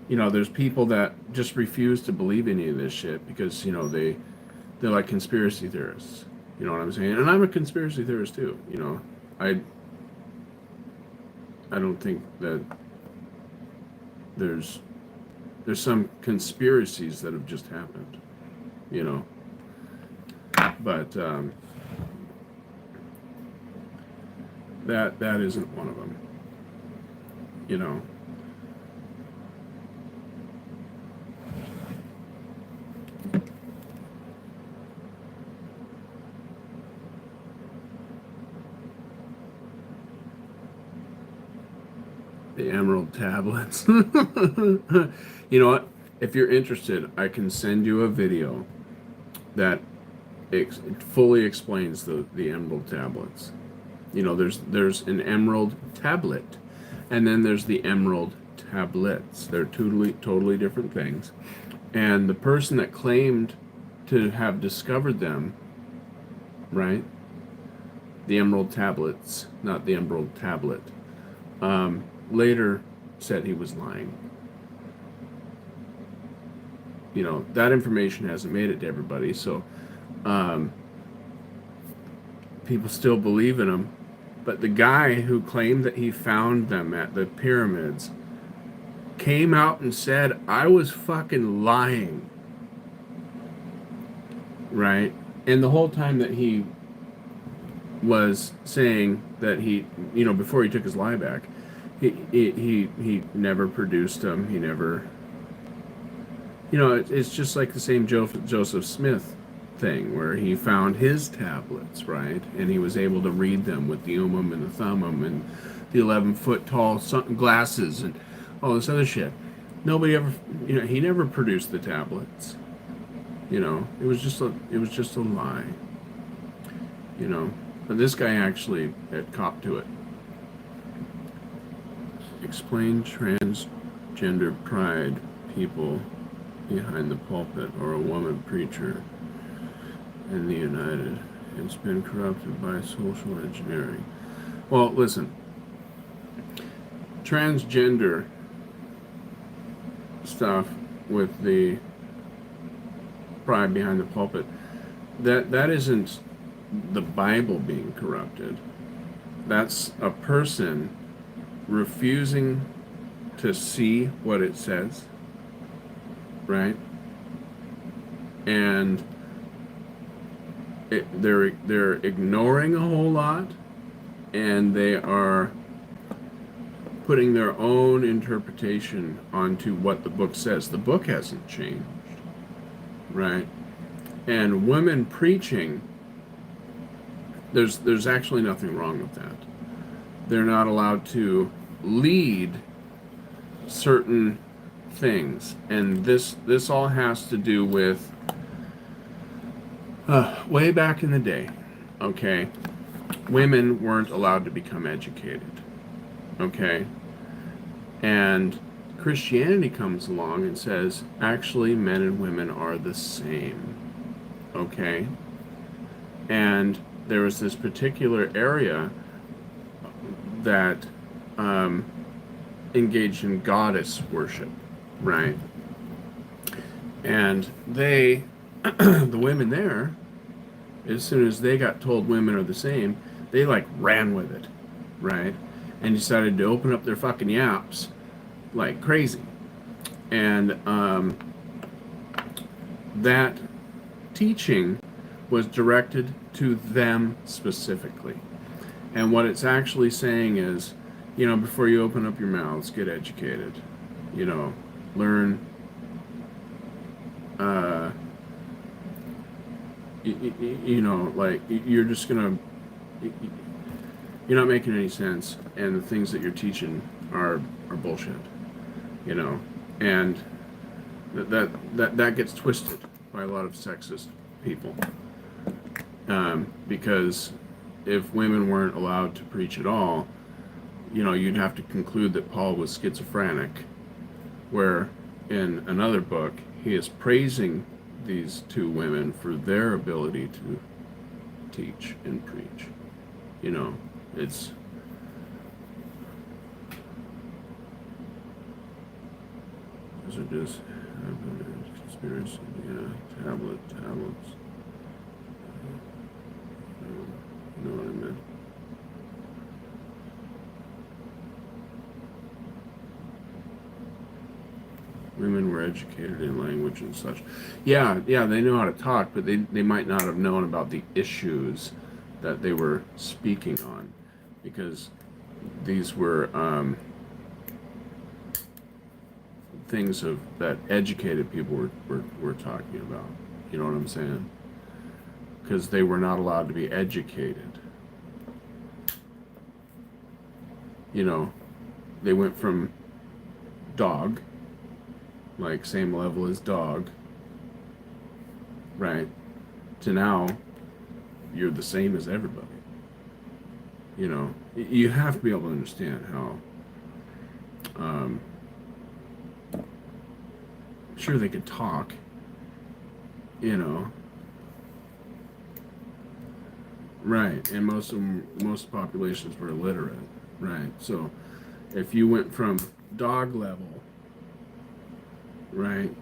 S1: you know, there's people that just refuse to believe any of this shit because, you know, they're like conspiracy theorists. You know what I'm saying? And I'm a conspiracy theorist too, you know. I I don't think that there's there's some conspiracies that have just happened, you know. But that isn't one of them, you know. The emerald tablets. You know what? If you're interested, I can send you a video that fully explains the emerald tablets. You know, there's an emerald tablet, and then there's the emerald tablets. They're totally different things. And the person that claimed to have discovered them, right? The emerald tablets, not the emerald tablet, later said he was lying. You know, that information hasn't made it to everybody, so um, people still believe in him. But the guy who claimed that he found them at the pyramids came out and said, I was fucking lying. Right? And the whole time that he was saying that he, you know, before he took his lie back, he never produced them. He never, you know, it's just like the same Joseph Smith thing where he found his tablets, right? And he was able to read them with the Ummum and the Thummum and the 11-foot tall glasses and all this other shit. Nobody ever, you know, he never produced the tablets. You know, it was just a lie. You know, but this guy actually had copped to it. Explain transgender pride people behind the pulpit or a woman preacher in the United. It's been corrupted by social engineering. Well, listen, transgender stuff with the pride behind the pulpit, that isn't the Bible being corrupted. That's a person refusing to see what it says, right? And they're ignoring a whole lot, and they are putting their own interpretation onto what the book says. The book hasn't changed, right? And women preaching, there's actually nothing wrong with that. They're not allowed to lead certain things, and this all has to do with way back in the day. Okay, women weren't allowed to become educated. Okay, and Christianity comes along and says actually men and women are the same. Okay, and there was this particular area that engaged in goddess worship, right? And they, the women there, as soon as they got told women are the same, they like ran with it, right? And decided to open up their fucking yaps like crazy. And that teaching was directed to them specifically. And what it's actually saying is, before you open up your mouths, get educated. Learn. Like you're just gonna, you're not making any sense, and the things that you're teaching are bullshit. And that gets twisted by a lot of sexist people, because if women weren't allowed to preach at all, you'd have to conclude that Paul was schizophrenic, where in another book he is praising these two women for their ability to teach and preach. It's those are just conspiracy, tablets. You know what I meant. Women were educated in language and such. Yeah, they know how to talk, but they might not have known about the issues that they were speaking on, because these were things that educated people were talking about. You know what I'm saying? Because they were not allowed to be educated. They went from dog, like same level as dog, right, to now you're the same as everybody. You have to be able to understand how sure they could talk, right, and most populations were illiterate, right? So if you went from dog level, right,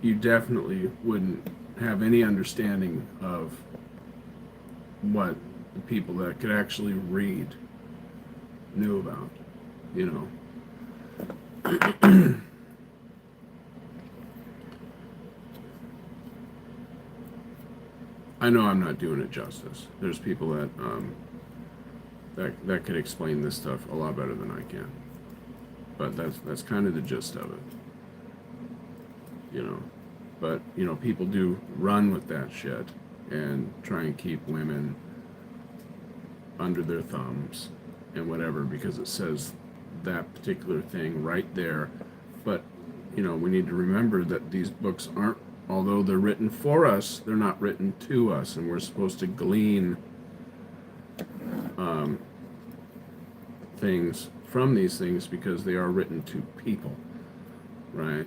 S1: you definitely wouldn't have any understanding of what the people that could actually read knew about, I know I'm not doing it justice. There's people that could explain this stuff a lot better than I can. But that's kind of the gist of it. But people do run with that shit and try and keep women under their thumbs and whatever, because it says that particular thing right there. But we need to remember that these books aren't, although they're written for us, they're not written to us, and we're supposed to glean things from these things because they are written to people, right?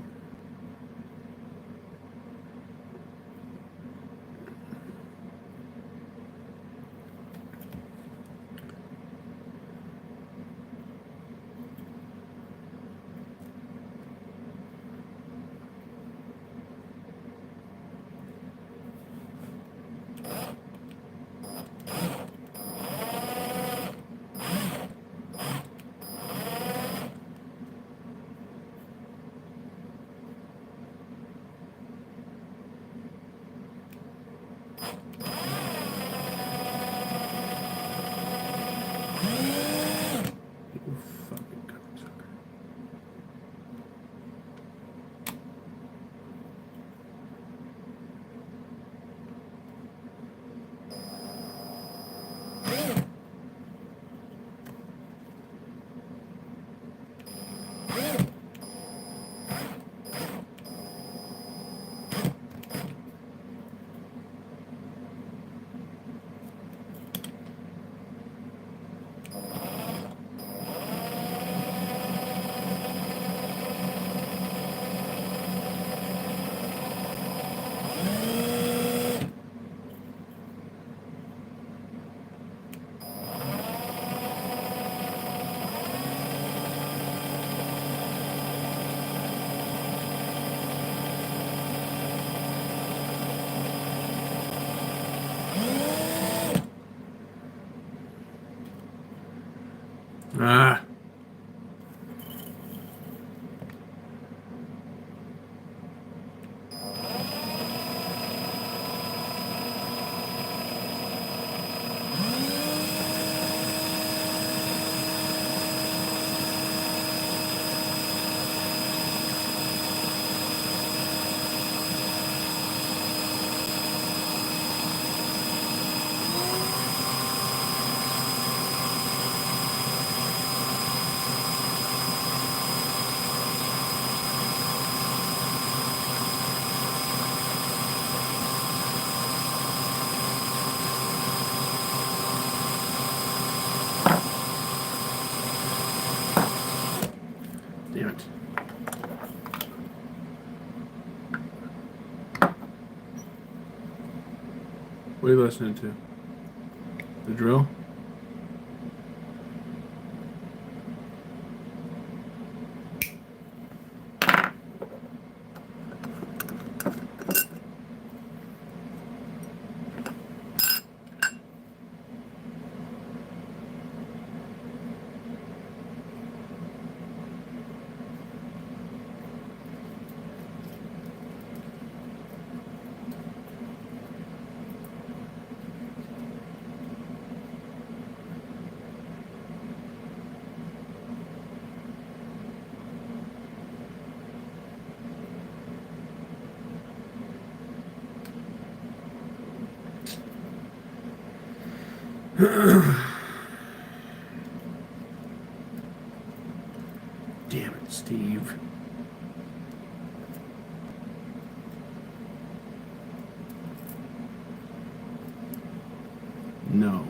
S1: What are you listening to? The drill? Damn it, Steve. No.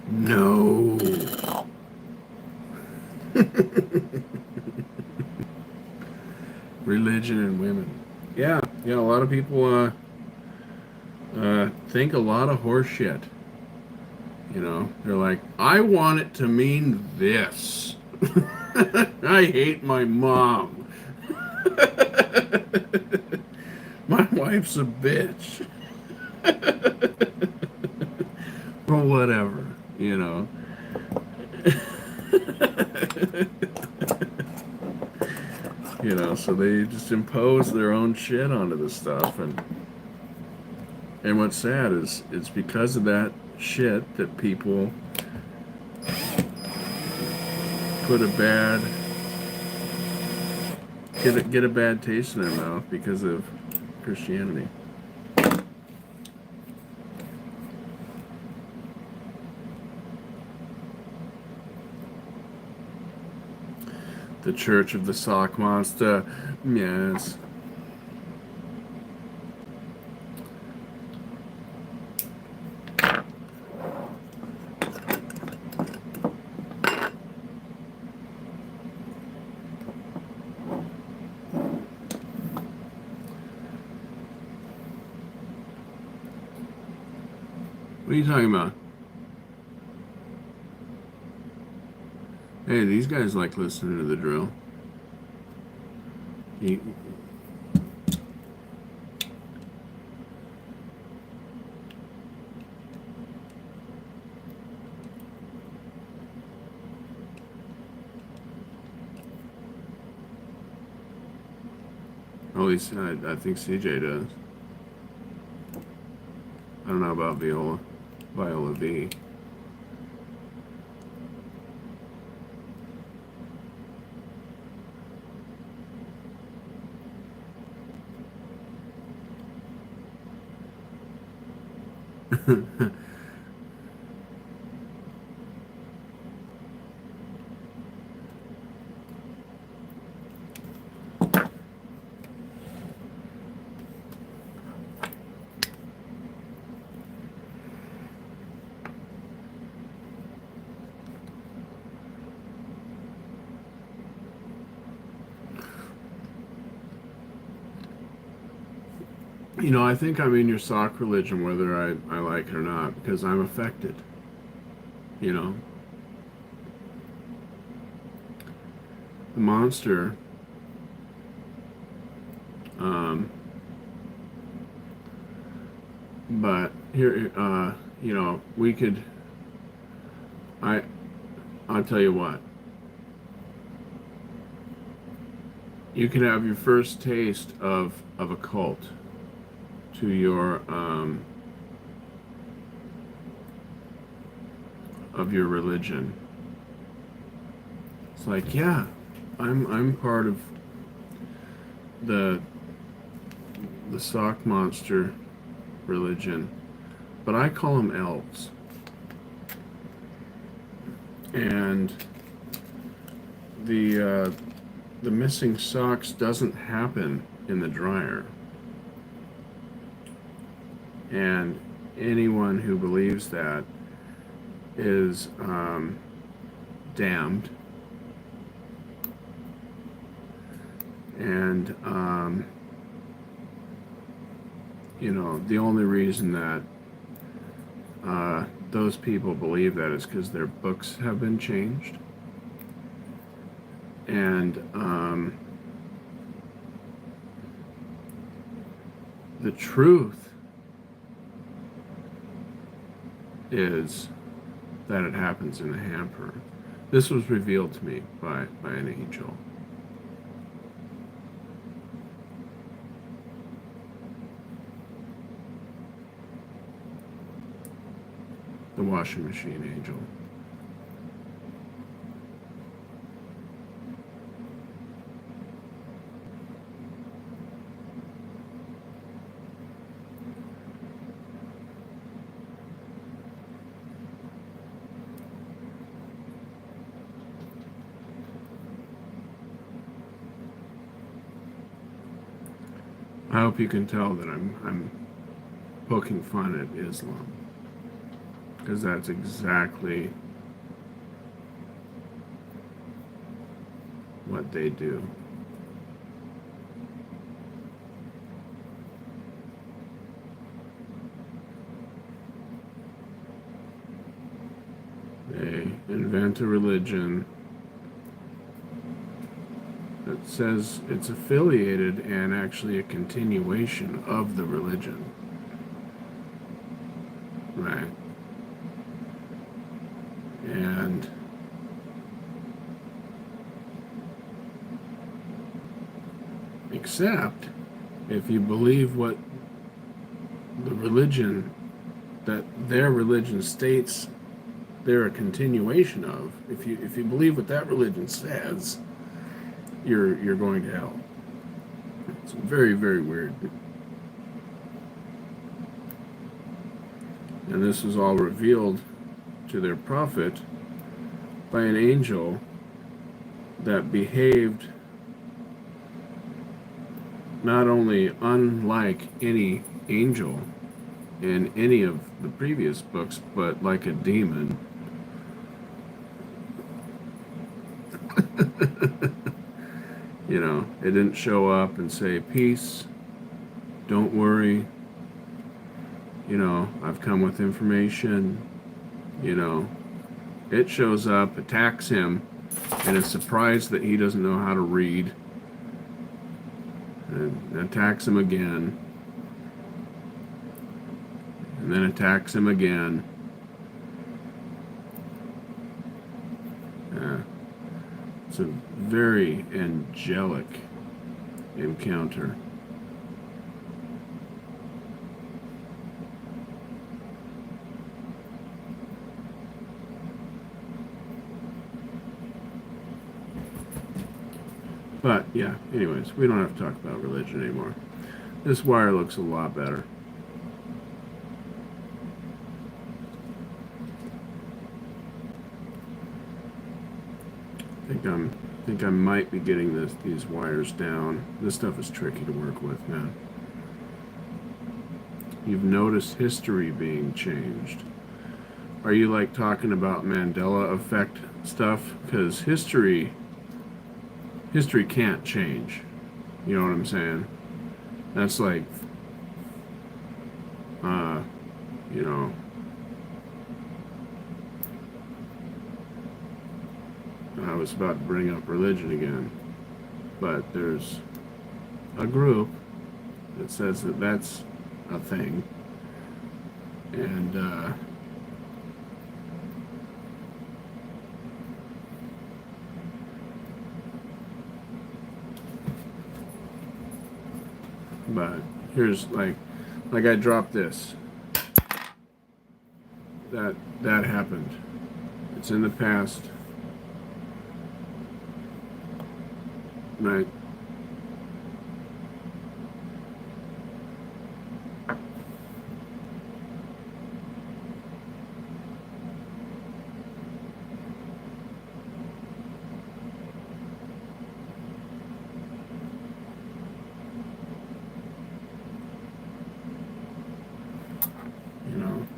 S1: No. Religion and women. Yeah, a lot of people think a lot of horse shit. They're like, I want it to mean this. I hate my mom. My wife's a bitch. Or whatever, so they just impose their own shit onto the stuff, and what's sad is it's because of that shit that people put get a bad taste in their mouth because of Christianity. The Church of the Sock Monster. Yes. What are you talking about? Hey, these guys like listening to the drill. At least I think CJ does. I don't know about Viola V. I think I'm in your sock religion whether I like it or not, because I'm affected. The monster, but here, we could, I'll tell you what, you can have your first taste of a cult to your of your religion. It's like, yeah, I'm part of the sock monster religion, but I call them elves, and the missing socks doesn't happen in the dryer. And anyone who believes that is damned. And, the only reason that those people believe that is because their books have been changed. And the truth is that it happens in a hamper. This was revealed to me by an angel. The washing machine angel. I hope you can tell that I'm poking fun at Islam, because that's exactly what they do. They invent a religion that says it's affiliated and actually a continuation of the religion. Right. And except if you believe what the religion that their religion states they're a continuation of, if you believe what that religion says, you're going to hell. It's very, very weird. And this was all revealed to their prophet by an angel that behaved not only unlike any angel in any of the previous books, but like a demon. It didn't show up and say, peace, don't worry, I've come with information. It shows up, attacks him, and is surprised that he doesn't know how to read, and attacks him again, and then attacks him again. It's a very angelic encounter. But yeah, anyways, we don't have to talk about religion anymore. This wire looks a lot better. I think I might be getting these wires down. This stuff is tricky to work with, man. You've noticed history being changed. Are you like talking about Mandela effect stuff? Because history can't change. You know what I'm saying? That's like, I was about to bring up religion again, but there's a group that says that that's a thing, and but here's like I dropped this. That happened. It's in the past. Right.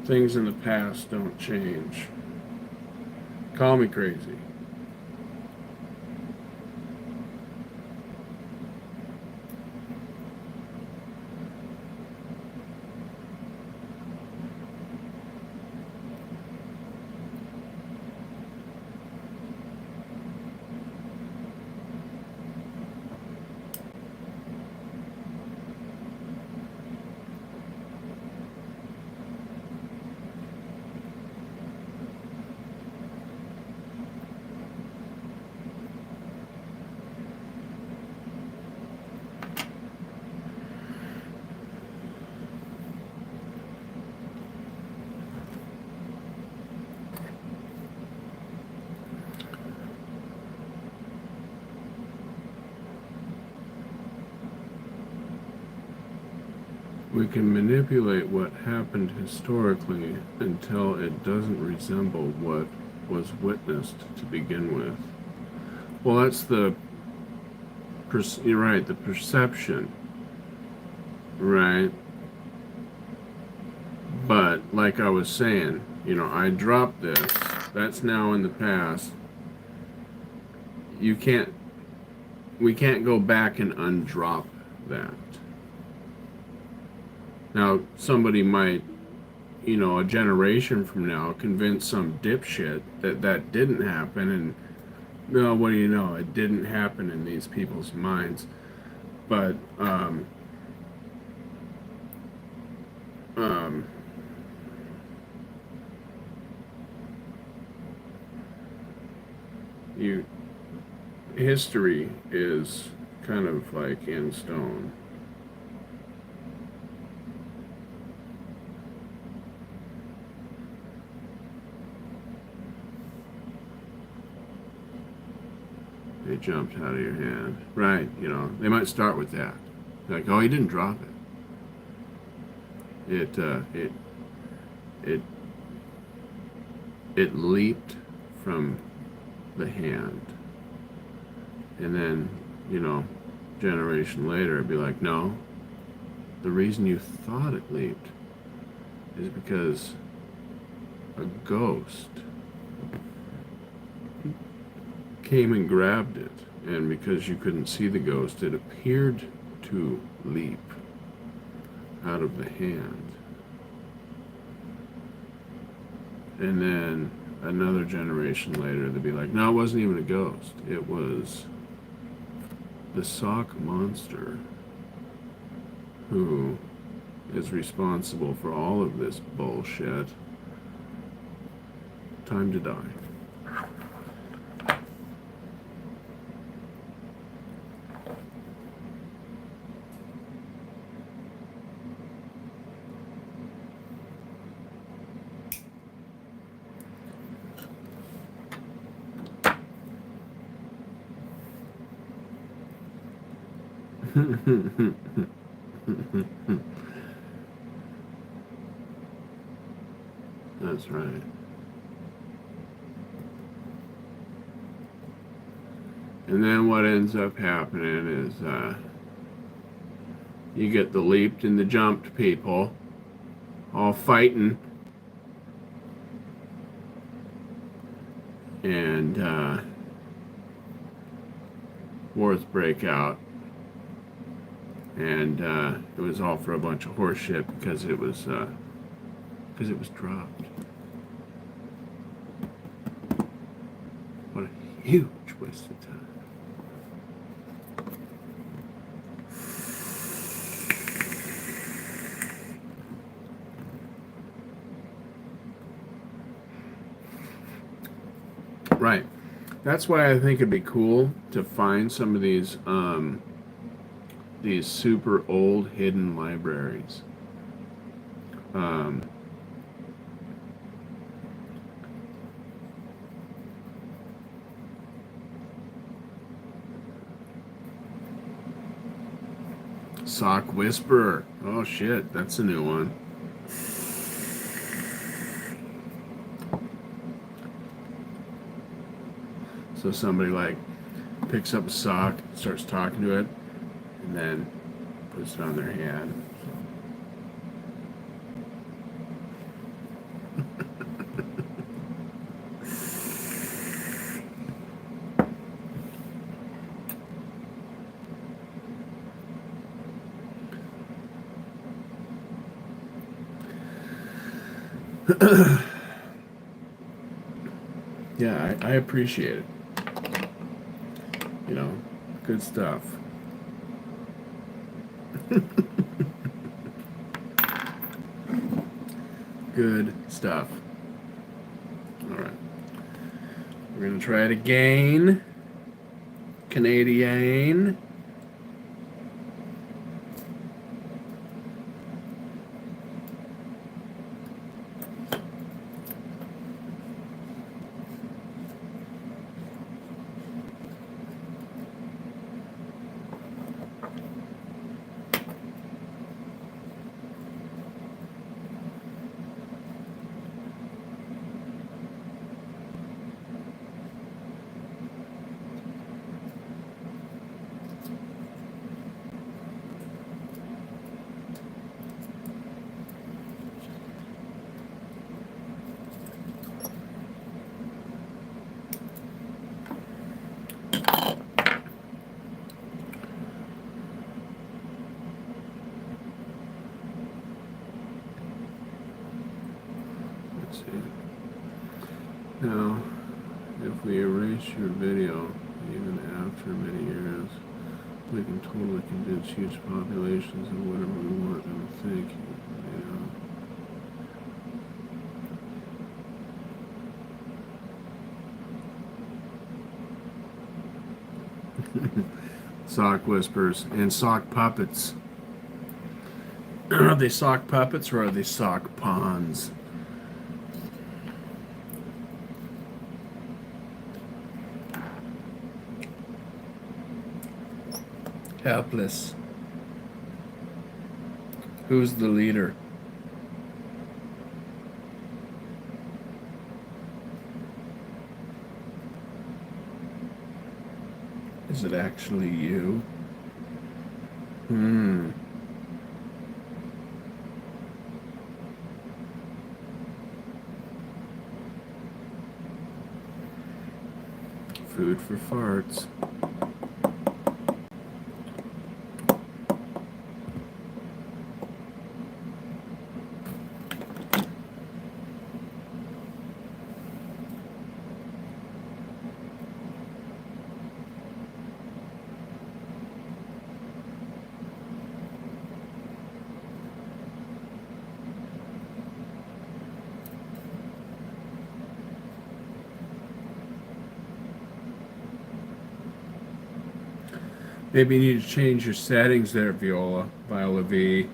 S1: Things in the past don't change. Call me crazy. We can manipulate what happened historically until it doesn't resemble what was witnessed to begin with. Well, that's you're right, the perception, right? But like I was saying, I dropped this. That's now in the past. We can't go back and undrop that. Now, somebody might, a generation from now, convince some dipshit that that didn't happen, and no, what do you know? It didn't happen in these people's minds. But, history is kind of like in stone. They jumped out of your hand. Right, they might start with that. Like, oh, he didn't drop it. It leaped from the hand. And then, generation later, it'd be like, no, the reason you thought it leaped is because a ghost came and grabbed it, and because you couldn't see the ghost, it appeared to leap out of the hand. And then another generation later, they'd be like, no, it wasn't even a ghost. It was the sock monster who is responsible for all of this bullshit. Time to die. That's right. And then what ends up happening is you get the leaped and the jumped people all fighting, and wars break out. And it was all for a bunch of horse shit because it was dropped. What a huge waste of time. Right. That's why I think it'd be cool to find some of these super old hidden libraries. Sock Whisperer. Oh shit, that's a new one. So somebody like picks up a sock, starts talking to it, and then puts it on their hand. Yeah, I appreciate it. Good stuff. Good stuff. All right. We're going to try it again. Canadian. finish your video even after many years. We can totally convince huge populations of whatever we want them to think. Sock whispers and sock puppets. Are they sock puppets or are they sock pawns? Helpless. Who's the leader? Is it actually you? Food for farts. Maybe you need to change your settings there, Viola V.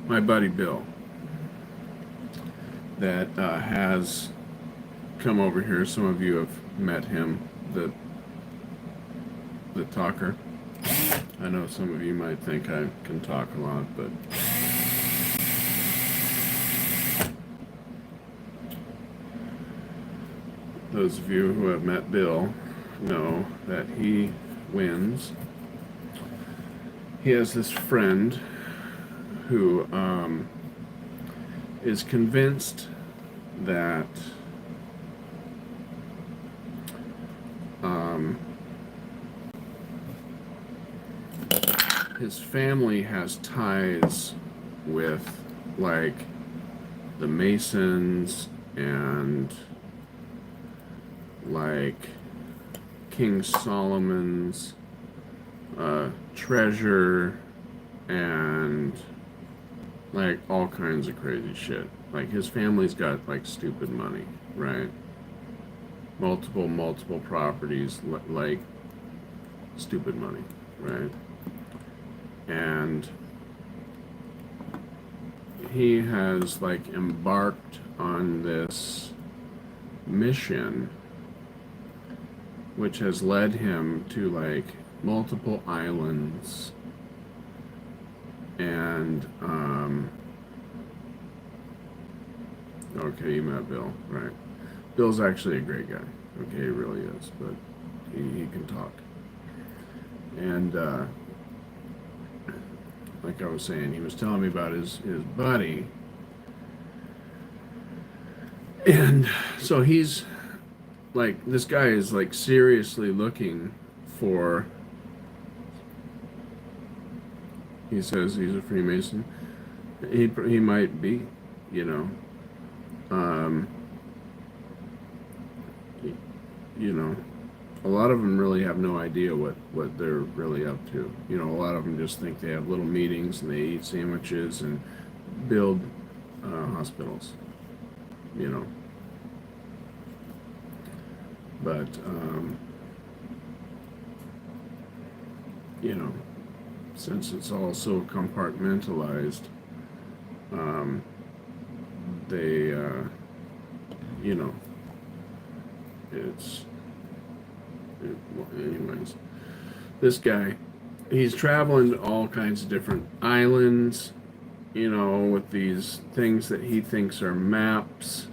S1: My buddy Bill that has come over here. Some of you have met him, the talker. I know some of you might think I can talk a lot, but those of you who have met Bill know that he wins. He has this friend who is convinced that his family has ties with, like, the Masons and, like, King Solomon's treasure and, like, all kinds of crazy shit. Like, his family's got, like, stupid money, right? Multiple properties, like, stupid money, right? And he has, like, embarked on this mission, which has led him to, like, multiple islands and okay, you met Bill, right? Bill's actually a great guy. Okay, he really is, but he can talk. And like I was saying, he was telling me about his buddy, and so he's like, this guy is, like, seriously looking for, he says he's a Freemason. He might be, you know. You know, a lot of them really have no idea what they're really up to. You know, a lot of them just think they have little meetings and they eat sandwiches and build hospitals, you know. But, you know, since it's all so compartmentalized, they, you know, well, anyways, this guy, he's traveling to all kinds of different islands with these things that he thinks are maps,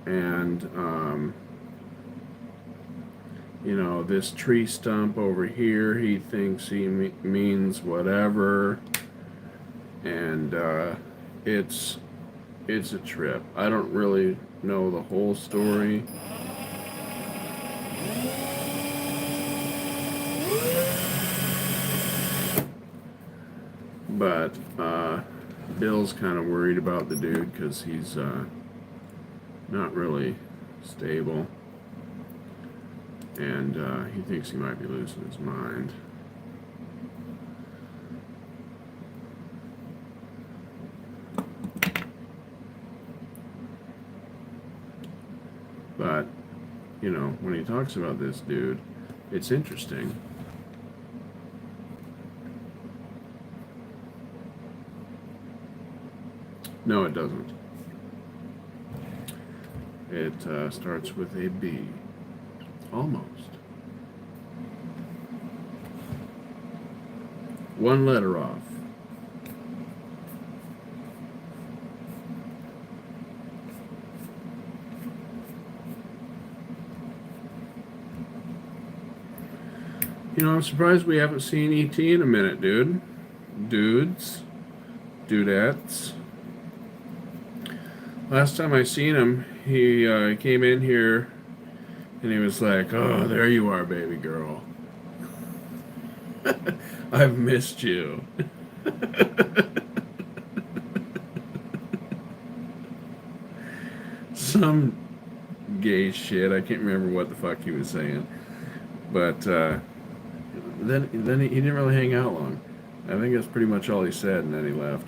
S1: and this tree stump over here, he thinks he means whatever, and it's a trip. I don't really know the whole story. But Bill's kind of worried about the dude because he's not really stable, and he thinks he might be losing his mind. But, when he talks about this dude, it's interesting. No, it doesn't. It starts with a B. Almost. One letter off. I'm surprised we haven't seen E.T. in a minute, dude. Dudes. Dudettes. Last time I seen him, he came in here and he was like, "Oh, there you are, baby girl. I've missed you." Some gay shit. I can't remember what the fuck he was saying. But then he didn't really hang out long. I think that's pretty much all he said, and then he left.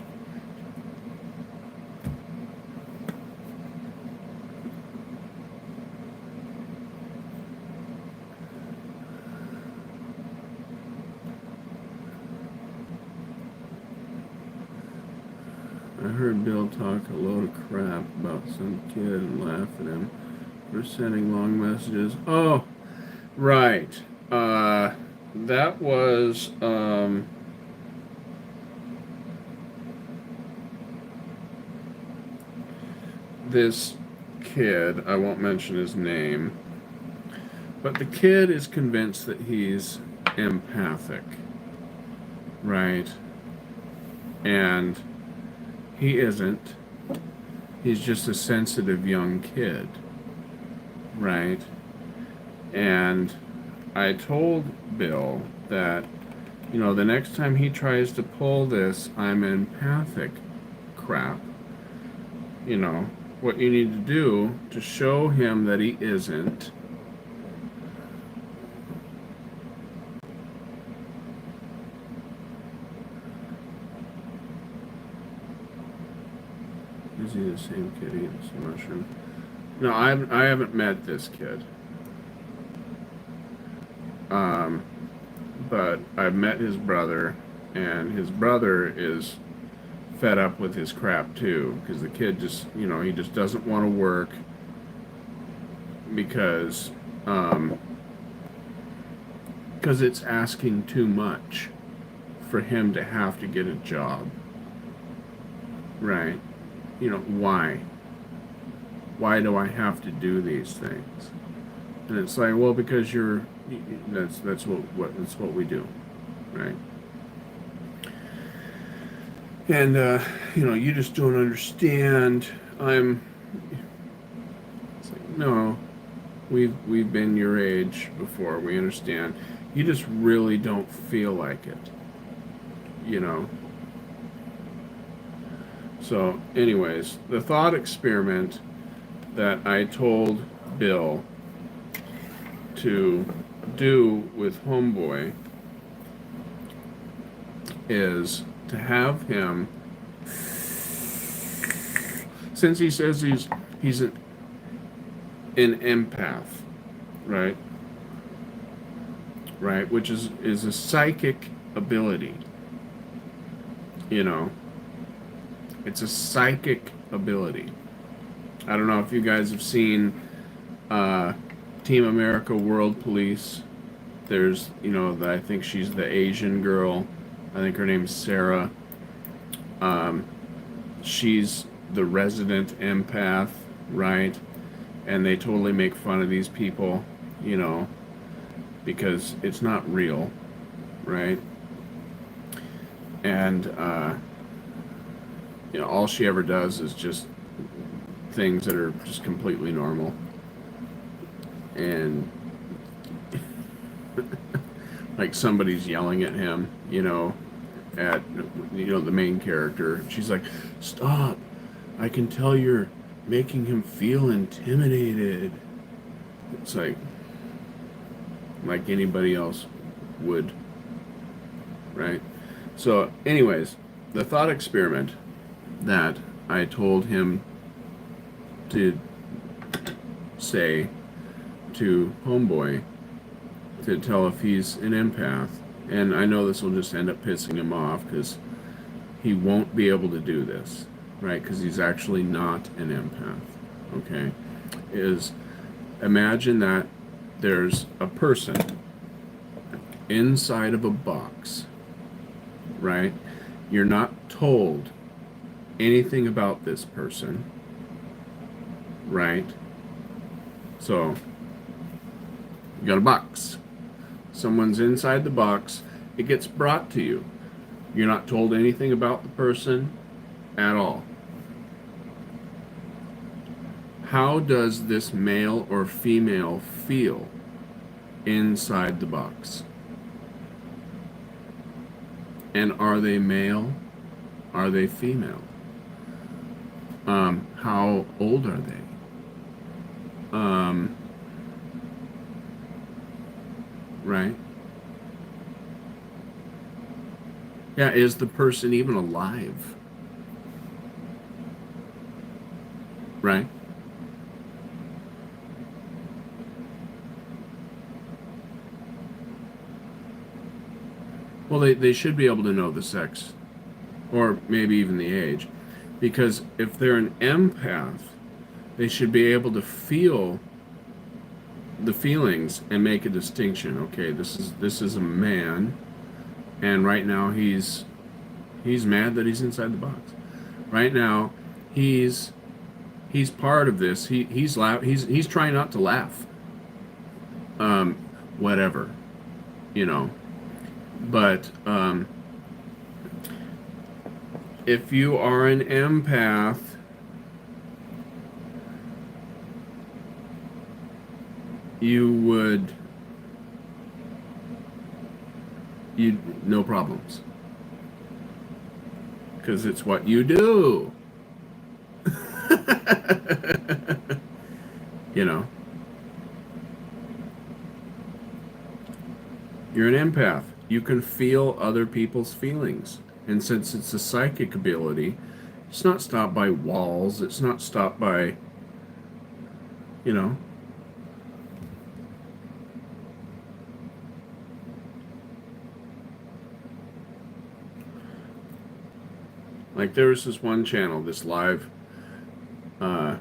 S1: I heard Bill talk a load of crap about some kid and laugh at him for sending long messages. Oh, right. That was this kid. I won't mention his name, but the kid is convinced that he's empathic, right? And he isn't. He's just a sensitive young kid, right? And I told Bill that, the next time he tries to pull this I'm empathic crap, what you need to do to show him that he isn't, is he the same kid eating some mushroom? No, I haven't met this kid. But I've met his brother, and his brother is fed up with his crap too, because the kid just, he just doesn't want to work because it's asking too much for him to have to get a job, right? Why? Why do I have to do these things? And it's like, well, because that's what we do, right? And you just don't understand. It's like, no, we've been your age before. We understand. You just really don't feel like it, So, anyways, the thought experiment that I told Bill to do with Homeboy is to have him, since he says he's an empath, right? Right, which is a psychic ability. It's a psychic ability. I don't know if you guys have seen Team America World Police. There's, I think she's the Asian girl. I think her name's Sarah. Um, she's the resident empath, right? And they totally make fun of these people, you know, because it's not real, right? And you know, all she ever does is just things that are just completely normal. And like somebody's yelling at him, you know, at the main character. She's like, "Stop! I can tell you're making him feel intimidated." It's like anybody else would, right? So, anyways, the thought experiment that I told him to say to Homeboy to tell if he's an empath, and I know this will just end up pissing him off because he won't be able to do this, right? Because he's actually not an empath, okay? Is imagine that there's a person inside of a box, right? You're not told anything about this person, right? So, you got a box. Someone's inside the box. It gets brought to you. You're not told anything about the person at all. How does this male or female feel inside the box? And are they male? Are they female? How old are they? Right? Yeah, is the person even alive? Right? Well, they should be able to know the sex, or maybe even the age, because if they're an empath, they should be able to feel the feelings and make a distinction. Okay, this is a man, and right now he's mad that he's inside the box. Right now, he's part of this. He's trying not to laugh. Whatever, you know. But if you are an empath, you no problems, because it's what you do. You know, you're an empath. You can feel other people's feelings. And since it's a psychic ability, it's not stopped by walls. It's not stopped by, you know. Like there was this one channel, this live man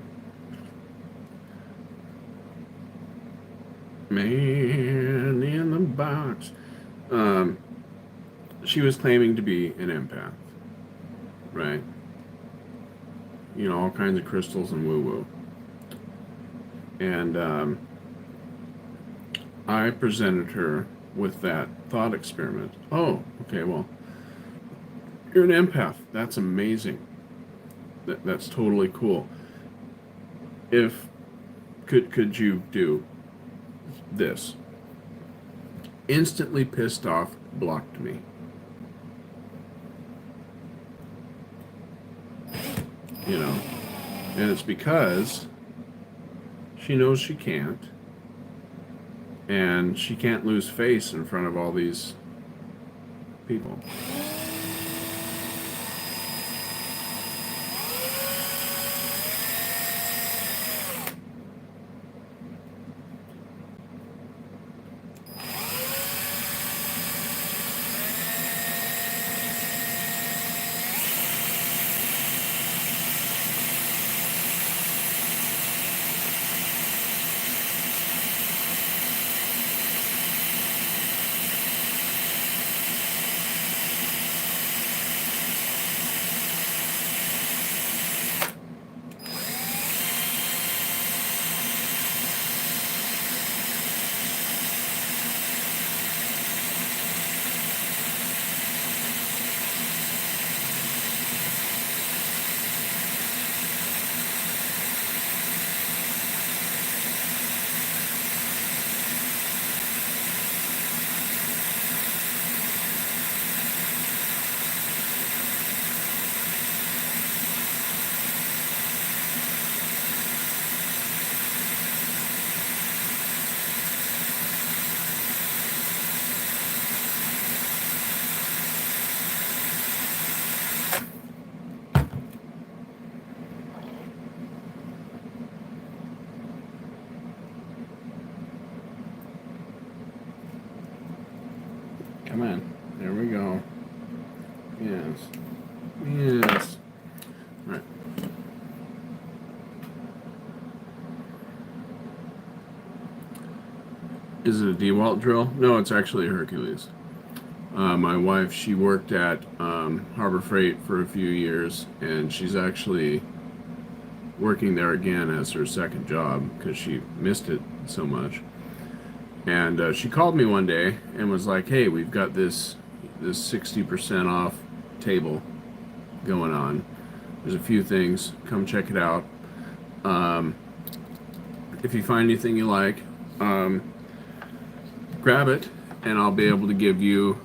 S1: in the box. She was claiming to be an empath, right? You know, all kinds of crystals and woo-woo. And I presented her with that thought experiment. Oh, okay, well, you're an empath. That's amazing. That's totally cool. If could you do this? Instantly pissed off, blocked me. You know, and it's because she knows she can't, and she can't lose face in front of all these people. Come on. There we go. Yes. Yes. All right. Is it a DeWalt drill? No, it's actually a Hercules. My wife, she worked at Harbor Freight for a few years, and she's actually working there again as her second job because she missed it so much. And she called me one day and was like, "Hey, we've got this 60% off table going on. There's a few things. Come check it out. If you find anything you like, grab it, and I'll be able to give you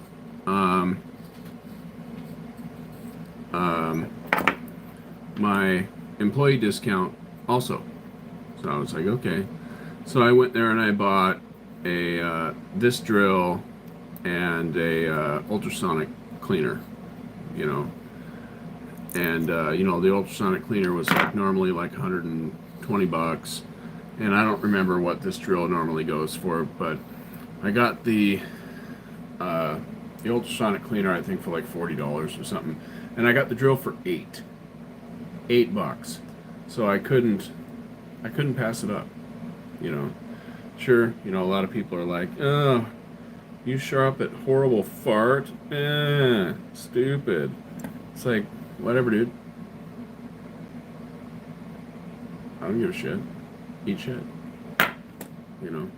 S1: my employee discount also." So I was like, okay. So I went there and I bought a this drill and a ultrasonic cleaner, you know. And you know, the ultrasonic cleaner was like normally like $120, and I don't remember what this drill normally goes for, but I got the ultrasonic cleaner, I think, for like $40 or something, and I got the drill for $8. So I couldn't pass it up, you know. Sure, you know, a lot of people are like, "Oh, you show up at horrible fart, stupid." It's like, whatever, dude. I don't give a shit. Eat shit, you know.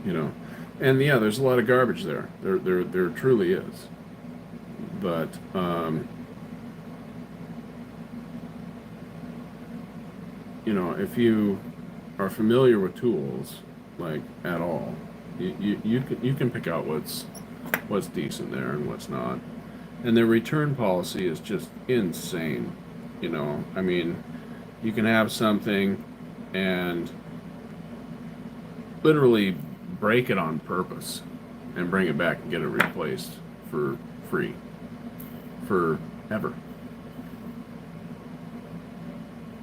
S1: You know, and yeah, there's a lot of garbage there. There truly is. But you know, if you are familiar with tools, like at all, you can pick out what's decent there and what's not. And their return policy is just insane. You know, I mean, you can have something and literally break it on purpose and bring it back and get it replaced for free forever.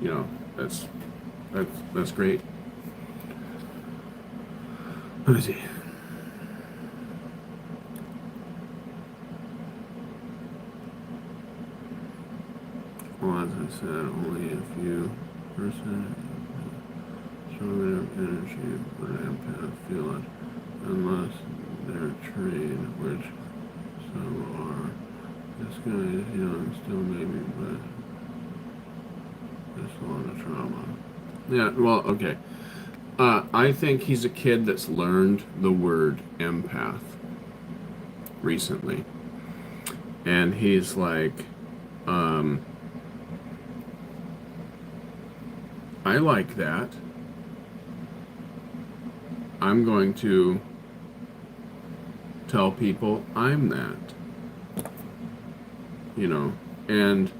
S1: You know, that's great. Let me see. Well, as I said, only a few percent strong enough energy for an empath feel it, unless they're trained, which some are. This guy is young, still maybe, but there's a lot of trauma. Yeah, well, okay. I think he's a kid that's learned the word empath recently. And he's like, I like that. I'm going to tell people I'm that. You know, and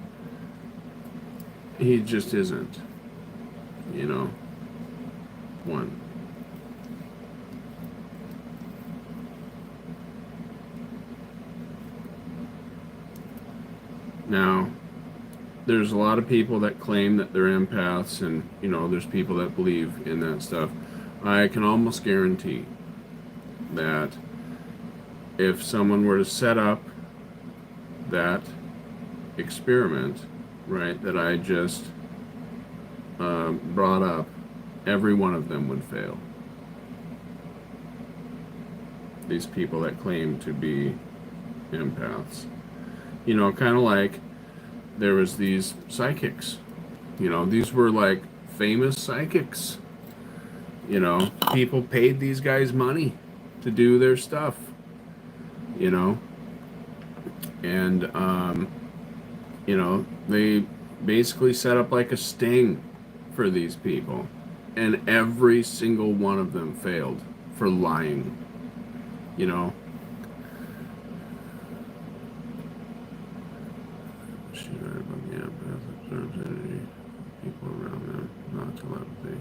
S1: he just isn't. You know, one. Now, there's a lot of people that claim that they're empaths, and you know, there's people that believe in that stuff. I can almost guarantee that if someone were to set up that experiment, right, that I just brought up, every one of them would fail. These people that claim to be empaths. You know, kind of like there was these psychics. You know, these were like famous psychics. You know, people paid these guys money to do their stuff. You know, and you know, they basically set up like a sting for these people, and every single one of them failed for lying. You know. She read about the empath observes energy, people around them, not telepathy.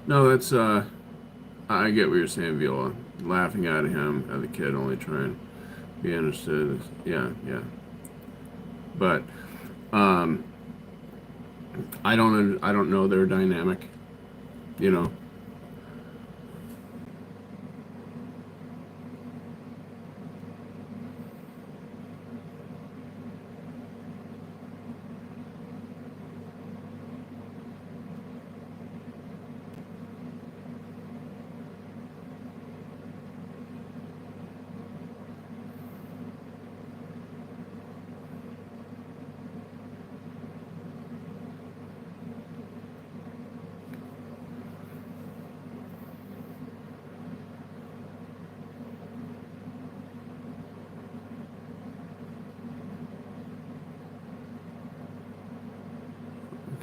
S1: No, that's I get what you're saying, Viola. Laughing at him, at the kid, only trying to be understood. Yeah, yeah. But um, I don't know their dynamic. You know.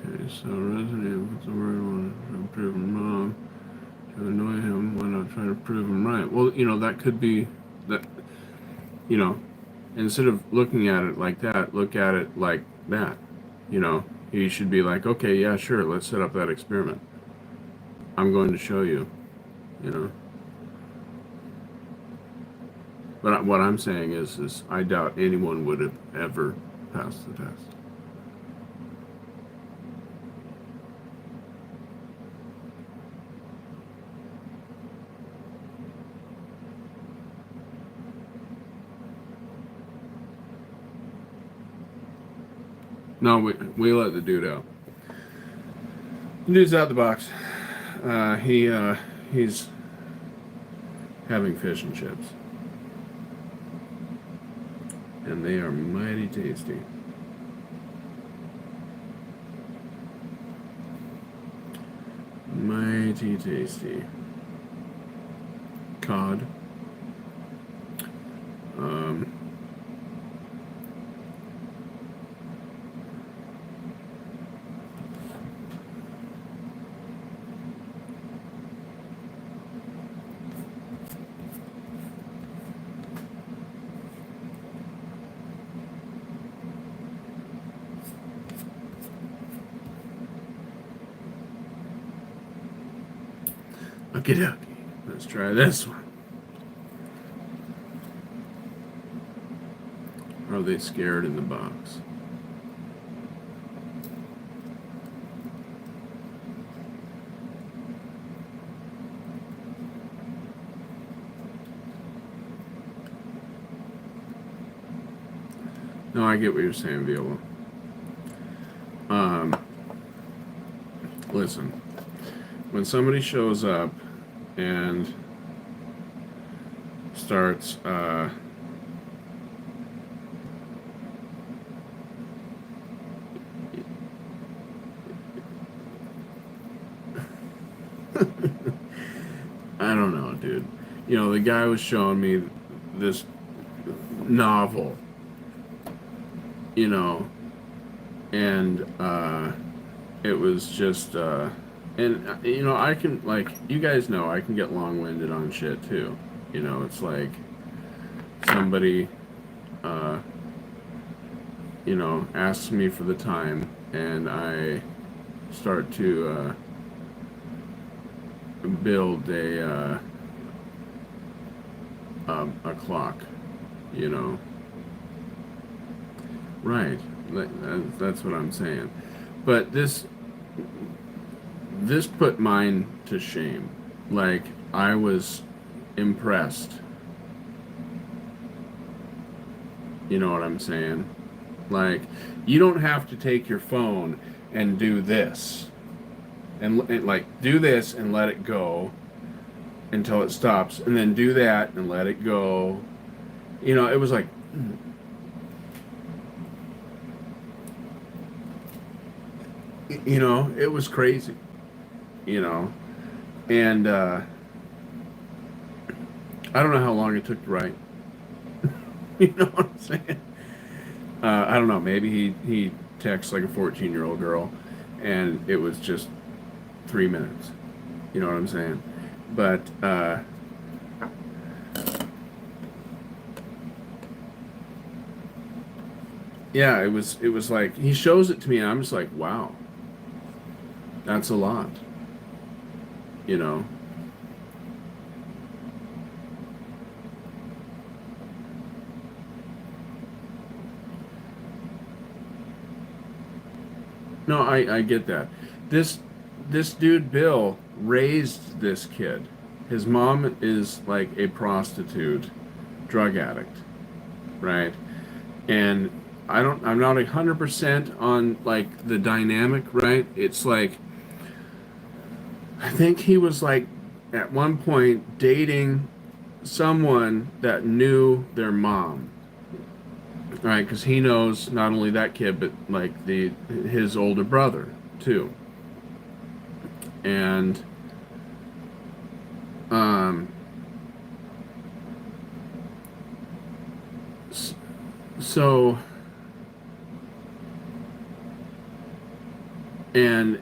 S1: Okay, so resident, what's the word? Want to prove him wrong. To annoy him, why not try to prove him right? Well, that could be that. You know, instead of looking at it like that, look at it like that. You know, he should be like, okay, yeah, sure, let's set up that experiment. I'm going to show you. You know, but what I'm saying is I doubt anyone would have ever passed the test. No, we let the dude out. The dude's out the box. He's having fish and chips, and they are mighty tasty. Mighty tasty. Cod. Um, Okie dokie. Let's try this one. Are they scared in the box? No, I get what you're saying, Viola. Um, Listen, when somebody shows up and starts I don't know, dude. The guy was showing me this novel, you know, and it was just and I can, like, you guys know, I can get long-winded on shit too. It's like somebody uh asks me for the time, and I start to build a clock, you know. Right. That's what I'm saying. But this put mine to shame. Like, I was impressed. You know what I'm saying? Like, you don't have to take your phone and do this. And like, do this and let it go until it stops, and then do that and let it go. It was like, it was crazy. You know, and I don't know how long it took to write. You know what I'm saying? I don't know. Maybe he texts like a 14-year-old girl, and it was just 3 minutes. You know what I'm saying? But yeah, it was like he shows it to me, and I'm just like, wow, that's a lot. you know. No, I get that. This this dude Bill raised this kid. His mom is like a prostitute, drug addict, right? And I'm not 100% on like the dynamic, right? It's like I think he was like at one point dating someone that knew their mom, right? Because he knows not only that kid but like the his older brother too, and um, so and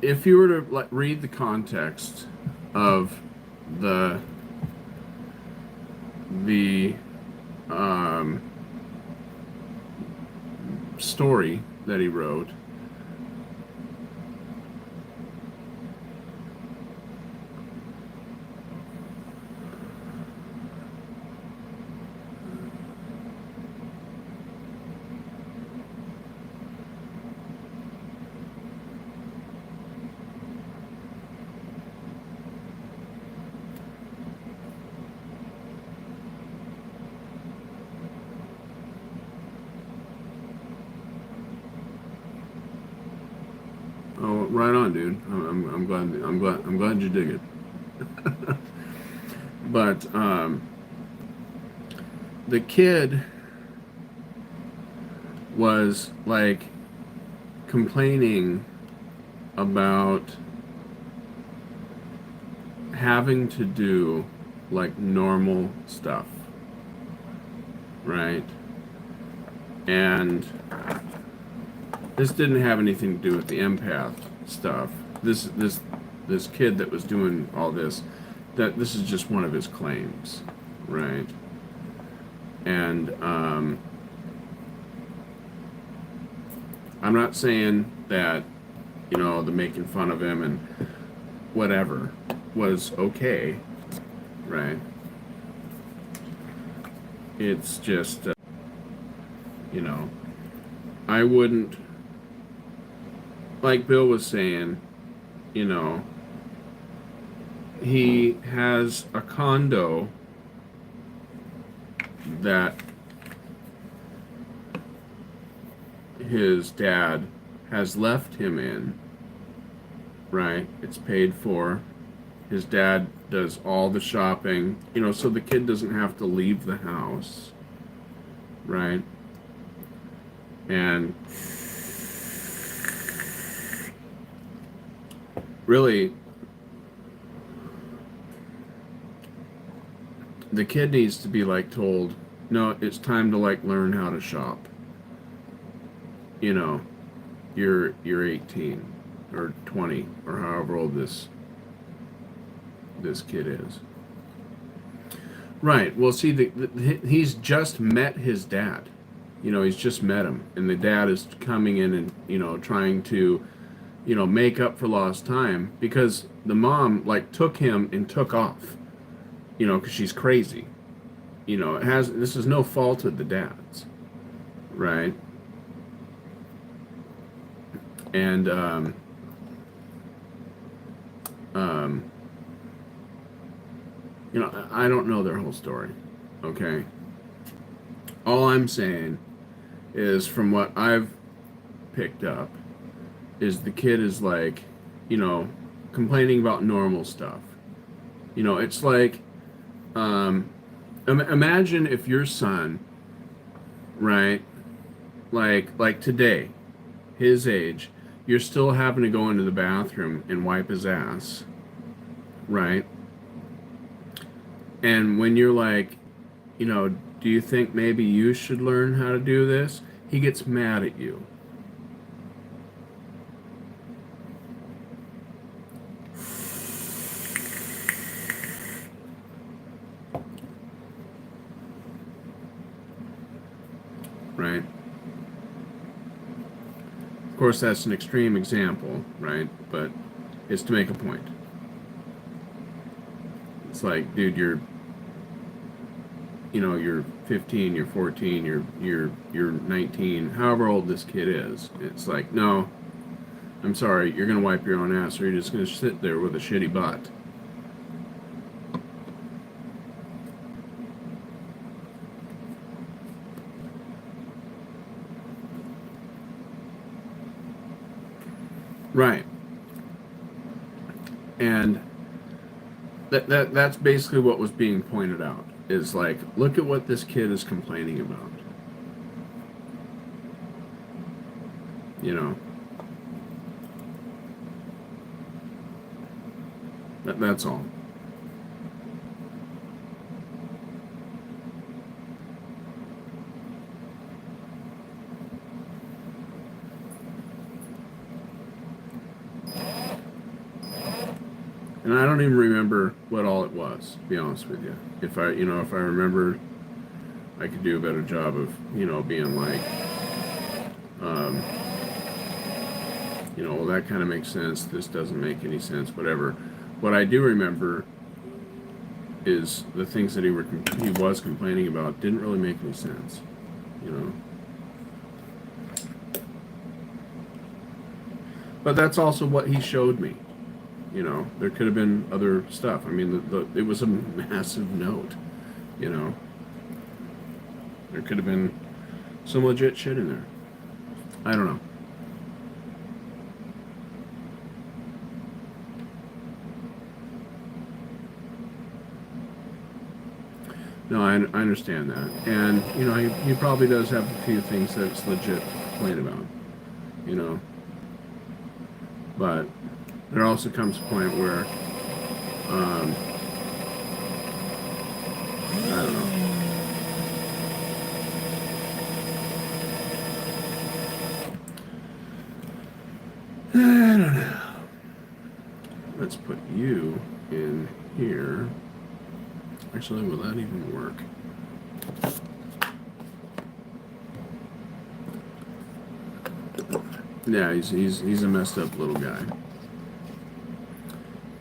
S1: if you were to like read the context of the the um, story that he wrote. Oh, right on, dude. I'm glad you dig it. But the kid was like complaining about having to do like normal stuff, right? And this didn't have anything to do with the empath stuff. This kid that was doing all this, that this is just one of his claims, right? And I'm not saying that, you know, the making fun of him and whatever was okay, right? It's just, you know, I wouldn't, like Bill was saying, you know, he has a condo that his dad has left him in, right? It's paid for. His dad does all the shopping, you know, so the kid doesn't have to leave the house, right? And really, the kid needs to be like told, no, it's time to like learn how to shop. You know, you're 18 or 20 or however old this kid is. Right. Well, see, he's just met his dad. You know, he's just met him, and the dad is coming in and, you know, trying to, you know, make up for lost time because the mom like took him and took off. You know, because she's crazy. You know, this is no fault of the dad's, right? And you know, I don't know their whole story. Okay. All I'm saying is, from what I've picked up, is the kid is like, you know, complaining about normal stuff. You know, it's like, imagine if your son, right, like today, his age, you're still having to go into the bathroom and wipe his ass, right? And when you're like, you know, do you think maybe you should learn how to do this? He gets mad at you. Right? Of course, that's an extreme example, right? But it's to make a point. like, dude, you're 15, you're 14, you're 19, however old this kid is. It's like, no, I'm sorry, you're gonna wipe your own ass, or you're just gonna sit there with a shitty butt. Right. And that's basically what was being pointed out. Is like, look at what this kid is complaining about. You know. That's all. And I don't even remember what all it was, to be honest with you. If I remember, I could do a better job of, being like, well, that kind of makes sense. This doesn't make any sense, whatever. What I do remember is the things that he was complaining about didn't really make any sense, But that's also what he showed me. There could have been other stuff. I mean, it was a massive note, There could have been some legit shit in there. I don't know. No, I understand that. And, he probably does have a few things that's legit to complain about, But there also comes a point where, I don't know. I don't know. Let's put you in here. Actually, will that even work? Yeah, he's a messed up little guy.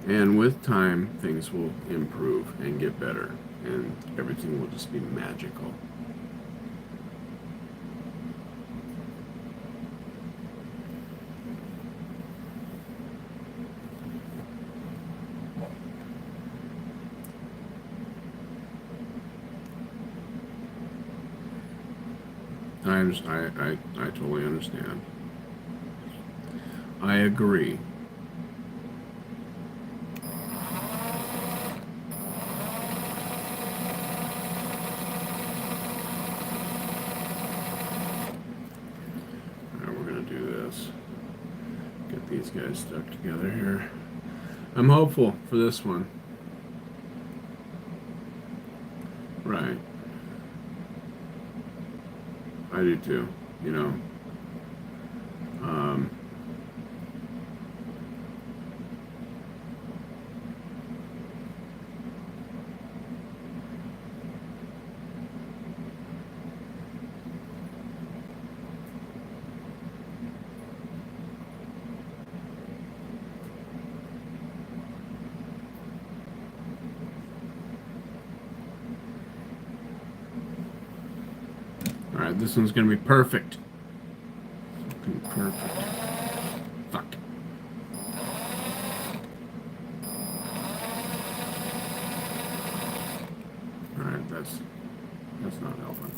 S1: And with time, things will improve and get better, and everything will just be magical. I totally understand. I agree. Alright, we're gonna do this. Get these guys stuck together here. I'm hopeful for this one. Right. I do too, Alright, this one's gonna be perfect. Perfect. Fuck. Alright, that's not helping.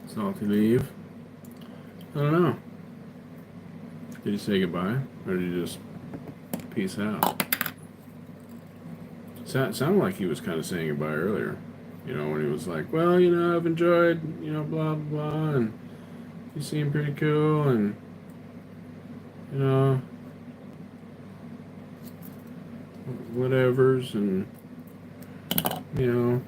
S1: Salty leave. I don't know. Did he say goodbye, or did he just peace out? Sounded like he was kind of saying goodbye earlier. You know, when he was like, well, you know, I've enjoyed, you know, blah, blah, blah, and you seem pretty cool, and, you know, whatevers, and, you know.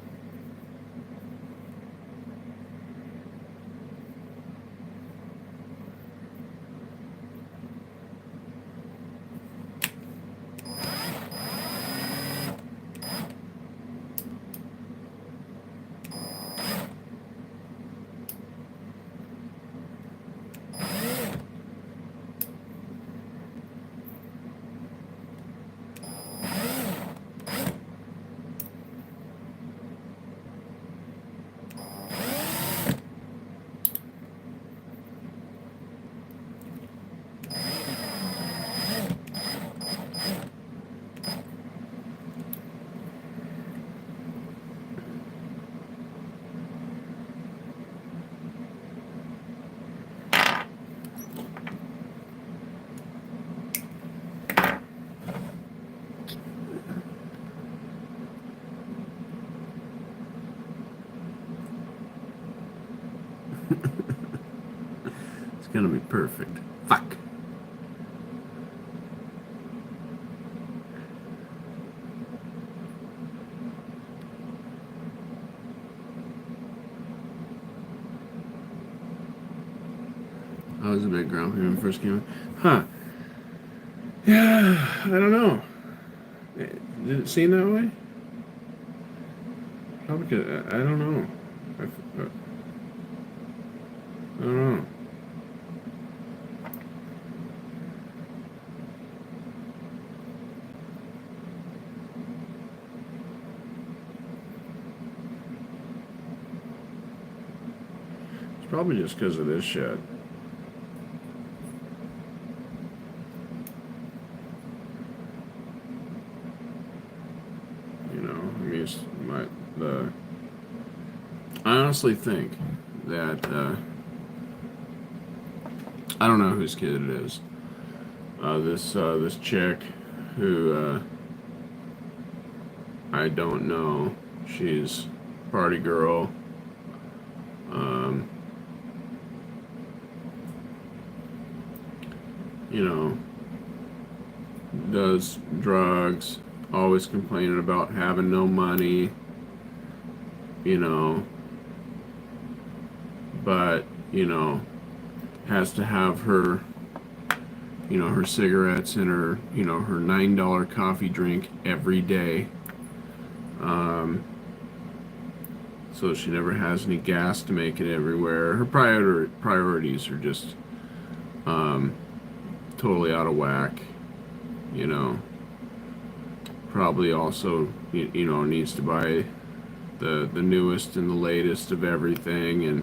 S1: It's gonna be perfect. Fuck. I was a bit grumpy when I first came in. Huh. Yeah, I don't know. Did it seem that way? Probably could, I don't know. I don't know. It's probably just because of this shit. You know, I mean, I honestly think that, I don't know whose kid it is. This chick who I don't know. She's party girl. You know, does drugs, always complaining about having no money, you know, but, you know, has to have her, you know, her cigarettes and her, you know, her $9 coffee drink every day. So she never has any gas to make it everywhere. Her priorities are just totally out of whack, you know. Probably also, you know, needs to buy the newest and the latest of everything, and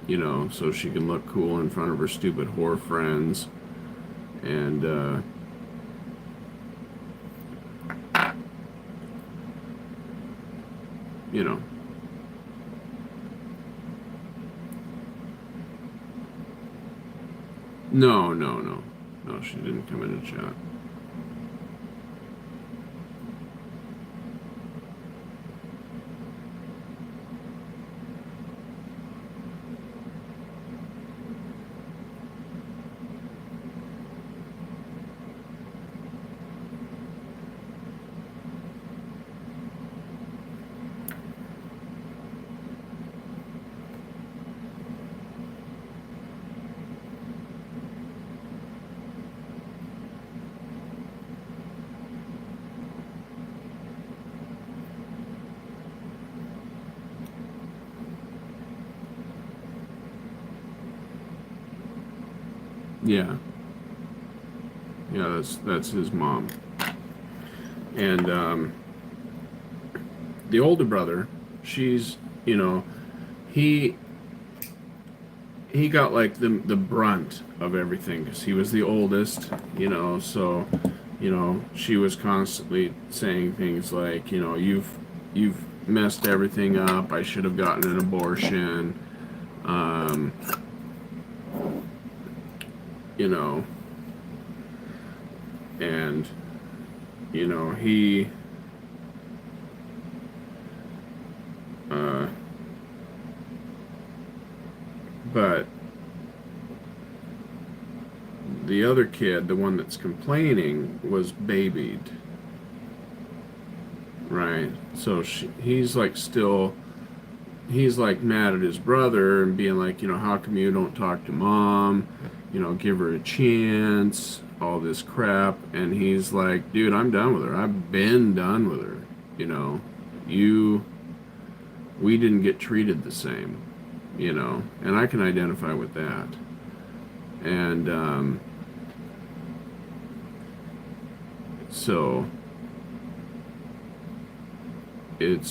S1: you know, so she can look cool in front of her stupid whore friends, and you know. No, she didn't come in to chat. Yeah. Yeah, that's his mom. And the older brother, she's, you know, he got like the brunt of everything because he was the oldest, you know, so, you know, she was constantly saying things like, you know, you've messed everything up. I should have gotten an abortion. Um, you know, and he uh, but the other kid, the one that's complaining, was babied, right? So he's like he's like mad at his brother and being like, how come you don't talk to mom? Give her a chance, all this crap. And he's like, dude, I'm done with her. I've been done with her. You, we didn't get treated the same, and I can identify with that. And so it's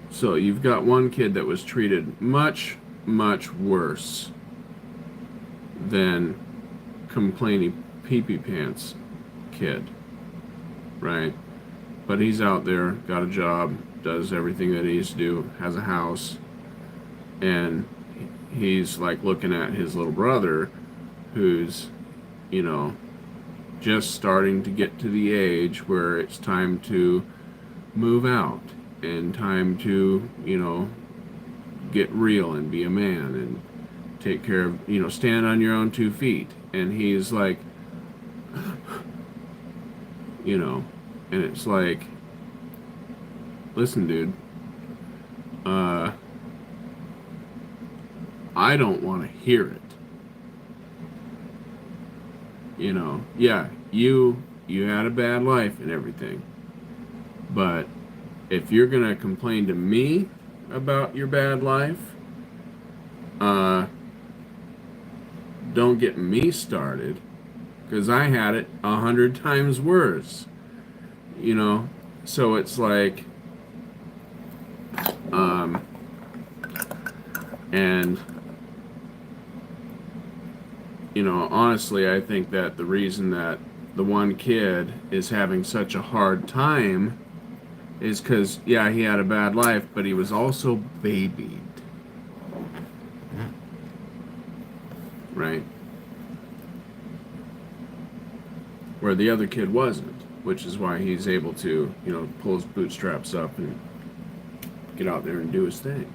S1: so you've got one kid that was treated much, much worse than complaining pee-pee pants kid, right? But he's out there, got a job, does everything that he needs to do, has a house, and he's like looking at his little brother who's, just starting to get to the age where it's time to move out and time to, get real and be a man and take care of, stand on your own 2 feet. And he's like, and it's like, listen, dude, I don't want to hear it. Yeah, you had a bad life and everything, but if you're gonna complain to me about your bad life, don't get me started, because I had it 100 times worse. So it's like, and honestly, I think that the reason that the one kid is having such a hard time is because, yeah, he had a bad life, but he was also babied. Right? Where the other kid wasn't, which is why he's able to, pull his bootstraps up and get out there and do his thing.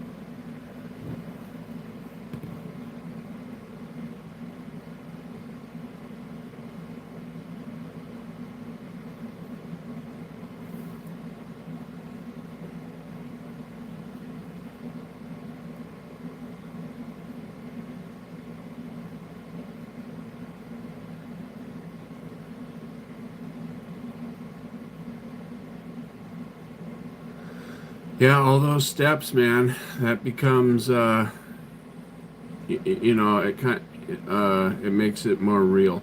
S1: Yeah, all those steps, man. That becomes, it makes it more real.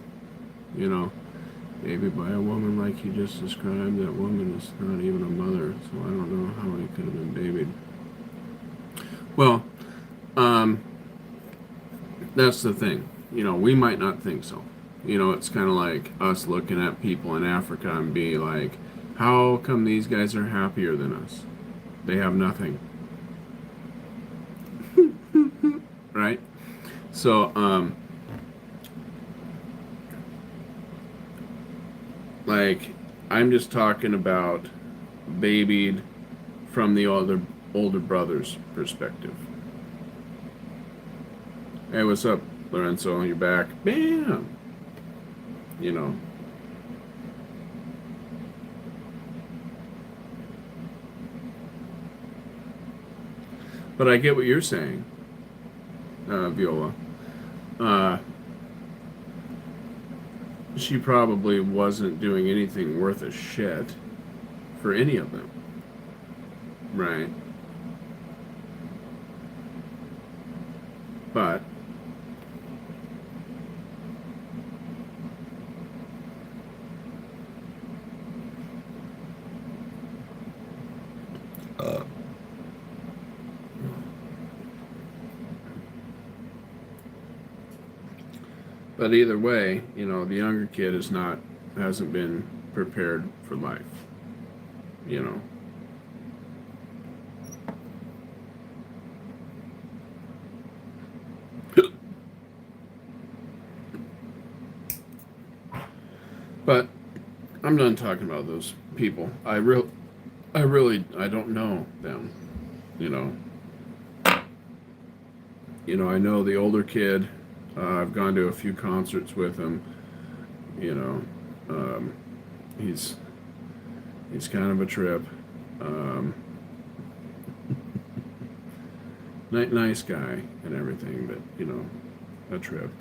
S1: Maybe by a woman like you just described. That woman is not even a mother, so I don't know how he could have been babied. Well, that's the thing. We might not think so. It's kind of like us looking at people in Africa and be like, how come these guys are happier than us? They have nothing. Right? So, like, I'm just talking about babied from the older brother's perspective. Hey, what's up, Lorenzo? You're back. Bam! But I get what you're saying, Viola. She probably wasn't doing anything worth a shit for any of them. Right? But either way, the younger kid hasn't been prepared for life, you know. But I'm done talking about those people. I don't know them, you know. I know the older kid. I've gone to a few concerts with him. You know, he's kind of a trip. Nice guy and everything, but a trip.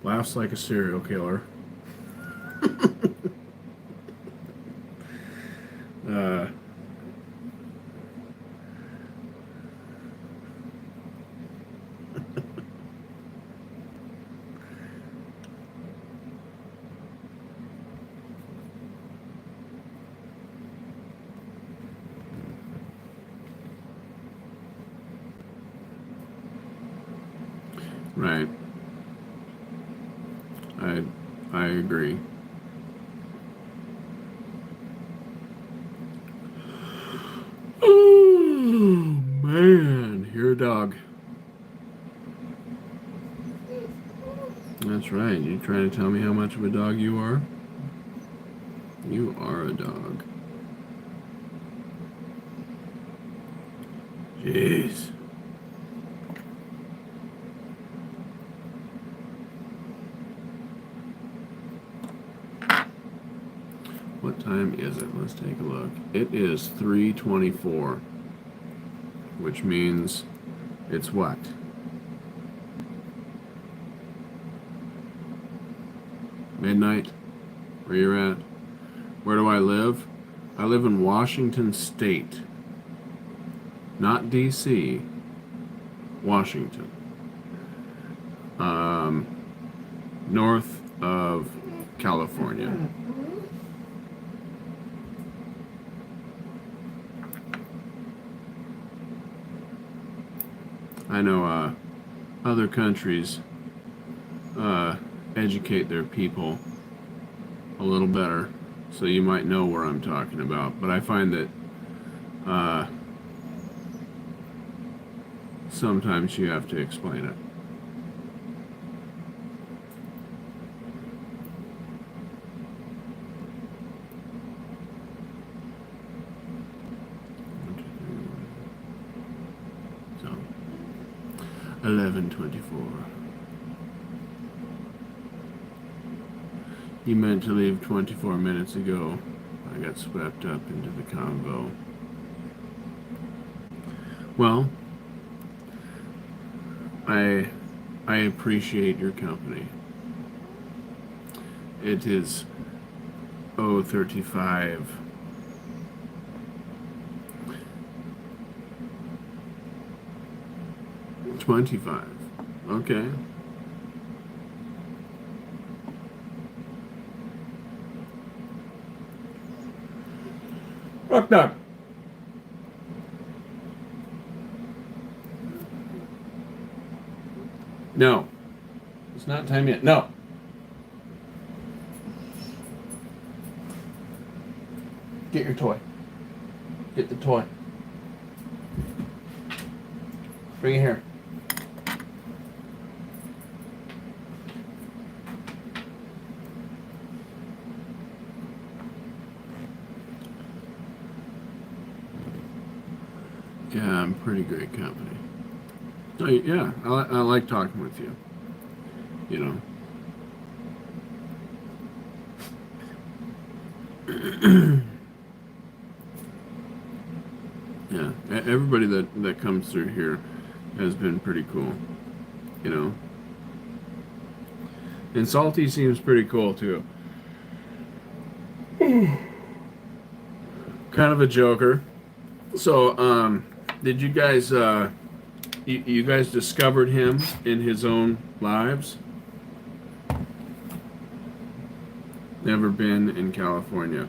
S1: Laughs like a serial killer. Right. I agree. Oh man, you're a dog. That's right. You trying to tell me how much of a dog you are? You are a dog. Jeez. What time is it? Let's take a look. It is 3:24, which means it's what? Midnight? Where you're at? Where do I live? I live in Washington State. Not D.C., Washington. North of California. I know other countries educate their people a little better, so you might know where I'm talking about. But I find that sometimes you have to explain it. So, 11:24. You meant to leave 24 minutes ago. I got swept up into the convo. Well, I appreciate your company. It is 0:35. $25. Okay. Rock dog. No. It's not time yet. No. Get your toy. Get the toy. Bring it here. Yeah, I'm pretty great company. Oh, yeah, I like talking with you. You know. Yeah, everybody that comes through here has been pretty cool. You know. And Salty seems pretty cool too. Kind of a joker. So, did you guys, you guys discovered him in his own lives? Never been in California.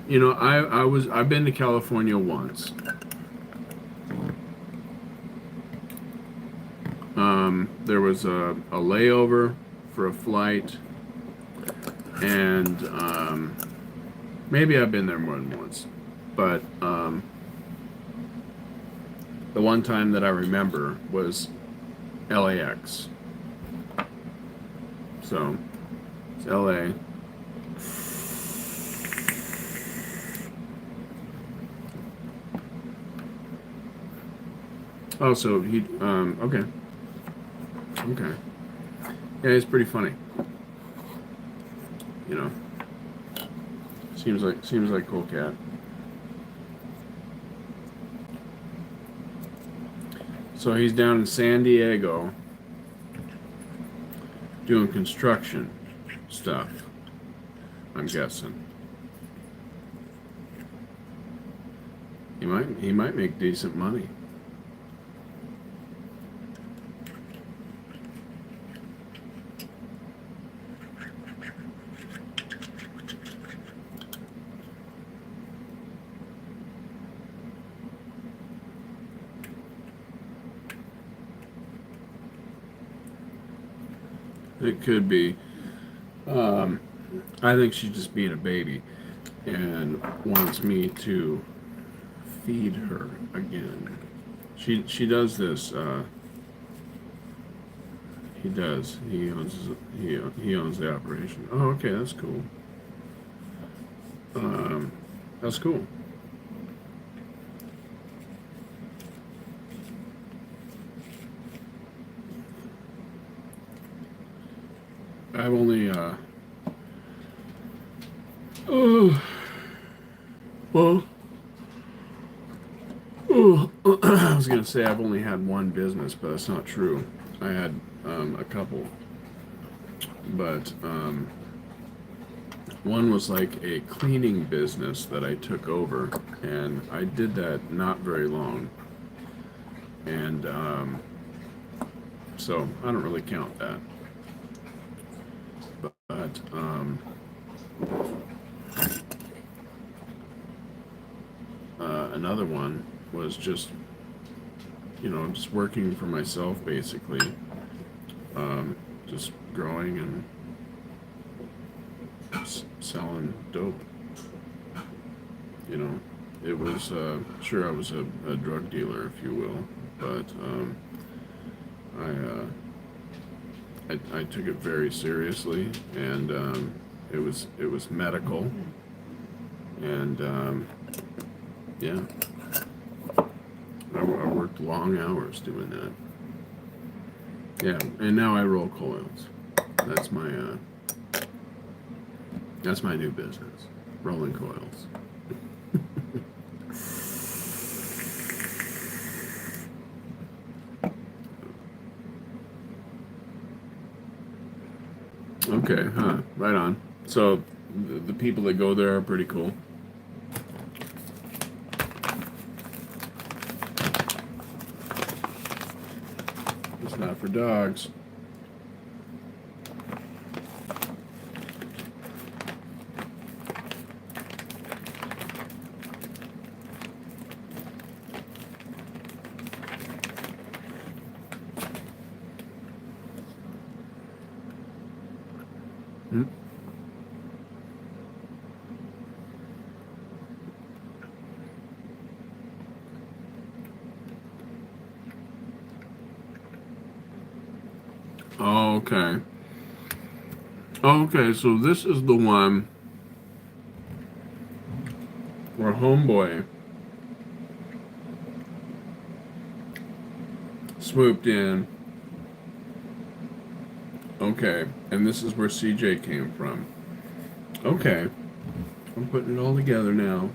S1: You know, I've been to California once. There was a layover for a flight, and maybe I've been there more than once, but the one time that I remember was LAX. So it's LA. Oh, so he okay. Okay. Yeah, he's pretty funny. You know. Seems like cool cat. So he's down in San Diego doing construction stuff, I'm guessing. He might make decent money. It could be. Um, I think she's just being a baby and wants me to feed her again. She does this. He does. He owns the operation. Oh, okay, that's cool. Um, that's cool. I've only oh well oh, I was gonna say I've only had one business, but that's not true. I had a couple, but one was like a cleaning business that I took over, and I did that not very long, and so I don't really count that. But another one was just just working for myself basically, just growing and selling dope. You know, it was sure I was a drug dealer, if you will, but I took it very seriously, and it was medical, and yeah, I worked long hours doing that. Yeah, and now I roll coils. That's my that's my new business, rolling coils. Okay, huh? Right on. So the people that go there are pretty cool. It's not for dogs. Hmm? Oh, okay. Okay, so this is the one where Homeboy swooped in. Okay, and this is where CJ came from. Okay, I'm putting it all together now.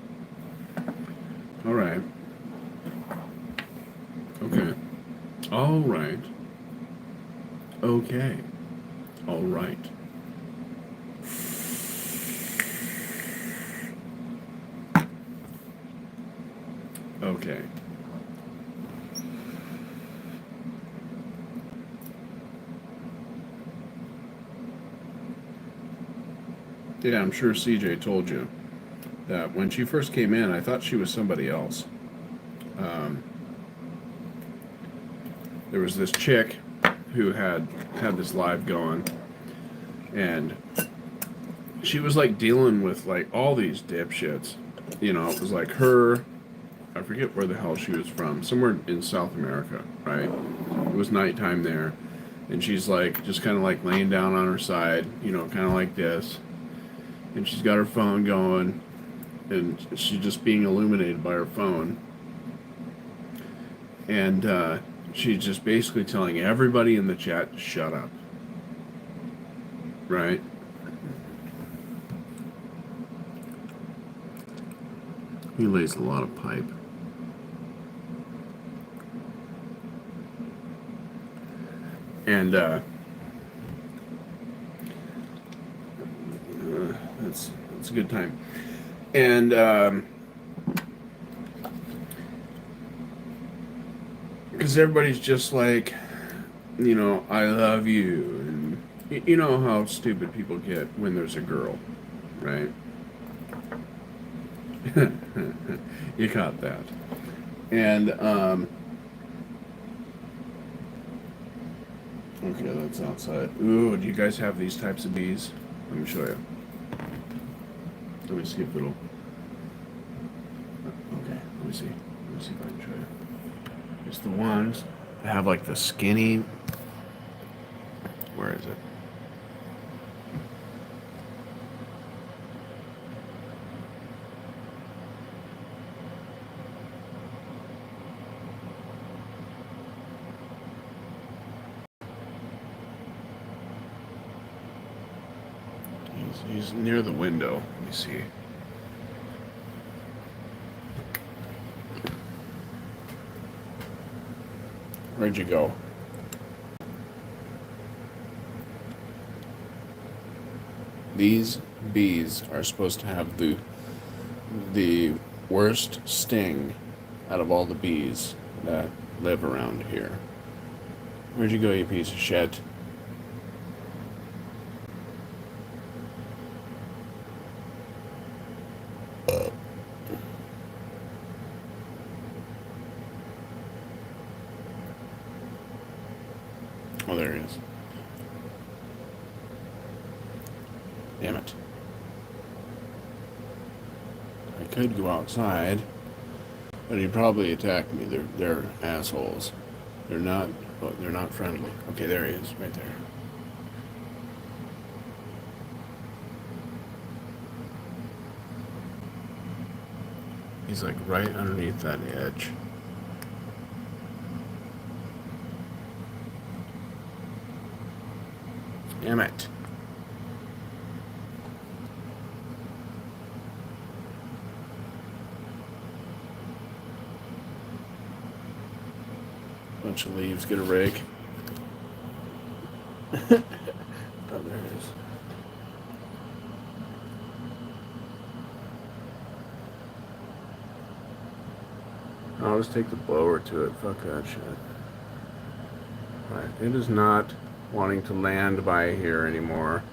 S1: All right. Okay. All right. Okay. All right. Okay. Yeah, I'm sure CJ told you. that when she first came in, I thought she was somebody else. There was this chick who had this live going, and she was like dealing with like all these dipshits. You know, it was like her. I forget where the hell she was from. Somewhere in South America, right? It was nighttime there, and she's like just kind of like laying down on her side, you know, kind of like this, and she's got her phone going, and she's just being illuminated by her phone, and she's just basically telling everybody in the chat to shut up, right? He lays a lot of pipe. And that's a good time. And because everybody's just like, you know, I love you, and you know how stupid people get when there's a girl, right? You caught that. And okay, that's outside. Ooh, do you guys have these types of bees? Let me show you. Let me see if it'll. Okay, let me see. Let me see if I can show you. It's the ones that have like the skinny. Where is it? He's near the window. Let me see. Where'd you go? These bees are supposed to have the worst sting out of all the bees that live around here. Where'd you go, you piece of shit? Oh, there he is. Damn it. I could go outside, but he'd probably attack me. They're assholes. They're not friendly. Okay, there he is, right there. He's like right underneath that edge. Damn it. Bunch of leaves, get a rake. Oh, there it is. I'll just take the blower to it. Fuck that shit. Right. It is not wanting to land by here anymore.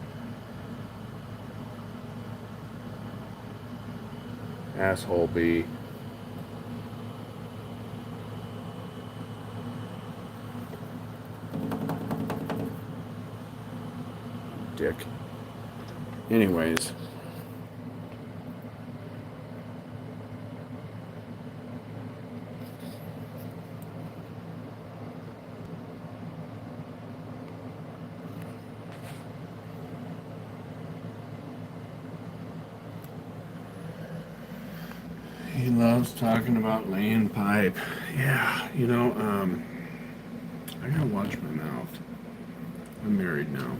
S1: Asshole bee. Dick. Anyways. He loves talking about laying pipe. Yeah, you know, I gotta watch my mouth. I'm married now.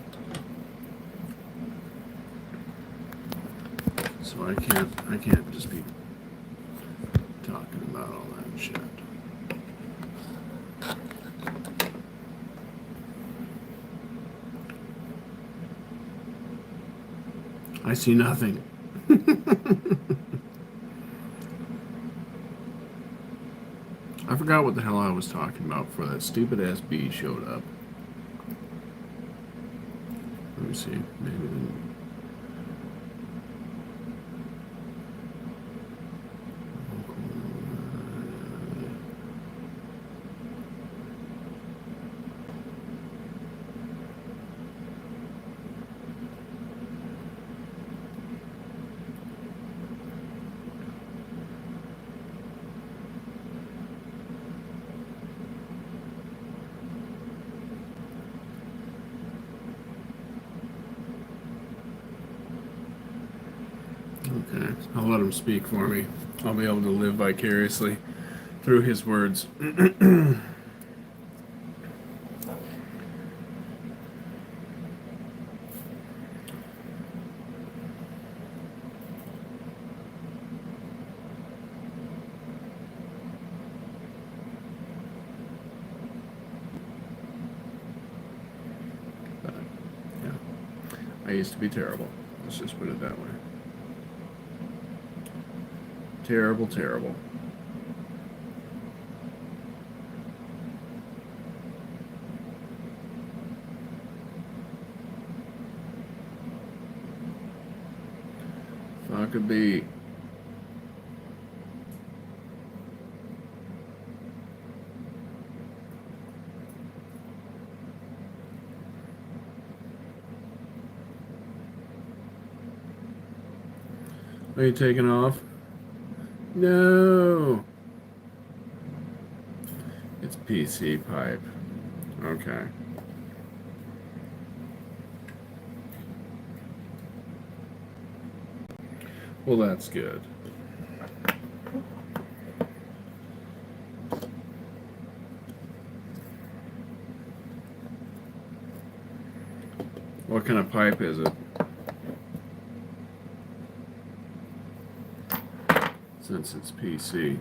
S1: So I can't just be talking about all that shit. I see nothing. I forgot what the hell I was talking about before that stupid ass bee showed up. Let me see. Maybe. Okay. I'll let him speak for me. I'll be able to live vicariously through his words. I used to be terrible. Let's just put it that way. Terrible, terrible. Fuck a beat. Are you taking off? No. It's PC pipe. Okay. Well, that's good. What kind of pipe is it? Since it's PC.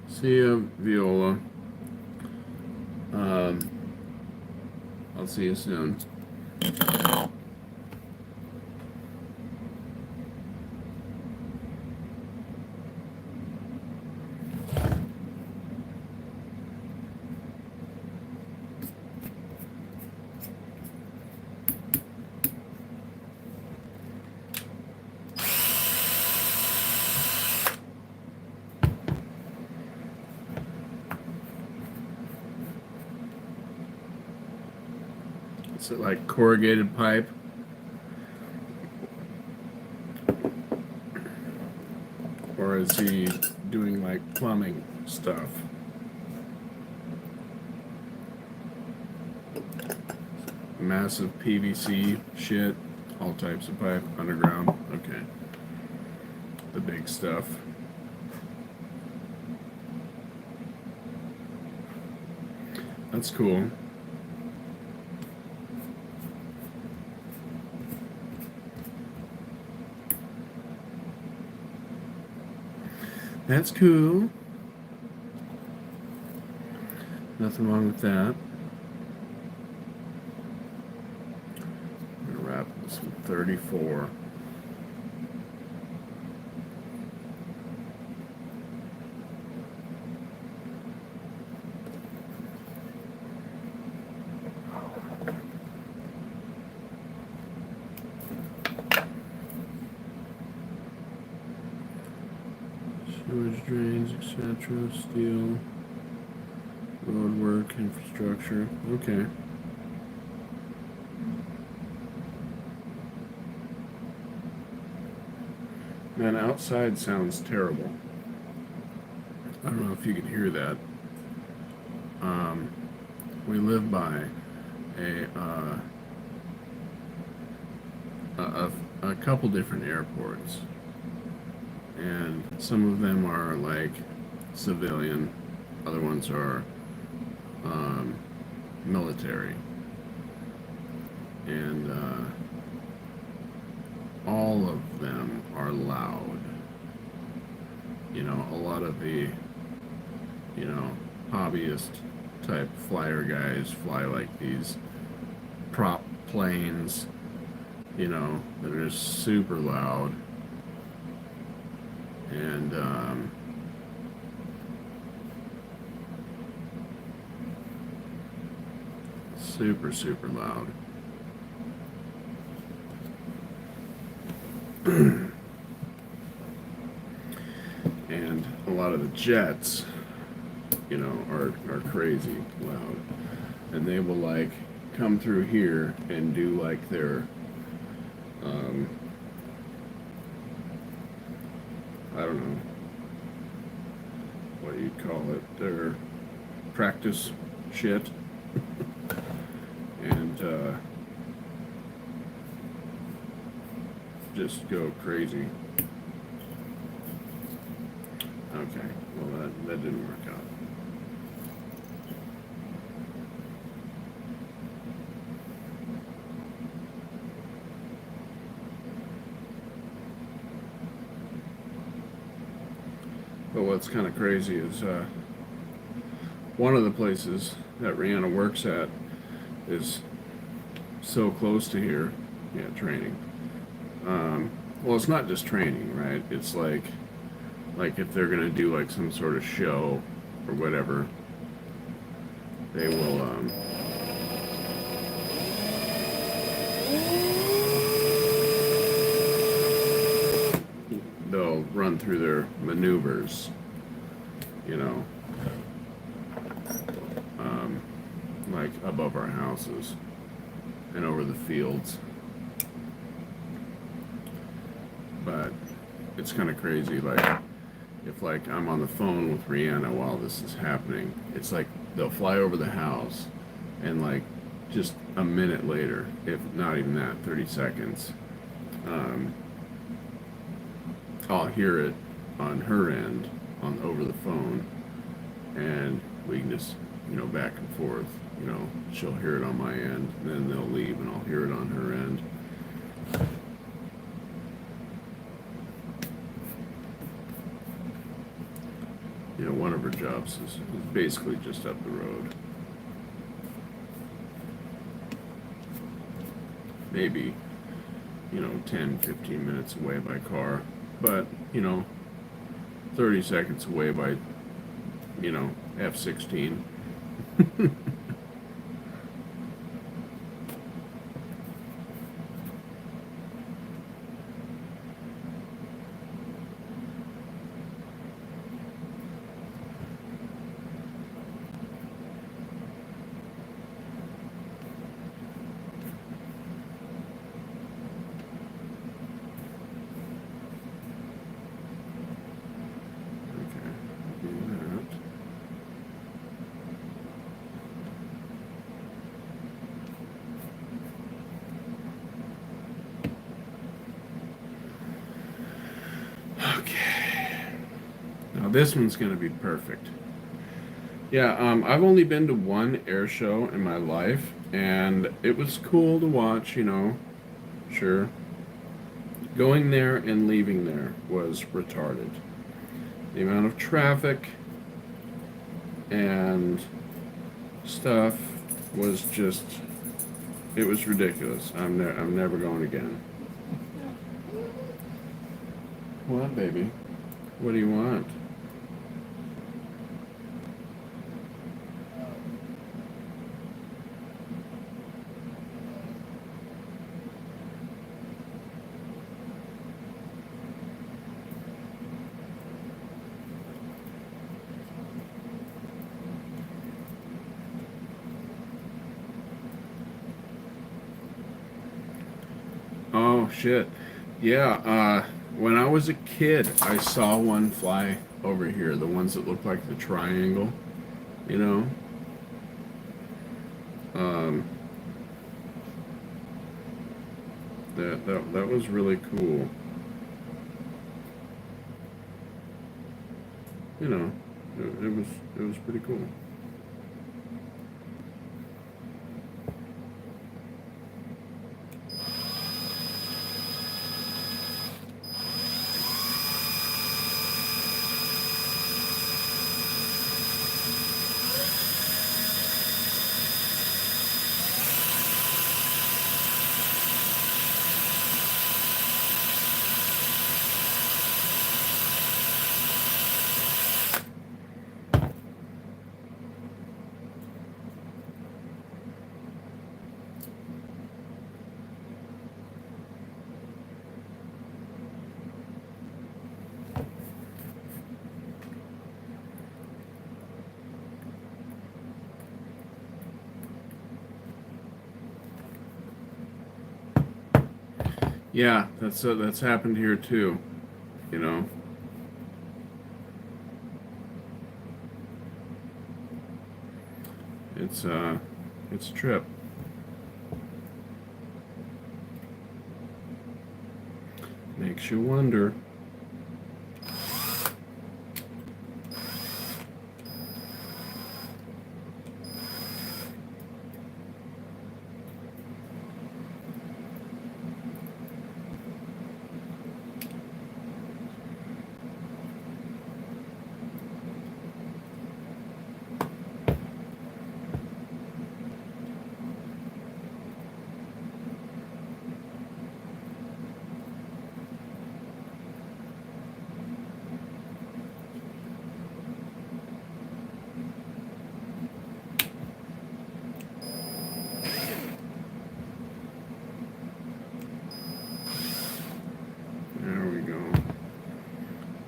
S1: See ya, Viola. I'll see you soon. Is it like corrugated pipe? Or is he doing like plumbing stuff? Massive PVC shit, all types of pipe, underground. Okay. The big stuff. That's cool. That's cool. Nothing wrong with that. I'm gonna wrap this with 34. Sewage drains, etc. Steel. Road work, infrastructure. Okay. Man, outside sounds terrible. I don't know if you can hear that. We live by a couple different airports, and some of them are like civilian, other ones are military, and all of them are loud. You know, a lot of the, you know, hobbyist type flyer guys fly like these prop planes, you know, that are just super loud. And super, super loud. And a lot of the jets, you know, are crazy loud. And they will like come through here and do like their I don't know, what you'd call it, their practice shit. And just go crazy. Okay, well that didn't work out. But what's kind of crazy is one of the places that Rihanna works at is so close to here. Yeah, training. Well, it's not just training, right? It's like if they're gonna do like some sort of show or whatever, they will they'll run through their maneuvers, you know, like above our houses and over the fields. But it's kind of crazy, like if like I'm on the phone with Rihanna while this is happening, it's like they'll fly over the house and like just a minute later, if not even that, 30 seconds, I'll hear it on her end on over the phone, and we can just, you know, back and forth, you know, she'll hear it on my end, then they'll leave and I'll hear it on her end. You know, one of her jobs is basically just up the road. Maybe, you know, 10, 15 minutes away by car. But, you know, 30 seconds away by, you know, F-16. This one's going to be perfect. Yeah, I've only been to one air show in my life, and it was cool to watch, you know, sure. Going there and leaving there was retarded. The amount of traffic and stuff was just, it was ridiculous. I'm never going again. What, baby? What do you want? Oh shit. Yeah, when I was a kid, I saw one fly over here, the ones that look like the triangle, you know? Um, that was really cool. You know, it was pretty cool. Yeah, that's happened here too, you know. It's a trip. Makes you wonder. There we go.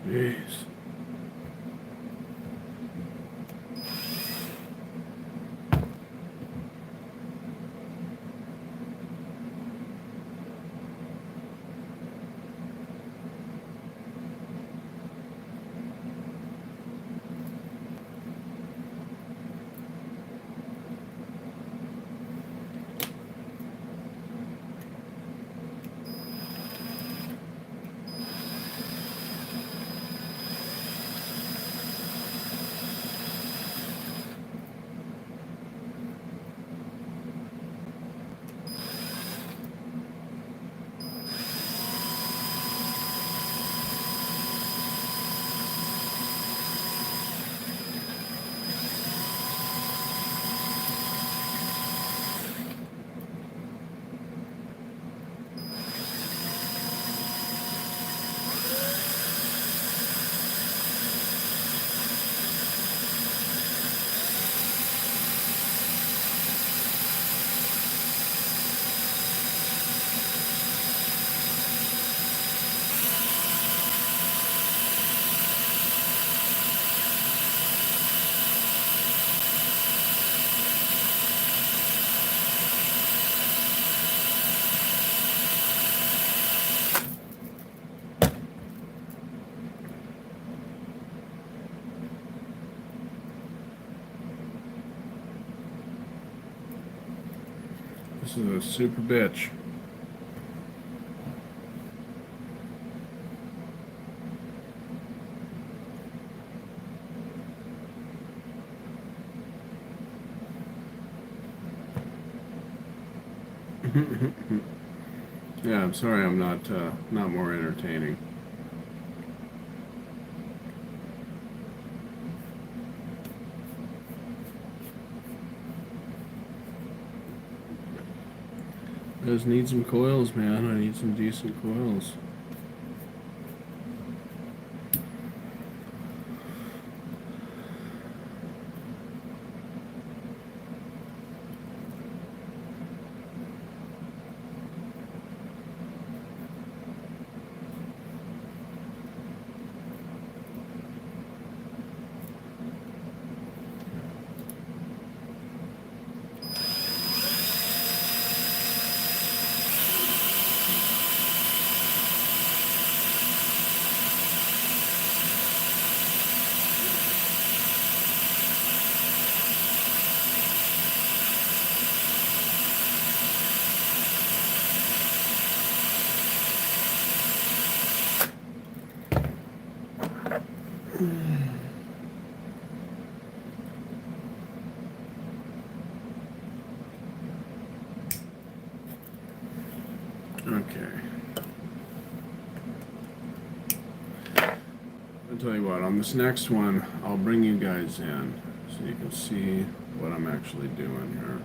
S1: Jeez. This is a super bitch. Yeah, I'm sorry I'm not more entertaining. I just need some coils, man. I need some decent coils. Okay. I'll tell you what, on this next one, I'll bring you guys in so you can see what I'm actually doing here.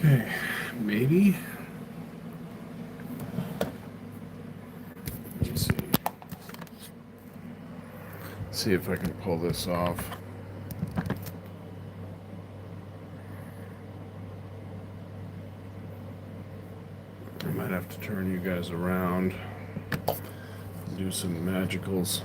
S1: Okay, maybe. Let me see. See if I can pull this off. I might have to turn you guys around, do some magicals.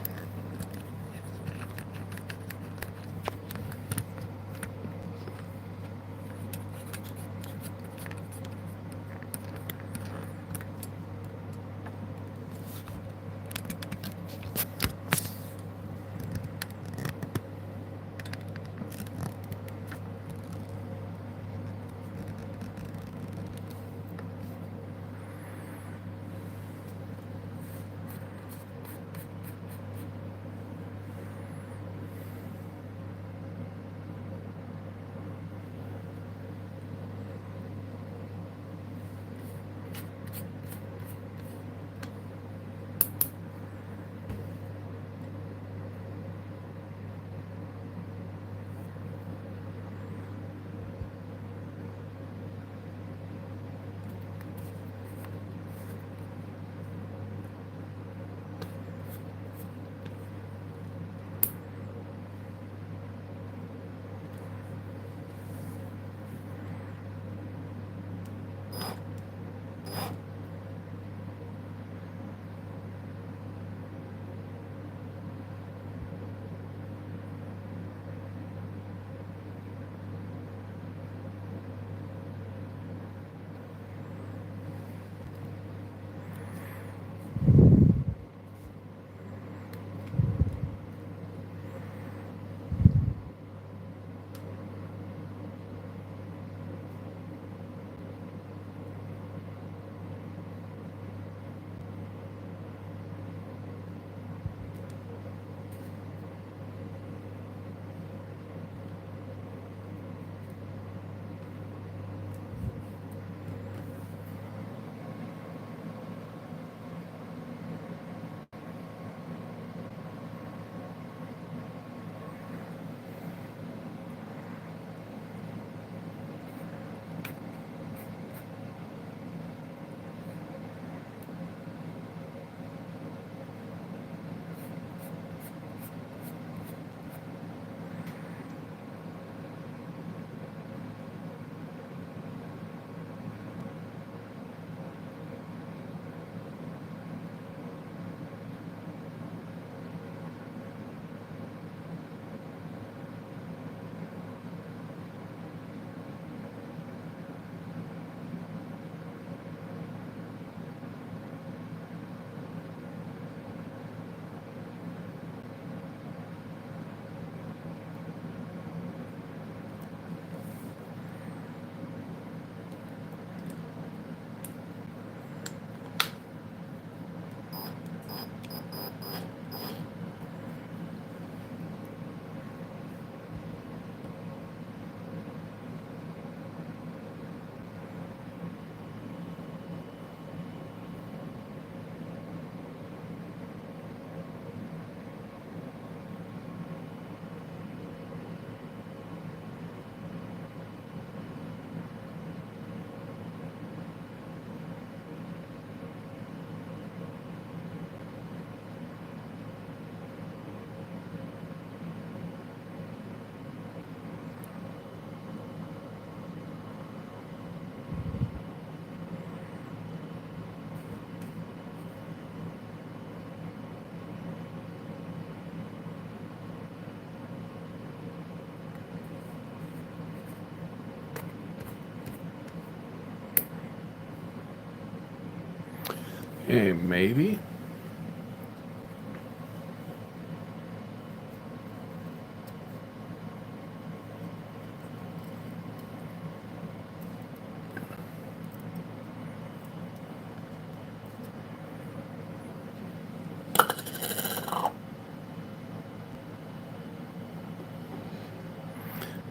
S1: Hey, maybe.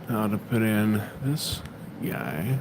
S1: Now to put in this guy.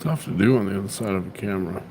S1: Tough to do on the other side of a camera.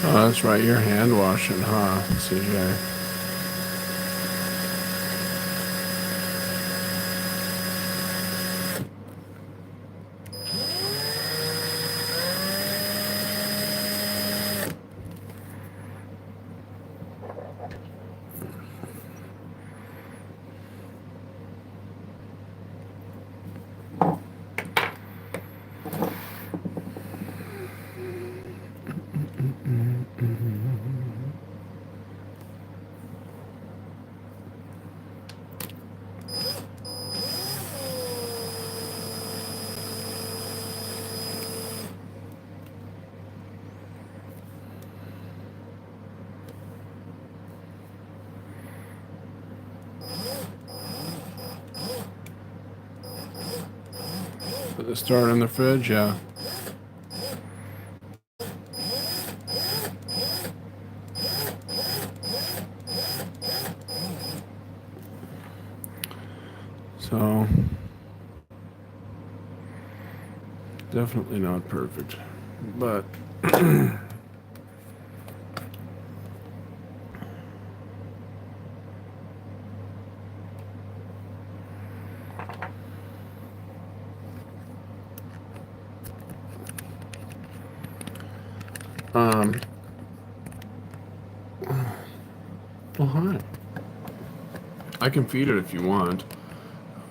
S1: Oh, that's right. You're hand washing, huh, CJ? Put the start in the fridge, yeah. So, definitely not perfect, but well, hi. I can feed it if you want.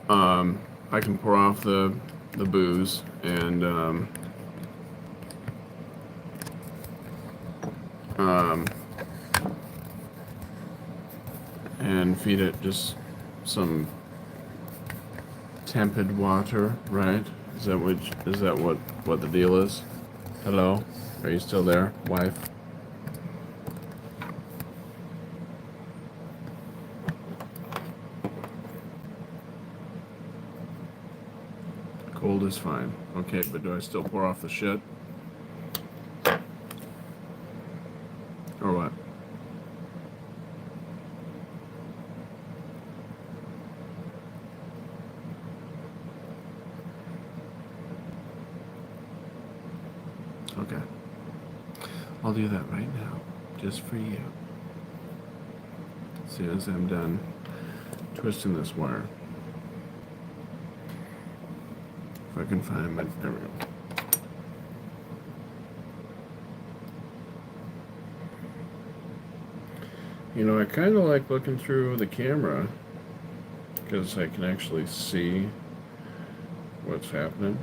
S1: I can pour off the booze and feed it just some tepid water, right? Is that what the deal is? Hello? Are you still there, wife? Cold is fine. Okay, but do I still pour off the shit? Or what? Okay. I'll do that right now, just for you. As soon as I'm done twisting this wire. If I can find my, there we go. You know, I kind of like looking through the camera because I can actually see what's happening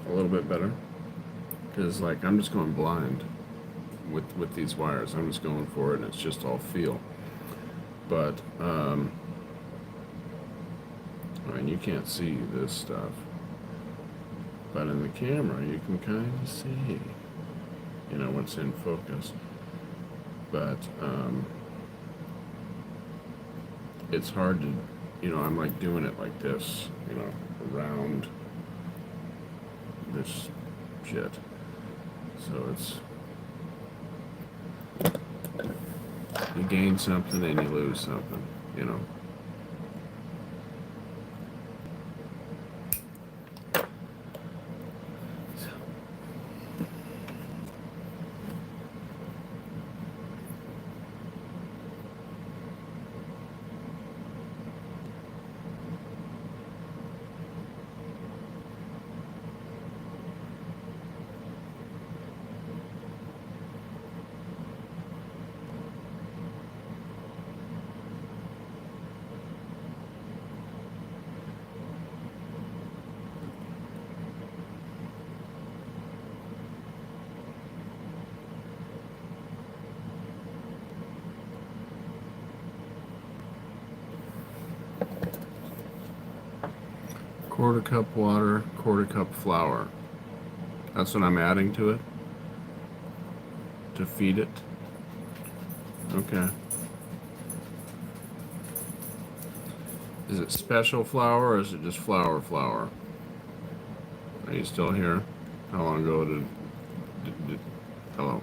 S1: a little bit better. Because, like, I'm just going blind with these wires. I'm just going for it, and it's just all feel. But, I mean, you can't see this stuff. But in the camera, you can kind of see, you know, what's in focus. But, it's hard to, you know, I'm like doing it like this, you know, around this shit. So it's, you gain something and you lose something, you know. Quarter cup water, quarter cup flour. That's what I'm adding to it to feed it. Okay. Is it special flour or is it just flour? Are you still here? How long ago did hello?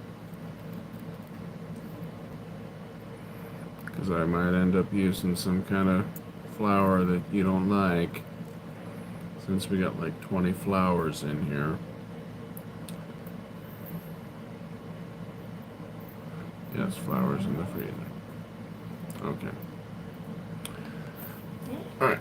S1: Because I might end up using some kind of flour that you don't like. Since we got like 20 flowers in here. Yes, flowers in the freezer. Okay. All right.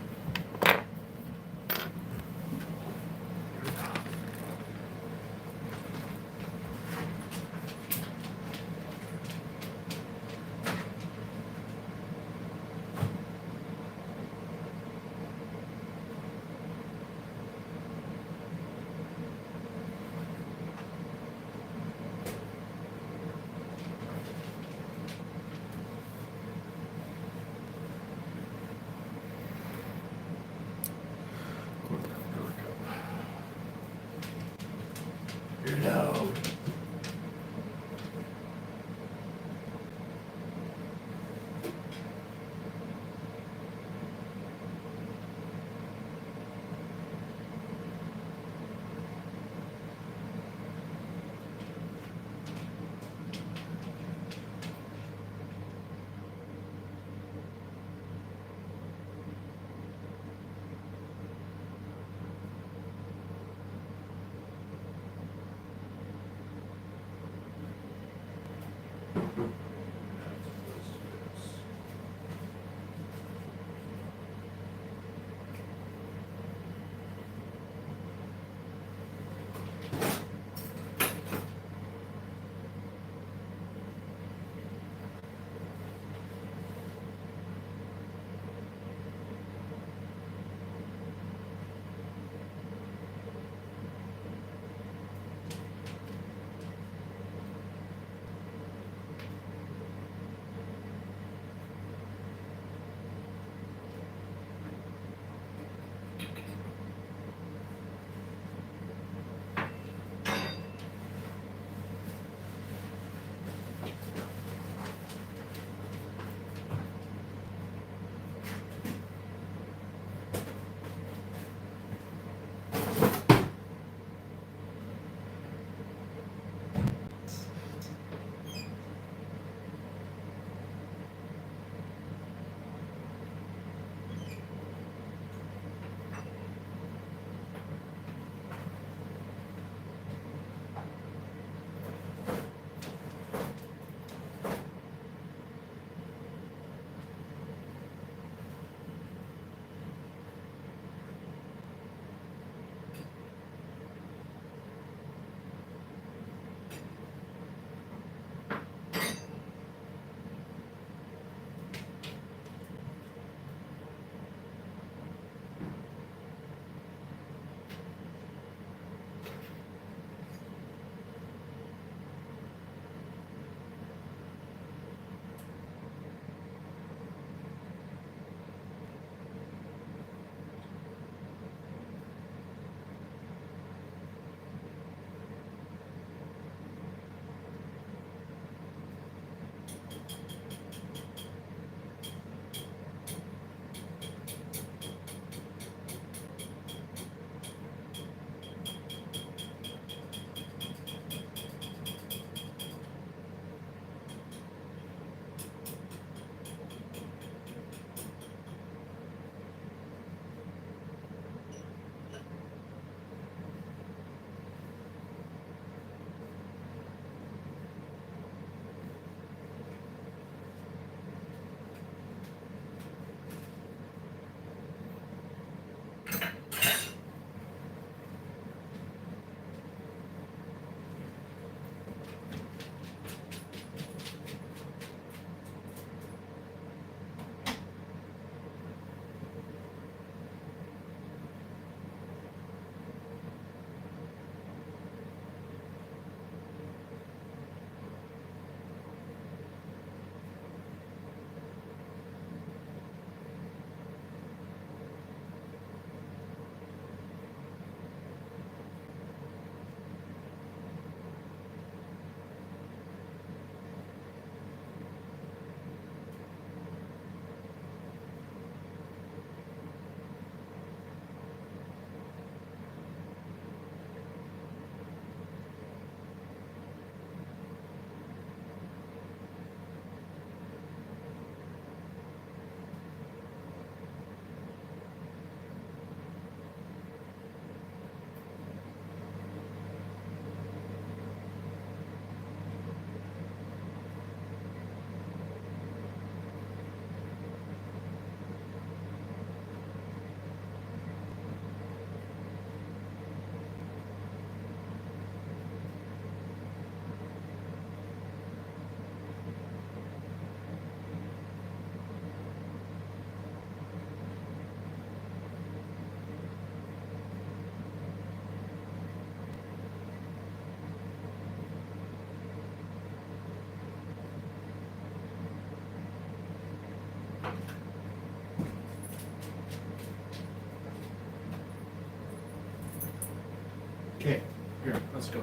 S1: Okay, here, let's go.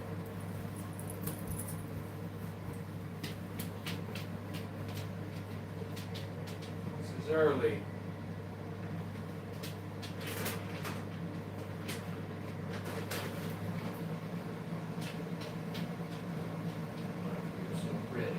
S1: This is early. You're so pretty.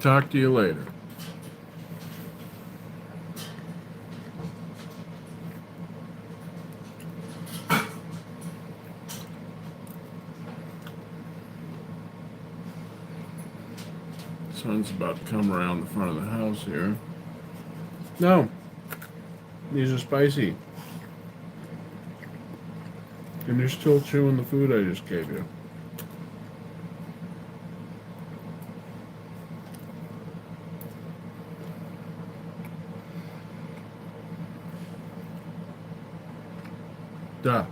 S1: Talk to you later. Sun's about to come around the front of the house here. No, these are spicy. And you're still chewing the food I just gave you. Duh.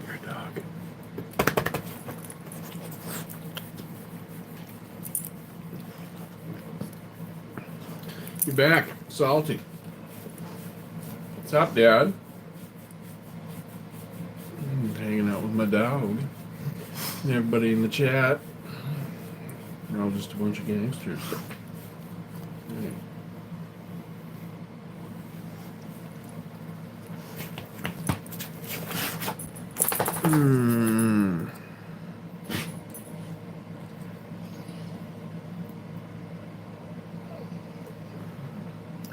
S1: Your dog. You're back, salty. What's up, Dad? Hanging out with my dog. Everybody in the chat. We're all just a bunch of gangsters. Hey.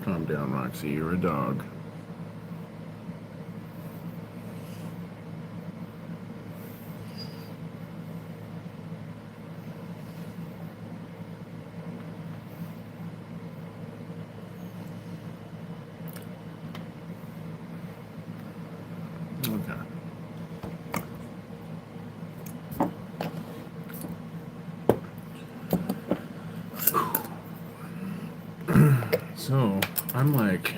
S1: Calm down, Roxy. You're a dog. Okay. So, I'm like,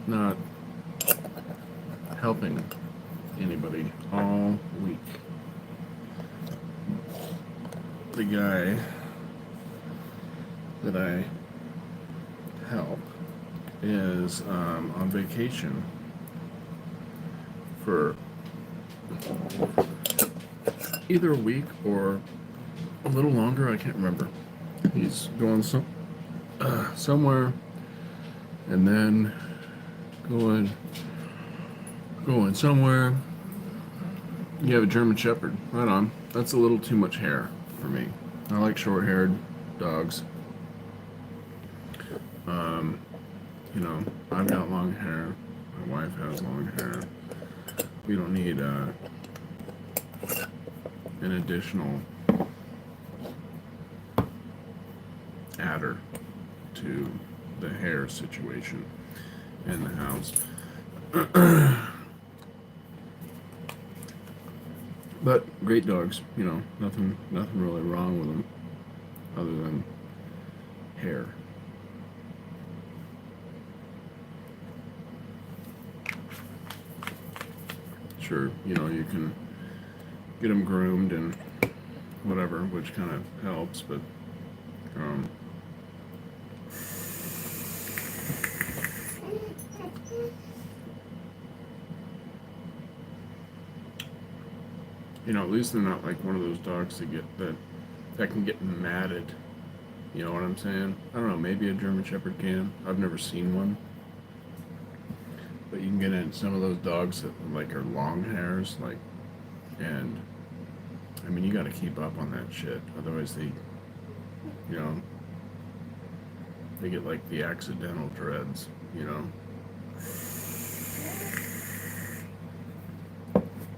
S1: not helping anybody all week. The guy that I help is on vacation for either a week or a little longer. I can't remember. He's going somewhere and then going somewhere. You have a German Shepherd. Right on. That's a little too much hair for me. I like short-haired dogs. You know, I've got long hair. My wife has long hair. We don't need an additional adder to the hair situation in the house. But great dogs, you know, nothing really wrong with them other than hair. Sure, you know, you can get them groomed and whatever, which kind of helps, but um, at least they're not like one of those dogs that can get matted. You know what I'm saying? I don't know. Maybe a German Shepherd can. I've never seen one, but you can get in some of those dogs that like are long hairs, like, and I mean you got to keep up on that shit. Otherwise, you know, they get like the accidental dreads. You know,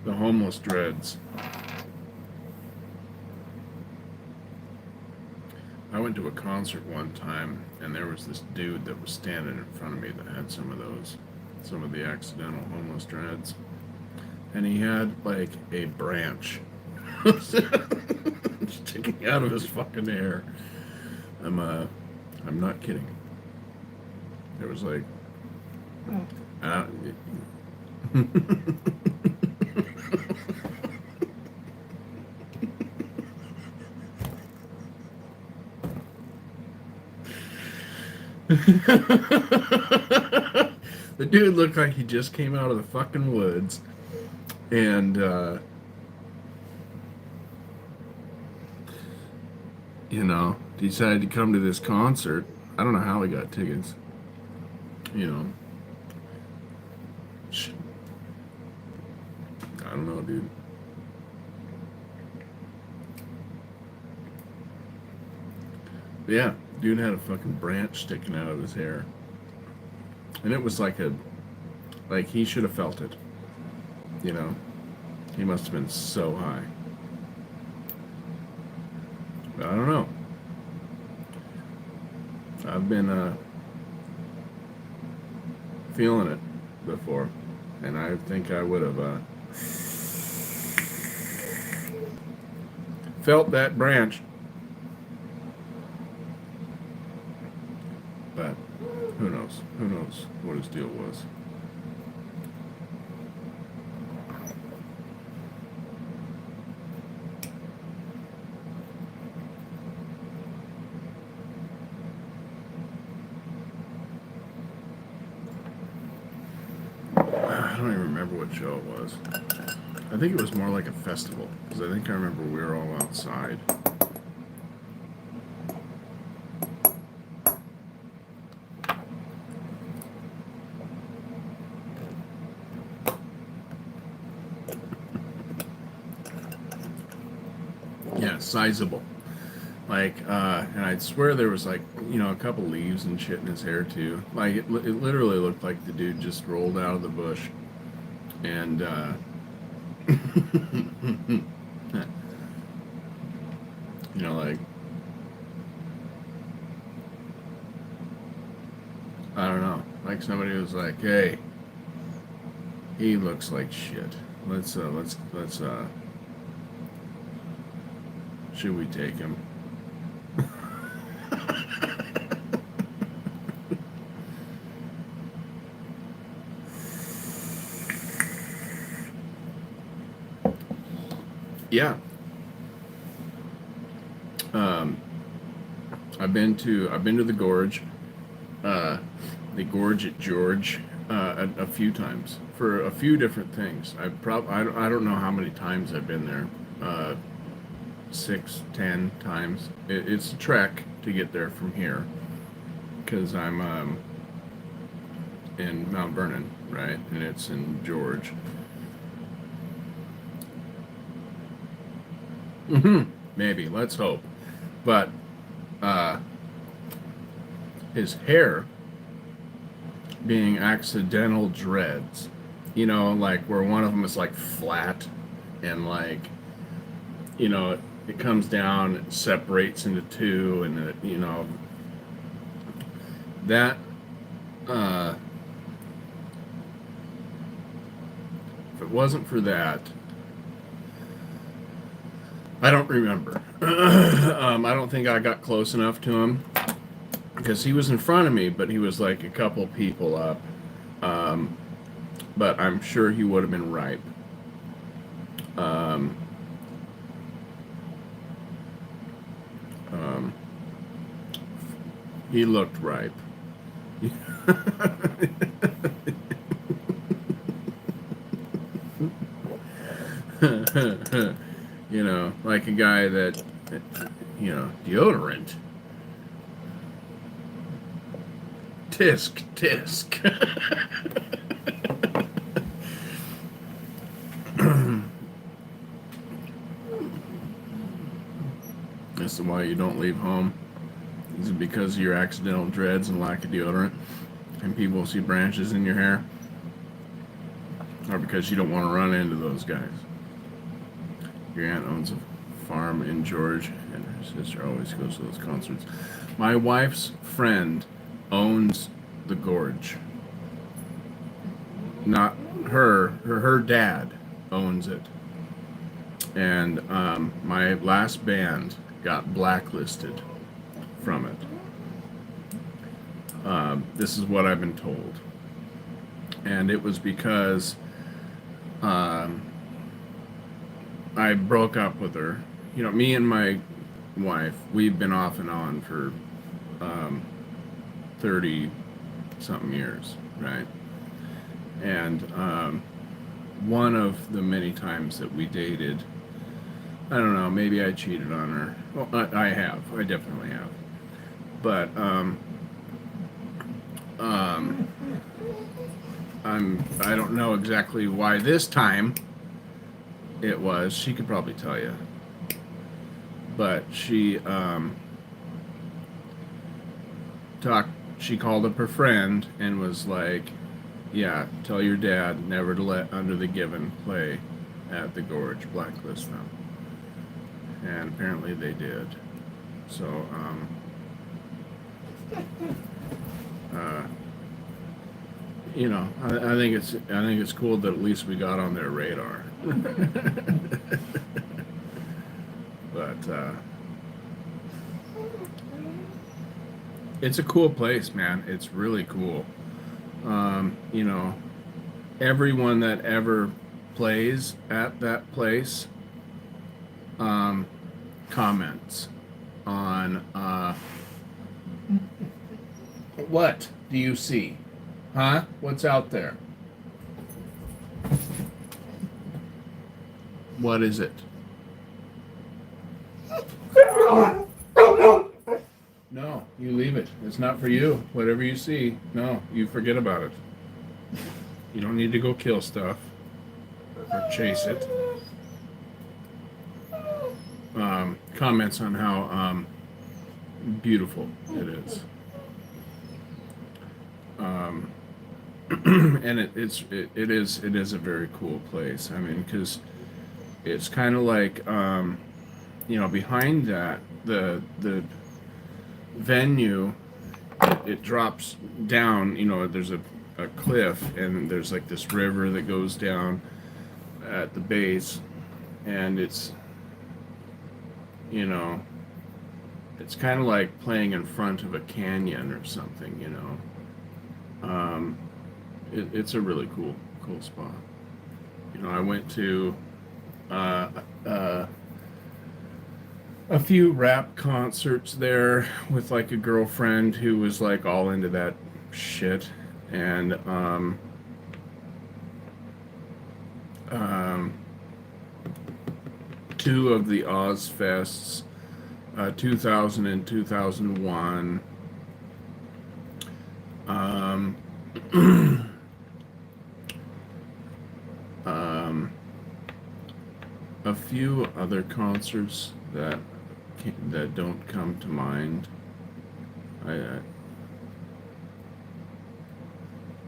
S1: the homeless dreads. I went to a concert one time, and there was this dude that was standing in front of me that had some of the accidental homeless dreads, and he had like a branch sticking out of his fucking hair. I'm not kidding. It was like, the dude looked like he just came out of the fucking woods, and decided to come to this concert. I don't know how he got tickets. I don't know, dude. But yeah, dude had a fucking branch sticking out of his hair, and it was like he should have felt it. He must have been so high. But I don't know. I've been feeling it before, and I think I would have felt that branch. But who knows? Who knows what his deal was? I don't even remember what show it was. I think it was more like a festival, because I think I remember we were all outside. Yeah, sizable. Like, and I'd swear there was like, a couple leaves and shit in his hair too. Like, it literally looked like the dude just rolled out of the bush. And, like, I don't know. Like somebody was like, hey, he looks like shit. Let's, should we take him? Yeah. I've been to the gorge at George, a few times for a few different things. I don't know how many times I've been there. 6, 10 times. It's a trek to get there from here, because I'm in Mount Vernon, right, and it's in George. Maybe, let's hope. But his hair being accidental dreads, like where one of them is like flat, and like, it comes down, it separates into two, and that if it wasn't for that, I don't remember. I don't think I got close enough to him, because he was in front of me, but he was like a couple people up. But I'm sure he would have been ripe. He looked ripe. You know, like a guy that, you know, deodorant. Tisk, tisk. This is why you don't leave home. Is it because of your accidental dreads and lack of deodorant? And people see branches in your hair? Or because you don't want to run into those guys? Your aunt owns a farm in Georgia, and her sister always goes to those concerts. My wife's friend owns the Gorge. Not her, her dad owns it. And my last band got blacklisted from it. This is what I've been told. And it was because I broke up with her. You know, me and my wife, we've been off and on for 30 something years, right? And one of the many times that we dated, I don't know, maybe I cheated on her. Well, I have. I definitely have. But I don't know exactly why this time it was. She could probably tell you. But she she called up her friend and was like, yeah, tell your dad never to let Under the Given play at the Gorge, blacklist them. And apparently they did. So you know, I think it's cool that at least we got on their radar. But it's a cool place, man. It's really cool. You know, everyone that ever plays at that place comments on what do you see? Huh? What's out there? What is it? No, you leave it. It's not for you. Whatever you see, no, you forget about it. You don't need to go kill stuff or chase it. Comments on how beautiful it is. And it is a very cool place. I mean, because it's kind of like you know, behind that the venue, it drops down. You know, there's a cliff, and there's like this river that goes down at the base, and it's, you know, it's kind of like playing in front of a canyon or something. You know. It's a really cool spot. You know, I went to a few rap concerts there with like a girlfriend who was like all into that shit, and two of the Ozfests, 2000 and 2001. A few other concerts that don't come to mind.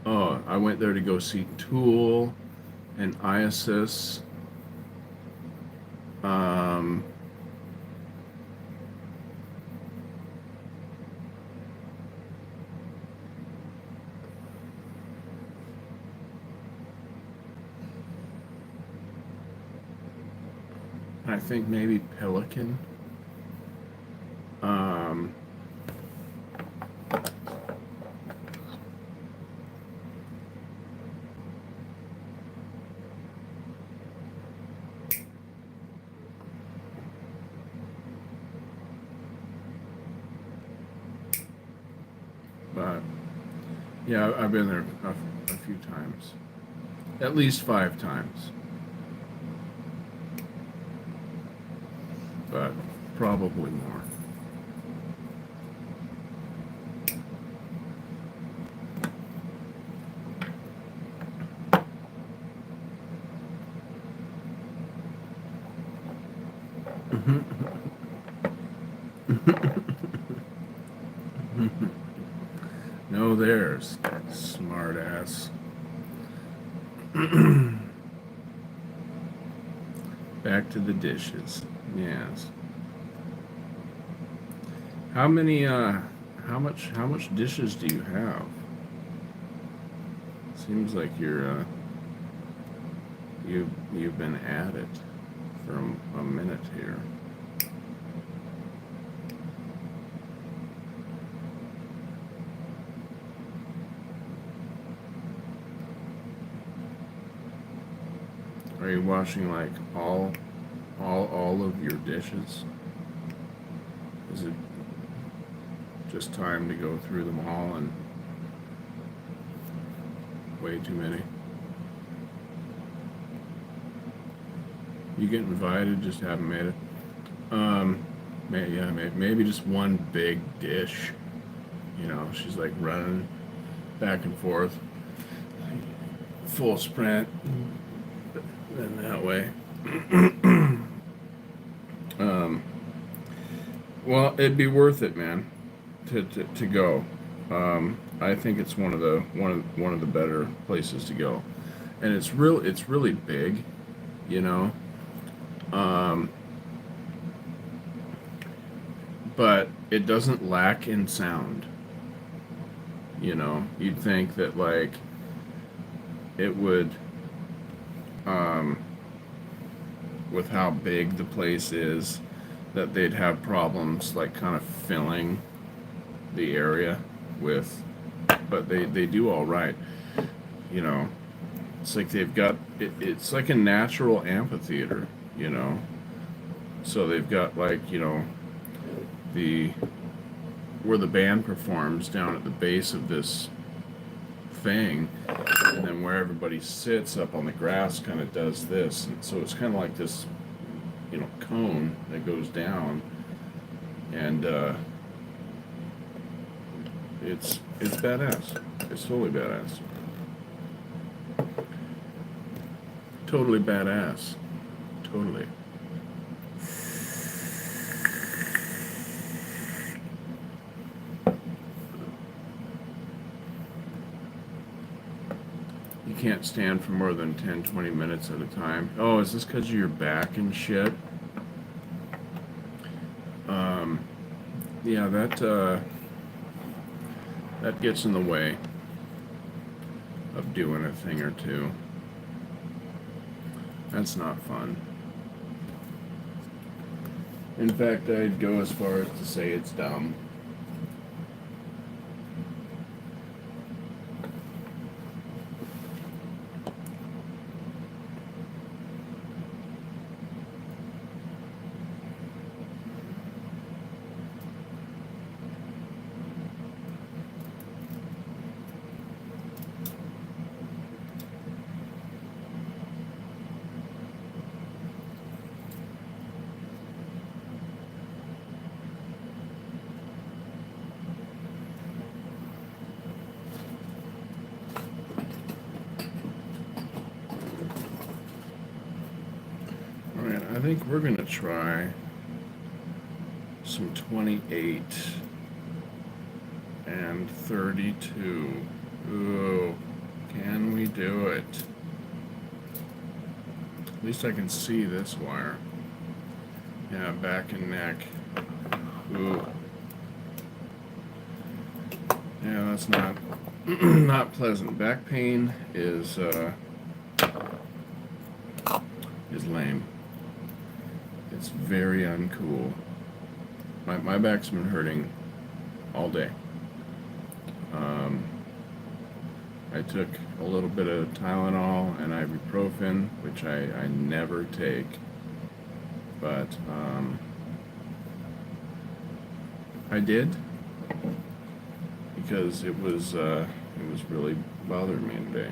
S1: I went there to go see Tool and Isis. I think maybe Pelican. Yeah, I've been there a few times, at least 5 times, but probably more. No, there's smart ass. Back to the dishes. Yes. How many? How much dishes do you have? Seems like you've been at it for a minute here. Are you washing like all of your dishes? Is it just time to go through them all and way too many? You get invited, just haven't made it. Maybe just one big dish. You know, she's like running back and forth, full sprint, and that way. Well, it'd be worth it, man, to go. I think it's one of the better places to go, and it's really big, you know. Um, but it doesn't lack in sound. You know, you'd think that like it would, um, with how big the place is, that they'd have problems like kind of filling the area with, but they do all right. You know, it's like they've got it's like a natural amphitheater. You know, so they've got like the where the band performs down at the base of this thing, and then where everybody sits up on the grass kind of does this, and so it's kind of like this cone that goes down, and it's badass. It's totally badass. Totally badass. Totally. You can't stand for more than 10-20 minutes at a time. Oh, is this because of your back and shit? Yeah, that gets in the way of doing a thing or two. That's not fun. In fact, I'd go as far as to say it's dumb. Alright, I think we're going to try some 28 and 32. Ooh, can we do it? At least I can see this wire. Yeah, back and neck. Ooh. Yeah, that's not not pleasant. Back pain is lame. It's very uncool. My back's been hurting all day. I took a little bit of Tylenol and ibuprofen, which I never take, but I did because it was It was really bothering me today.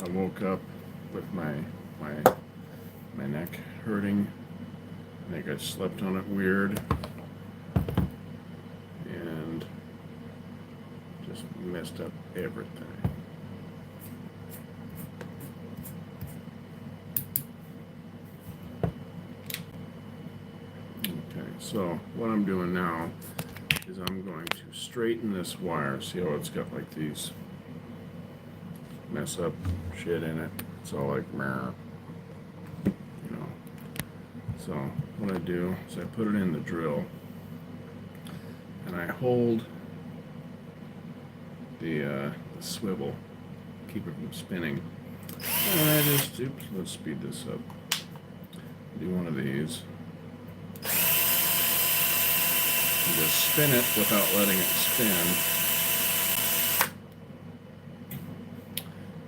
S1: I woke up with my neck hurting. I think I slept on it weird and just messed up everything. Okay, so what I'm doing now is I'm going to straighten this wire. See how it's got like these mess up shit in it? It's all like mirror, you know. So what I do is I put it in the drill and I hold the swivel, keep it from spinning. And I just, oops, let's speed this up. Do one of these. And just spin it without letting it spin.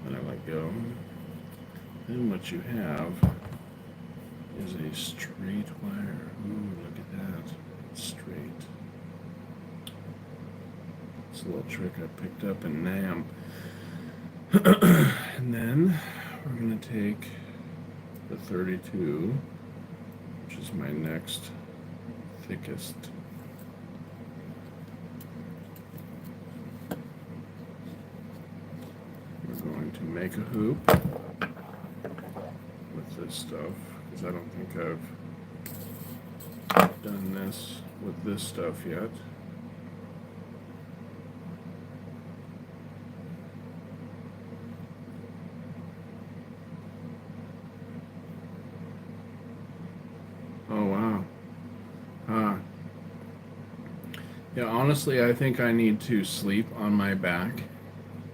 S1: And I let go. Then what you have is a straight wire. Ooh, look at that. It's straight. It's a little trick I picked up in NAM. And then we're going to take the 32, which is my next thickest. We're going to make a hoop with this stuff, because I don't think I've done this with this stuff yet. Oh, wow. Yeah, honestly, I think I need to sleep on my back,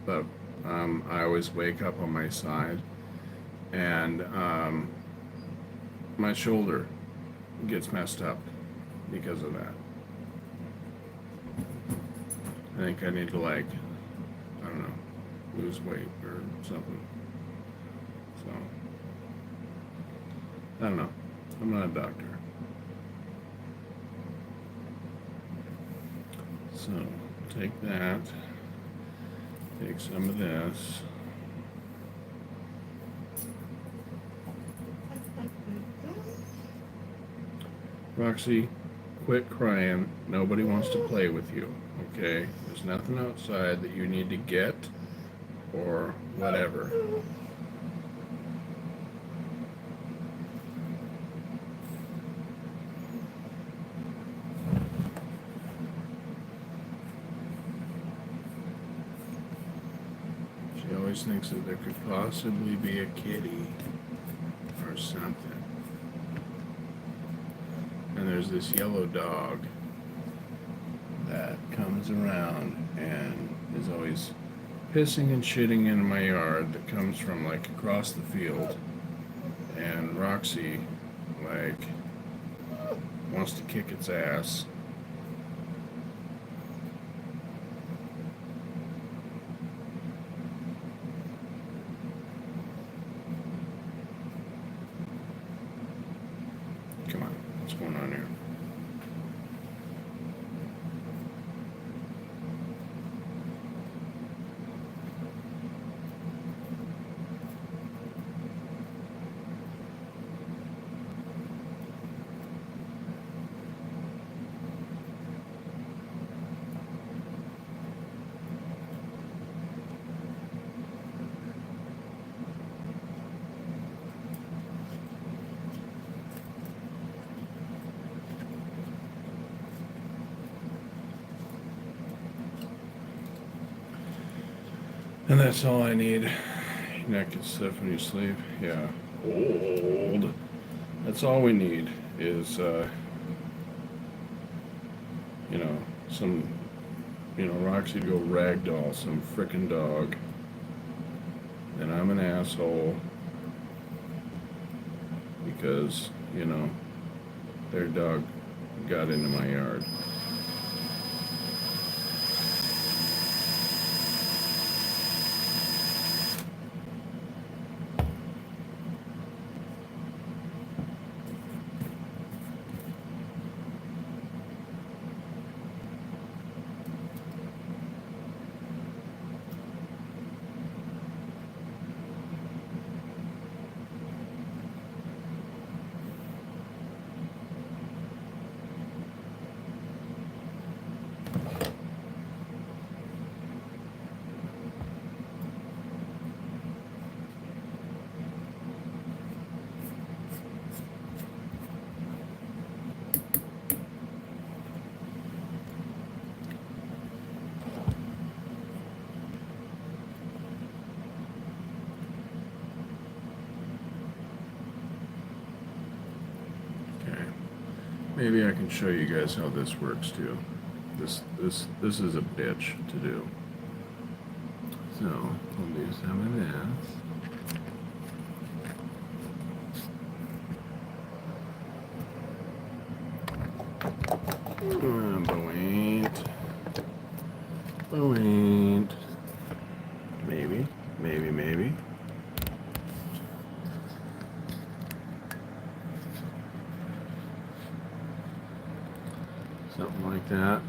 S1: but I always wake up on my side, and my shoulder gets messed up because of that. I think I need to, like, I don't know, lose weight or something. So, I don't know. I'm not a doctor. So, take that, take some of this. Roxy, quit crying. Nobody wants to play with you, okay? There's nothing outside that you need to get or whatever. She always thinks that there could possibly be a kitty or something. And there's this yellow dog that comes around and is always pissing and shitting in my yard that comes from like across the field. And Roxy, like, wants to kick its ass. Come on, what's going on here? And that's all I need. Your neck is stiff when you sleep. Yeah. Old. That's all we need is, Roxy to go ragdoll some frickin' dog. And I'm an asshole because, their dog got into my yard. maybe I can show you guys how this works too. This is a bitch to do. So we'll do some of this. But wait. Maybe. Something like that.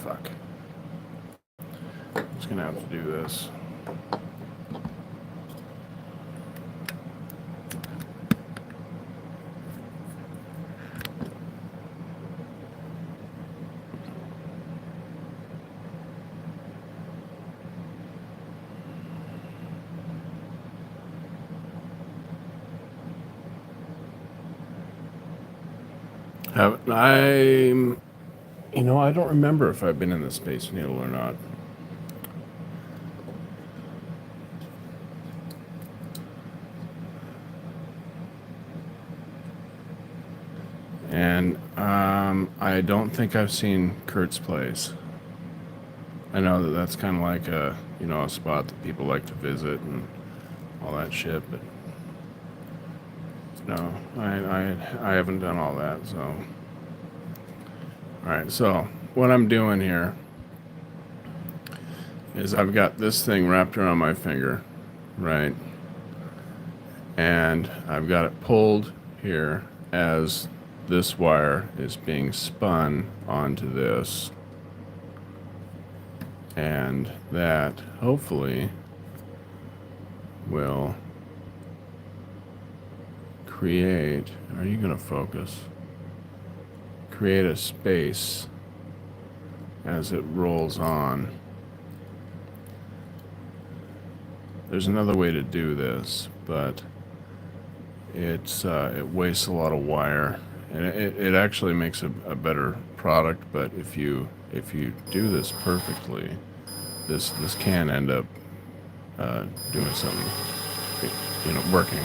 S1: Fuck. I'm just gonna have to do this. I don't remember if I've been in the Space Needle or not. And I don't think I've seen Kurt's place. I know that that's kind of like a spot that people like to visit and all that shit, but no, I haven't done all that. So, all right. So what I'm doing here is I've got this thing wrapped around my finger, right, and I've got it pulled here as this wire is being spun onto this, and that hopefully will create, are you going to focus? Create a space as it rolls on. There's another way to do this, but it wastes a lot of wire, and it actually makes a better product. But if you do this perfectly, this can end up doing something, working.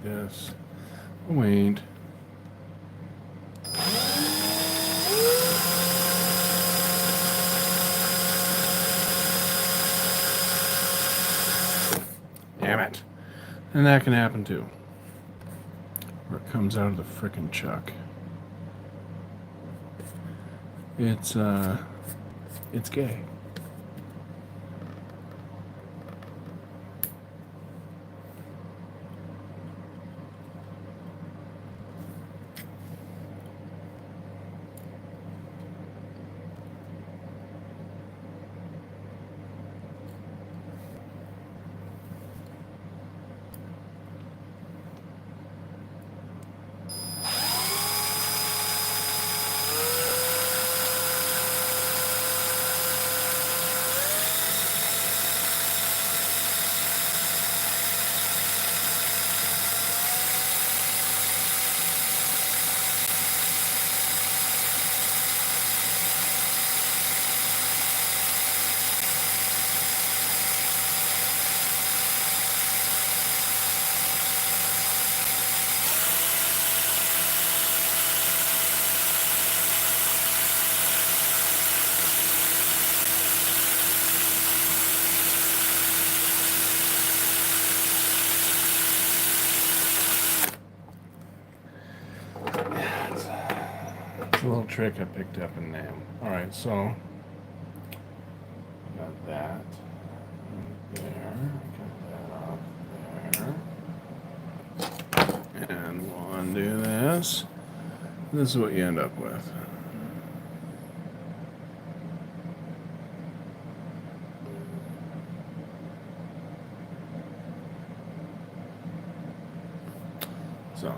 S1: This. Wait. Damn it. And that can happen too. Where it comes out of the frickin' chuck. It's gay. a little trick I picked up in NAM. Alright, so got that there. Got that up there. And we'll undo this. This is what you end up with. So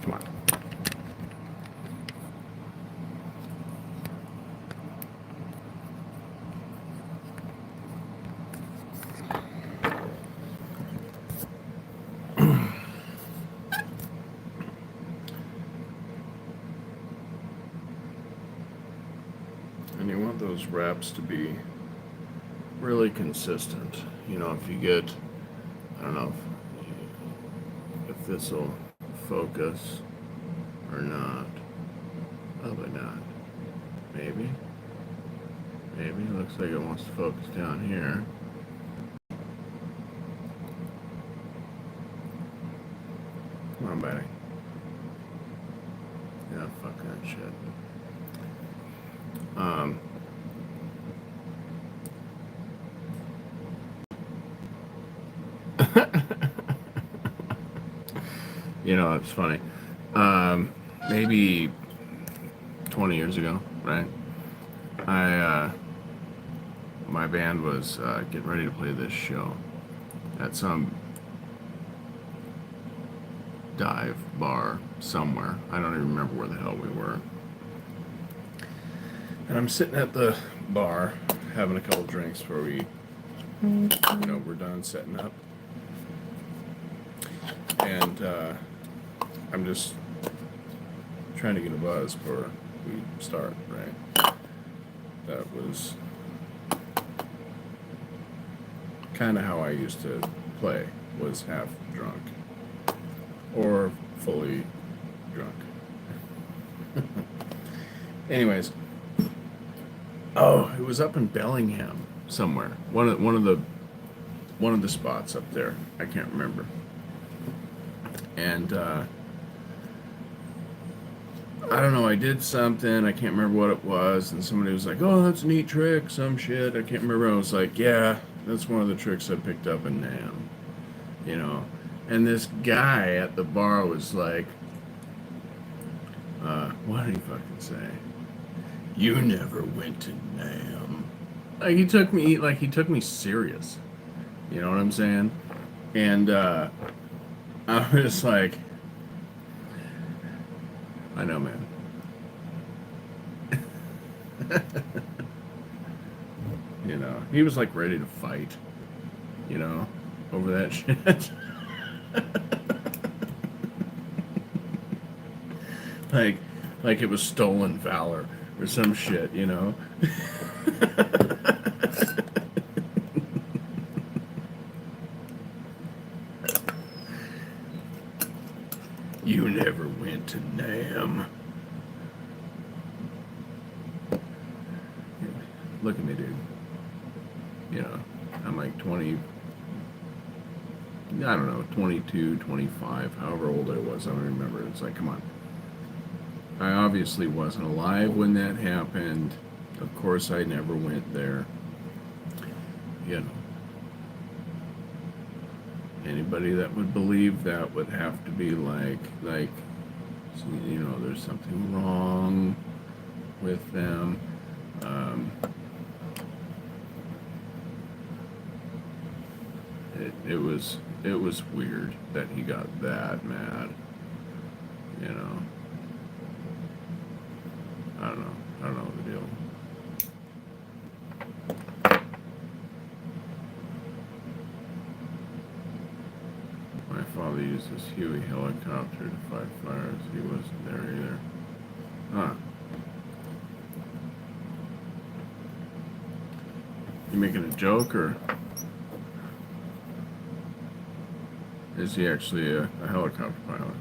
S1: come on. And you want those wraps to be really consistent. You know, if you get, I don't know if this will focus or not. Probably not. Maybe. Maybe. Looks like it wants to focus down here. Come on, buddy. Yeah, fuck that shit. You know, it's funny. Maybe 20 years ago, right? My band was getting ready to play this show at some dive bar somewhere. I don't even remember where the hell we were. And I'm sitting at the bar having a couple drinks before we, we're done setting up. And I'm just trying to get a buzz before we start, right? That was kind of how I used to play, was half drunk or fully drunk. Anyways, it was up in Bellingham somewhere. One of the spots up there. I can't remember. And I don't know, I did something, I can't remember what it was, and somebody was like, oh, that's a neat trick, some shit, I can't remember. I was like, yeah, that's one of the tricks I picked up in NAM, you know. And this guy at the bar was like, what did he fucking say? You never went to NAM. Like, he took me serious, you know what I'm saying? And I was like, I know, man. You know, he was like ready to fight, you know, over that shit. like it was stolen valor or some shit, you know. You never went to NAM. Look at me, dude. You know, I'm like 20, I don't know, 22, 25, however old I was. I don't remember. It's like, come on. I obviously wasn't alive when that happened. Of course, I never went there. You know. Anybody that would believe that would have to be like, you know, there's something wrong with them. It was weird that he got that mad, you know. I don't know the deal. My father used this Huey helicopter to fight fires. He wasn't there either. Huh. You making a joke, or is he actually a helicopter pilot?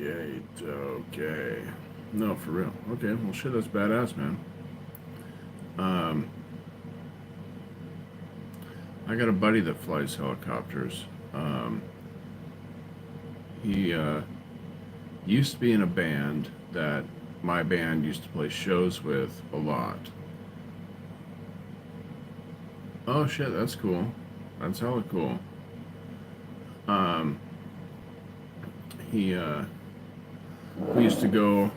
S1: Okay. No, for real. Okay, well, shit, that's badass, man. Um, I got a buddy that flies helicopters. He used to be in a band that my band used to play shows with a lot. Oh shit, that's cool. That's hella cool. Um, we used to go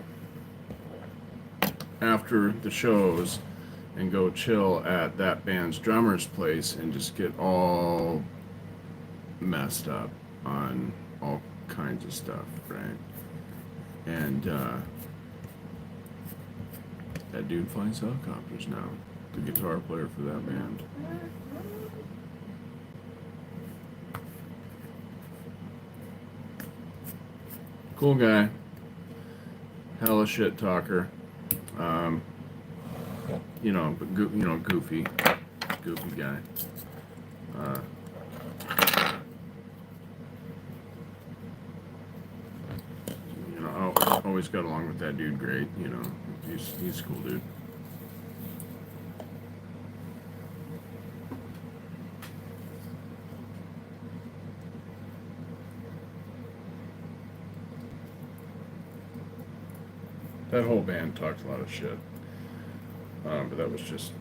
S1: after the shows and go chill at that band's drummer's place and just get all messed up on all kinds of stuff, right? And that dude flies helicopters now, the guitar player for that band. Cool guy. Hella shit talker. But goofy guy. I always got along with that dude great. He's a cool dude. That whole band talked a lot of shit, but that was just,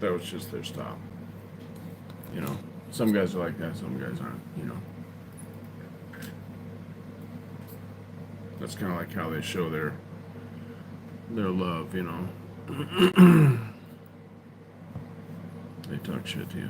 S1: that was just their style. Some guys are like that, some guys aren't. That's kind of like how they show their love. They talk shit to you.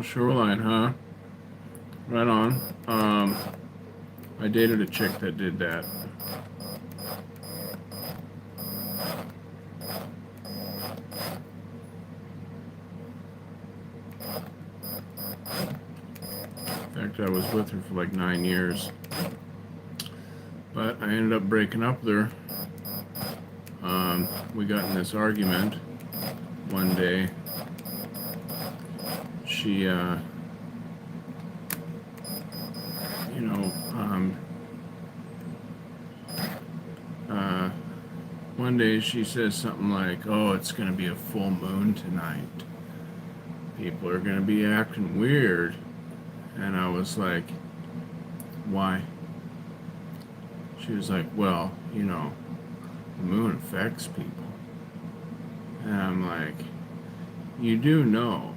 S1: Shoreline, huh? Right on. I dated a chick that did that. In fact, I was with her for like 9 years. But I ended up breaking up with her. We got in this argument one day. She, one day she says something like, "Oh, it's going to be a full moon tonight. People are going to be acting weird." And I was like, "Why?" She was like, "Well, the moon affects people." And I'm like, "You do know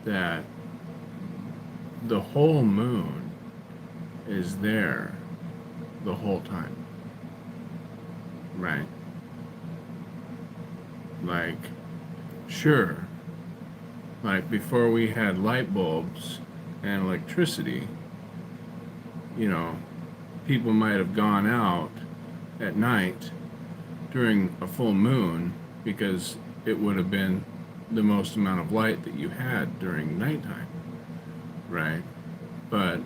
S1: that the whole moon is there the whole time, right? Like, sure, like before we had light bulbs and electricity, people might have gone out at night during a full moon because it would have been the most amount of light that you had during nighttime, right? But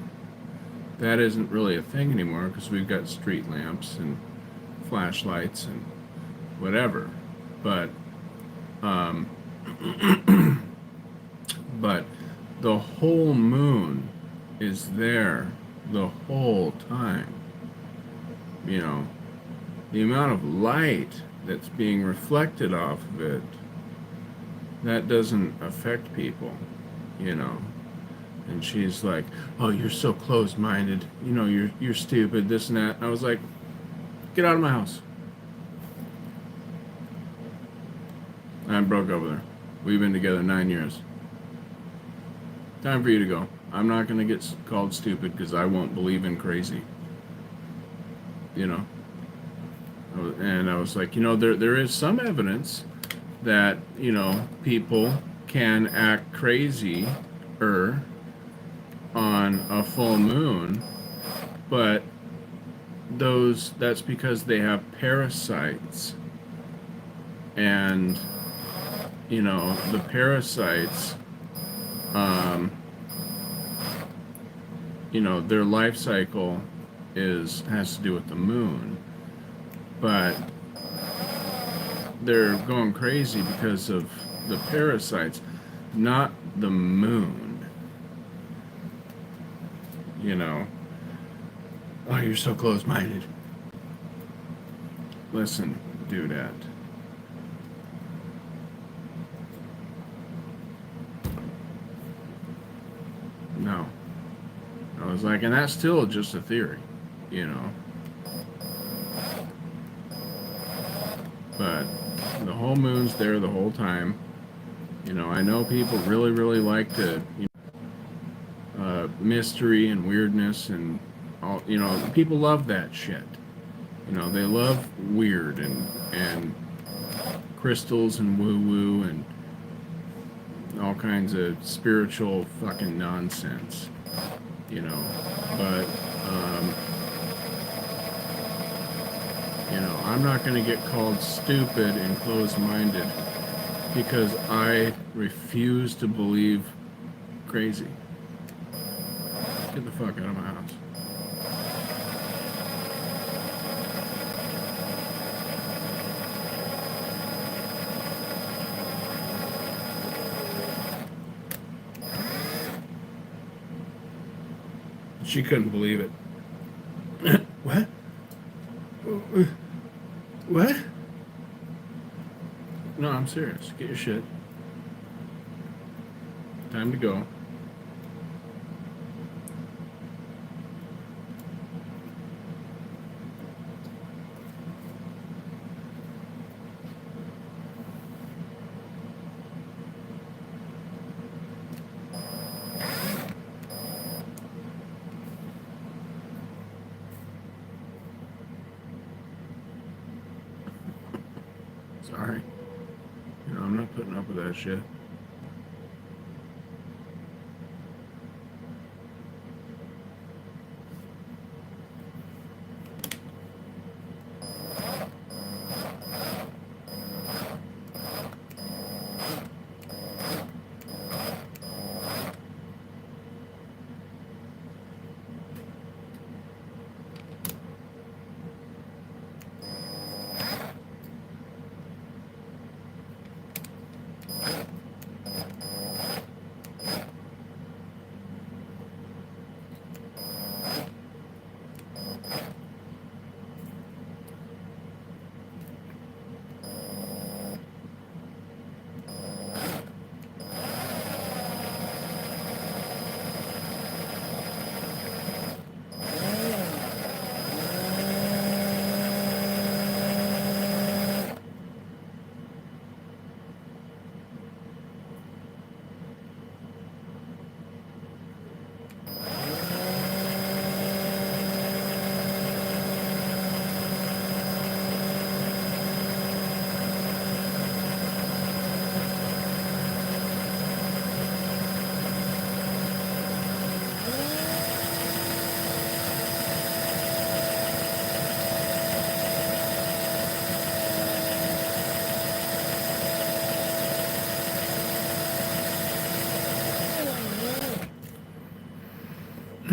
S1: that isn't really a thing anymore because we've got street lamps and flashlights and whatever. But but the whole moon is there the whole time. The amount of light that's being reflected off of it, that doesn't affect people, And she's like, "Oh, you're so closed-minded. You're stupid, this and that." And I was like, "Get out of my house." And I broke up with her. We've been together 9 years. Time for you to go. I'm not going to get called stupid because I won't believe in crazy. You know? And I was like, there is some evidence that, people can act crazy on a full moon, but that's because they have parasites. And, the parasites, their life cycle has to do with the moon. But they're going crazy because of the parasites, not the moon. Oh, you're so close-minded. Listen, dudette. No. I was like, and that's still just a theory, But the whole moon's there the whole time. I know people really, really like to, mystery and weirdness and all. People love that shit. They love weird and crystals and woo-woo and all kinds of spiritual fucking nonsense. But I'm not going to get called stupid and closed-minded because I refuse to believe crazy. Get the fuck out of my house. She couldn't believe it. What? What? No, I'm serious. Get your shit. Time to go. Sorry. I'm not putting up with that shit.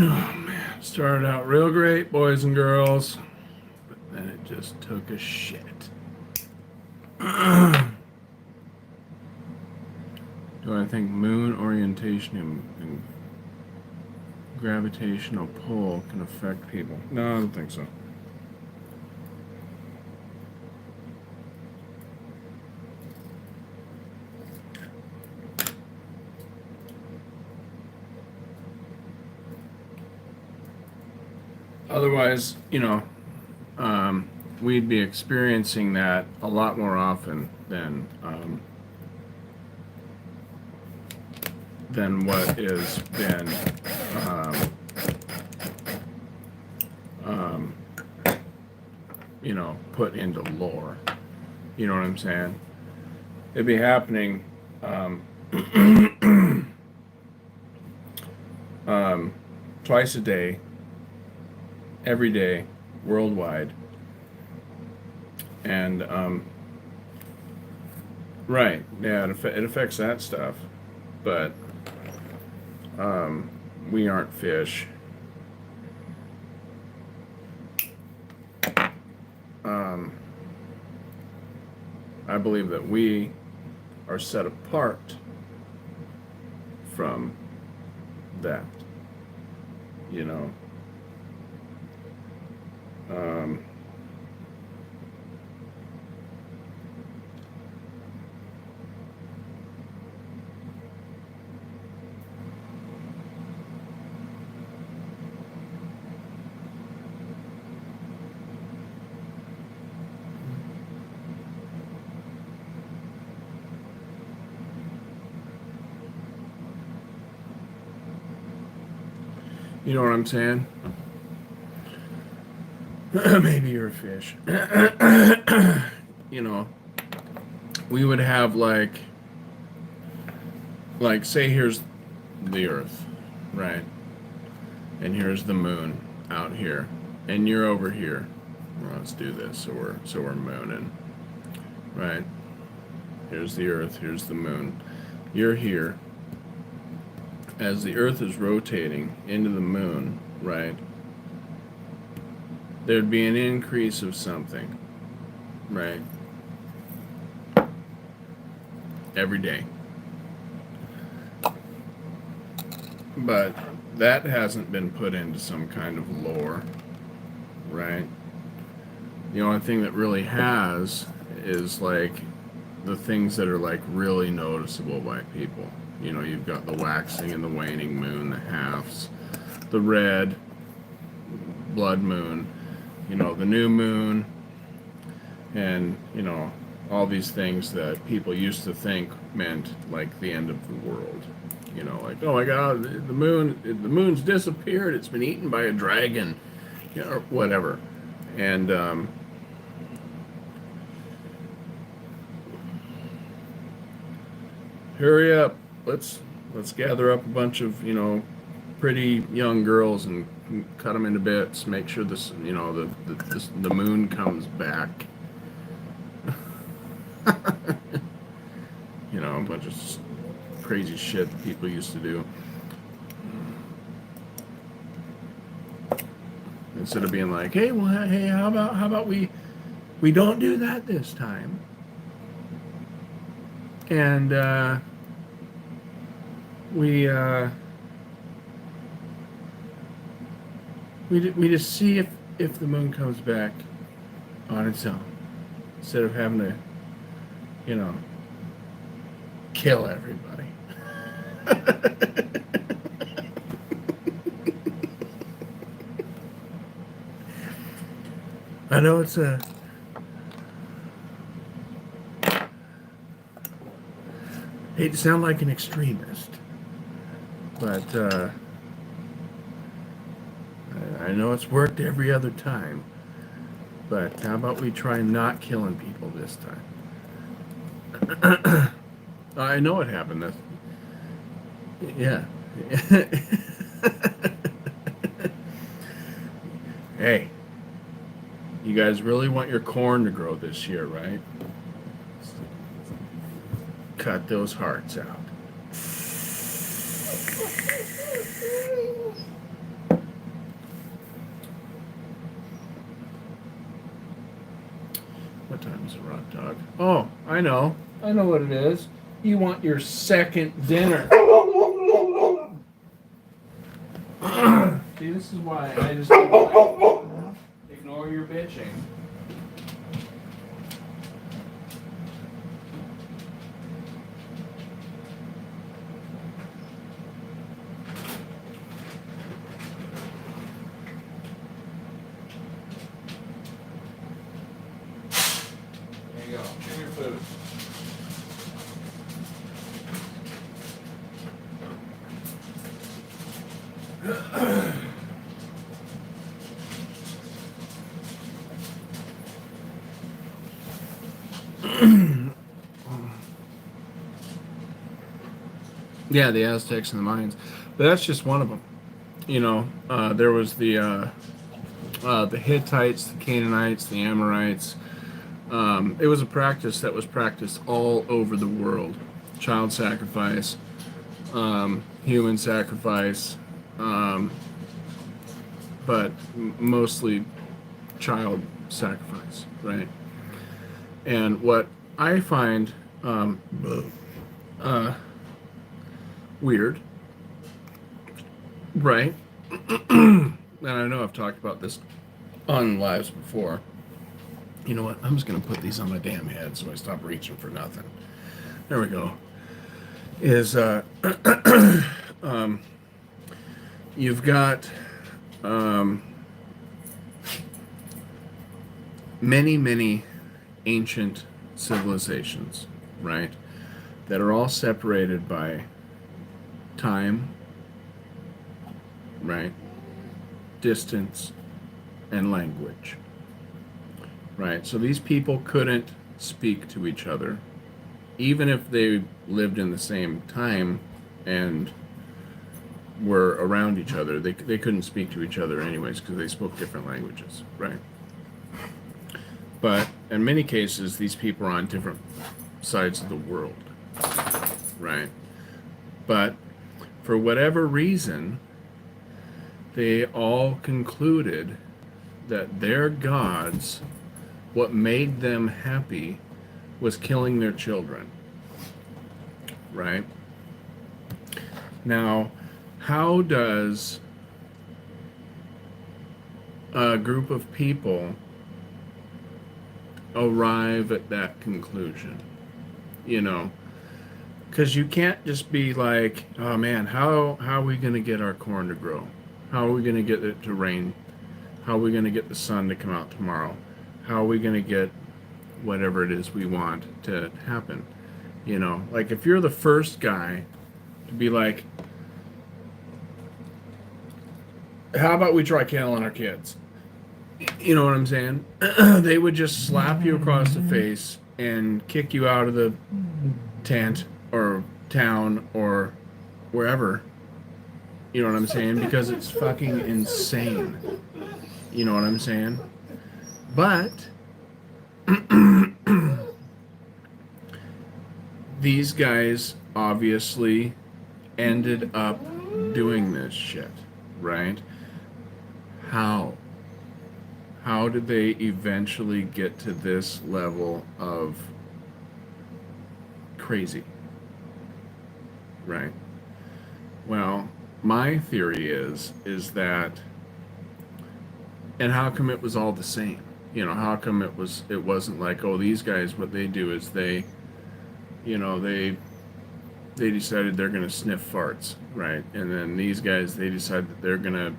S1: Oh man, started out real great, boys and girls, but then it just took a shit. Do I think moon orientation and gravitational pull can affect people? No, I don't think so. Otherwise, we'd be experiencing that a lot more often than than what has been um, put into lore. You know what I'm saying? It'd be happening twice a day, every day, worldwide. And right, yeah, it affects that stuff, but we aren't fish. I believe that we are set apart from that, you know. You know what I'm saying? Maybe you're a fish. You know, we would have like say here's the Earth, right? And here's the moon out here, and you're over here. Well, let's do this. So we're mooning, right? Here's the Earth. Here's the moon. You're here. As the Earth is rotating into the moon, right? There'd be an increase of something, right? Every day. But that hasn't been put into some kind of lore, right? The only thing that really has is like the things that are like really noticeable by people. You know, you've got the waxing and the waning moon, the halves, the red blood moon, you know, the new moon, and, you know, all these things that people used to think meant like the end of the world. You know, like, oh my God, the moon's disappeared. It's been eaten by a dragon, you know, or whatever. And hurry up. Let's gather up a bunch of, you know, pretty young girls and cut them into bits. Make sure this, you know, the moon comes back. You know, a bunch of crazy shit people used to do. Instead of being like, hey, well, hey, how about we don't do that this time, and we just see if the moon comes back on its own, instead of having to, you know, kill everybody. I know it's hate to sound like an extremist, but I know it's worked every other time. But how about we try not killing people this time? I know it happened. That's, yeah. Hey, you guys really want your corn to grow this year, right? Cut those hearts out. What time is it, Rock Dog? Oh, I know what it is. You want your second dinner. See, this is why I just ignore your bitching. There you go. Give me your food.
S2: Yeah, the Aztecs and the Mayans, but that's just one of them. There was the Hittites, the Canaanites, the Amorites. It was a practice that was practiced all over the world. Child sacrifice, human sacrifice, um, but mostly child sacrifice, right? And what I find uh, weird, right? And I know I've talked about this on lives before. You know what? I'm just going to put these on my damn head so I stop reaching for nothing. There we go. Is um, you've got um, many ancient civilizations, right? That are all separated by time, right? Distance and language, right? So these people couldn't speak to each other, even if they lived in the same time and were around each other. They couldn't speak to each other anyways because they spoke different languages, right? But in many cases, these people are on different sides of the world, right? But for whatever reason, they all concluded that their gods, what made them happy, was killing their children, right? Now, how does a group of people arrive at that conclusion? Because you can't just be like, oh man, how are we going to get our corn to grow? How are we going to get it to rain? How are we going to get the sun to come out tomorrow? How are we going to get whatever it is we want to happen? Like if you're the first guy to be like, how about we try killing our kids? You know what I'm saying? They would just slap you across the face and kick you out of the tent or town or wherever. You know what I'm saying? Because it's fucking insane. You know what I'm saying? But these guys obviously ended up doing this shit, right? How? How did they eventually get to this level of crazy? Right? Well, my theory is that, and how come it was all the same? How come it wasn't like, oh, these guys, what they do is they decided they're going to sniff farts, right? And then these guys, they decide that they're going to,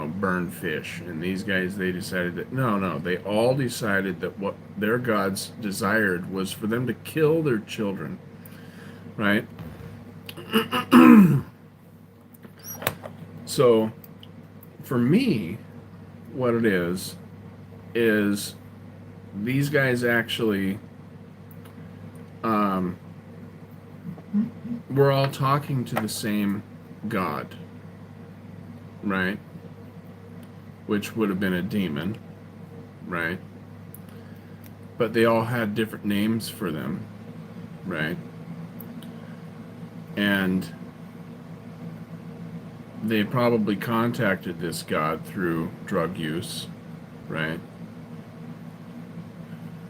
S2: burn fish. And these guys, they decided that, no, they all decided that what their gods desired was for them to kill their children, right? So, for me, what it is these guys actually, we're all talking to the same God, right? Which would have been a demon, right? But they all had different names for them, right? And they probably contacted this God through drug use, right?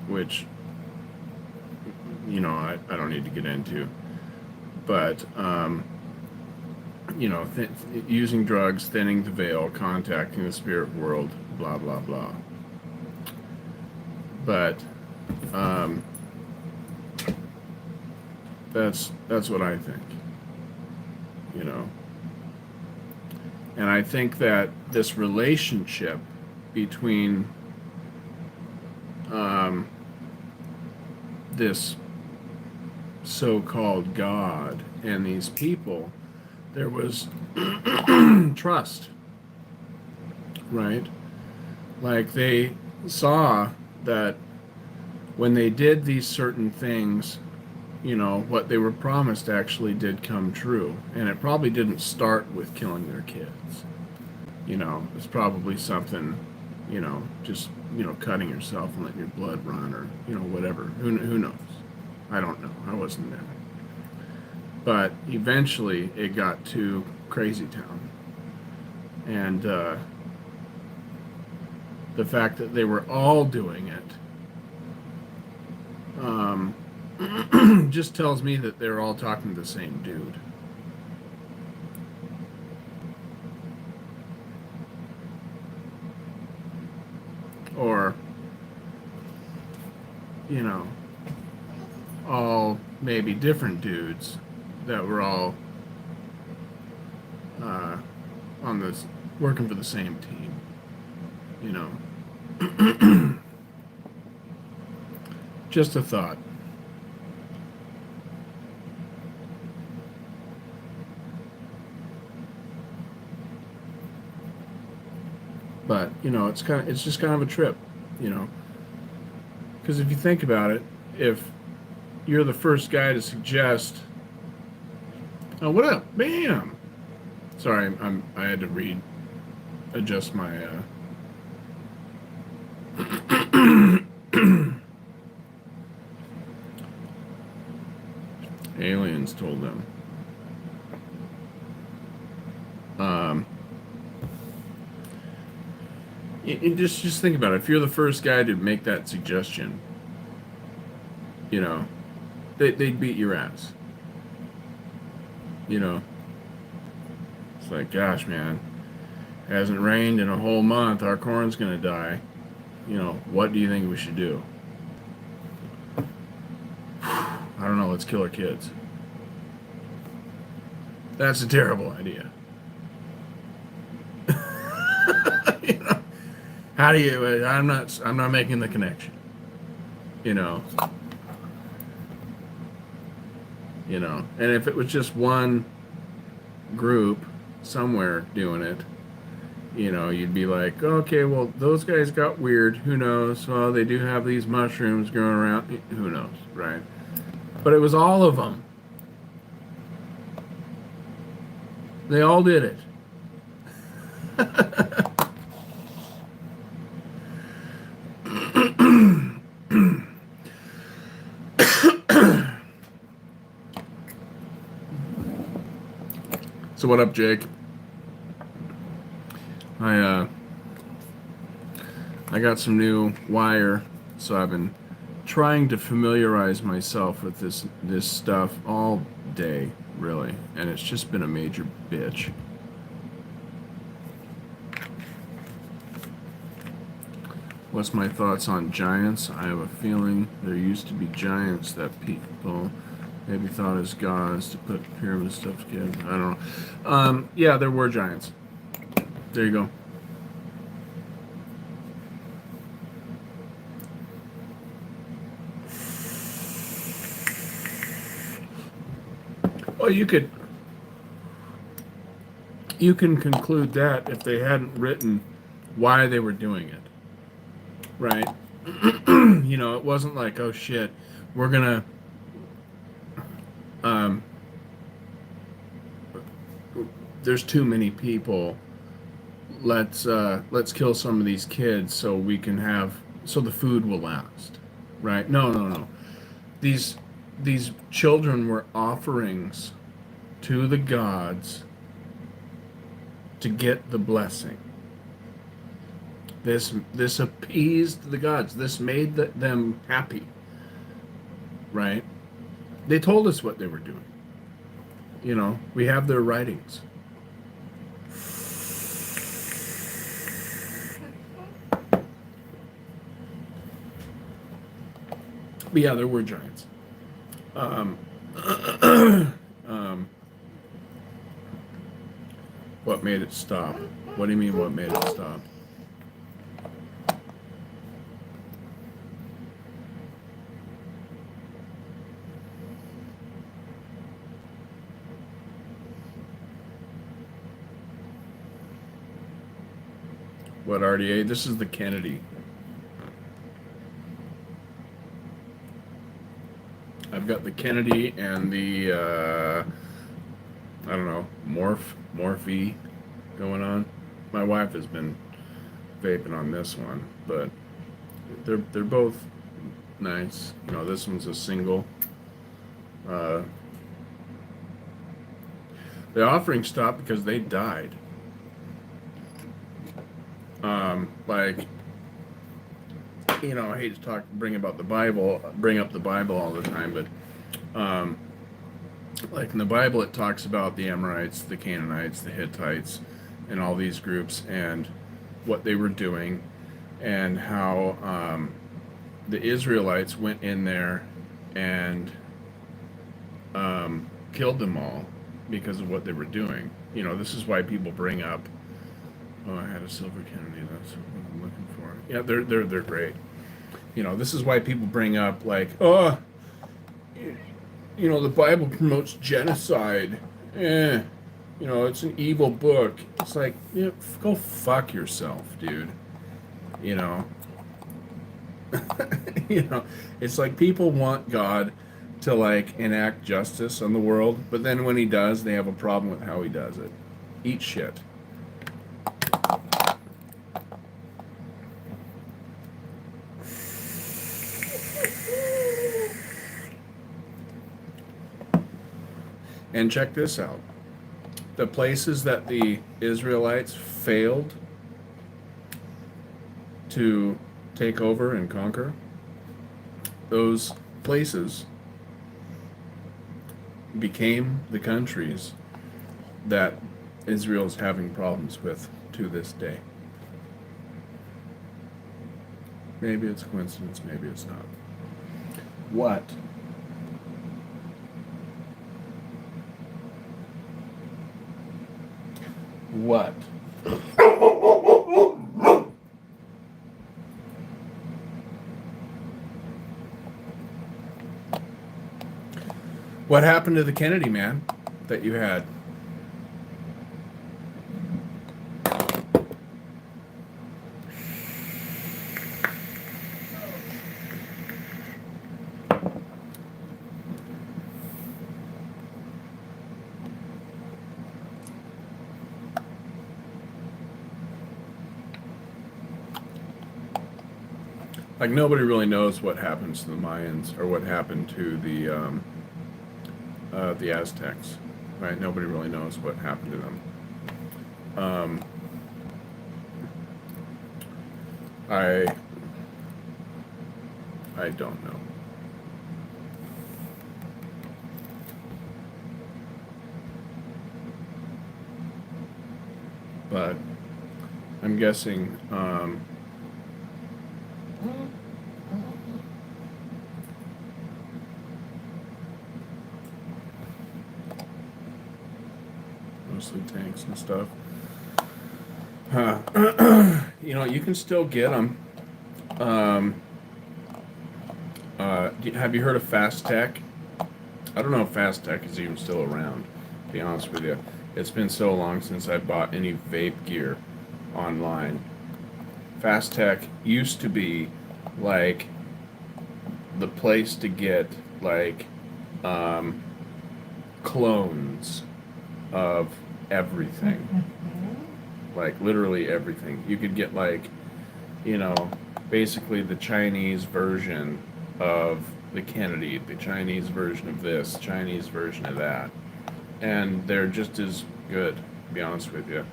S2: Which, I don't need to get into. But, using drugs, thinning the veil, contacting the spirit world, blah, blah, blah. But, that's what I think, And I think that this relationship between this so-called God and these people, there was trust, right? Like they saw that when they did these certain things, what they were promised actually did come true. And it probably didn't start with killing their kids. It's probably something, just, cutting yourself and letting your blood run, or, whatever. Who knows? I don't know. I wasn't there. But eventually it got to Crazy Town. And the fact that they were all doing it just tells me that they're all talking to the same dude. Or, all maybe different dudes that were all on this, working for the same team. Just a thought. But it's just kind of a trip, because if you think about it, if you're the first guy to suggest, oh, what up, bam. Sorry, I had to adjust my aliens told them. Just think about it. If you're the first guy to make that suggestion, they'd beat your ass. It's like, gosh, man, hasn't rained in a whole month. Our corn's gonna die. What do you think we should do? I don't know. Let's kill our kids. That's a terrible idea. How do you? I'm not making the connection. And if it was just one group somewhere doing it, you'd be like, okay, well, those guys got weird. Who knows? Well, they do have these mushrooms growing around. Who knows, right? But it was all of them. They all did it. So what up, Jake? I got some new wire, so I've been trying to familiarize myself with this stuff all day, really, and it's just been a major bitch. What's my thoughts on giants? I have a feeling there used to be giants that people maybe thought as gods to put pyramid stuff together. I don't know. Yeah, there were giants. There you go. Well, you can conclude that if they hadn't written why they were doing it, right? It wasn't like, oh shit, we're gonna there's too many people. Let's kill some of these kids so the food will last, right? No. These children were offerings to the gods to get the blessing. This appeased the gods. This made them happy, right? They told us what they were doing. We have their writings. But yeah, there were giants. What made it stop? What do you mean, what made it stop? What RDA? This is the Kennedy. got the Kennedy and the I don't know, Morphe going on. My wife has been vaping on this one, but they're both nice. You know, this one's a single. Uh, the offering stopped because they died. Like, you know, I hate to bring up the Bible all the time, but like in the Bible, it talks about the Amorites, the Canaanites, the Hittites, and all these groups and what they were doing, and how the Israelites went in there and killed them all because of what they were doing. You know, this is why people bring up. Oh, I had a silver Kennedy. That's what I'm looking for. Yeah, they're great. You know, this is why people bring up like, oh, you know, the Bible promotes genocide. You know, it's an evil book. It's like, you know, go fuck yourself, dude. You know, you know, it's like people want God to like enact justice on the world, but then when he does, they have a problem with how he does it. Eat shit. And check this out. The places that the Israelites failed to take over and conquer, those places became the countries that Israel's having problems with to this day. Maybe it's a coincidence, maybe it's not. What? What? What happened to the Kennedy man that you had? Like nobody really knows what happens to the Mayans or what happened to the Aztecs, right? Nobody really knows what happened to them. I don't know. But I'm guessing mostly tanks and stuff. You know, you can still get them. Have you heard of Fast Tech? I don't know if Fast Tech is even still around, to be honest with you. It's been so long since I bought any vape gear online. Fast Tech used to be like the place to get like clones of everything. Like literally everything. You could get like, you know, basically the Chinese version of the Kennedy, the Chinese version of this, Chinese version of that. And they're just as good, to be honest with you.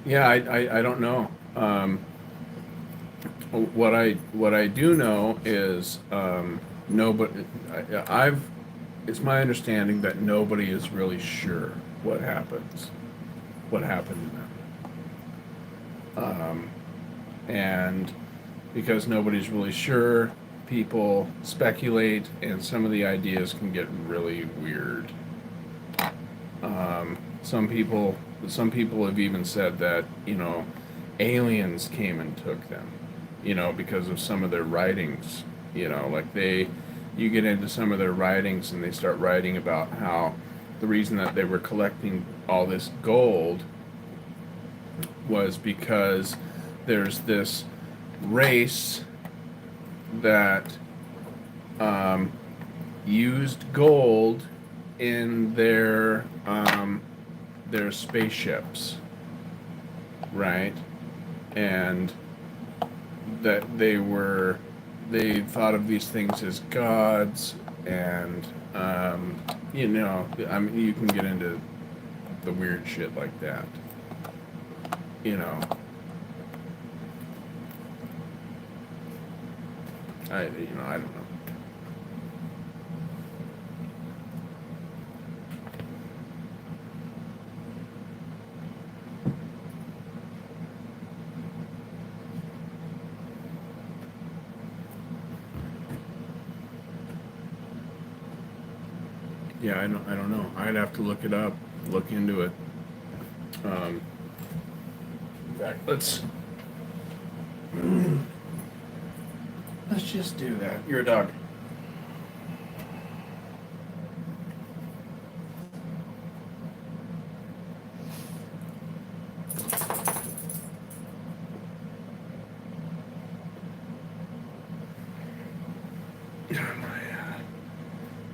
S2: Yeah, I don't know. What I do know is nobody. It's my understanding that nobody is really sure what happened to them. And because nobody's really sure, people speculate, and some of the ideas can get really weird. Some people have even said that, you know, aliens came and took them, you know, because of some of their writings. You know, like you get into some of their writings and they start writing about how the reason that they were collecting all this gold was because there's this race that used gold in their spaceships, right? And that they thought of these things as gods, and you know, I mean, you can get into the weird shit like that, you know. I don't know. Yeah, I don't know. I'd have to look it up, look into it. In fact, let's just do that. You're a dog.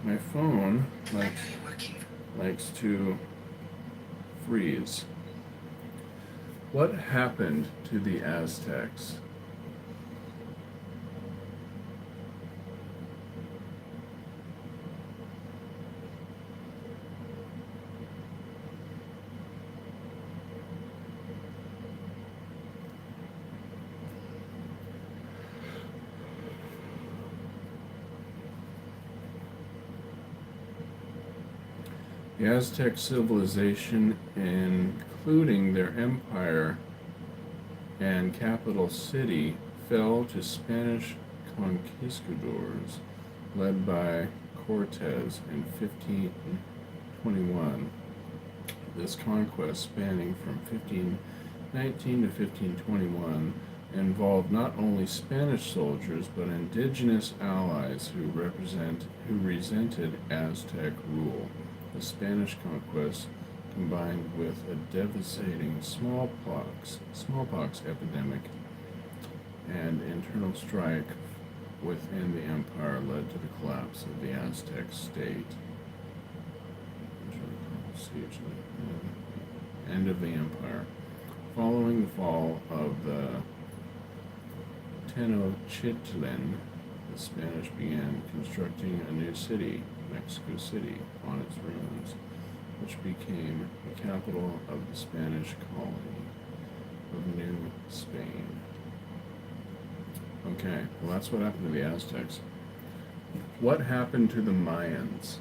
S2: My phone likes to freeze. What happened to the Aztecs? The Aztec civilization, including their empire and capital city, fell to Spanish conquistadors led by Cortes in 1521. This conquest, spanning from 1519 to 1521, involved not only Spanish soldiers but indigenous allies who resented Aztec rule. The Spanish conquest, combined with a devastating smallpox epidemic and internal strife within the empire, led to the collapse of the Aztec state. End of the empire. Following the fall of the Tenochtitlan, the Spanish began constructing a new city, Mexico City, on its ruins, which became the capital of the Spanish colony of New Spain. Okay, well, that's what happened to the Aztecs. What happened to the Mayans?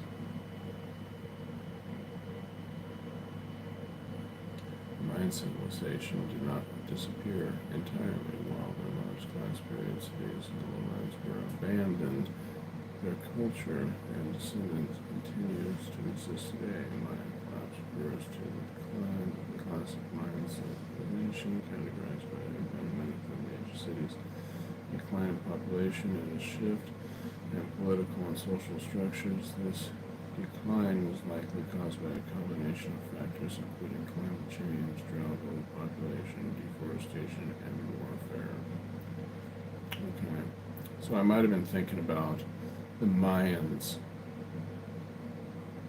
S2: The Mayan civilization did not disappear entirely. While their large class period cities and the lowlands were abandoned, their culture and descendants continues to exist today. Mayan collapse refers to the decline of the classic Mayan civilization, categorized by the abandonment of the major cities, decline in population, and a shift in political and social structures. This decline was likely caused by a combination of factors, including climate change, drought, overpopulation, deforestation, and warfare. Okay, so I might have been thinking about the Mayans.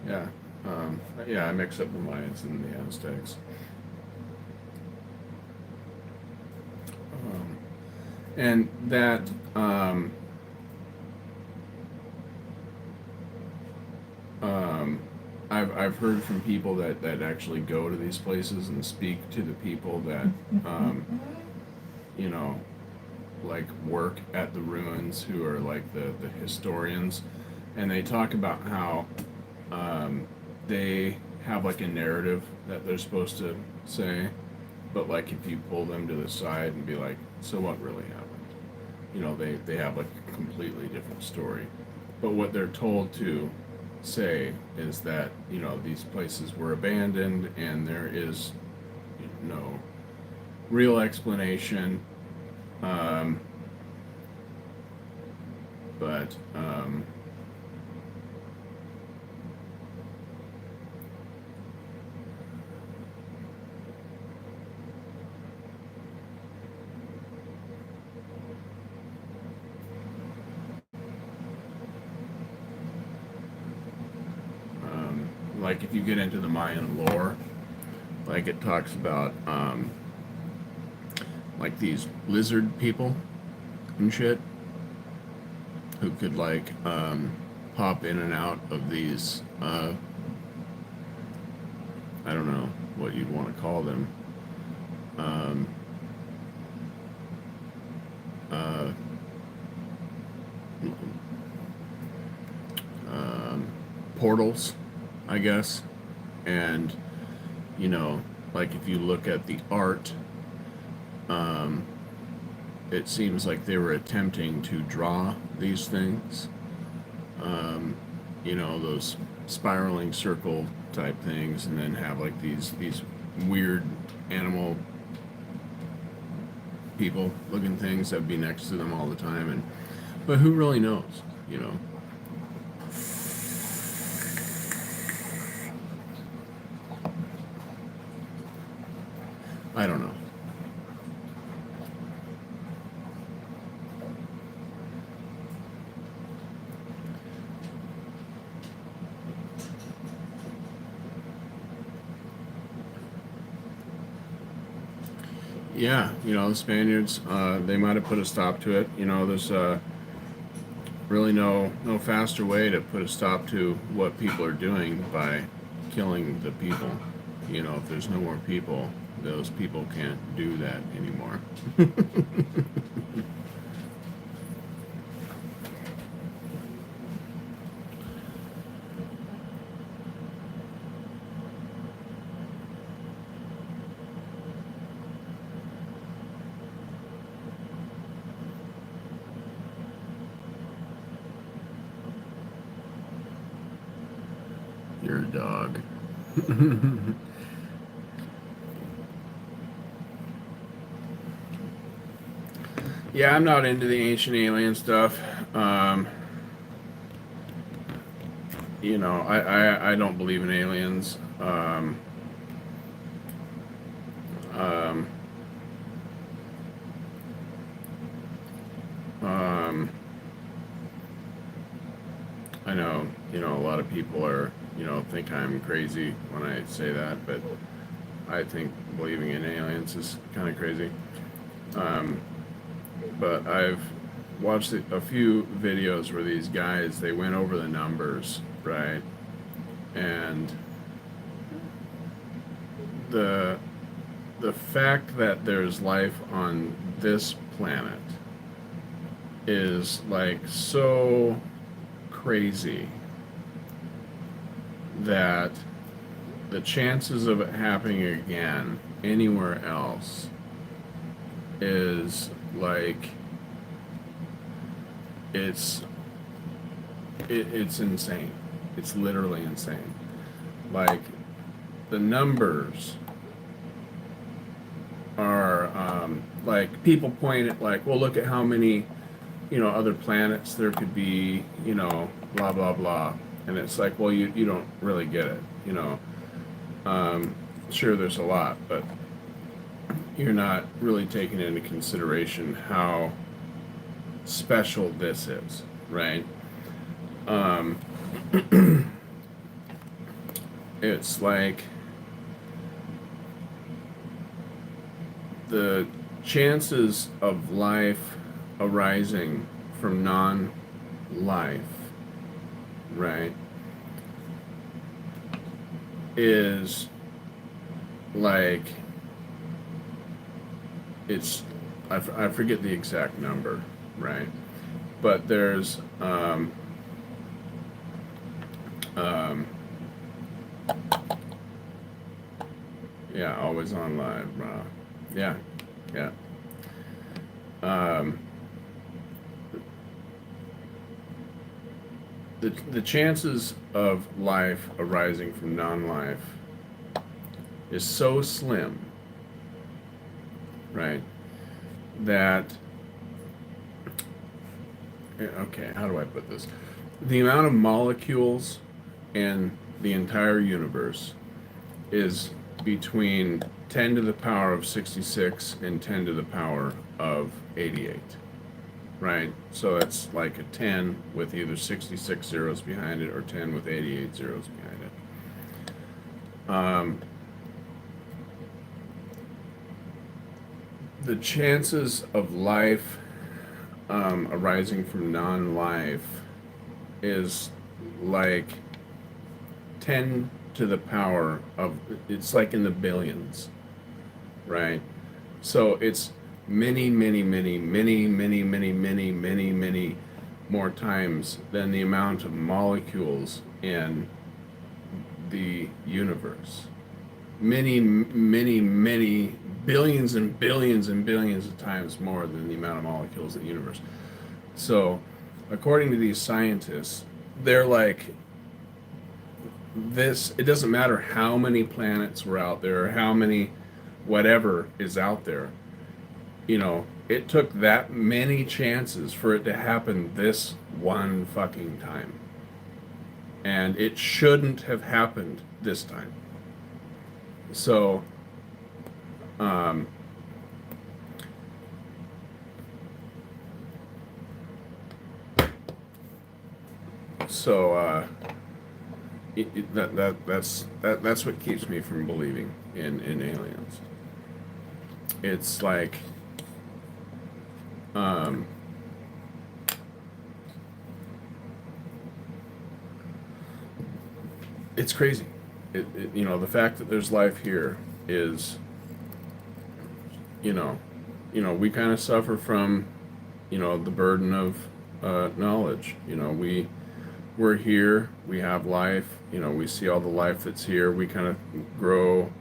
S2: Yeah, I mix up the Mayans and the Aztecs. And that I've heard from people that actually go to these places and speak to the people that you know, like work at the ruins, who are like the historians, and they talk about how they have like a narrative that they're supposed to say, but like if you pull them to the side and be like, so what really happened? You know, they have like a completely different story. But what they're told to say is that, you know, these places were abandoned and there is no real explanation. But like if you get into the Mayan lore, like it talks about like these lizard people and shit who could like pop in and out of these I don't know what you'd want to call them, um, uh, portals, I guess. And you know, like if you look at the art, um, it seems like they were attempting to draw these things. Um, you know, those spiraling circle type things, and then have like these weird animal people looking things that'd be next to them all the time. And but who really knows, you know? I don't know. Yeah, you know, the Spaniards, they might have put a stop to it. You know, there's really no faster way to put a stop to what people are doing by killing the people. You know, if there's no more people, those people can't do that anymore. You're a dog. Yeah, I'm not into the ancient alien stuff. Um, you know, I don't believe in aliens. Um, um, I know, you know, a lot of people are, you know, think I'm crazy when I say that, but I think believing in aliens is kind of crazy. Um, but I've watched a few videos where these guys, they went over the numbers, right? And the the fact that there's life on this planet is like so crazy that the chances of it happening again anywhere else is like it's it's insane. It's literally insane. Like the numbers are like people point at like, well, look at how many, you know, other planets there could be, you know, blah blah blah, and it's like, well, you don't really get it, you know. Sure, there's a lot, but you're not really taking into consideration how special this is, right? Um, it's like the chances of life arising from non-life, right, is like it's I forget the exact number, right? But there's yeah, always on live. Yeah, yeah. Um, the chances of life arising from non-life is so slim, right? That okay, how do I put this? The amount of molecules in the entire universe is between 10 to the power of 66 and 10 to the power of 88, right? So it's like a 10 with either 66 zeros behind it or 10 with 88 zeros behind it.
S1: um, the chances of life arising from non-life is like 10 to the power of, it's like in the billions, right? So it's many more times than the amount of molecules in the universe. Many billions and billions and billions of times more than the amount of molecules in the universe. So, according to these scientists, they're like, this, it doesn't matter how many planets were out there or how many whatever is out there, you know, it took that many chances for it to happen this one fucking time. And it shouldn't have happened this time. So, um, that's what keeps me from believing in aliens. It's like, it's crazy. You know, the fact that there's life here is, you know, we kind of suffer from, you know, the burden of knowledge. You know, we're here, we have life, you know, we see all the life that's here, we kind of grow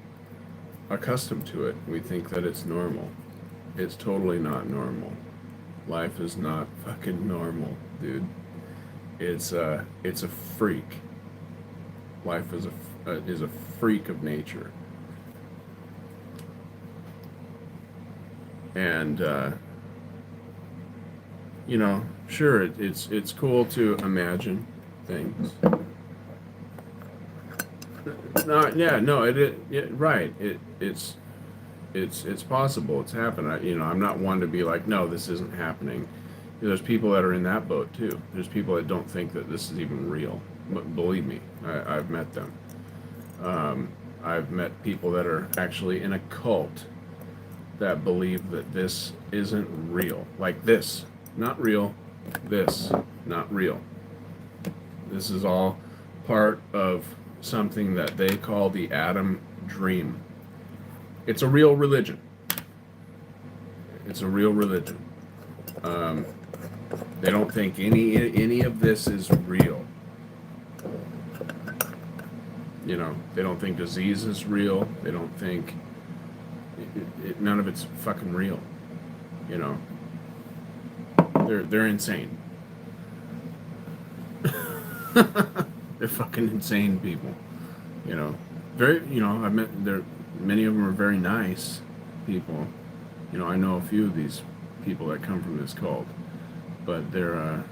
S1: accustomed to it. We think that it's normal. It's totally not normal. Life is not fucking normal, dude. It's a freak. Life is a freak of nature. And you know, sure, it's cool to imagine things. No, yeah, no, right. It's possible. It's happened. You know, I'm not one to be like, no, this isn't happening. There's people that are in that boat too. There's people that don't think that this is even real. But believe me, I've met them. I've met people that are actually in a cult that believe that this isn't real. Like this, not real. This, not real. This is all part of something that they call the Adam dream. It's a real religion. It's a real religion. They don't think any of this is real. You know, they don't think disease is real. They don't think none of it's fucking real. You know, they're insane. They're fucking insane people. You know, very. You know, I've met there. Many of them are very nice people. You know, I know a few of these people that come from this cult, but they're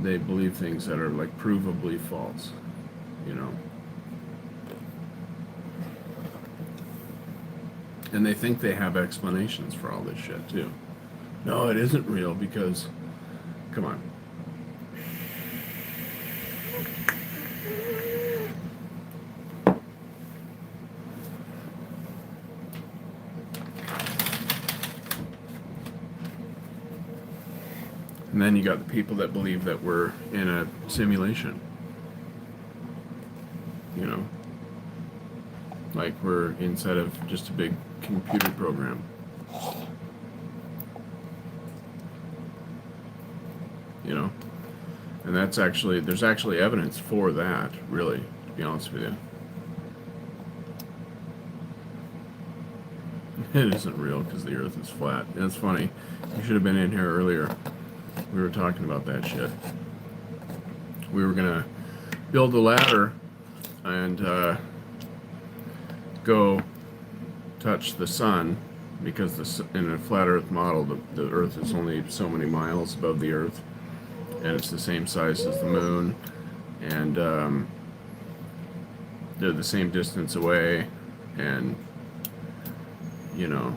S1: they believe things that are like provably false. You know, and they think they have explanations for all this shit too. No, it isn't real because, come on. And then you got the people that believe that we're in a simulation. You know, like we're inside of just a big computer program. You know, and that's actually, there's actually evidence for that, really, to be honest with you. It isn't real because the earth is flat. And it's funny, you should have been in here earlier. We were talking about that shit. We were gonna build a ladder and go touch the sun, because in a flat earth model, the earth is only so many miles above the earth, and it's the same size as the moon, and they're the same distance away, and you know,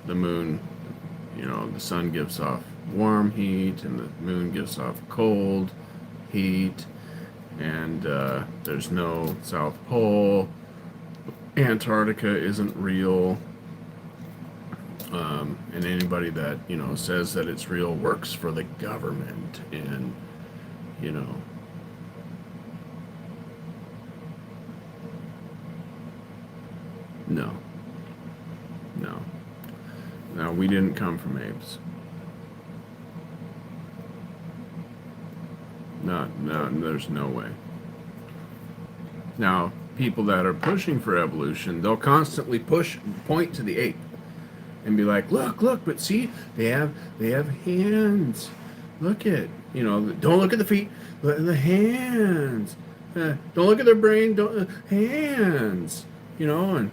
S1: the moon, you know, the sun gives off warm heat and the moon gives off cold heat,
S2: and there's no South Pole. Antarctica isn't real. And anybody that, says that it's real works for the government, and, you know, no, no. No, we didn't come from apes. No, there's no way. Now, people that are pushing for evolution, they'll constantly point to the ape and be like, look, but see, they have hands. Look at, don't look at the feet, look at the hands. Don't look at their brain, hands. And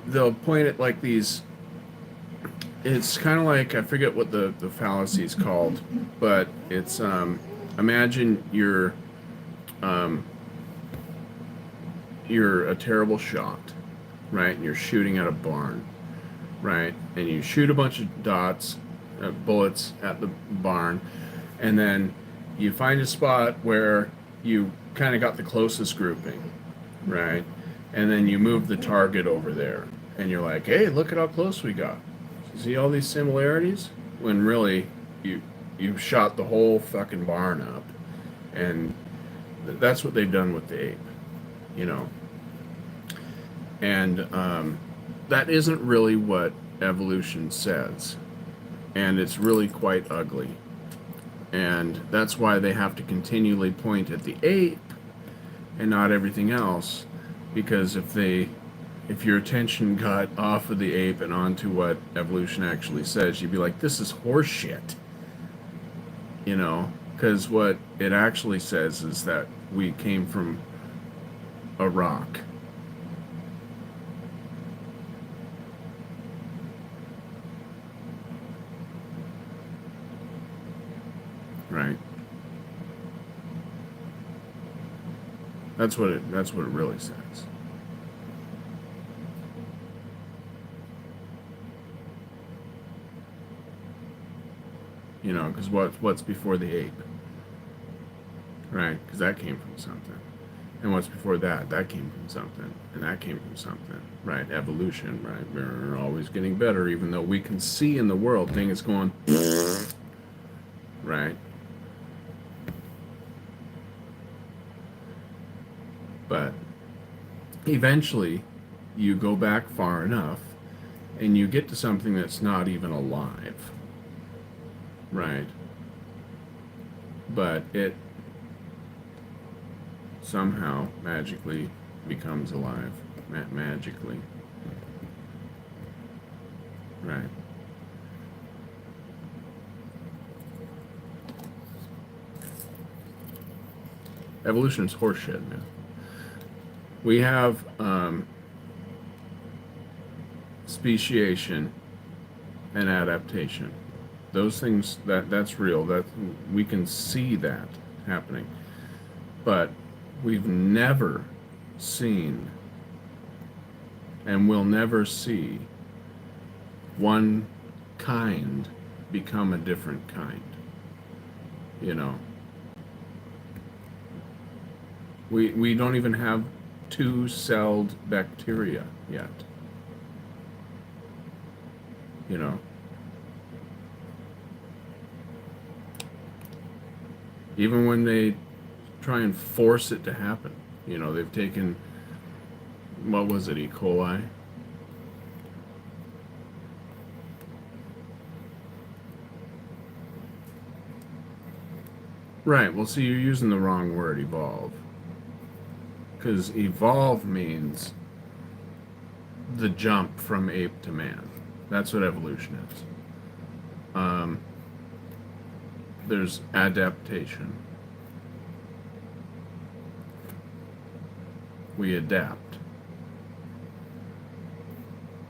S2: they'll point at like these. It's kind of like, I forget what the fallacy is called, but it's imagine you're a terrible shot, right? And you're shooting at a barn, right? And you shoot a bunch of bullets at the barn, and then you find a spot where you kind of got the closest grouping, right? And then you move the target over there, and you're like, hey, look at how close we got. See all these similarities? When really, you shot the whole fucking barn up. And that's what they've done with the ape, And that isn't really what evolution says. And it's really quite ugly. And that's why they have to continually point at the ape and not everything else. Because if your attention got off of the ape and onto what evolution actually says, you'd be like, this is horseshit. Because what it actually says is that we came from a rock. Right? That's what it really says. Because what's before the ape? Right? Because that came from something. And what's before that? That came from something. And that came from something. Right? Evolution, right? We're always getting better, even though we can see in the world things going, right? But eventually, you go back far enough, and you get to something that's not even alive. Right. But it somehow magically becomes alive. Magically. Right. Evolution's horseshit, man. We have speciation and adaptation. Those things, that's real. That we can see that happening. But we've never seen and will never see one kind become a different kind. We don't even have two-celled bacteria yet. Even when they try and force it to happen, they've taken, what was it, E. coli? Right, well, see, you're using the wrong word, evolve. Because evolve means the jump from ape to man. That's what evolution is. There's adaptation. We adapt.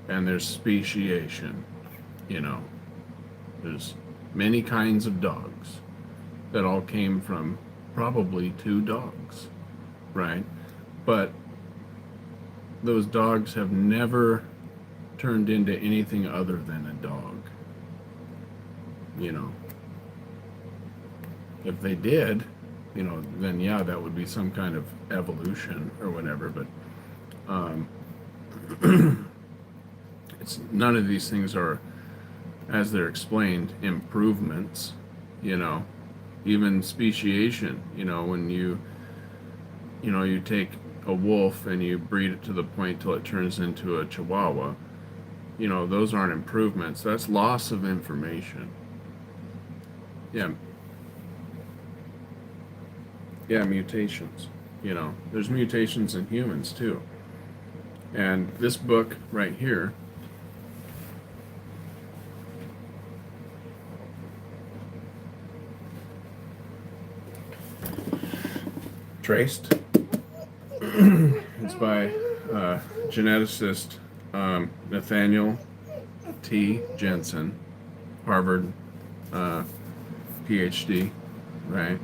S2: And there's speciation. There's many kinds of dogs that all came from probably two dogs, right? But those dogs have never turned into anything other than a dog. If they did, then yeah, that would be some kind of evolution or whatever. But um, it's none of these things are, as they're explained, improvements. You know, even speciation. When you take a wolf and you breed it to the point till it turns into a chihuahua. Those aren't improvements. That's loss of information. Yeah, yeah, mutations. There's mutations in humans too. And this book right here, Traced, it's by geneticist Nathaniel T. Jensen, Harvard PhD, right?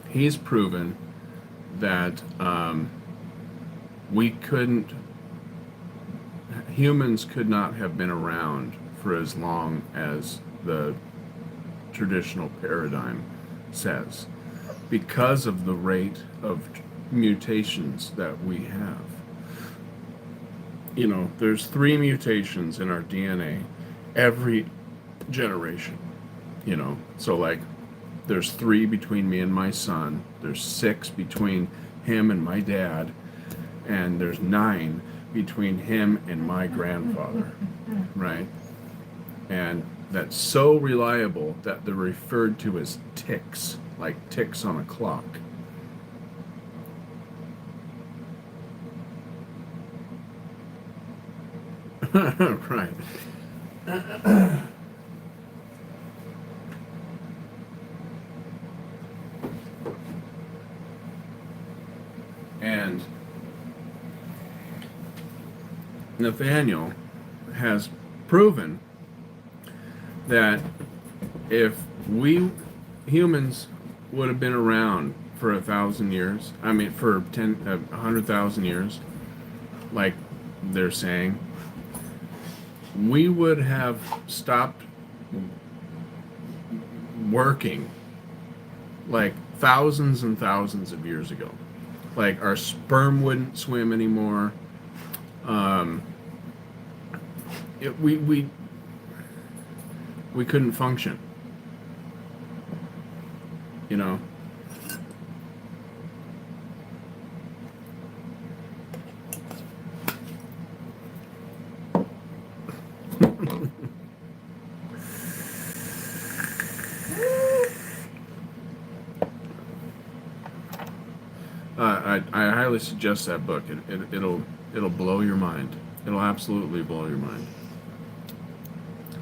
S2: He's proven that humans could not have been around for as long as the traditional paradigm says, because of the rate of mutations that we have. There's 3 mutations in our DNA every generation. So like there's 3 between me and my son, there's 6 between him and my dad, and there's 9 between him and my grandfather, right? And that's so reliable that they're referred to as ticks, like ticks on a clock. Right. And Nathaniel has proven that if we humans would have been around for 1,000 years, for 100,000 years, like they're saying, we would have stopped working like thousands and thousands of years ago. Like our sperm wouldn't swim anymore. We couldn't function. I highly suggest that book. It'll blow your mind. It'll absolutely blow your mind.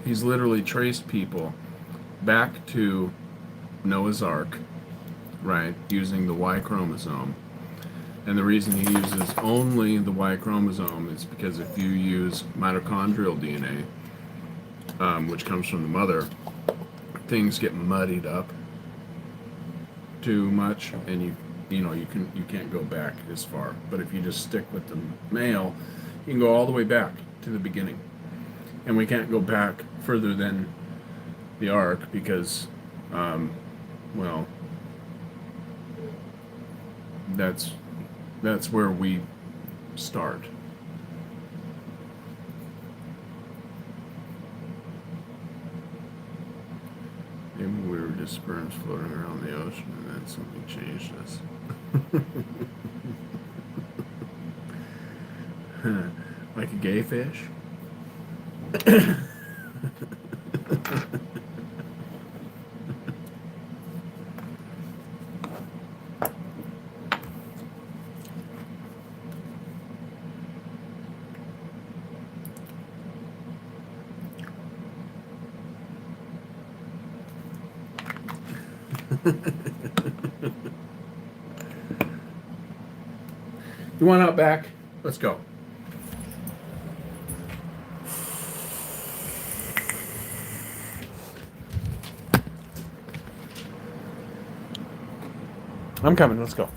S2: He's literally traced people back to Noah's Ark, right, using the Y chromosome. And the reason he uses only the Y chromosome is because if you use mitochondrial DNA, which comes from the mother, things get muddied up too much, and you can't go back as far. But if you just stick with the male, you can go all the way back to the beginning. And we can't go back further than the ark because, well, that's where we start. Maybe we were just sperms floating around the ocean and then something changed us. Like a gay fish? You want out back? Let's go. I'm coming. Let's go.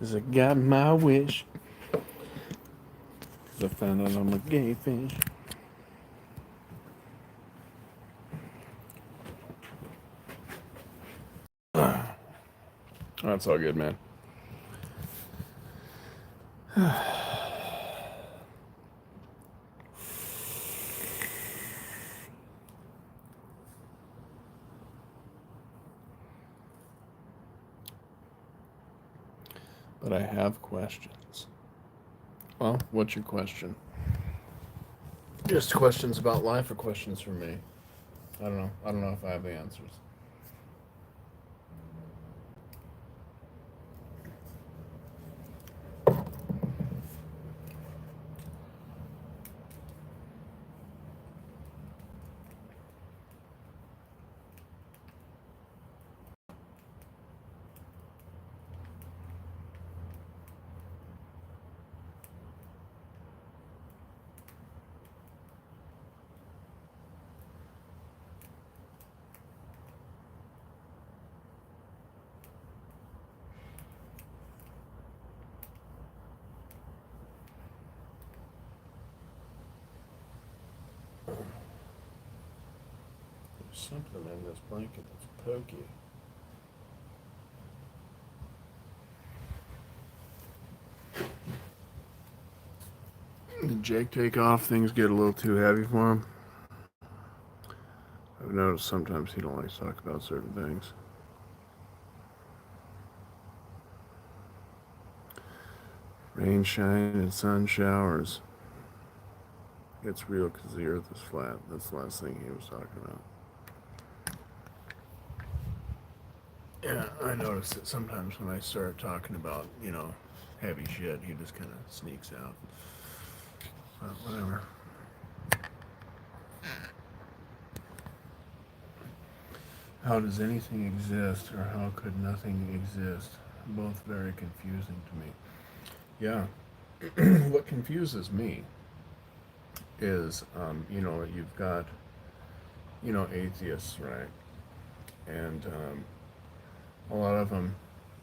S2: 'Cause I got my wish. 'Cause I found out I'm a gay fish. That's all good, man. But I have questions. Well, what's your question? Just questions about life or questions for me? I don't know. I don't know if I have the answers. There's something in this blanket that's pokey. Did Jake take off? Things get a little too heavy for him. I've noticed sometimes he don't like to talk about certain things. Rain, shine, and sun showers. It's real because the earth is flat. That's the last thing he was talking about. Yeah, I notice that sometimes when I start talking about, heavy shit, he just kind of sneaks out. But whatever. How does anything exist, or how could nothing exist? Both very confusing to me. Yeah. What confuses me is, you've got, atheists, right? And a lot of them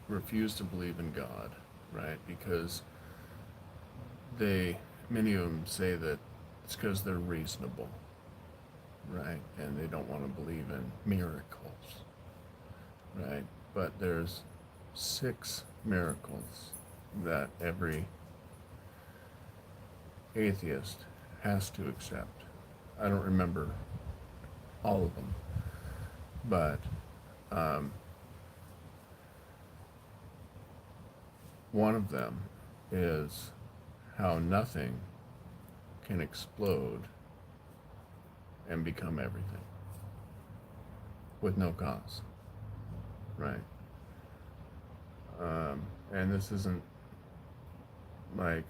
S2: refuse to believe in God, right? Because many of them say that it's because they're reasonable, right? And they don't want to believe in miracles, right? But there's 6 miracles that every atheist has to accept. I don't remember all of them, but one of them is how nothing can explode and become everything with no cause, right? And this isn't like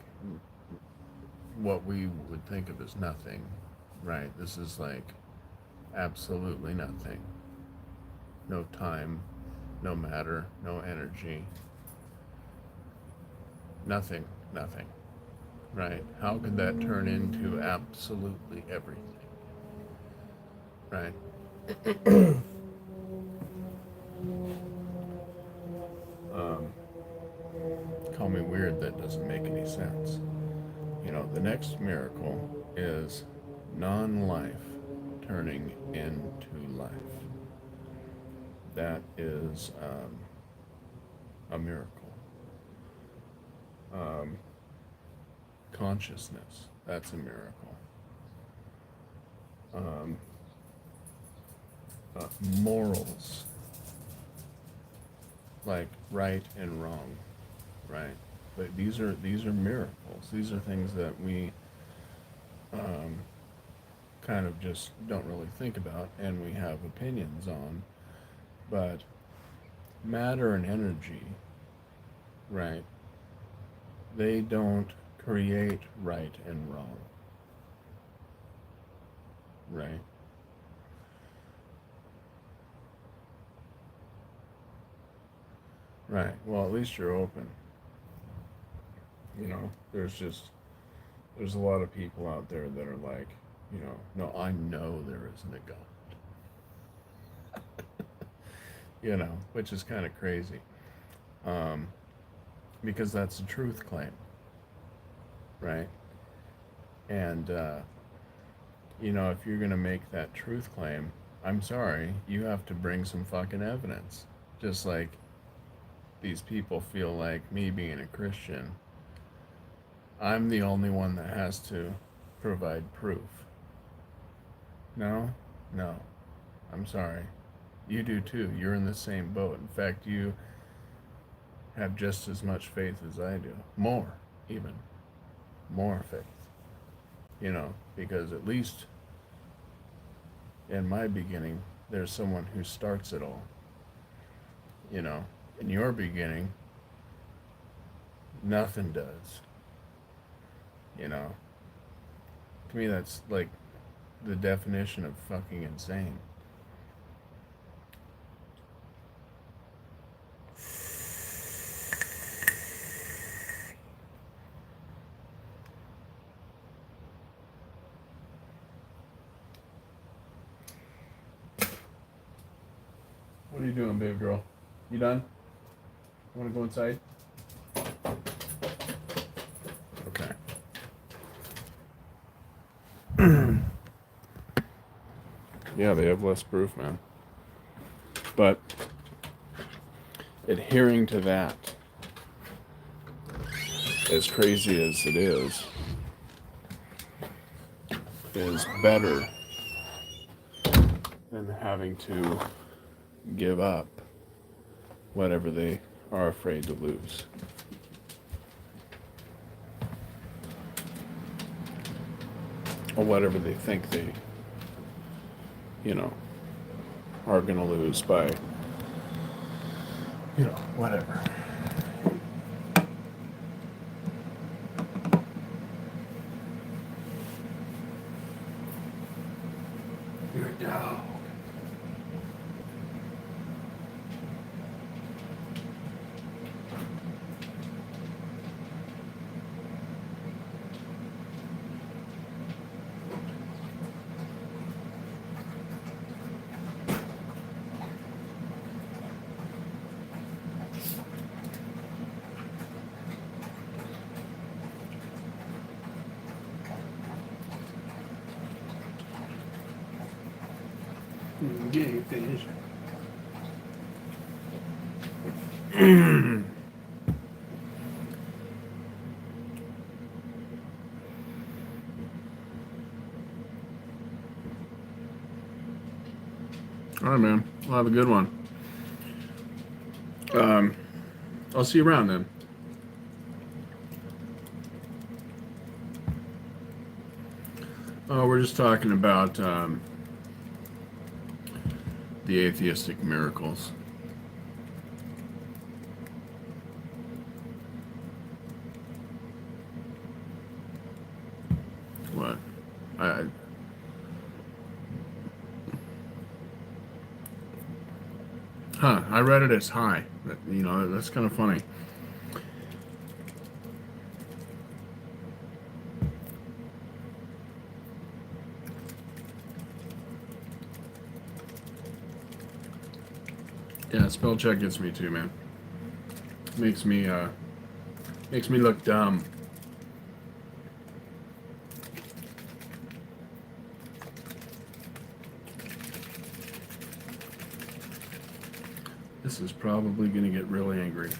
S2: what we would think of as nothing, right? This is like absolutely nothing. No time, no matter, no energy, nothing, right? How could that turn into absolutely everything, right? Call me weird, that doesn't make any sense. The next miracle is non-life turning into life. That is a miracle. Consciousness, that's a miracle. Morals, like right and wrong, right? But these are miracles. These are things that we kind of just don't really think about, and we have opinions on. But matter and energy, right? They don't create right and wrong, right? Right. Well, at least you're open. There's a lot of people out there that are like, no, I know there isn't a God. Which is kind of crazy. because that's a truth claim, right? And, if you're going to make that truth claim, I'm sorry, you have to bring some fucking evidence. Just like these people feel like me being a Christian, I'm the only one that has to provide proof. No, no, I'm sorry. You do too. You're in the same boat. In fact, you have just as much faith as I do. More, even. More faith. Because at least in my beginning, there's someone who starts it all. In your beginning, nothing does. To me, that's like the definition of fucking insane. What are you doing, baby girl? You done? You want to go inside? Okay. Yeah, they have less proof, man. But adhering to that, as crazy as it is better than having to give up whatever they are afraid to lose. Or whatever they think they, are going to lose by, whatever. Here we go. Getting finished. All right, man. We'll have a good one. I'll see you around then. We're just talking about the atheistic miracles. What? I read it as high. That's kind of funny. Yeah, spell check gets me too, man. Makes me look dumb. This is probably going to get really angry.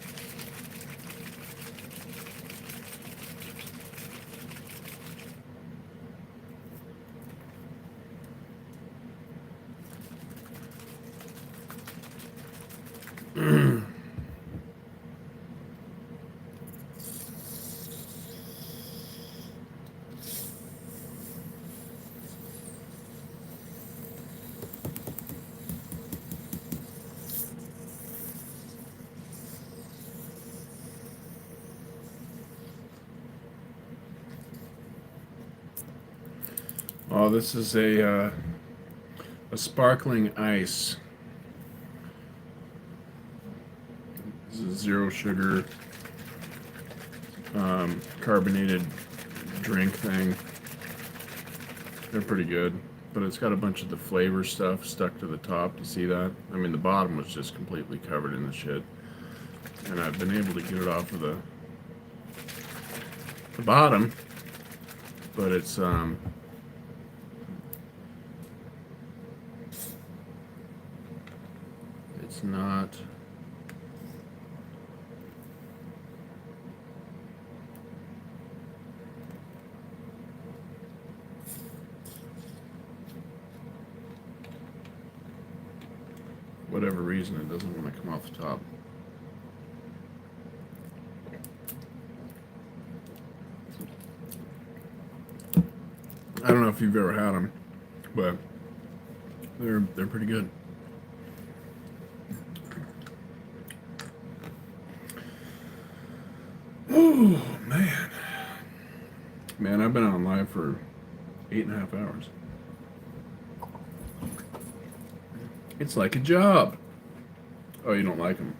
S2: Oh, this is a sparkling ice. This is zero sugar, carbonated drink thing. They're pretty good, but it's got a bunch of the flavor stuff stuck to the top. You see that? I mean, the bottom was just completely covered in the shit, and I've been able to get it off of the the bottom, but it's not. Whatever reason, it doesn't want to come off the top. I don't know if you've ever had them, but they're pretty good. Oh man, I've been on live for 8.5 hours. It's like a job. Oh, you don't like them?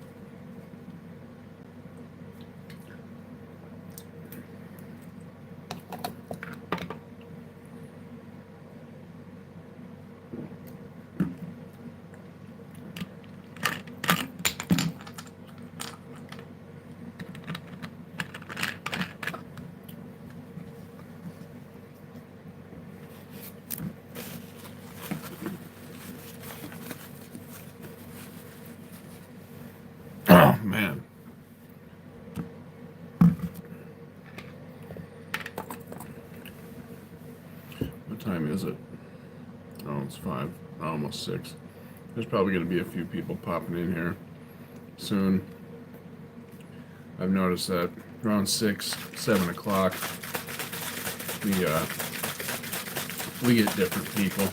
S2: Oh man. What time is it? Oh, it's 5, almost 6. There's probably going to be a few people popping in here soon. I've noticed that around 6, 7 o'clock, we get different people.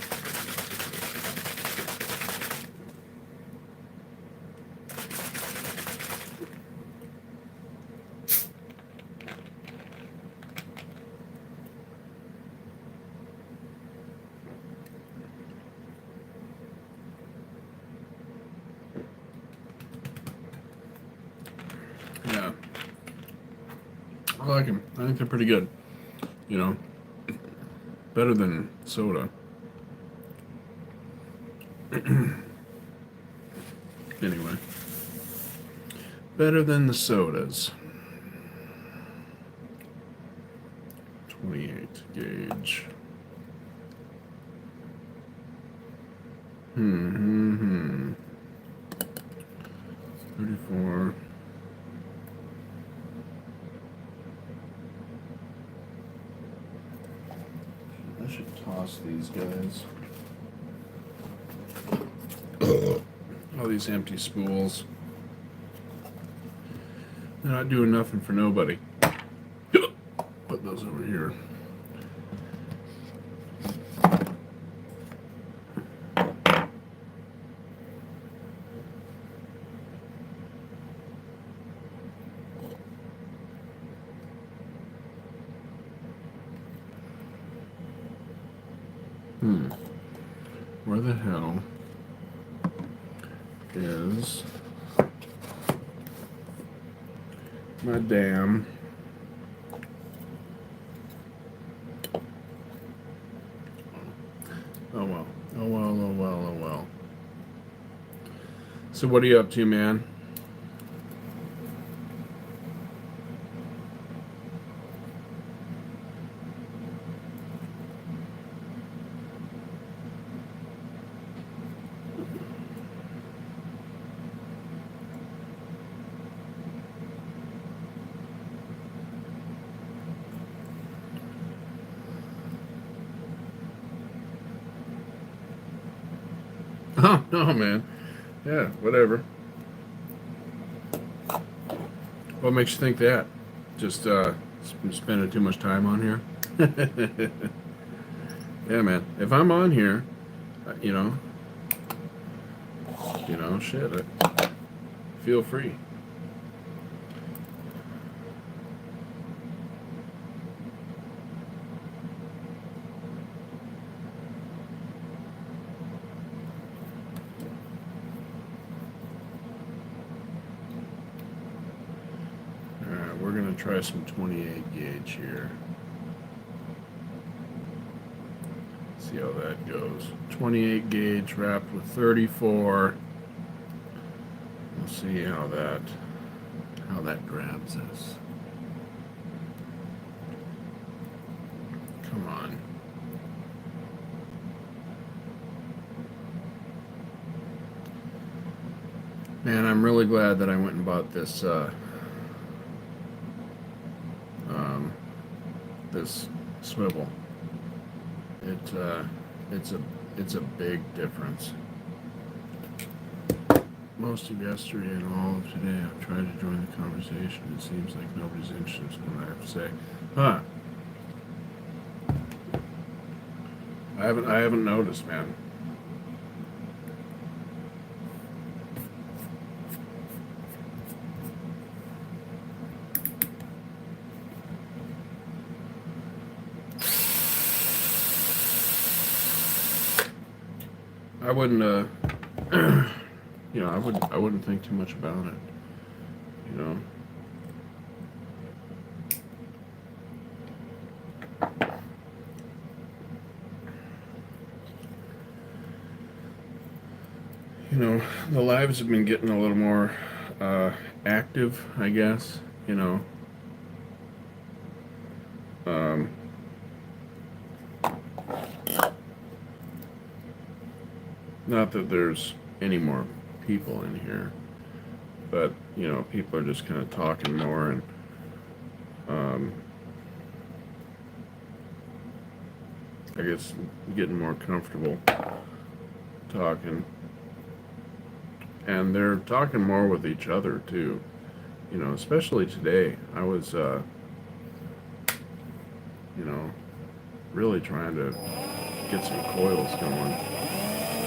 S2: Yeah, I like them. I think they're pretty good. You know, better than soda. Anyway, better than the sodas. 28 gauge. 34. I should toss these guys. All these empty spools. They're not doing nothing for nobody. Put those over here. Where the hell is my damn oh well. So what are you up to, man? Oh, no, man. Yeah, whatever. What makes you think that? Just spending too much time on here? Yeah, man. If I'm on here, you know, shit, feel free. We're going to try some 28 gauge here. See how that goes. 28 gauge wrapped with 34. We'll see how that grabs us. Come on. Man, I'm really glad that I went and bought this this swivel. It's a big difference. Most of yesterday and all of today, I've tried to join the conversation. It seems like nobody's interested in what I have to say. Huh? I haven't noticed, man. I wouldn't I wouldn't think too much about it, you know. You know, the lives have been getting a little more active, I guess, you know. Not that there's any more people in here, but, you know, people are just kind of talking more and I guess getting more comfortable talking. And they're talking more with each other, too. You know, especially today. I was, you know, really trying to get some coils going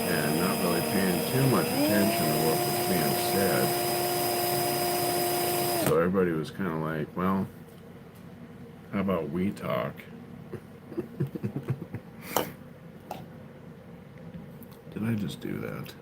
S2: and not really paying too much attention to what was being said. So everybody was kind of like, well, how about we talk? Did I just do that?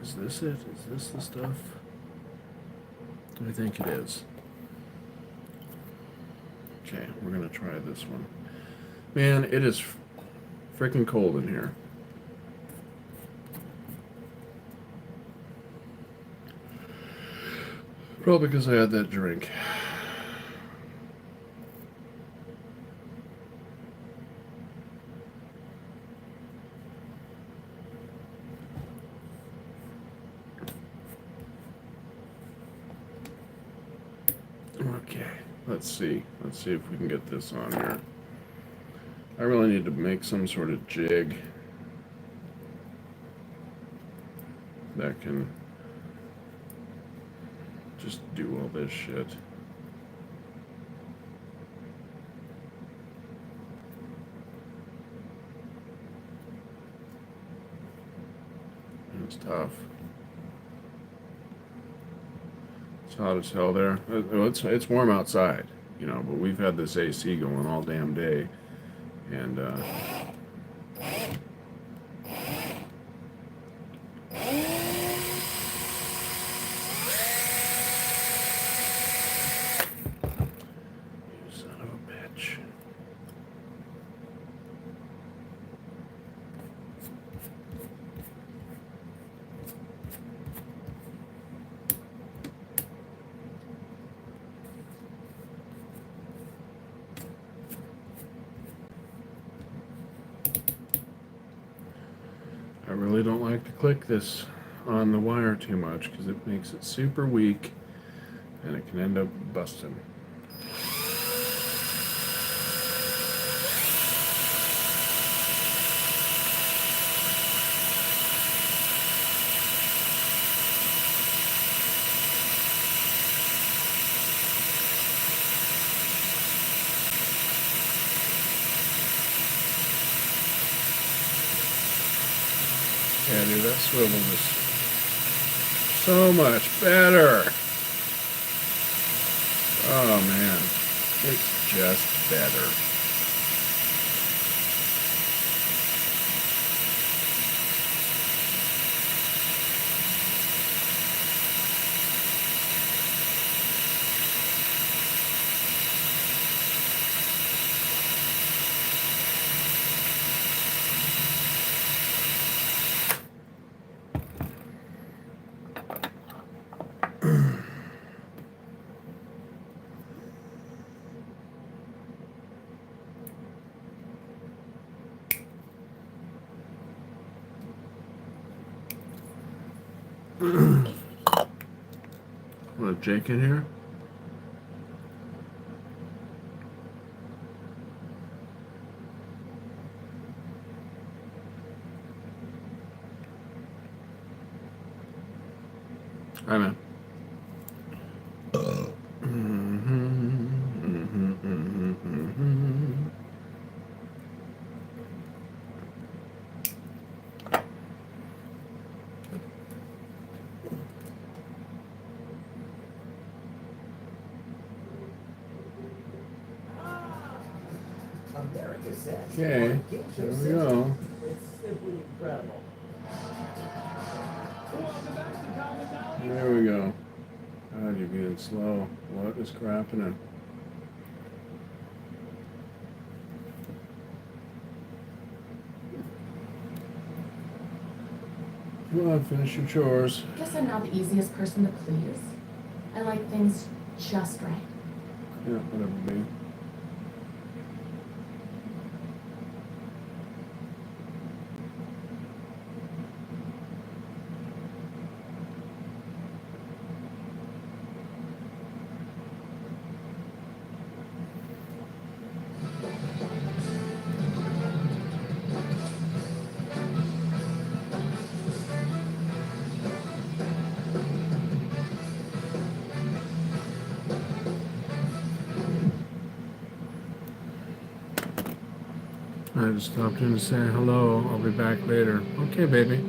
S2: Is this it? Is this the stuff? I think it is. Okay, we're gonna try this one. Man, it is freaking cold in here. Probably because I had that drink. Okay, let's see. Let's see if we can get this on here. I really need to make some sort of jig that can just do all this shit. It's tough. It's hot as hell there. It's warm outside, you know, but we've had this AC going all damn day, and son of a bitch. I really don't like to click this on the wire too much because it makes it super weak and it can end up busting. Yeah, dude, that swivel is so much better. Oh, man. It's just better. What, Jake in here? Hi, man. Okay, here we go.
S3: It's simply incredible.
S2: There we go. God, you're being slow. What is happening? Come on, finish your chores.
S4: Guess I'm not the easiest person to please. I like things just right.
S2: Yeah, whatever, babe. I just stopped in to say hello. I'll be back later. Okay, baby.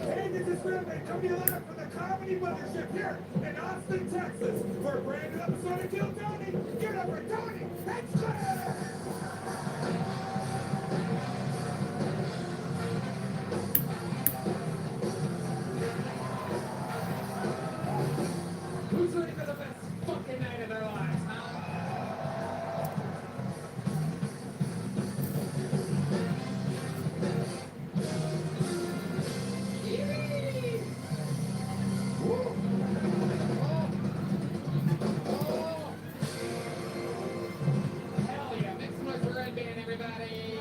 S3: Hey, this is Redman coming to you live from the Comedy Mothership here in Austin, Texas, for a brand new episode of Kill Tony. Give it up for Tony Hinchcliffe! Who's ready for the best fucking night of their lives, huh? Hell yeah, make some noise for Red Band, everybody!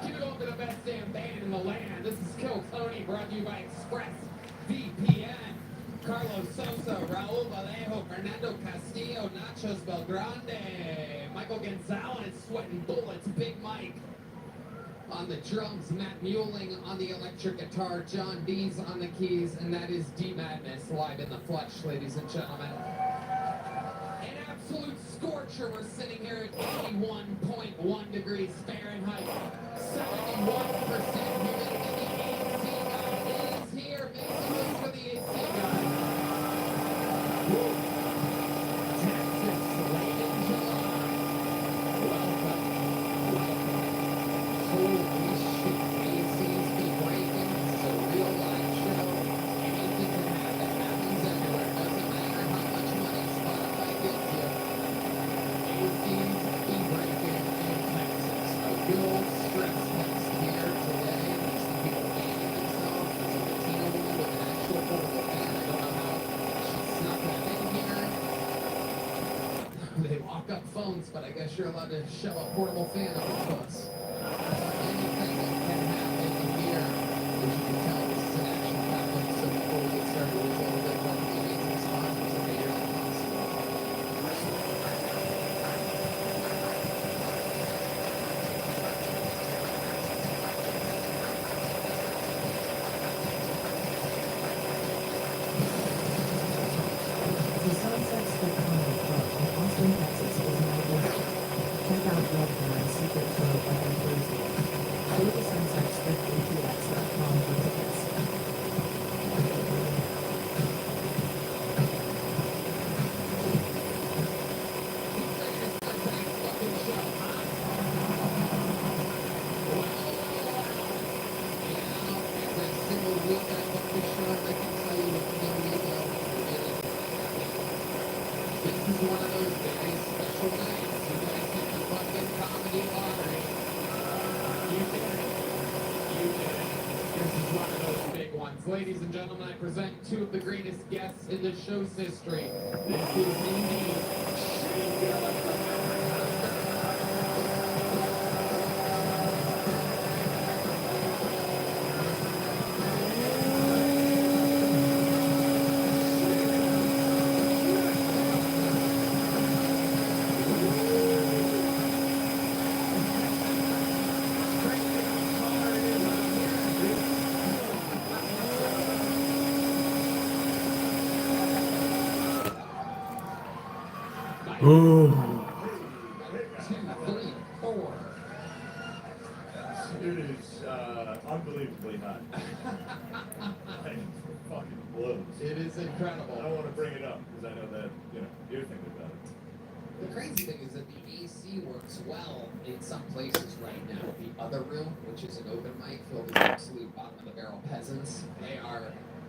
S3: Keep it going for the best damn band in the land. This is Kill Tony, brought to you by Express VPN. Carlos Sosa, Raul Vallejo, Fernando Castillo, Nachos Belgrande, Michael Gonzalez, Sweating Bullets, Big Mike. On the drums, Matt Mueling on the electric guitar, John Dees on the keys, and that is D Madness live in the flesh, ladies and gentlemen. An absolute scorcher. We're sitting here at 81.1 degrees Fahrenheit, 71% humidity. The AC guy is here. Make some noise for the AC guy. Woo. Texas, late in July. Welcome. Holy shit, AC's be breaking. It's a real live show. Anything can happen. Happens everywhere. Doesn't matter how much money Spotify gives you. AC's be breaking in Texas. A real stress test here today. These hook up phones, but I guess you're allowed to shove a portable fan up your butts. Anything that can happen here, as you can tell, this is an action-packed episode. Before we get started, there's a little bit more amazing sponsors that made it all possible.
S4: The Sunset Strip Comedy Club in Austin, Texas is now open. Check out Red Barn's Secret Club every Thursday. Go to sunsetstripatx.com for tickets.
S3: This is one of those very special nights. You guys get the fucking comedy lottery. You did it. You did it. This is one of those big ones. Ladies and gentlemen, I present two of the greatest guests in the show's history. This is indeed
S2: Ooh.
S3: 2, 3, 4.
S5: It is unbelievably hot. Like, fucking blows.
S3: It is
S5: I don't
S3: incredible.
S5: want to bring it up because I know that, you're thinking about it.
S3: The crazy thing is that the AC works well in some places right now. The other room, which is an open mic filled with absolute bottom of the barrel peasants,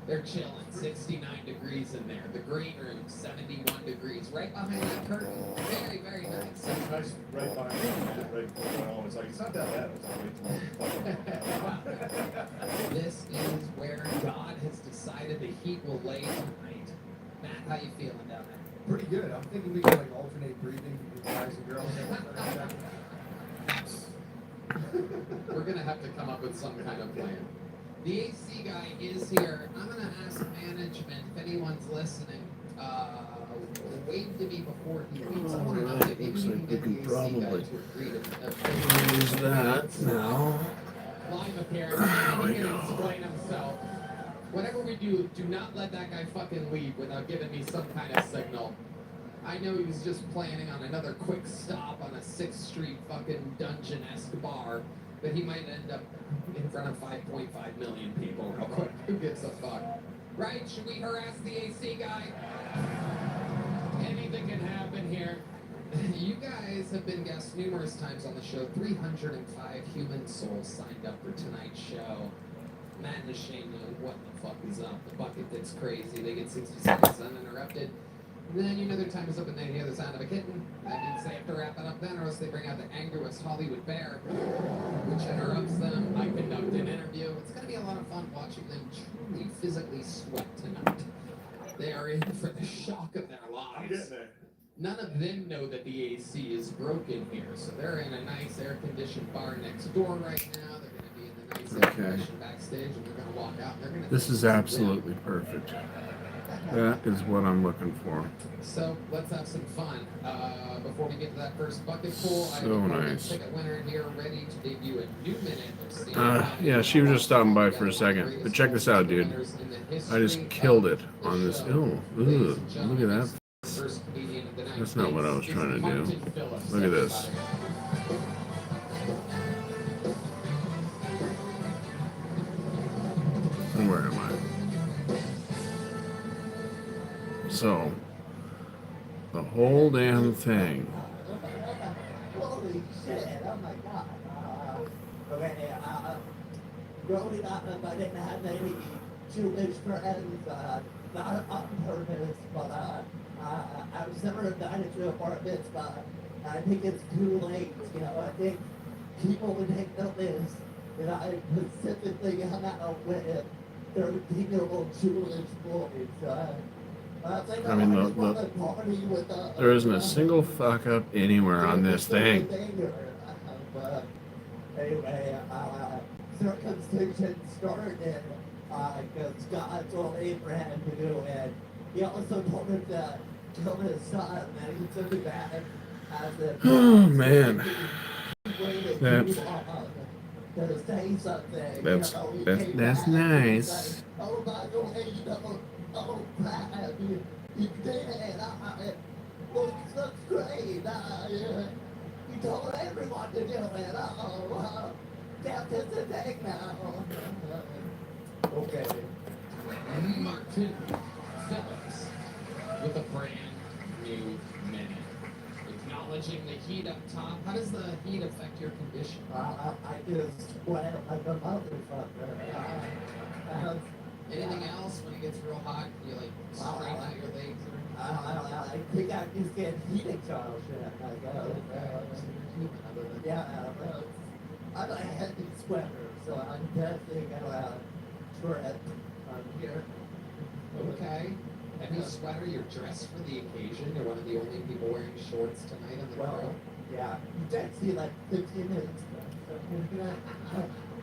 S3: they're chilling. 69 degrees in there. The green room, 71 degrees. Right behind that curtain. Very, very nice.
S5: It's nice right behind me, right before home. It's like, it's not that bad. It's like, wait
S3: This is where God has decided the heat will lay tonight. Matt, how you feeling down there?
S6: Pretty good. I'm thinking we can like alternate breathing between guys and girls.
S3: We're gonna have to come up with some kind of plan. The AC guy is here. I'm gonna ask management if anyone's listening. Wave to me before he leaves. I want to know if maybe
S2: Looks
S3: we
S2: like
S3: can
S2: we
S3: get
S2: can
S3: the AC guy
S2: probably
S3: to agree to
S2: use that now.
S3: live appearance. He can explain himself. Whatever we do, do not let that guy fucking leave without giving me some kind of signal. I know he was just planning on another quick stop on a 6th Street fucking dungeon-esque bar, but he might end up in front of 5.5 million people real quick. Who gives a fuck? Right? Should we harass the AC guy? Anything can happen here. You guys have been guests numerous times on the show. 305 human souls signed up for tonight's show. Matt and Shane know what the fuck is up. The bucket gets crazy. They get 60 seconds uninterrupted. And then their time is up and they hear the sound of a kitten. That means they have to wrap it up then, or else they bring out the angriest Hollywood bear, which interrupts them. I conduct an interview. It's going to be a lot of fun watching them truly physically sweat tonight. They are in for the shock of their
S5: I'm
S3: lives.
S5: getting there.
S3: None of them know that the AC is broken here, so they're in a nice air-conditioned bar next door right now. They're going to be in the nice air-conditioned backstage, and they're going to walk out. And they're going to.
S2: This is absolutely perfect. That is what I'm looking for.
S3: So let's have some fun. Before we get to that first bucket pool, I have
S2: So
S3: a
S2: nice.
S3: ticket winner here ready to debut a new minute of stand-up
S2: Yeah, she was just stopping by for a second. But check this out, dude. I just killed it on this. Ew, ugh, look at that. That's not what I was trying to do. Look at this. And where am I? So, the whole damn thing.
S7: Holy shit, oh my god. Growing up, I didn't have any Jewish friends, not on purpose, but I was never invited to apartments, but I think it's too late, I think people would take notice that I specifically hung out with 13-year-old Jewish boys.
S2: I mean, there isn't a single fuck up anywhere on this thing.
S7: But anyway, circumcision started because God told Abraham to do it. He also told him to kill his son, and he took it back as a
S2: Oh man,
S7: waited
S2: that's
S7: too long to say something.
S2: that's
S7: You know, he
S2: that's
S7: came
S2: that's
S7: back and he
S2: nice.
S7: said, oh, by the way, you know, oh crap, you did it. Looks great. You told everyone to do it. Death is a thing now. Okay.
S3: Martin Phillips with a brand new minute. Acknowledging the heat up top. How does the heat affect your condition?
S7: I just sweat like a motherfucker.
S3: Anything else when it gets real hot? You like straighten out your legs or
S7: I think I just get heat exhaustion. Yeah, I'm a heavy sweater, so I'm definitely gonna shred on here.
S3: okay. Heavy sweater, you're dressed for the occasion. You're one of the only people wearing shorts tonight on the
S7: Well,
S3: grill.
S7: yeah, you text me like 15 minutes ago.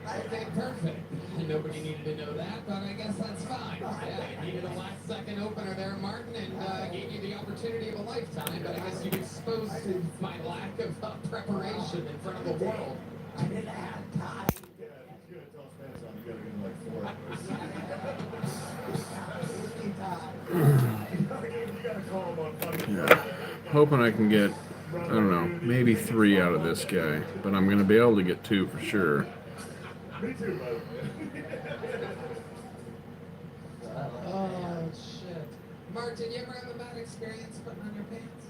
S3: Okay, perfect. Nobody needed to know that, but I guess that's fine. Yeah, I needed a last second opener there, Martin, and gave you the opportunity of a lifetime, but I guess you exposed my lack of preparation in front of the world.
S7: I didn't have time.
S5: Yeah, if you're gonna tell Spanish song, you gotta give him like 4 hours. You gotta call him on fucking.
S2: Yeah. Hoping I can get, I don't know, maybe 3 out of this guy, but I'm gonna be able to get 2 for sure.
S5: Me too, by the way.
S3: Oh, shit. Martin, you ever have a bad experience putting on your pants?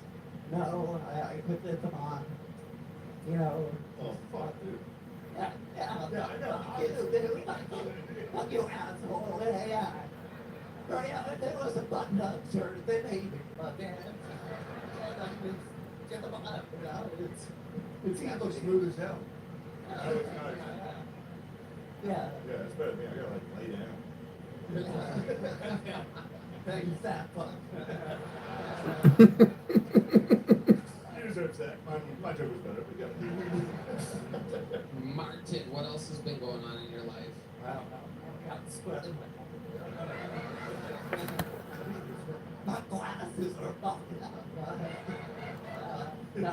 S7: No, I put them on. You know.
S5: Oh, fuck, dude.
S7: Yeah, I know. Fuck you, asshole. Yeah. If there was a button-up shirt, they made me fucking. Get them on. You know, it's
S5: It looks smooth as hell.
S7: Yeah.
S5: Yeah, it's better than me. I gotta like lay down.
S7: Thanks, that fuck.
S5: You deserve that. My joke was better, but yeah.
S3: Martin, what else has been going on in your life?
S7: I don't know. I got sweating. My glasses are fucking up. No,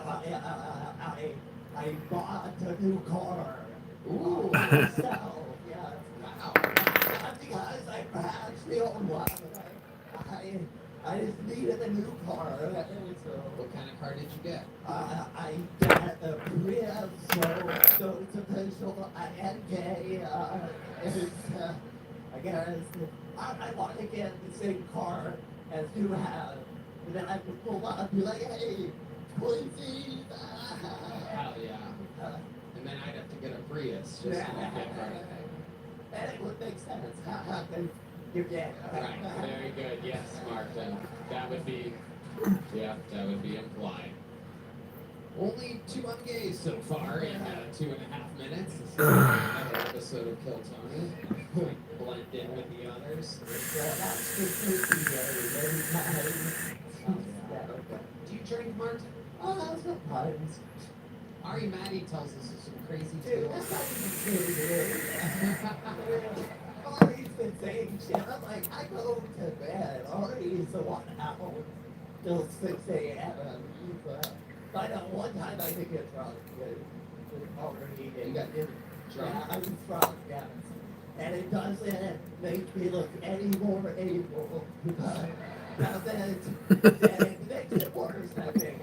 S7: I bought a new car.
S3: Ooh.
S7: Myself, yeah. Wow. Not because I actually own one. I just needed a new car.
S3: What kind of car did you get?
S7: I got a Prius, so it's official. I am gay. I guess I want to get the same car as you have. And then I can pull up and be like, hey, Quincy.
S3: Hell yeah. And then I'd have to get a Prius just to get car.
S7: And it would make sense. You get
S3: Right, very good. Yes, Martin. That would be, yeah, that would be implied. Only 2 ungays so far in 2.5 minutes. This is another episode of Kill Tony. Blend in with the others.
S7: That's just very nice.
S3: Do you drink, Martin?
S7: Oh, sometimes.
S3: Ari Maddie tells us some crazy
S7: Dude,
S3: tales.
S7: that's not even true. Ari's been saying shit. I'm like, I go to bed. Ari's the one out till 6 a.m. I know one time I did get drunk. Already,
S3: You got drunk?
S7: Yeah, I was drunk, yes. And it doesn't make me look any more able. It makes it worse, I think.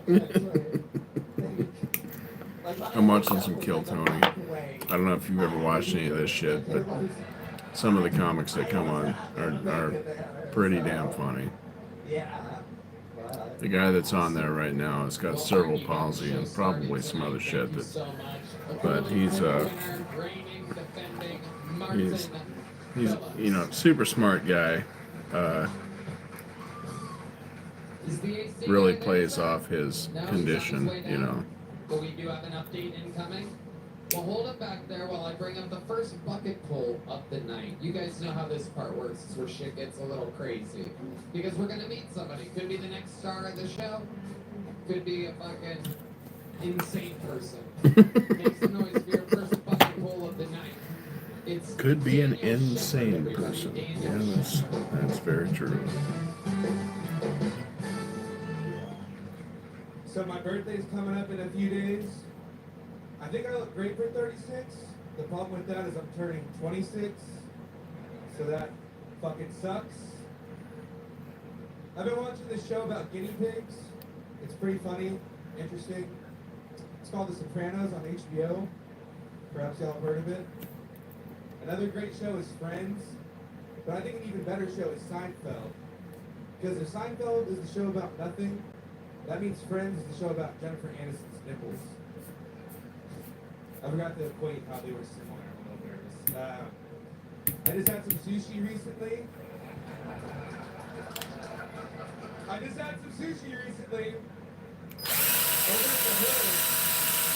S2: I'm watching some Kill Tony. I don't know if you've ever watched any of this shit, but some of the comics that come on are pretty damn funny. The guy that's on there right now has got cerebral palsy and probably some other shit that, but he's you know, super smart guy. Really plays off his condition, you know.
S3: But we do have an update incoming. Well, hold him back there while I bring up the first bucket pull of the night. You guys know how this part works. It's where shit gets a little crazy. Because we're gonna meet somebody. Could be the next star of the show. Could be a fucking insane person. Make some noise for your first bucket pull of the night. It's
S1: Could be an
S3: Daniel
S1: insane
S3: Shepard, everybody.
S1: person.
S3: Daniel
S1: Yeah, that's very true.
S6: So my birthday's coming up in a few days. I think I look great for 36. The problem with that is I'm turning 26. So that fucking sucks. I've been watching this show about guinea pigs. It's pretty funny, interesting. It's called The Sopranos on HBO. Perhaps y'all have heard of it. Another great show is Friends. But I think an even better show is Seinfeld. Because if Seinfeld is the show about nothing, that means Friends is the show about Jennifer Aniston's nipples. I forgot to equate how they were similar. I'm a little nervous. I just had some sushi recently. Over in the hood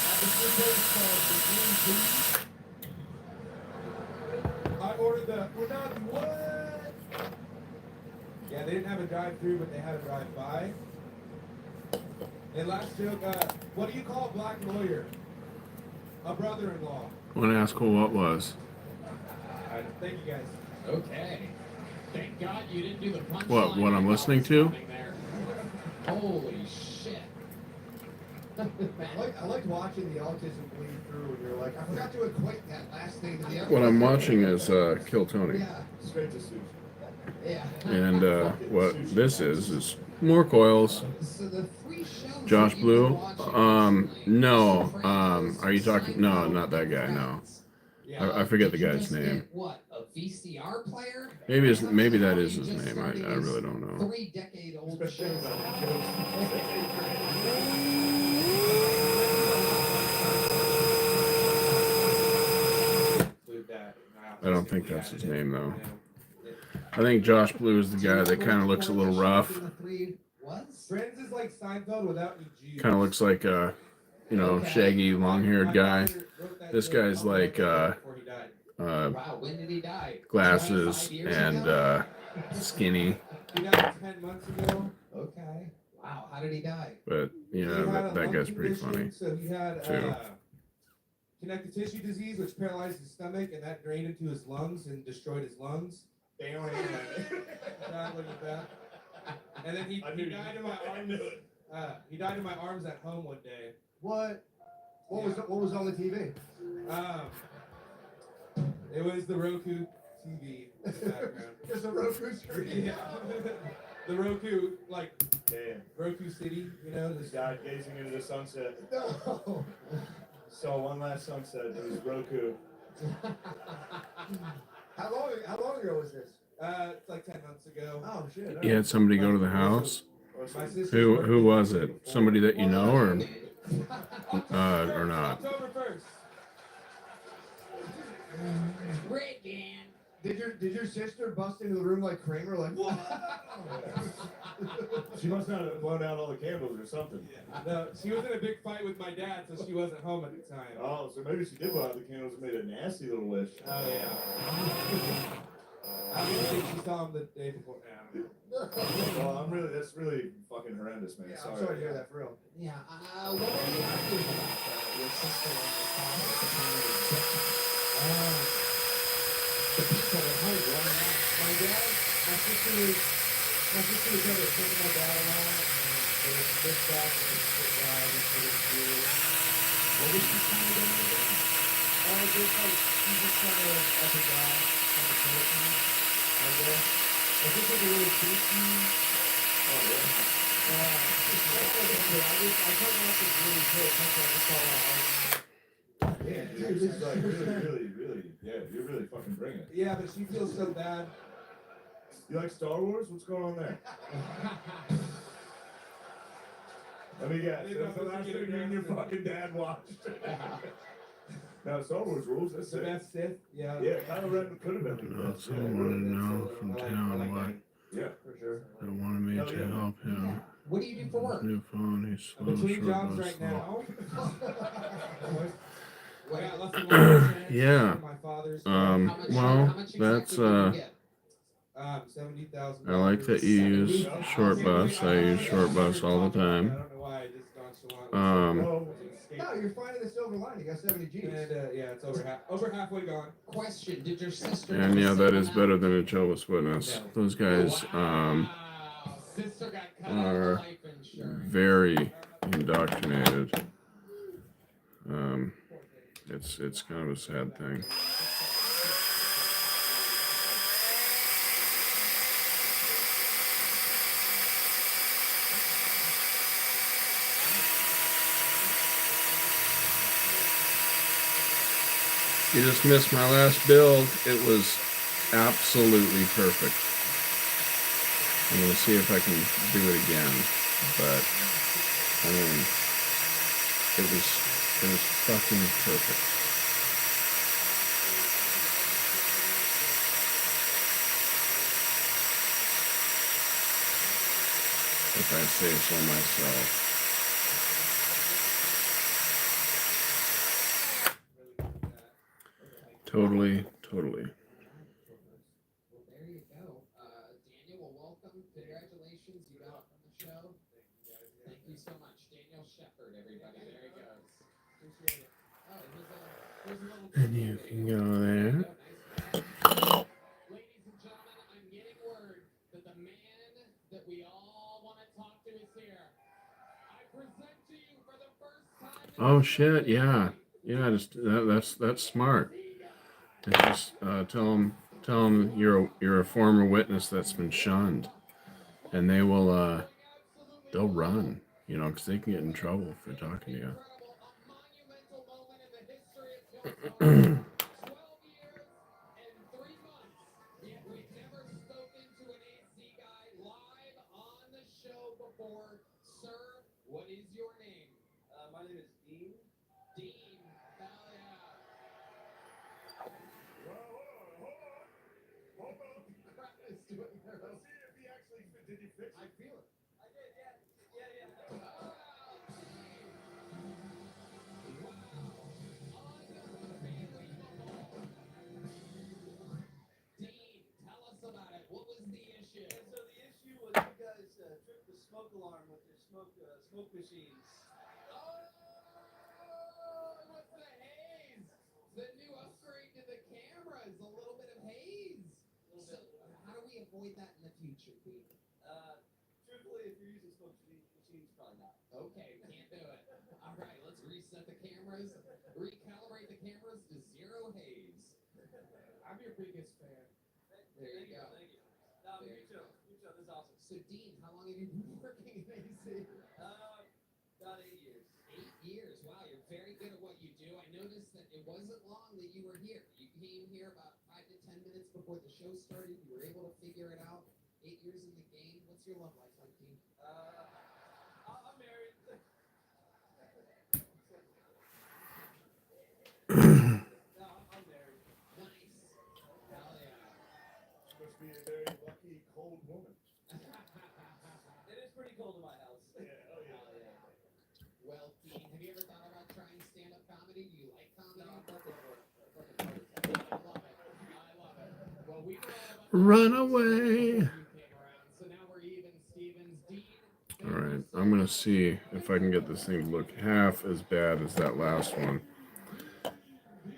S6: at this new place called the Green Bee. I ordered the unagi, what? Yeah, they didn't have a drive-through, but they had a drive-by. And last joke, what do you call a black lawyer? A brother-in-law.
S2: I want to ask who what was.
S6: Alright, thank you guys.
S3: Okay. Thank God you didn't do the punchline.
S2: What I'm listening to?
S3: Holy shit.
S5: I liked watching the autism bleed through when you're like, I forgot to equate that last thing to the other.
S1: What I'm watching is Kill Tony.
S5: Yeah, straight to sushi.
S3: Yeah.
S1: And what this is more coils.
S3: So the three shows
S1: Josh
S3: that you've been
S1: Blue?
S3: watching
S1: No.
S3: Sopranos,
S1: Are you talking? No,
S3: Seinfeld,
S1: not that guy. No.
S6: Yeah.
S1: I forget the
S3: Did you
S1: guy's
S3: just
S1: name.
S3: get, what, a VCR player?
S1: Maybe that
S3: Or
S1: is
S3: you
S1: his
S3: just
S1: name.
S3: started
S1: I really don't know.
S3: 3-decade-old
S5: Especially
S3: shows.
S5: about the jokes.
S6: Include that.
S1: I don't think that's his name though. I think Josh Blue is the guy that kind of looks a little rough.
S6: Friends is like Seinfeld without any G's.
S1: Kind of looks like a, shaggy, long-haired guy. This guy's like
S3: Wow, when did he die?
S1: glasses
S3: 5 years
S1: and
S3: ago?
S1: skinny,
S6: He died 10 months ago.
S3: Okay. Wow, how did he die?
S1: but
S6: He had a
S1: that
S6: lung
S1: guy's pretty
S6: condition,
S1: funny.
S6: So he had
S1: too.
S6: connective tissue disease, which paralyzed his stomach, and that drained into his lungs and destroyed his lungs.
S5: Damn.
S6: Look at that. And then he died in my arms. He died in my arms at home one day.
S5: What? What was on the TV?
S6: It was the Roku TV in the background.
S5: Just a Roku screen.
S6: Yeah. The Roku, like
S5: Damn.
S6: Roku City,
S5: This guy gazing into the sunset.
S6: No.
S5: Saw one last sunset. It was Roku. How long ago was this?
S6: It's like 10 months ago.
S5: Oh shit.
S1: You had somebody go to the house.
S6: My sister's
S1: Who
S6: birthday
S1: was
S6: the day
S1: it?
S6: before.
S1: Somebody that you know, or
S6: October
S1: not?
S6: 1st, October 1st.
S3: Reagan.
S5: Did your sister bust into the room like Kramer? Like what? She must not have blown out all the candles or something.
S6: No, she was in a big fight with my dad, so she wasn't home at the time.
S5: Oh, so maybe she did blow out the candles and made a nasty little wish.
S6: Oh, yeah. I don't think she saw him the day before.
S5: Well, that's really fucking horrendous, man.
S6: Yeah,
S5: sorry.
S6: I'm sorry to hear that for real.
S3: Yeah, what are you arguing about, your sister and your father at the time of the death? The people at home, running out.
S6: My sister was trying to sing my dad a lot, and there was this back and this guy, this sort of weird.
S3: What was she trying to do again?
S6: Just like, she's just trying to, as a guy, trying to coach me, I guess. I think it's a little freaky.
S5: Oh, yeah.
S6: I told not to really pay attention, I just saw a lot of
S5: Yeah, dude, this is like really, yeah, you're really fucking bringing it.
S6: Yeah, but she feels so bad.
S5: You like Star Wars? What's going on there? Let me guess. That's the last thing you and your fucking dad watched. Now, Star Wars rules. That's
S6: The
S5: it.
S6: best Sith? Yeah.
S5: Yeah, Kylo Ren could have been the
S1: No,
S5: best.
S1: someone wanted to know from town what
S5: Yeah, for sure.
S1: they wanted me
S5: Hell
S1: to
S5: yeah.
S1: help him.
S3: What do you do for
S1: His
S3: work?
S1: new phone, he's
S6: I'm
S1: slow,
S6: between
S1: short,
S6: jobs
S1: no
S6: right
S1: slow.
S6: now. I got lucky one
S2: Yeah.
S6: from my father's.
S2: Well, that's
S6: 70,000.
S2: I like that you use short bus. I use short bus all the
S6: I
S2: time.
S6: don't know why I just nonchalantly
S5: No, you're finding the silver lining. You got 70 G's.
S6: And yeah, it's over halfway gone.
S3: Question: did your sister?
S2: And yeah, that is better than a Jehovah's Witness. Those guys
S3: Sister got cut out of
S2: are
S3: life insurance.
S2: very indoctrinated. It's kind of a sad thing. You just missed my last build. It was absolutely perfect. I'm gonna see if I can do it again, but I mean, it was fucking perfect. If I say so myself. Totally.
S3: Well, there you go. Daniel, well, welcome. Congratulations. You got on the show. Thank you so much. Daniel Shepard, everybody. There he goes. Appreciate it. Oh, here's a little
S2: And you can go there.
S3: Ladies and gentlemen, I'm getting word that the man that we all want to talk to is here. I present to you for the first time.
S2: Oh shit, yeah. Yeah, just that's smart. Just tell them you're a former witness that's been shunned, and they'll run, because they can get in trouble for talking to you.
S3: Incredible, 12 years and 3 months. Yet we've never spoken to an AC guy live on the show before. Sir, what is your name?
S7: My name is Dean.
S3: Dean. Hell yeah.
S5: Hold on.
S3: Crap is doing her.
S5: Let's see if he actually did he fix it?
S3: I feel it.
S7: I did, yeah.
S3: Dean, tell us about it. What was the issue?
S7: And so the issue was you guys tripped the smoke alarm with your smoke machines.
S3: Oh, what's the haze? The new upgrade to the cameras, a little bit of haze. So, how do we avoid that in the future, Dean?
S7: Truthfully, if you're using smoke machines, probably not.
S3: Okay, can't do it. All right, let's reset the cameras, recalibrate the cameras to zero haze.
S6: I'm your biggest fan.
S3: There you go.
S7: Thank you. No,
S3: There
S7: you
S3: you
S7: too. You too. This is awesome.
S3: So, Dean, how long have you been working in AC?
S7: About 8 years.
S3: 8 years. Wow, you're very good at what you do. I noticed that it wasn't long that you were here. You came here about 5 to 10 minutes before the show started. You were able to figure it out. 8 years in the game. What's your love life like, Dean?
S7: I'm married. No, I'm married.
S3: Nice. Hell yeah.
S5: She must be a very lucky, cold woman.
S7: It is pretty cold in my house.
S5: Yeah, oh yeah.
S3: Hell yeah. Well, Dean, have you ever thought about trying stand-up comedy? Do you like comedy?
S7: No,
S3: I love it. I love it. Well, we were all about
S2: Run away.
S3: you came around, so now we're even, Stevens. Dean.
S2: All right, I'm gonna see if I can get this thing to look half as bad as that last one.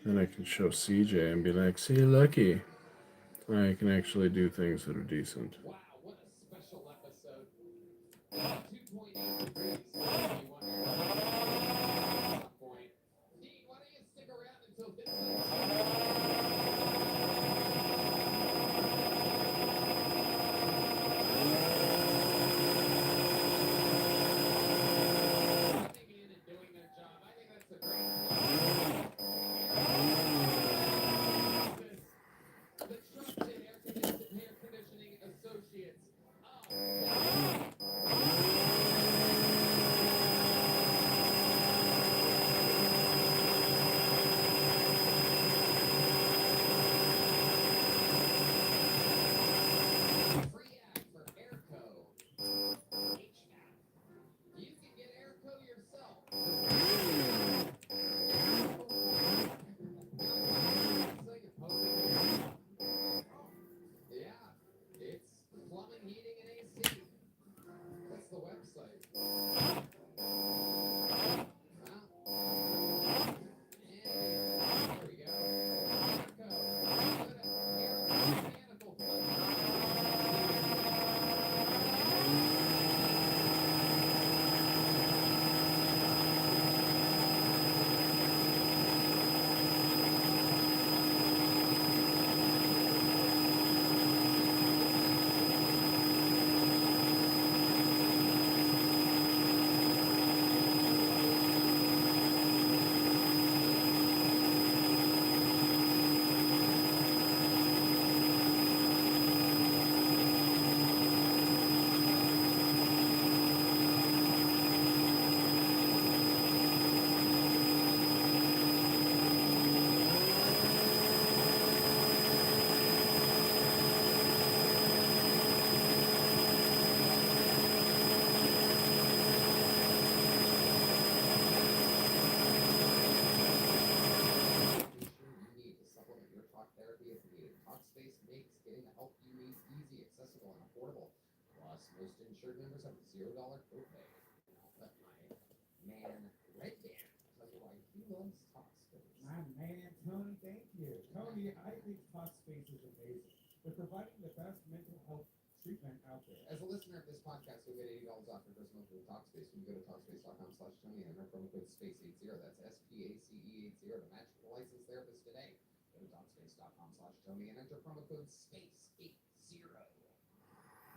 S2: Then I can show CJ and be like, "See, lucky, I can actually do things that are decent."
S3: Wow, what a special episode. 2.8 degrees. If you wonder. Point. Dean, why don't you stick around until this coming in and doing their job. I think that's a great The Trusted Air Conditioning Association. Plus, most insured members have a $0 copay. And I'll let my man Red Dan tell you why he loves Talkspace.
S6: My man, Tony, thank you. Tony, I think Talkspace is amazing. They're providing the best mental health treatment out there.
S3: As a listener of this podcast, you'll get $80 off your first month with Talkspace when you go to Talkspace.com/Tony and enter promo code SPACE80. That's SPACE80 to match with a licensed therapist today. Go to Talkspace.com/Tony and enter promo code SPACE80.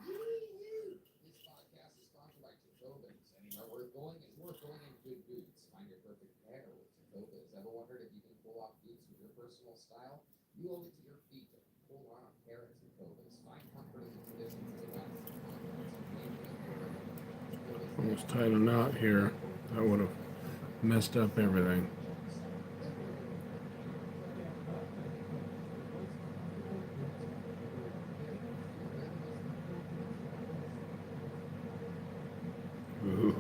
S3: Yee-hoo! This podcast is sponsored by Tacobas. Anywhere worth going is worth going in good boots. Find your perfect pair with Tacobas. Ever wondered if you can pull off boots with your personal style? You owe it to your feet to pull on a pair of Tacobas. Find comfort in the traditions of the West.
S2: Almost tied a knot here. That would have messed up everything. Ooh.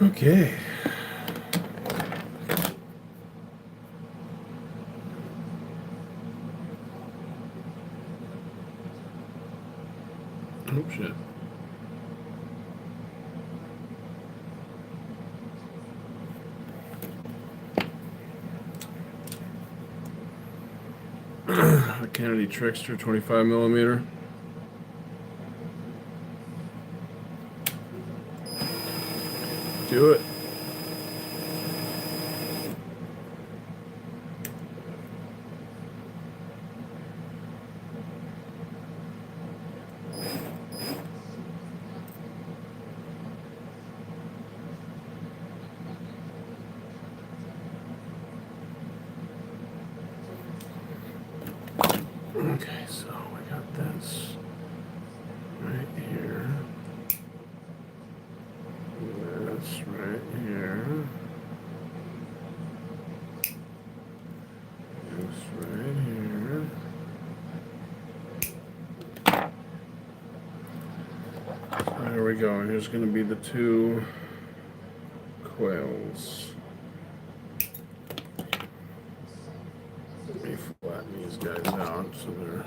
S2: Okay. Oh shit. A Kennedy Trickster 25 millimeter. Do it. Okay, so we got this right here. That's right There we go. Here's going to be the two coils. Let me flatten these guys out so they're.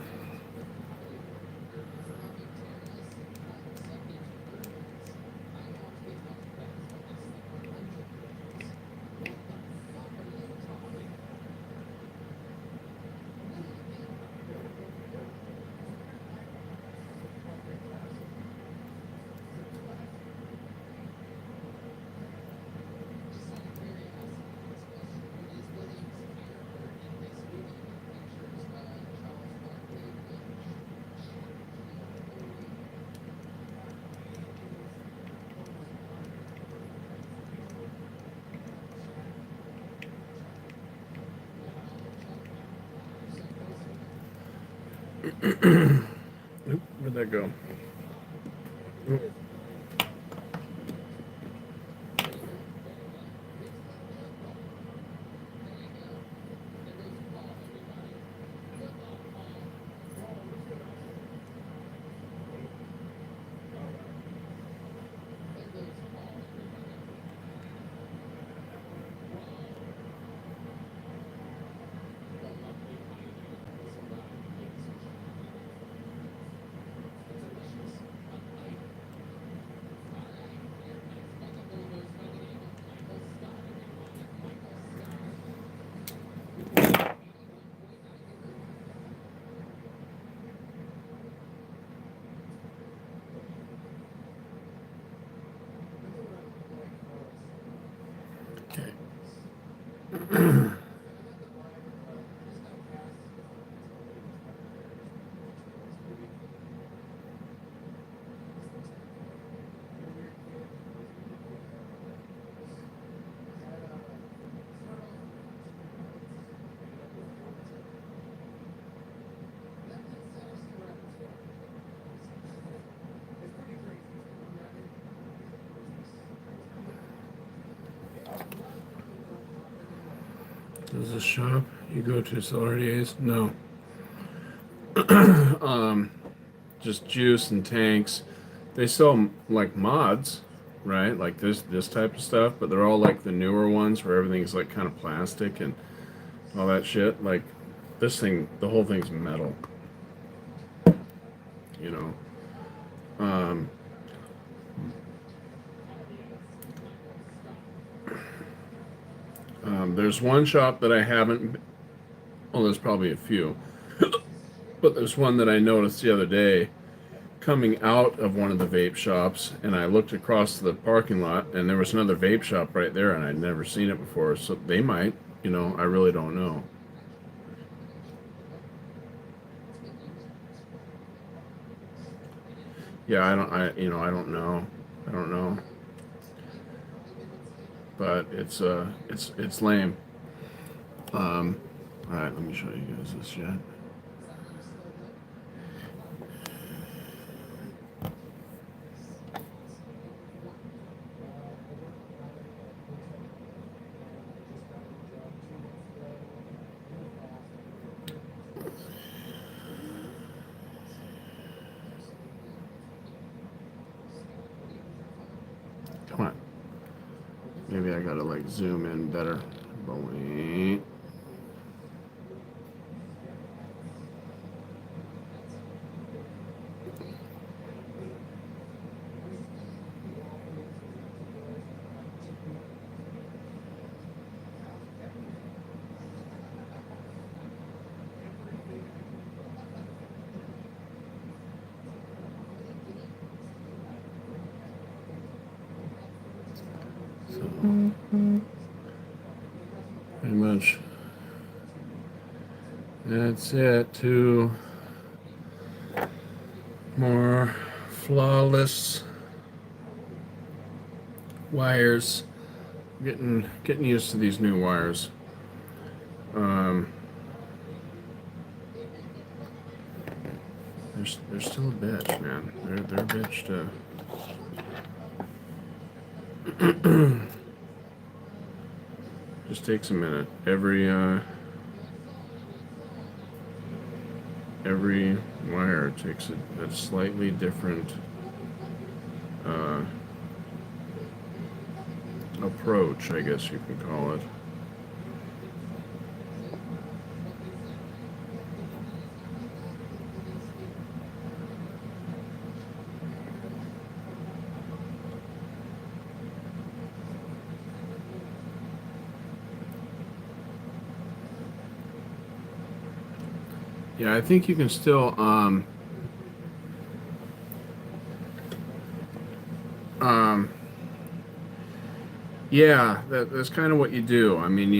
S2: Oop, where'd that go? Oop. Okay. Does the shop you go to sell RDAs? No. Just juice and tanks. They sell like mods, right? Like this type of stuff, but they're all like the newer ones where everything's like kind of plastic and all that shit. Like this thing, the whole thing's metal. You know. There's one shop that I haven't. Well, there's probably a few, but there's one that I noticed the other day coming out of one of the vape shops, and I looked across the parking lot, and there was another vape shop right there, and I'd never seen it before. So they might, you know, I really don't know. Yeah, I don't know. I don't know. But it's lame. All right, let me show you guys this yet. Come on. Maybe I gotta like zoom in better. Boing. So, pretty much that's it. Two more flawless wires. Getting used to these new wires. They're still a bitch, man. They're a bitch to. Just takes a minute. Every wire takes a slightly different approach, I guess you could call it. Yeah, I think you can still yeah, that's kind of what you do. I mean,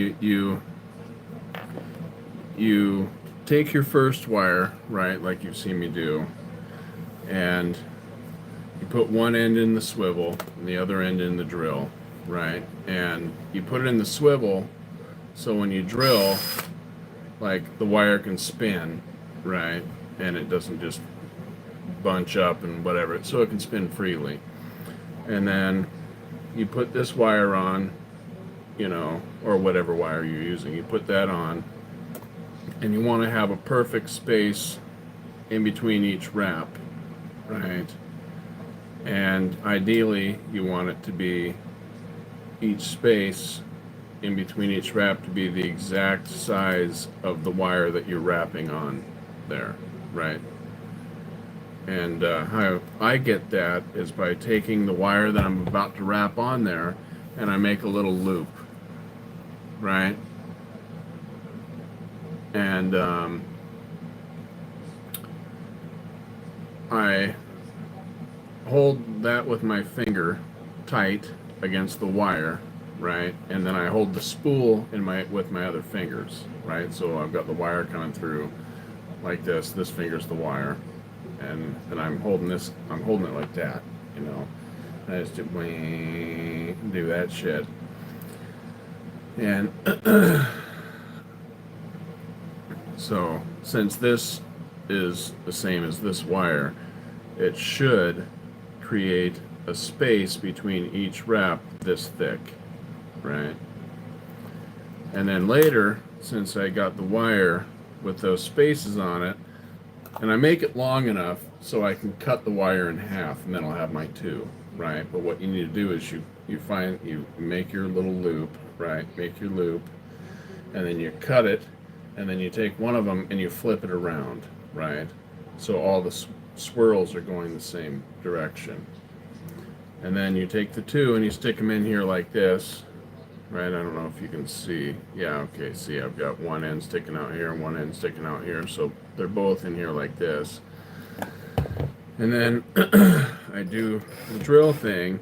S2: you take your first wire, right, like you've seen me do, and you put one end in the swivel and the other end in the drill, right? And you put it in the swivel so when you drill, like the wire can spin, right? And it doesn't just bunch up and whatever, so it can spin freely. And then you put this wire on, you know, or whatever wire you're using, you put that on, and you want to have a perfect space in between each wrap, right? And ideally, you want it to be each space in between each wrap to be the exact size of the wire that you're wrapping on there, right? And how I get that is by taking the wire that I'm about to wrap on there and I make a little loop, right? And I hold that with my finger tight against the wire, right? And then I hold the spool with my other fingers, right? So I've got the wire coming through like this. This finger's the wire. And I'm holding it like that, you know. I just do that shit. And so since this is the same as this wire, it should create a space between each wrap this thick, right? And then later, since I got the wire with those spaces on it, and I make it long enough so I can cut the wire in half, and then I'll have my two, right? But what you need to do is you make your little loop, right? Make your loop, and then you cut it, and then you take one of them and you flip it around, right? So all the swirls are going the same direction. And then you take the two and you stick them in here like this, right? I don't know if you can see. Yeah, okay, see, I've got one end sticking out here and one end sticking out here, so they're both in here like this. And then I do the drill thing,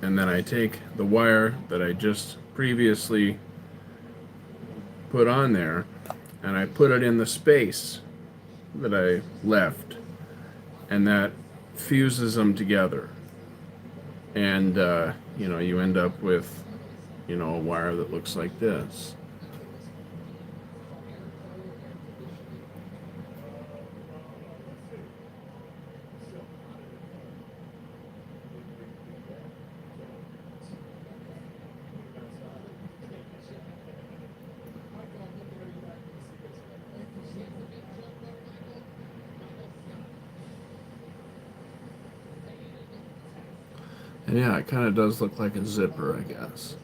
S2: and then I take the wire that I just previously put on there, and I put it in the space that I left, and that fuses them together. And, you know, you end up with, you know, a wire that looks like this. And yeah, it kind of does look like a zipper, I guess.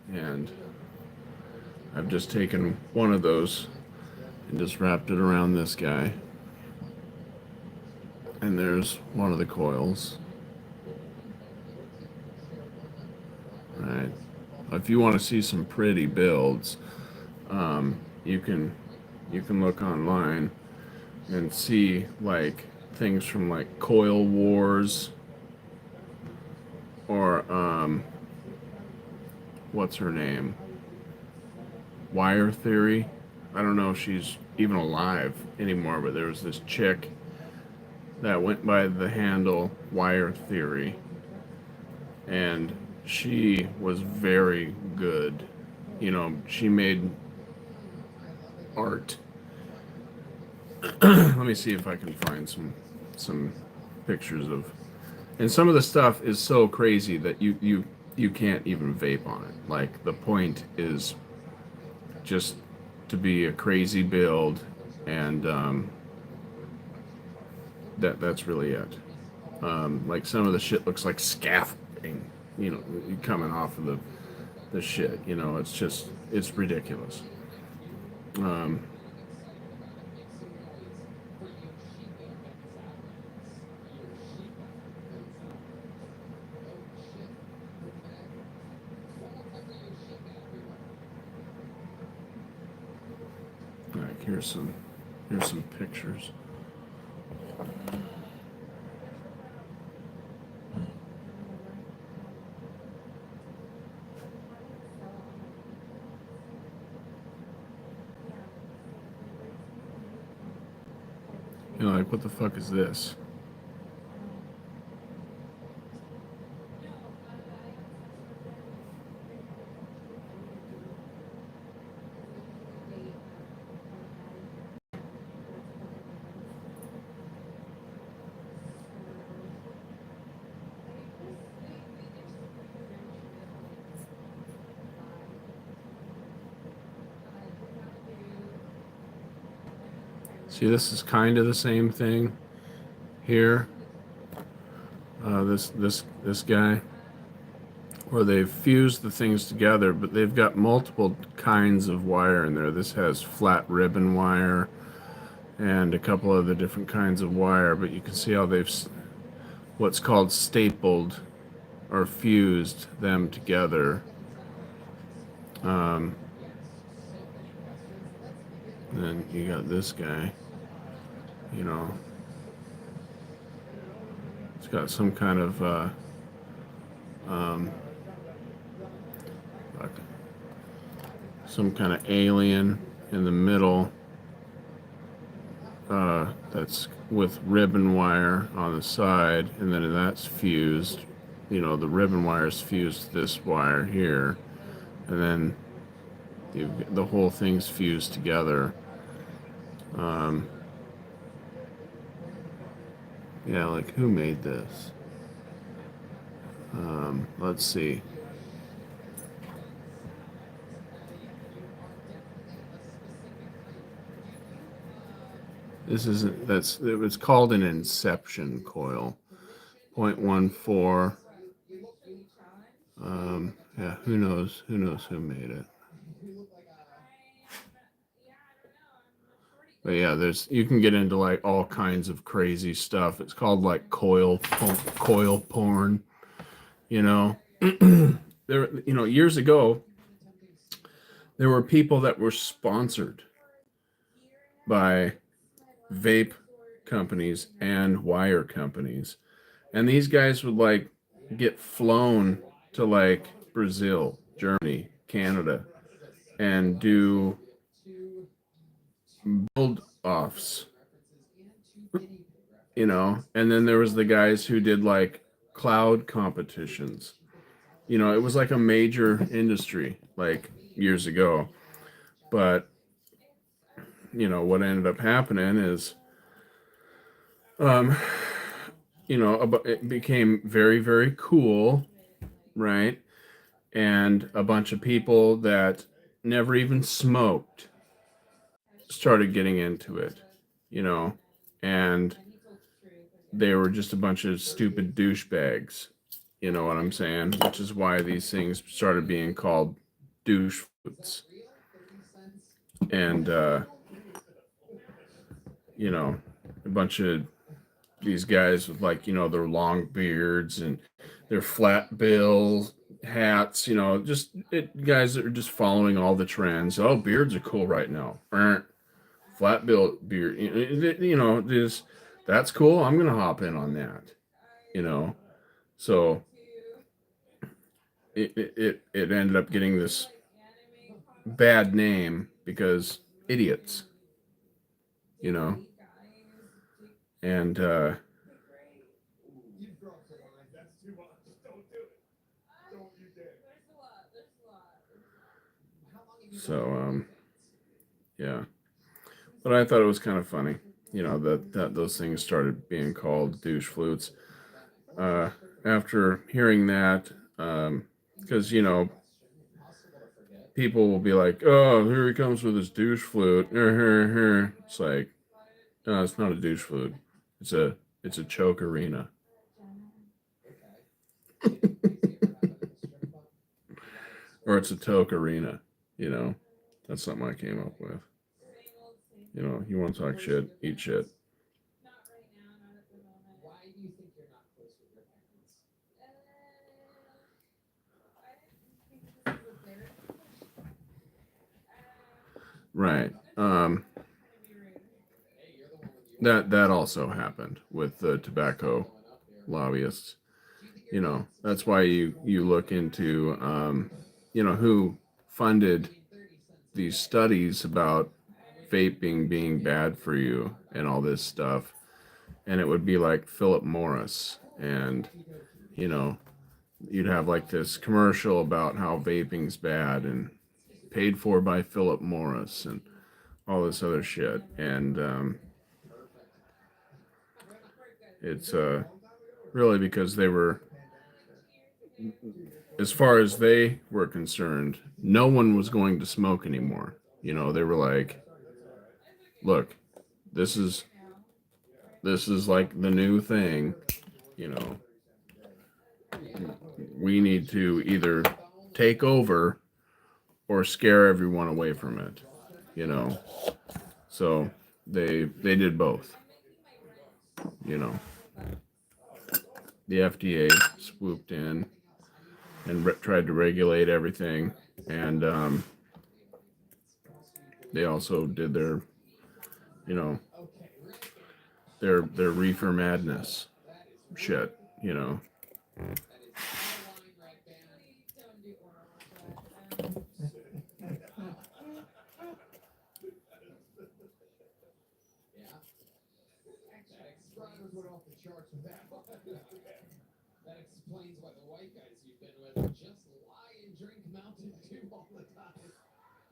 S2: And I've just taken one of those and just wrapped it around this guy. And there's one of the coils. Right. If you want to see some pretty builds, you can look online and see like things from like Coil Wars or what's her name? Wire Theory. I don't know if she's even alive anymore, but there was this chick that went by the handle Wire Theory, and she was very good. You know, she made art. Let me see if I can find some pictures of, and some of the stuff is so crazy that you you can't even vape on it. Like, the point is just to be a crazy build, and that's really it. Like, some of the shit looks like scaffolding, coming off of the shit. It's ridiculous. Um, like, here's some pictures. Like, what the fuck is this? See, this is kind of the same thing here. This guy, where they've fused the things together, but they've got multiple kinds of wire in there. This has flat ribbon wire and a couple other different kinds of wire, but you can see how they've what's called stapled or fused them together. Then you got this guy, it's got some kind of like some kind of alien in the middle, that's with ribbon wire on the side, and then that's fused. The ribbon wire is fused to this wire here, and then the whole thing's fused together. Yeah, like, who made this? Let's see. This isn't, it was called an inception coil. 0.14. Yeah, who knows who made it. But yeah, you can get into like all kinds of crazy stuff. It's called like coil porn, there, years ago, there were people that were sponsored by vape companies and wire companies, and these guys would like get flown to like Brazil, Germany, Canada, and do build offs, and then there was the guys who did like cloud competitions. It was like a major industry like years ago. But what ended up happening is it became very, very cool, right? And a bunch of people that never even smoked started getting into it, and they were just a bunch of stupid douchebags, you know what I'm saying? Which is why these things started being called douche foods. And, a bunch of these guys with like, their long beards and their flat bill hats, guys that are just following all the trends. Oh, beards are cool right now. Flat bill beard, that's cool. I'm going to hop in on that, So it ended up getting this bad name because idiots, and so yeah, but I thought it was kind of funny, that those things started being called douche flutes. After hearing that, because people will be like, "Oh, here he comes with his douche flute." It's like, no, it's not a douche flute. It's a choke arena. Or it's a toke arena. That's something I came up with. You want to talk shit, eat shit.
S3: Why do you think you're not close with your parents?
S2: Right. That also happened with the tobacco lobbyists. That's why you look into who funded these studies about vaping being bad for you and all this stuff, and it would be like Philip Morris, and you'd have like this commercial about how vaping's bad and paid for by Philip Morris and all this other shit, and it's really because they were, as far as they were concerned, no one was going to smoke anymore. They were like, look, this is like the new thing. We need to either take over or scare everyone away from it. So they did both. The FDA swooped in and tried to regulate everything, and they also did their their reefer madness shit.
S3: Subscribers went off the charts with that one. That explains why the white guys you've been with just lie and drink Mountain Dew all the time.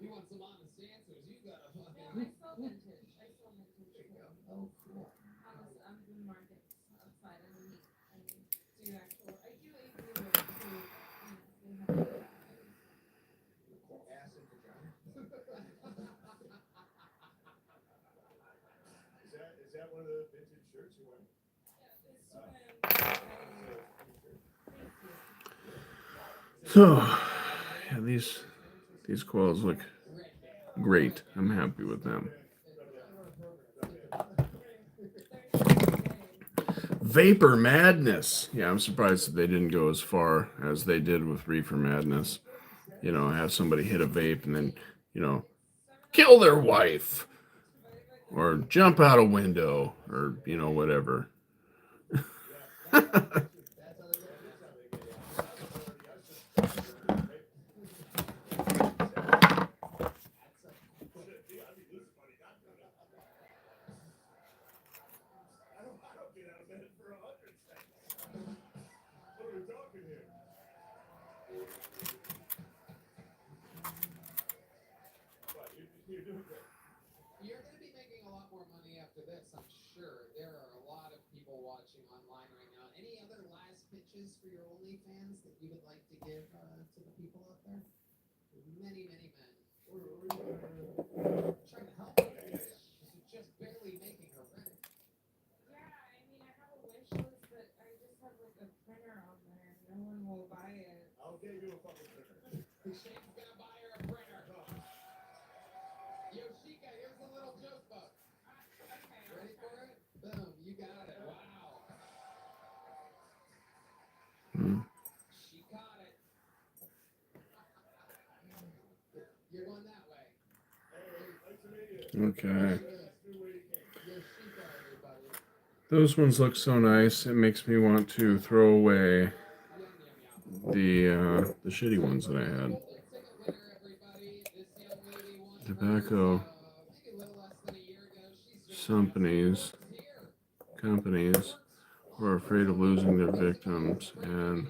S3: You want some honest answers, you gotta fucking...
S8: I sell vintage.
S3: Oh, cool.
S8: I'm doing markets outside and do actual. I do a video too. They have
S5: Ass and vagina. Is that one of the vintage shirts you wear?
S2: So, yeah, these coils look great. I'm happy with them. Vapor Madness. Yeah, I'm surprised that they didn't go as far as they did with Reefer Madness. Have somebody hit a vape and then, kill their wife or jump out a window or, whatever.
S3: You're going to be making a lot more money after this, I'm sure. There are a lot of people watching online right now. Any other last pitches for your OnlyFans that you would like to give to the people out there? Many, many men. Trying to help. She's just barely making her rent.
S8: Yeah, I mean, I have a wish list, but I just have like a printer on there. No one will buy it.
S5: I'll get you a fucking printer.
S3: Shane's gonna buy her a printer. Yoshika, here's a little joke book.
S8: Okay.
S3: Ready for it? Boom, you got it. Wow. She caught it. You're going that way.
S2: Okay.
S3: Yoshika, everybody.
S2: Those ones look so nice. It makes me want to throw away
S3: Yum, yum, yum.
S2: the shitty ones that I had.
S3: Ticket winner, everybody. This young lady won
S2: Tobacco
S3: maybe a little less than a year ago. She's just
S2: companies who are afraid of losing their victims, and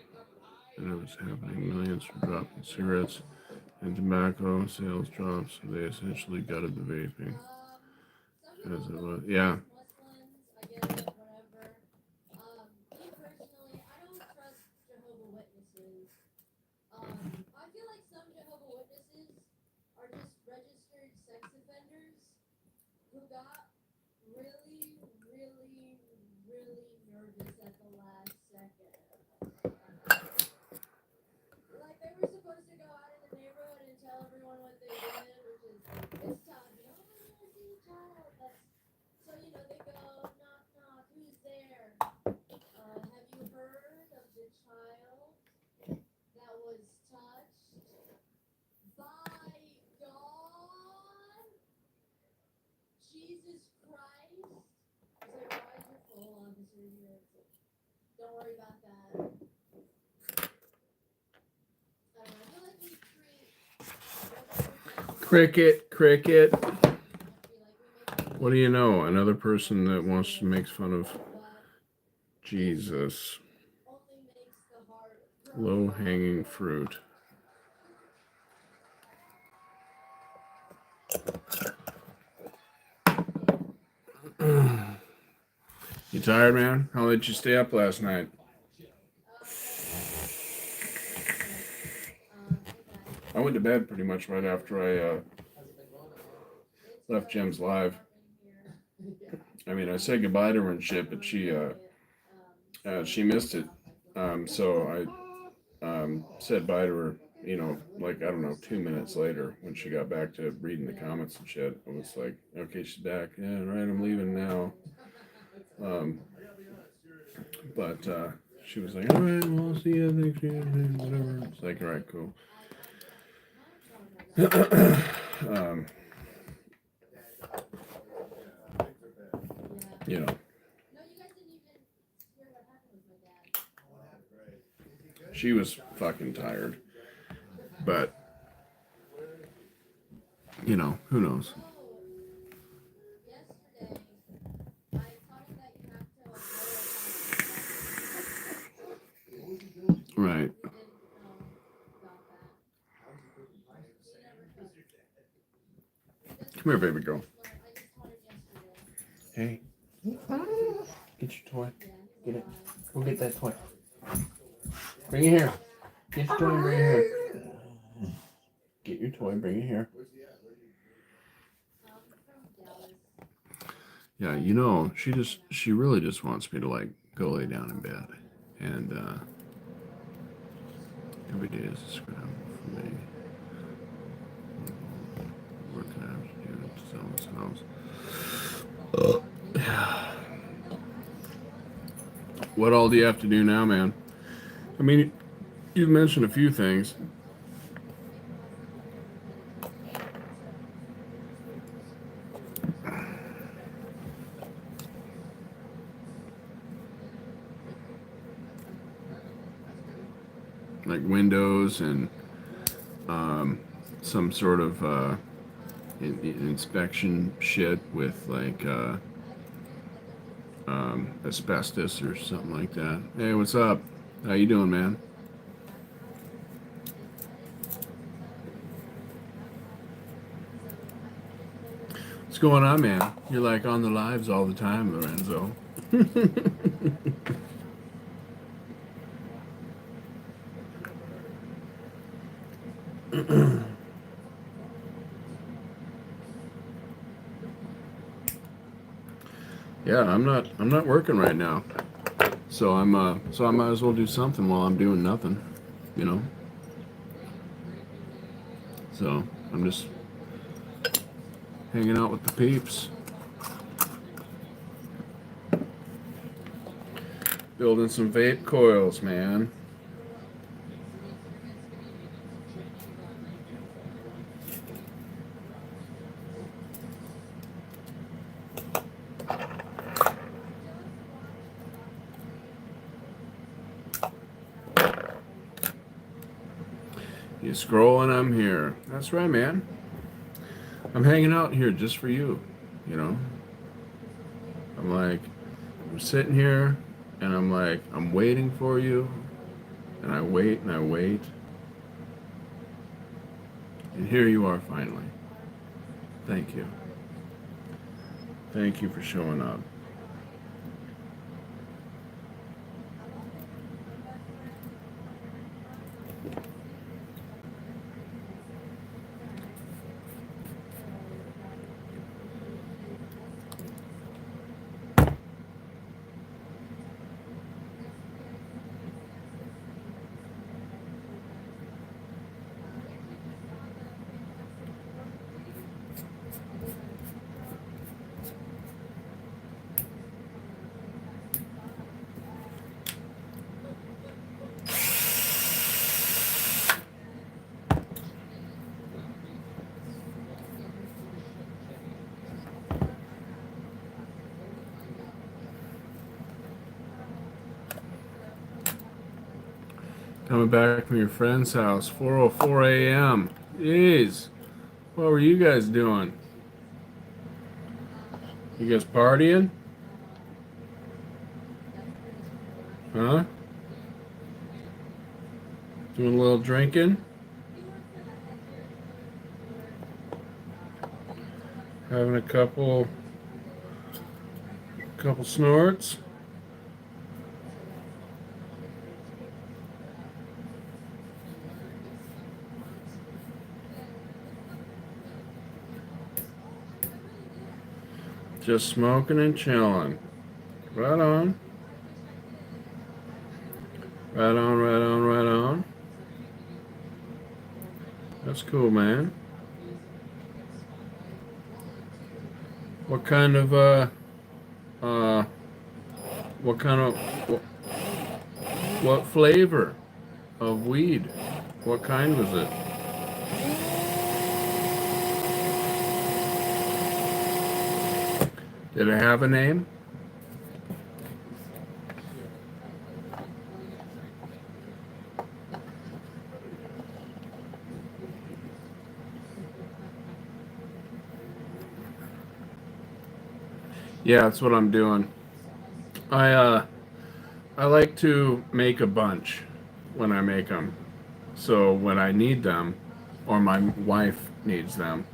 S2: it was happening. Millions were dropping cigarettes and tobacco sales dropped, so they essentially gutted the vaping. As it was, yeah.
S9: I get it, whatever. Me personally, I don't trust Jehovah's Witnesses. I feel like some Jehovah Witnesses are just registered sex offenders who got really, really, really nervous at the last second. Like they were supposed to go out in the neighborhood and tell everyone what they did, which is it's time, oh, I see a child. That's so they go knock knock, who's there? Have you heard of the child that was touched by God? Jesus Christ? It's like, why is your full officer here? It's like, don't worry about that. I don't know. I feel like we treat
S2: Cricket, cricket.
S9: be like we make
S2: What do you know? Another person that wants to make fun of
S9: but
S2: Jesus.
S9: only makes the heart
S2: Low hanging fruit. You tired, man? How late did you stay up last night? I went to bed pretty much right after I left Jim's live. I mean, I said goodbye to her and shit, but she missed it. So I said bye to her, like, I don't know, 2 minutes later when she got back to reading the comments and shit. I was like, okay, she's back. Yeah, right, I'm leaving now. But she was like, all right, well, I'll see you next year, whatever. It's like, all right, cool. You know,
S9: No, you guys didn't even hear what happened with my dad.
S2: she was fucking tired. But, who knows?
S9: Yesterday, I taught him that you have to
S2: Right.
S9: didn't know about that.
S2: Come here, baby girl.
S9: I just taught him yesterday.
S2: Hey. Get your toy. Get it. Go get that toy. Bring it here. Get your toy and bring it here. Get your toy, bring it here. Yeah, she really just wants me to like go lay down in bed. And every day is a scramble for me. What can I have to do to sell this house? What all do you have to do now, man? I mean, you've mentioned a few things. Like windows and some sort of inspection shit with like asbestos or something like that. Hey, what's up? How you doing, man? What's going on, man? You're like on the lives all the time, Lorenzo. Yeah, I'm not working right now. So I might as well do something while I'm doing nothing, So I'm just hanging out with the peeps. Building some vape coils, man. You scroll and I'm here. That's right, man. I'm hanging out here just for you, I'm sitting here and I'm waiting for you. And I wait and I wait. And here you are finally. Thank you. Thank you for showing up. Coming back from your friend's house, 4:04 a.m. Jeez, what were you guys doing? You guys partying? Huh? Doing a little drinking? Having a couple snorts? Just smoking and chilling. Right on. Right on, right on, right on. That's cool, man. What kind of what kind of what flavor of weed? What kind was it? Did it have a name? Yeah, that's what I'm doing. I like to make a bunch when I make them. So when I need them, or my wife needs them.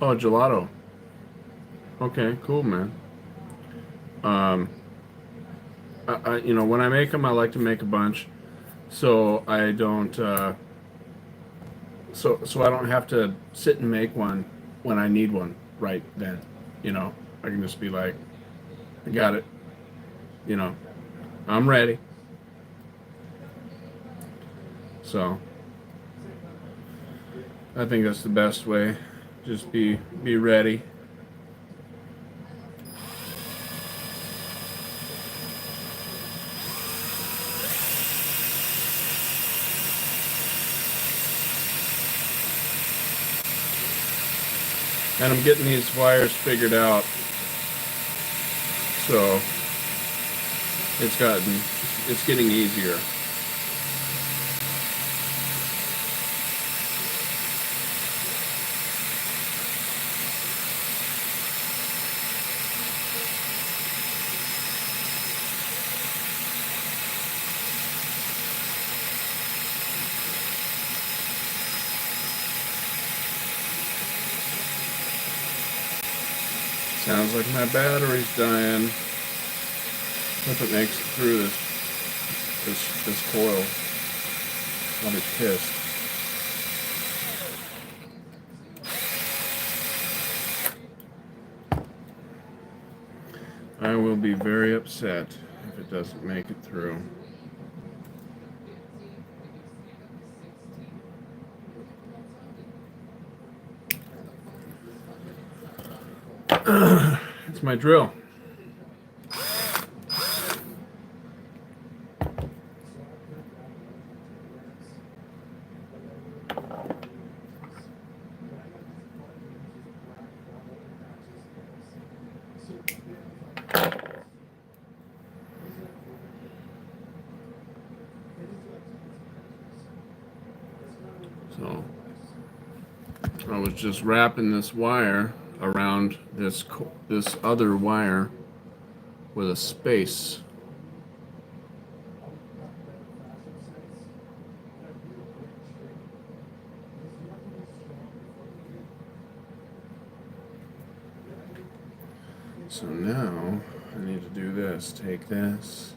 S2: Oh, gelato. Okay, cool, man. Um, when I make them, I like to make a bunch, so I don't, so I don't have to sit and make one when I need one right then. You know, I can just be like, I got it. You know, I'm ready. So I think that's the best way. Just be ready. And I'm getting these wires figured out. So it's getting easier. Sounds like my battery's dying. Hope it makes it through this coil. I'll be pissed. I will be very upset if it doesn't make it through. It's my drill. So I was just wrapping this wire around this other wire with a space. So now I need to do this. Take this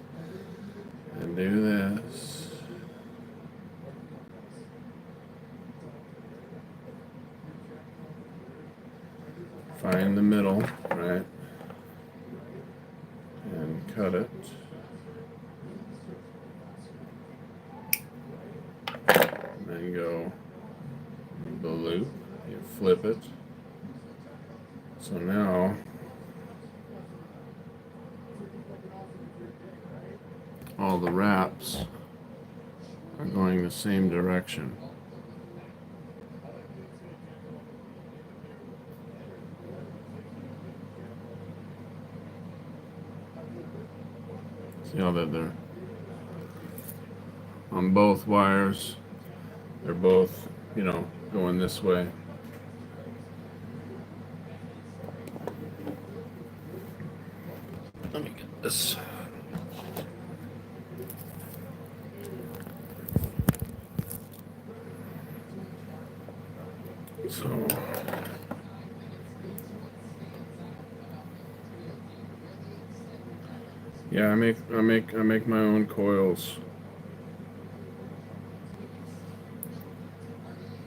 S2: and do this. Find the middle, right? And cut it. And then go the loop. You flip it. So now all the wraps are going the same direction. See how that they're on both wires. They're both, going this way. Let me get this. So yeah, I make my own coils.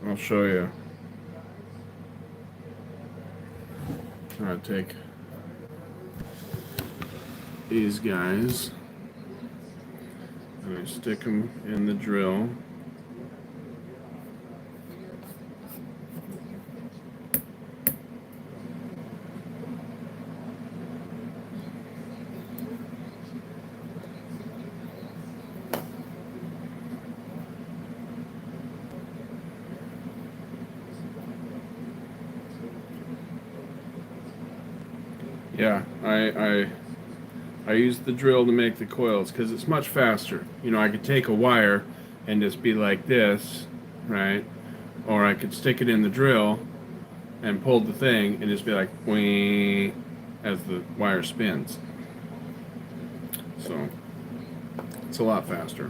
S2: I'll show you. I take these guys and I stick them in the drill. Yeah, I use the drill to make the coils because it's much faster. I could take a wire and just be like this, right? Or I could stick it in the drill and pull the thing and just be like, wee, as the wire spins. So it's a lot faster.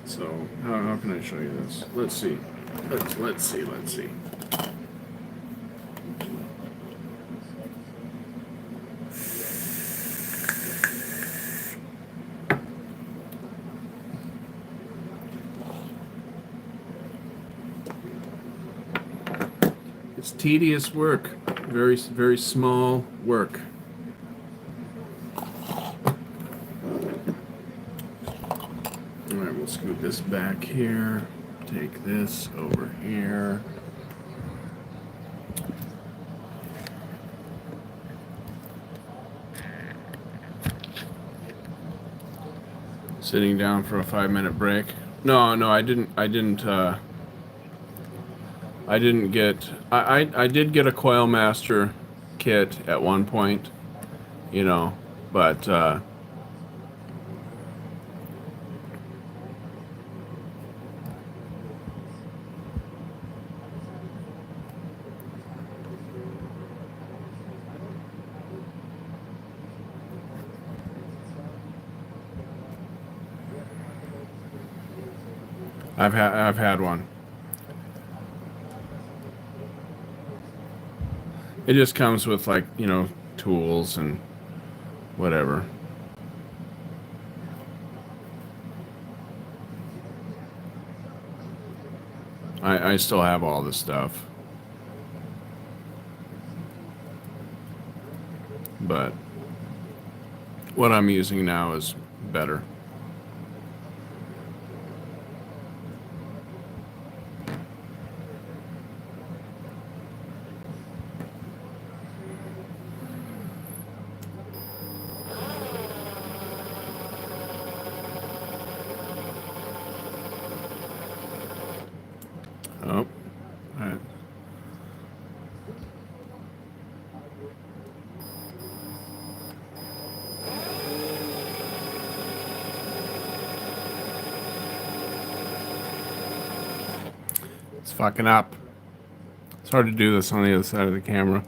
S2: So how can I show you this? Let's see. Let's see. It's tedious work, very, very small work. All right, we'll scoot this back here, take this over here. Sitting down for a 5-minute break. No, I didn't get. I did get a Coil Master kit at one point, but I've had one. It just comes with tools and whatever. I still have all this stuff. But what I'm using now is better. Oh, all right. It's fucking up. It's hard to do this on the other side of the camera.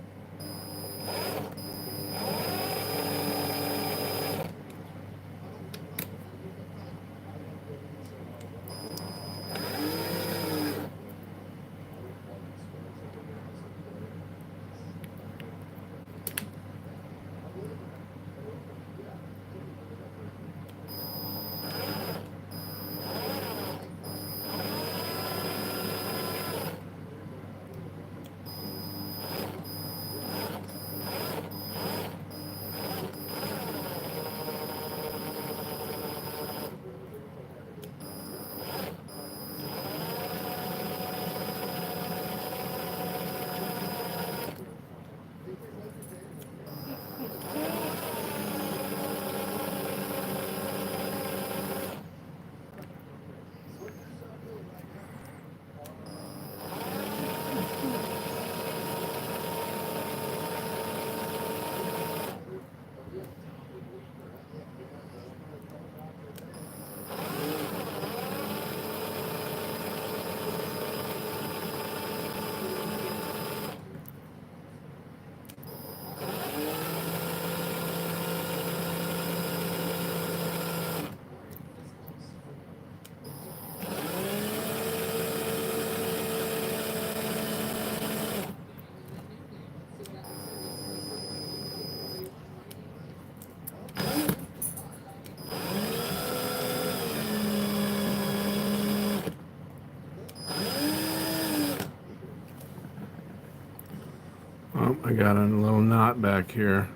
S2: Oh, I got a little knot back here.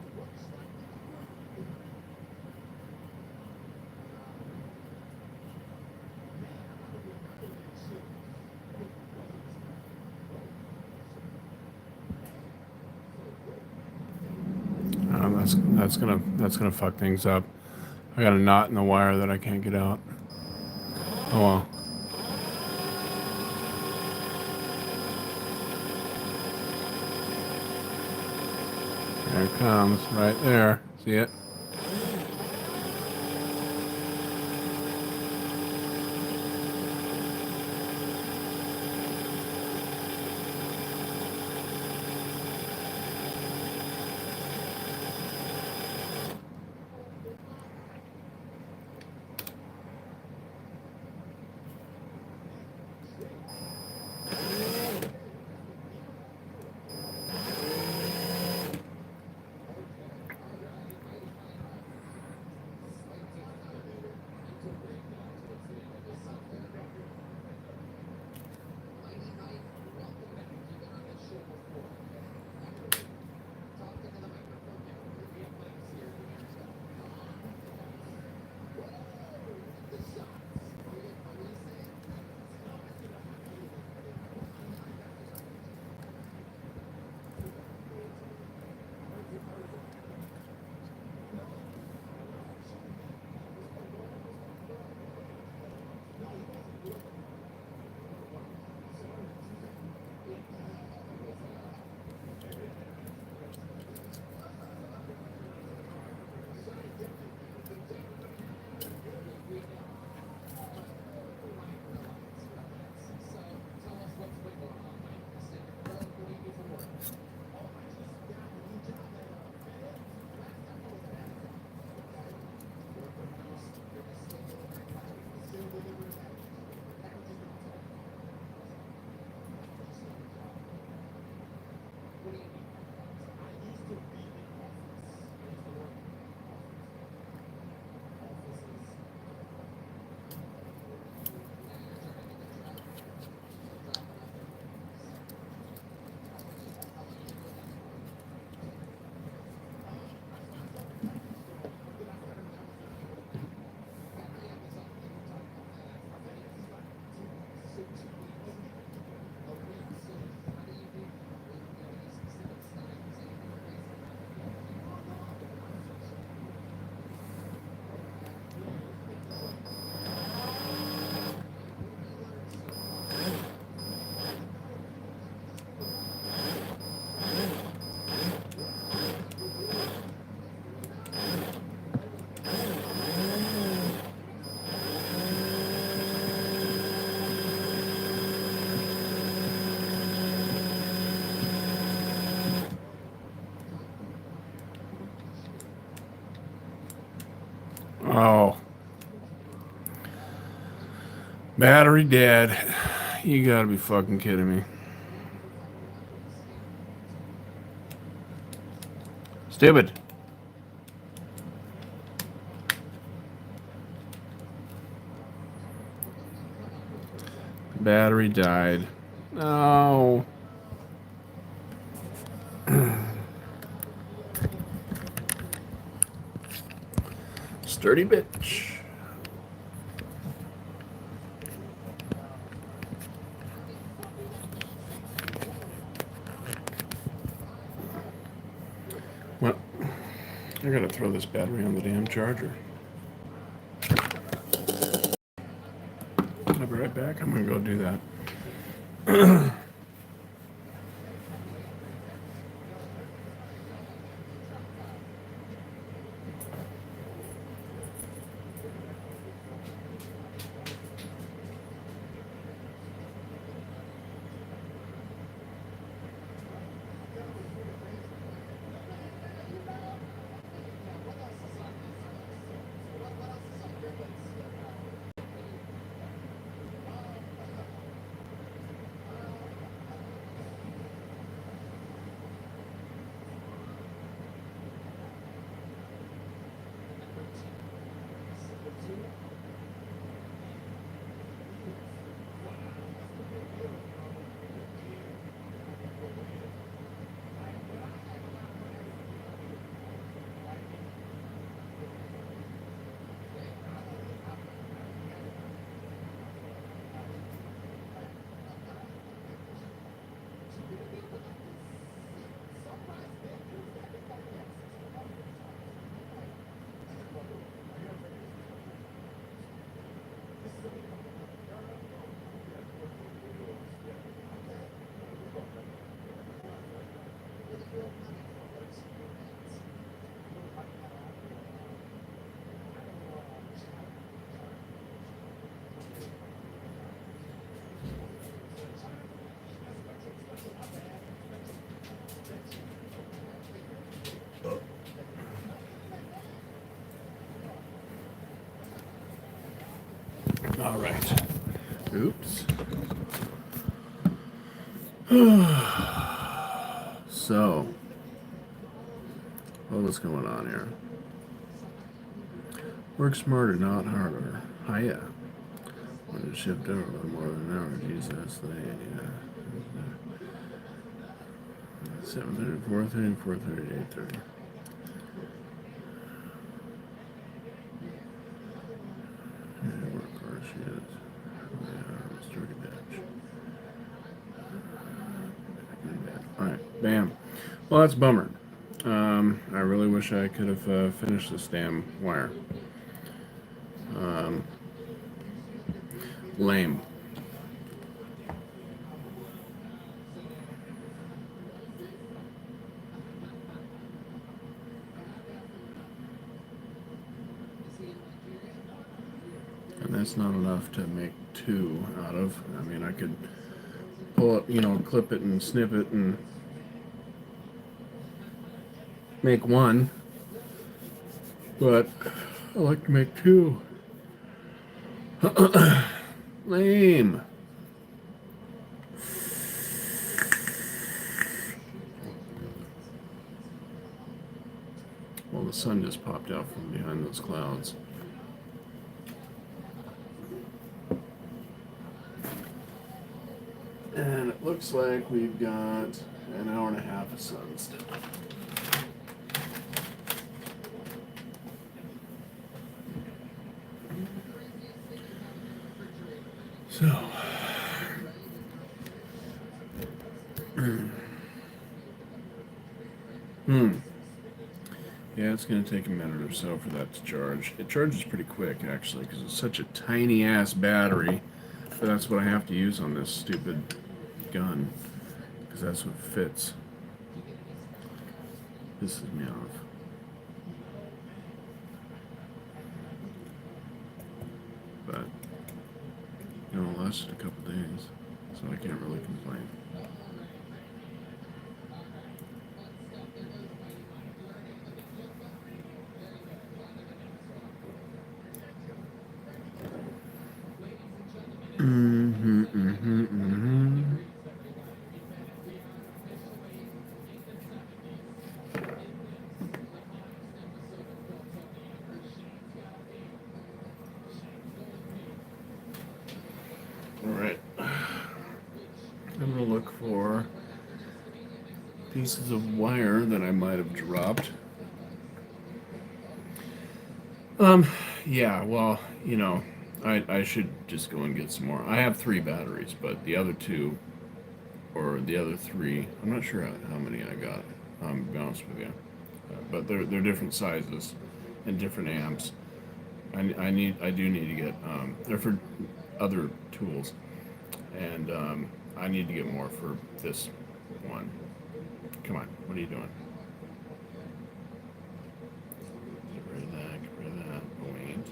S2: That's gonna fuck things up. I got a knot in the wire that I can't get out. Oh well. There it comes, right there. See it? Oh. Battery dead. You gotta be fucking kidding me. Stupid. Battery died. No. Sturdy bitch. Well, I gotta throw this battery on the damn charger. I'll be right back. I'm gonna go do that. All right. Oops. So, what's going on here? Work smarter, not harder. Hiya. Want to shift over a little more than an hour. Jesus. 7:30, 4:30, 4:30, 8:30. Work hard shit. Story batch. Alright, bam. Well, that's a bummer. I really wish I could have finished this damn wire. Lame. And that's not enough to make two out of. I mean, I could pull it, clip it and snip it and make one. But I like to make two. Lame. Well, the sun just popped out from behind those clouds. And it looks like we've got an hour and a half of sun still. So, yeah, it's going to take a minute or so for that to charge. It charges pretty quick, actually, because it's such a tiny-ass battery. But that's what I have to use on this stupid gun, because that's what fits. Pisses me off. But, it lasted a couple days, so I can't really complain. Alright. I'm going to look for pieces of wire that I might have dropped. Yeah, well, I should just go and get some more. I have 3 batteries, but the other 2, or the other 3, I'm not sure how many I got, to be honest with you. But they're different sizes and different amps. I do need to get, they're for other tools. And I need to get more for this one. Come on, what are you doing? Get rid of that, get rid of that. Wait.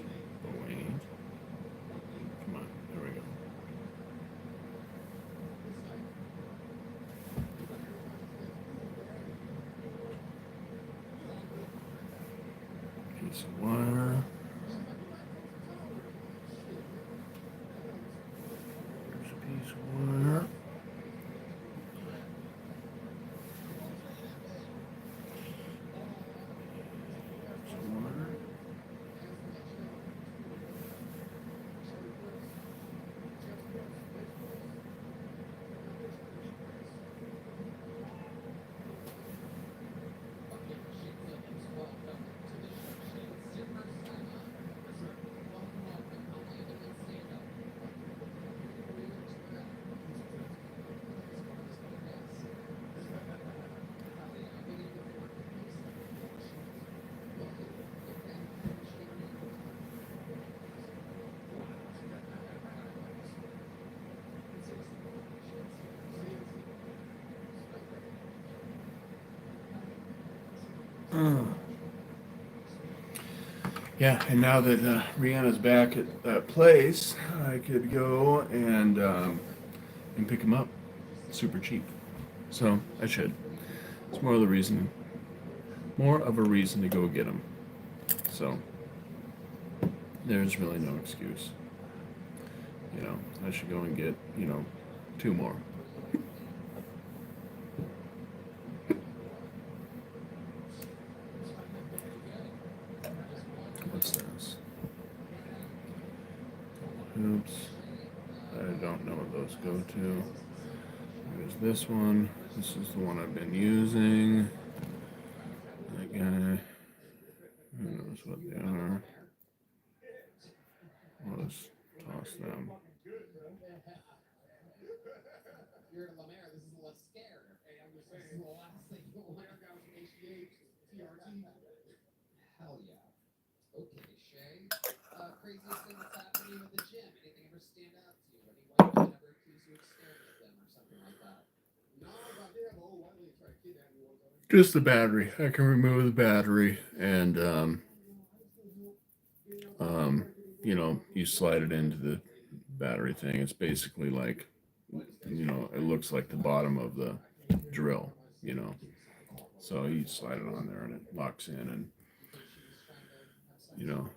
S2: Come on, there we go. Piece of wire. There's a piece of wire. Some wire. Yeah, and now that Rihanna's back at that place, I could go and pick them up super cheap. So I should. It's more of a reason to go get them. So there's really no excuse. You know, I should go and get, 2 more. What's this? Oops. I don't know what those go to. There's this one. This is the one I've been using. Again, who knows what they are. I'll just toss them.
S3: You're in Lemaire, this is a less scared. Hey, I'm just saying, this is the last thing you want. Down to HGH, TRT. Hell yeah. Okay, Shay. Craziest thing that's happening at the gym. Anything ever stand out to you? Any white men ever accuse you of staring at them or something like that?
S5: No, but I did have a old white lady try to kidnap me one time.
S2: Just the battery. I can remove the battery, and you slide it into the battery thing. It's basically like, it looks like the bottom of the drill. So you slide it on there, and it locks in, and you know.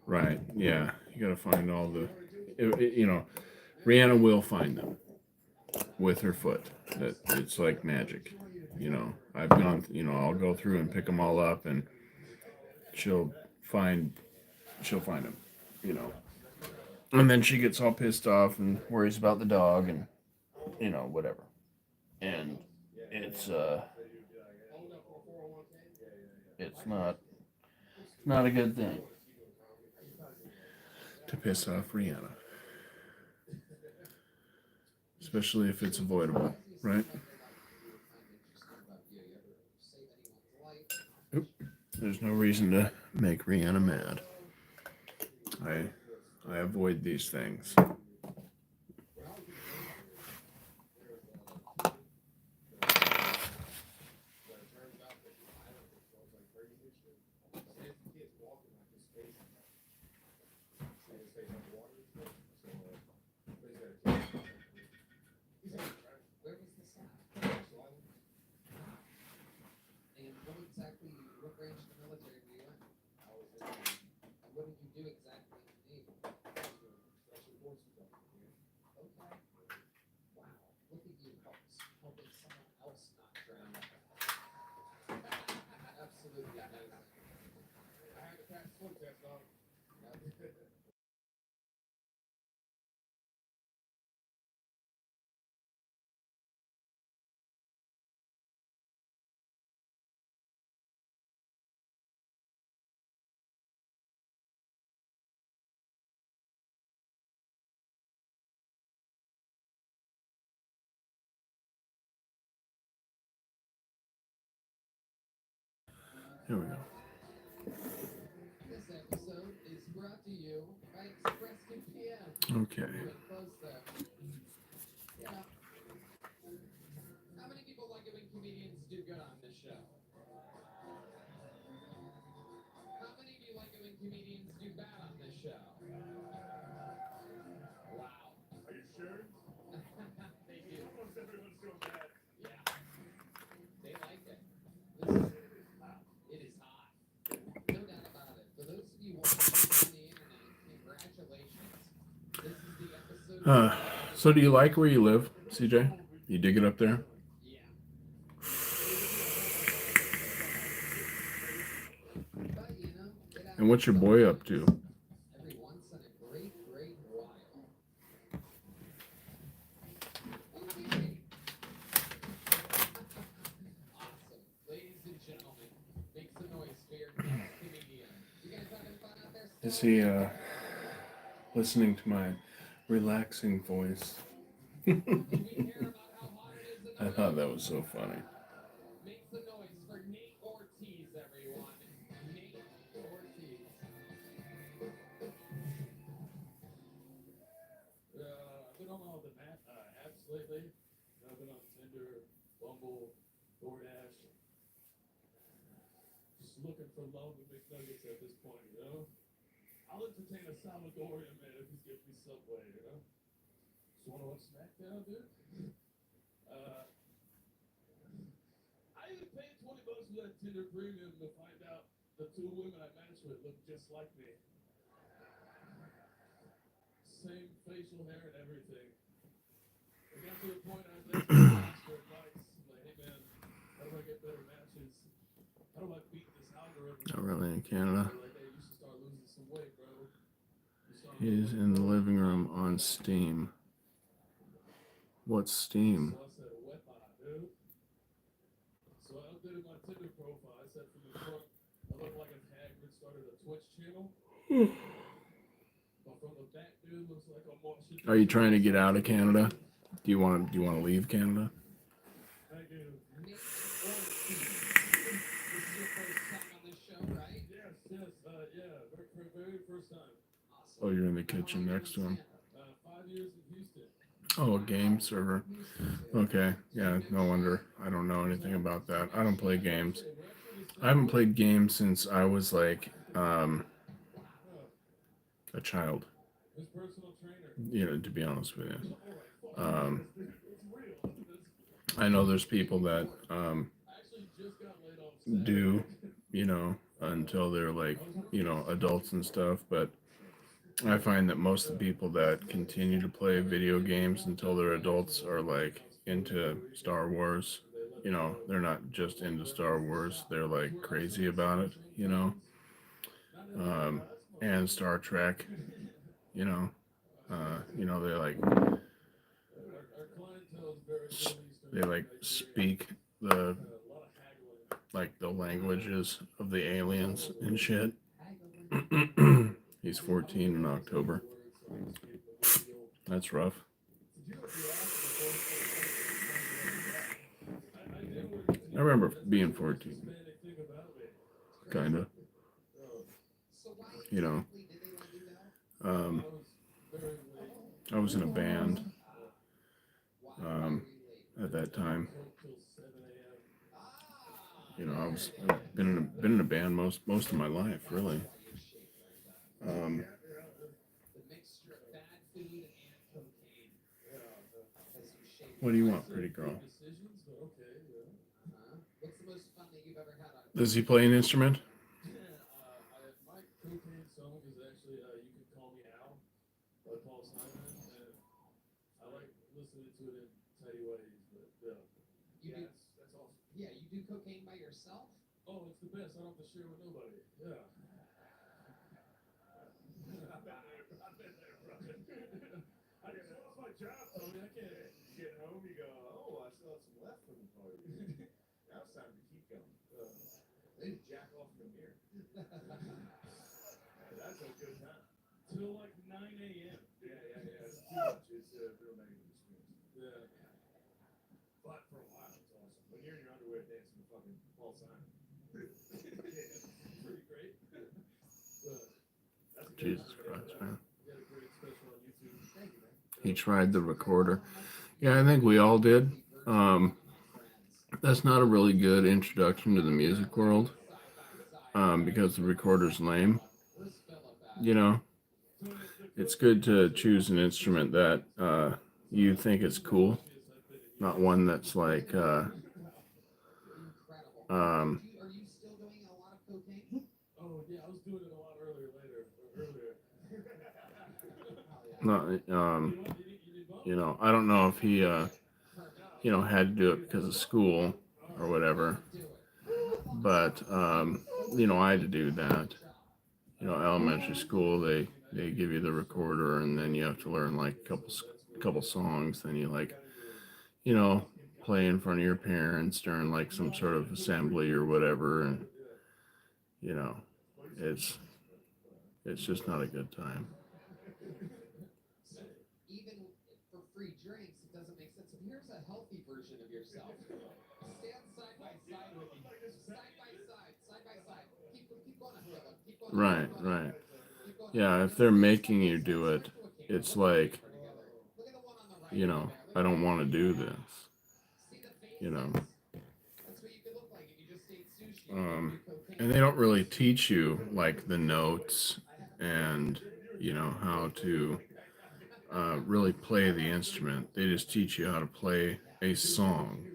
S2: Right. Yeah. You got to find all the, Rihanna will find them with her foot. It's like magic. I've gone, I'll go through and pick them all up, and she'll find, them, and then she gets all pissed off and worries about the dog and, whatever. And it's not a good thing to piss off Rihanna. Especially if it's avoidable, right? Oop. There's no reason to make Rihanna mad. I avoid these things.
S3: Where was this at? And what branch of the military were you in? And what did you do exactly in the Navy? Okay. Wow. Look at you helping someone else not drown. Absolutely amazing.
S5: I had to pass the swim test, dog.
S2: Here we go.
S3: This episode is brought to you by ExpressVPN.
S2: Okay.
S3: Close there. Yeah. How many people like it when comedians do good on this show? How many of you like it when comedians do bad on this show? Wow.
S5: Are you sure?
S3: They do.
S5: Almost everyone's doing bad.
S3: Yeah. They like it. It is hot. No doubt about it. For those of you watching on the internet, congratulations. This is the episode.
S2: So do you like where you live, CJ? You dig it up there?
S3: Yeah. But,
S2: And what's your boy up to?
S3: every once in a great while. Okay. Awesome. Ladies and gentlemen, make some noise for your next comedian. You guys having fun out there still?
S2: Is he listening to my relaxing voice?
S3: Can we hear about how hot it is in
S2: I
S3: the
S2: thought
S3: room?
S2: that was so funny.
S3: Make some noise for Nate Ortiz, everyone. Nate Ortiz.
S5: I've been on all the apps lately. I've been on Tinder, Bumble, DoorDash. Just looking for love and McNuggets at this point, I'll entertain a Salvadorian man if he's giving me Subway, Just wanna watch SmackDown, dude? I even paid $20 for that Tinder premium to find out the 2 women I matched with look just like me. facial hair and everything. It got to a point I was asking friends for advice. I'm like, hey man, how do I get better matches? How do I beat this algorithm?
S2: Not really in Canada.
S5: They're like, hey, you should start losing some weight, bro. You start
S2: He's
S5: losing
S2: in the
S5: weight.
S2: living room on Steam. What's Steam?
S5: So I said, wepa, dude. So I updated my Tinder profile. I said from the front, I look like a hag that started a Twitch channel. But from the back, dude, looks like a Martian.
S2: Are you trying to get out of Canada? Do you want to leave Canada?
S5: I do.
S3: Nate or Steve, this is your first time on this show, right?
S5: Yes, yeah, for very first time.
S3: Awesome.
S2: Oh, you're in the
S3: How long
S2: kitchen
S3: you been
S2: next to him.
S3: stand-up?
S5: 5 years in Houston.
S2: Oh, a game server. Okay, yeah, no wonder. I don't know anything about that. I don't play games. I haven't played games since I was like a child.
S5: His personal trainer.
S2: You know, to be honest with you.
S5: It's real.
S2: I know there's people that
S5: I actually just got laid off.
S2: do, you know, until they're like, you know, adults and stuff, but I find that most of the people that continue to play video games until they're adults are like into Star Wars. You know, they're not just into Star Wars, they're like crazy about it, you know. And Star Trek, you know. They like
S5: Our clientele is very Middle Eastern.
S2: speak the
S5: A lot of haggling.
S2: like the languages of the aliens and shit. He's 14 in October. That's rough. I remember being 14. Kinda.
S3: So why
S2: You know.
S3: exactly did they let you go?
S2: I was in a band
S3: Why were you late?
S2: at that time.
S5: Till 7 a.m.
S2: You know, I've been in a band most of my life, really.
S3: The mixture of bad food and cocaine has you shaped.
S2: What do you want, pretty girl?
S5: Decisions, but okay, yeah.
S3: What's the most fun that you've ever had on?
S2: Does he play an instrument?
S5: My cocaine song is actually You Can Call Me Al by Paul Simon, and I like listening to it in tidy ways, but yeah.
S3: You do,
S5: That's awesome.
S3: yeah, you do cocaine by yourself?
S5: Oh, it's the best. I don't have to share with nobody. Yeah. I've been there, brother. I just lost my job, Tony. I can't get home. You go, oh, I still have some left from the party. Now it's time to keep going. They jack off from here. That's a good time. Till like 9 a.m. Yeah. It's too much. It's a real negative experience. Yeah. But for a while, it's awesome. When you're in your underwear dancing to fucking Paul Simon. Pretty great. That's a good
S2: Jesus
S5: time.
S2: Christ, man.
S5: You got a great special on YouTube. Thank you, man.
S2: He tried the recorder. Yeah, I think we all did. That's not a really good introduction to the music world because the recorder's lame. You know, it's good to choose an instrument that you think is cool, not one that's like
S3: Are you still doing a lot of cocaine?
S5: Oh, yeah, I was doing it a lot earlier.
S2: not you know, I don't know if he you know, had to do it because of school or whatever, but you know, I had to do that. You know, elementary school, they give you the recorder and then you have to learn like a couple songs, then you like, you know, play in front of your parents during like some sort of assembly or whatever, and you know, it's just not a good time.
S3: Even for free drinks, it doesn't make sense. So here's a healthy version of yourself. Stand side by side with me. Side by side. Keep going on, Philip. Keep going.
S2: Right.
S3: Keep going.
S2: Yeah, if they're making you do it, it's like,
S3: Look at the one on the right.
S2: you know, I don't want to do this.
S3: See the face?
S2: You know.
S3: That's what you could look like if you just ate sushi and do cocaine.
S2: And they don't really teach you like the notes and you know how to really play the instrument. They just teach you how to play a song,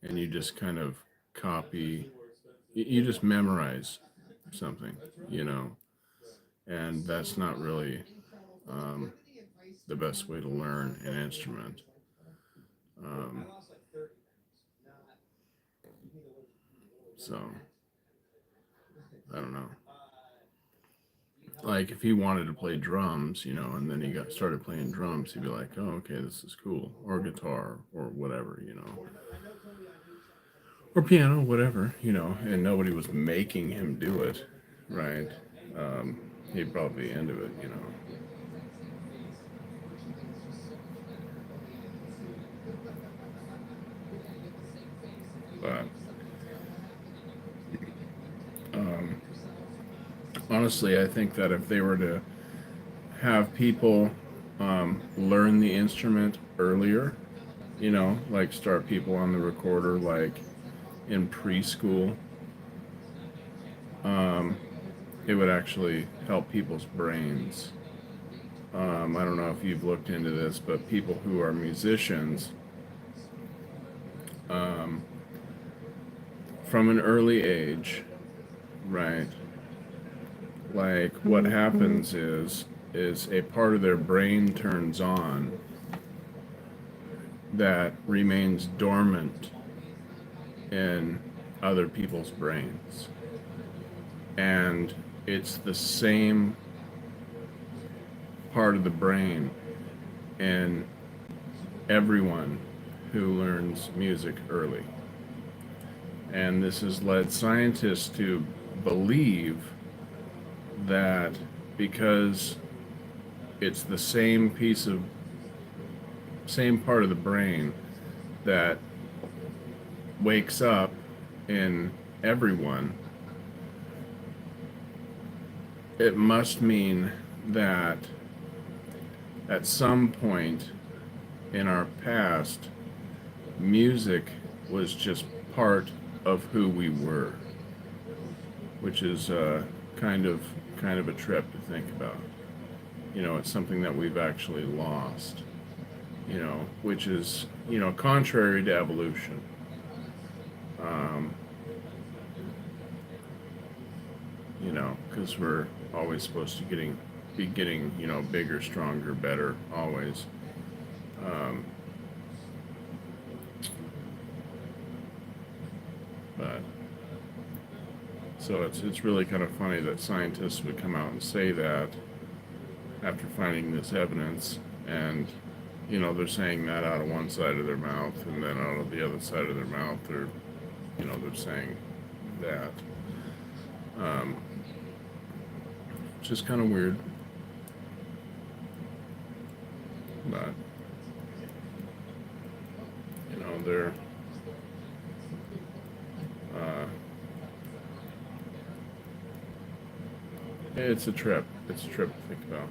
S2: and you just kind of copy. You just memorize something, you know, and that's not really the best way to learn an instrument.
S6: I lost like 30 pounds.
S2: So I don't know. Like if he wanted to play drums, you know, and then he got started playing drums, he'd be like, "Oh, okay, this is cool," or guitar, or whatever, you know, or piano, whatever, you know. And nobody was making him do it, right? He'd probably be into it, you know. But um, honestly, I think that if they were to have people learn the instrument earlier, you know, like start people on the recorder like in preschool, um, it would actually help people's brains. I don't know if you've looked into this, but people who are musicians, um, from an early age, right? Like what happens is a part of their brain turns on that remains dormant in other people's brains. And it's the same part of the brain in everyone who learns music early. And this has led scientists to believe that because it's the same part of the brain that wakes up in everyone, it must mean that at some point in our past, music was just part of who we were, which is kind of a trip to think about. You know, it's something that we've actually lost, you know, which is, you know, contrary to evolution. You know, because we're always supposed to be getting, you know, bigger, stronger, better, always. Um, but so it's really kind of funny that scientists would come out and say that after finding this evidence, and you know, they're saying that out of one side of their mouth, and then out of the other side of their mouth they're, you know, they're saying that, which is kind of weird. But you know, they're it's a trip. It's a trip to think about.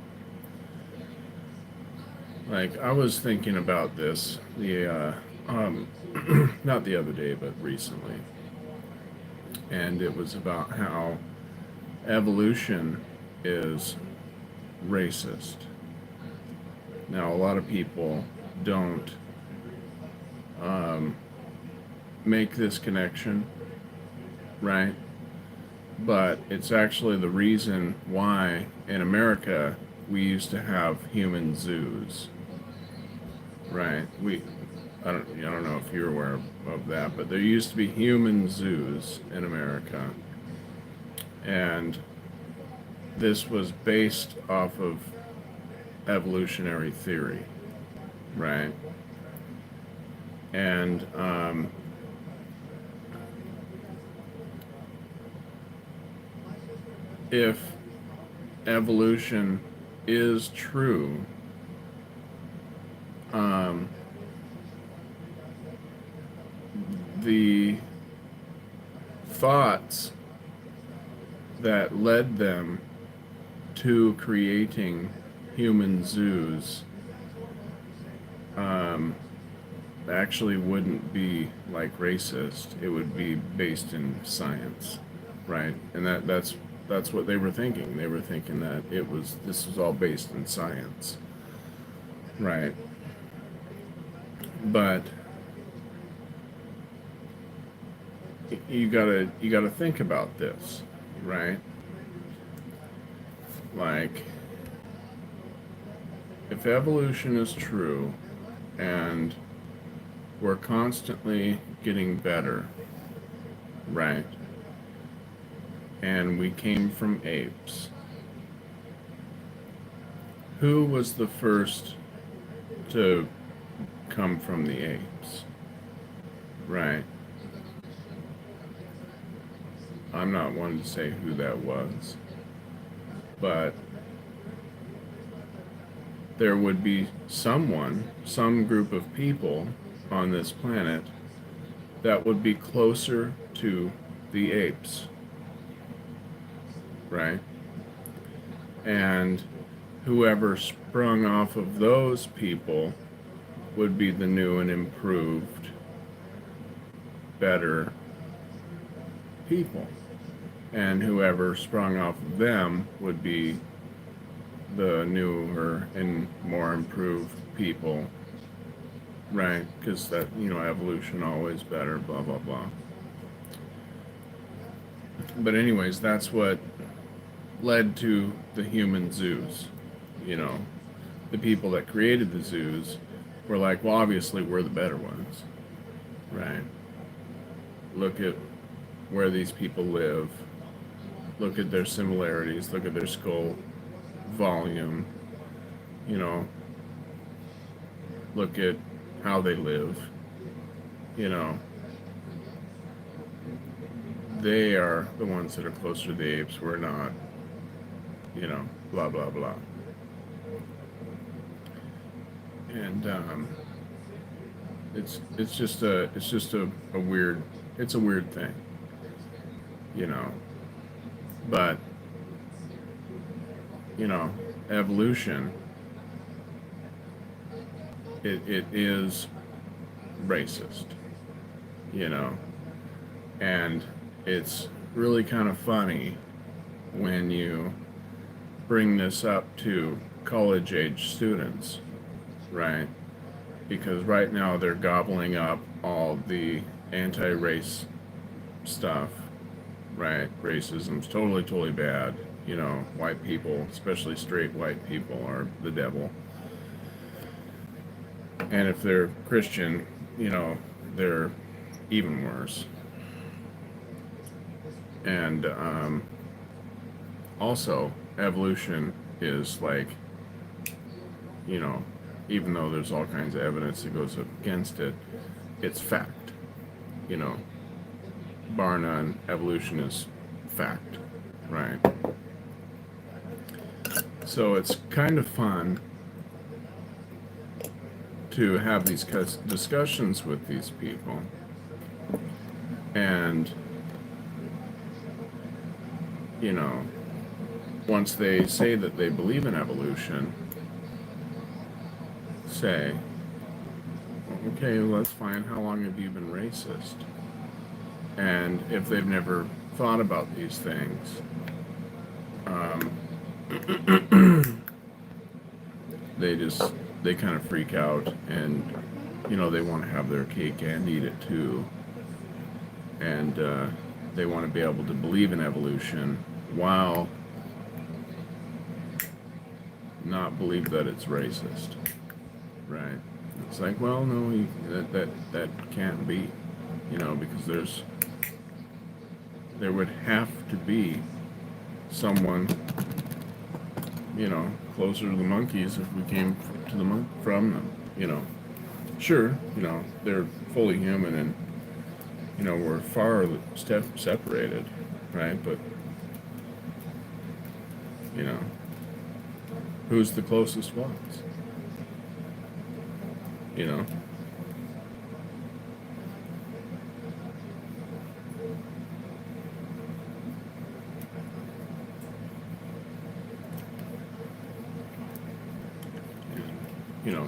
S2: Like I was thinking about this not the other day, but recently, and it was about how evolution is racist. Now, a lot of people don't make this connection, right? But it's actually the reason why in America we used to have human zoos, right? I don't know if you're aware of that, but there used to be human zoos in America, and this was based off of evolutionary theory, right? And if evolution is true, the thoughts that led them to creating human zoos actually wouldn't be like racist. It would be based in science, right? And that's what they were thinking. They were thinking that this was all based in science, right? But you gotta think about this, right? Like if evolution is true and we're constantly getting better, right? And we came from apes. Who was the first to come from the apes? Right. I'm not one to say who that was, but there would be someone, some group of people on this planet that would be closer to the apes, right? And whoever sprung off of those people would be the new and improved, better people. And whoever sprung off of them would be the newer and more improved people, right? Because that, evolution always better, blah, blah, blah. But anyways, that's what led to the human zoos. The people that created the zoos were like, well, obviously we're the better ones, right? Look at where these people live. Look at their similarities. Look at their skull volume. Look at how they live. They are the ones that are closer to the apes. We're not. Blah blah blah. And it's just a weird thing. But evolution, it is racist, and it's really kind of funny when you bring this up to college age students, right? Because right now they're gobbling up all the anti-race stuff, right? Racism's totally bad. White people, especially straight white people, are the devil. And if they're Christian, they're even worse. And also, evolution is like, even though there's all kinds of evidence that goes against it, it's fact. Bar none, evolution is fact, right? So it's kind of fun to have these discussions with these people, and once they say that they believe in evolution, say, okay, well, that's fine. How long have you been racist? And if they've never thought about these things, they kind of freak out, and they want to have their cake and eat it too, and they want to be able to believe in evolution while not believe that it's racist, right? It's like, well, no, that can't be, because there would have to be someone, closer to the monkeys if we came from them, Sure, they're fully human, and we're far separated, right? But who's the closest ones?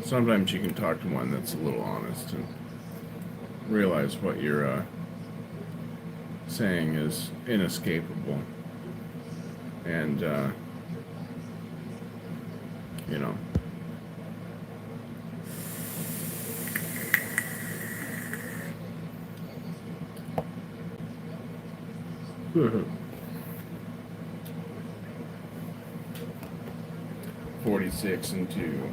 S2: Sometimes you can talk to one that's a little honest and realize what you're saying is inescapable, and $46 and 2.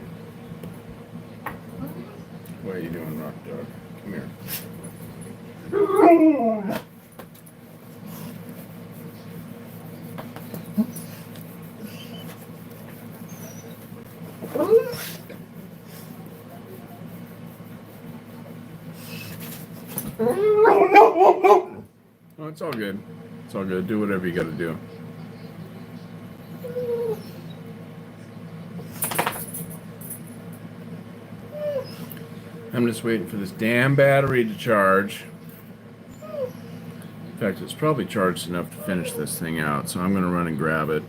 S2: What are you doing, Rock Dog? Come here. Oh, it's all good. It's all good. Do whatever you got to do. I'm just waiting for this damn battery to charge. In fact, it's probably charged enough to finish this thing out, so I'm going to run and grab it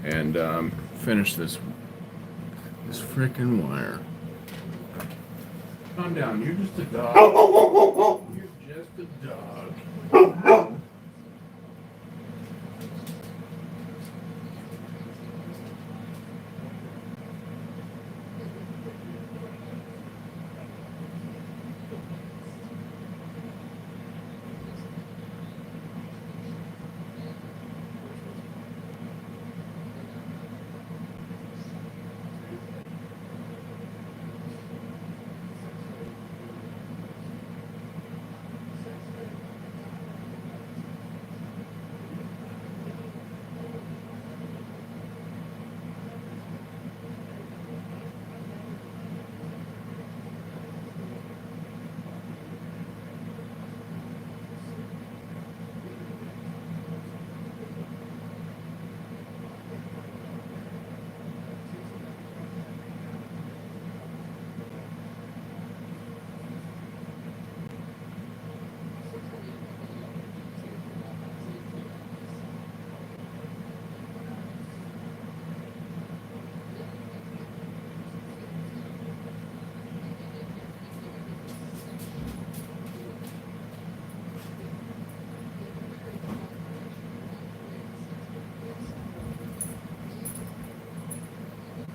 S2: and finish this freaking wire. Calm down. You're just a dog. You're just a dog.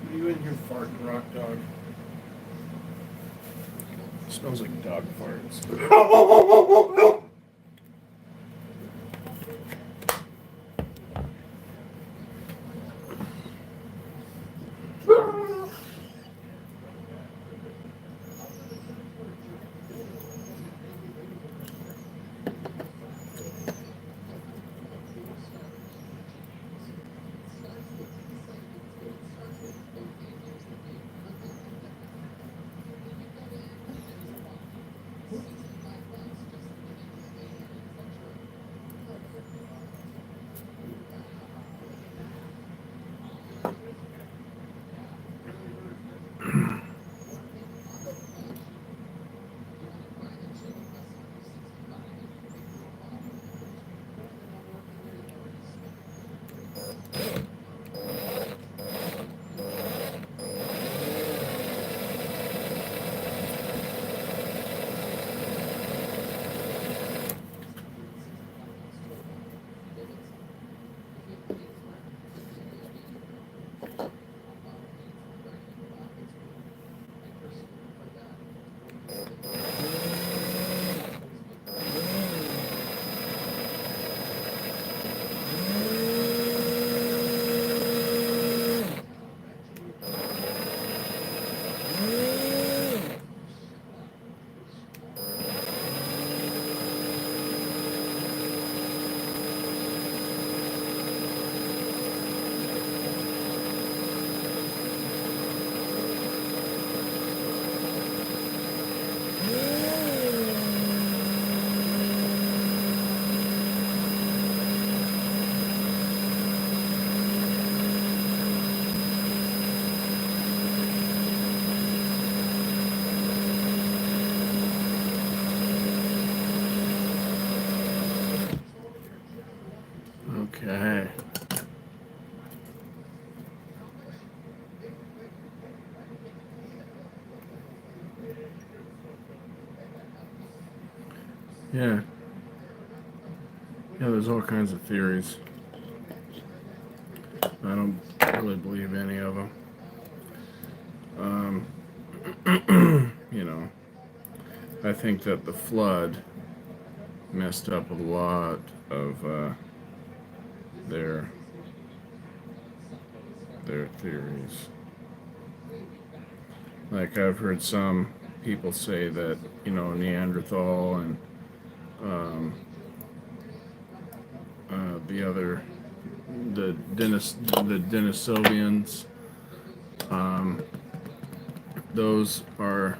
S2: Are you in here farting, Rock Dog? It smells like dog farts. Okay. Yeah. Yeah, there's all kinds of theories. I don't really believe any of them. You know, I think that the flood messed up a lot of their theories. Like I've heard some people say that, you know, Neanderthal and um, the other, the Denisovians, um, those are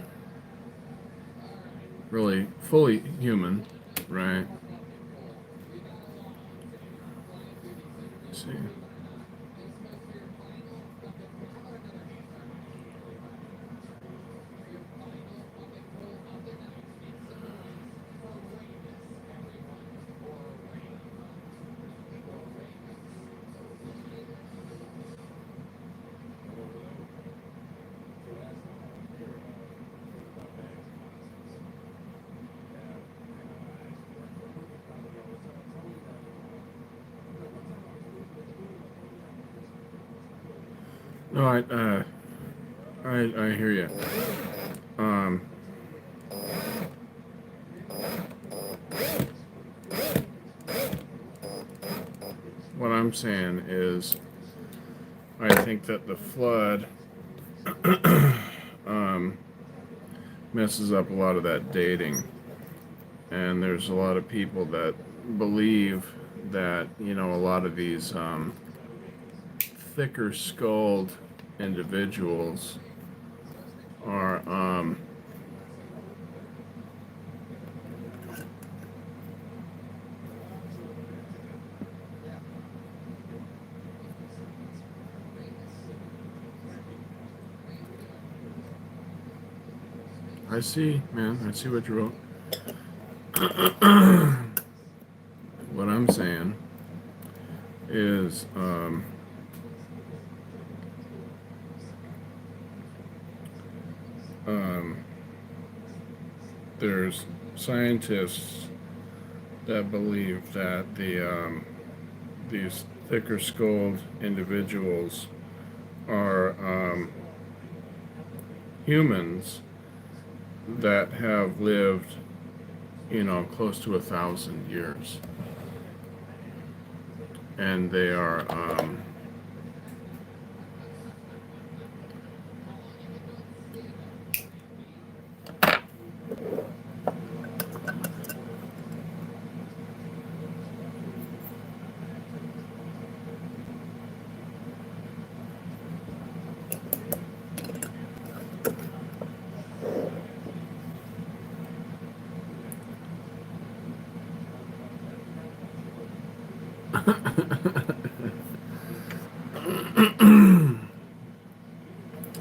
S2: really fully human, right? Let's see. No, I hear you. Um, what I'm saying is, I think that the flood um, messes up a lot of that dating, and there's a lot of people that believe that, you know, a lot of these thicker skulled individuals are I see, man. I see what you wrote. What I'm saying is, um, there's scientists that believe that these thicker skulled individuals are humans that have lived, you know, close to 1,000 years, and they are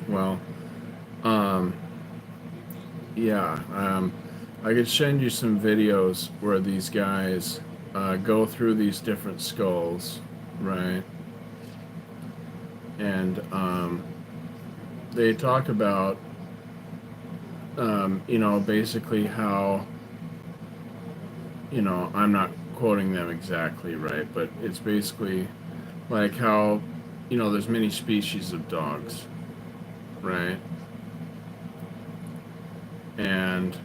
S2: well, um, yeah, I could send you some videos where these guys go through these different skulls, right? And they talk about, you know, basically how, you know, I'm not quoting them exactly right, but it's basically like how, you know, there's many species of dogs, right? And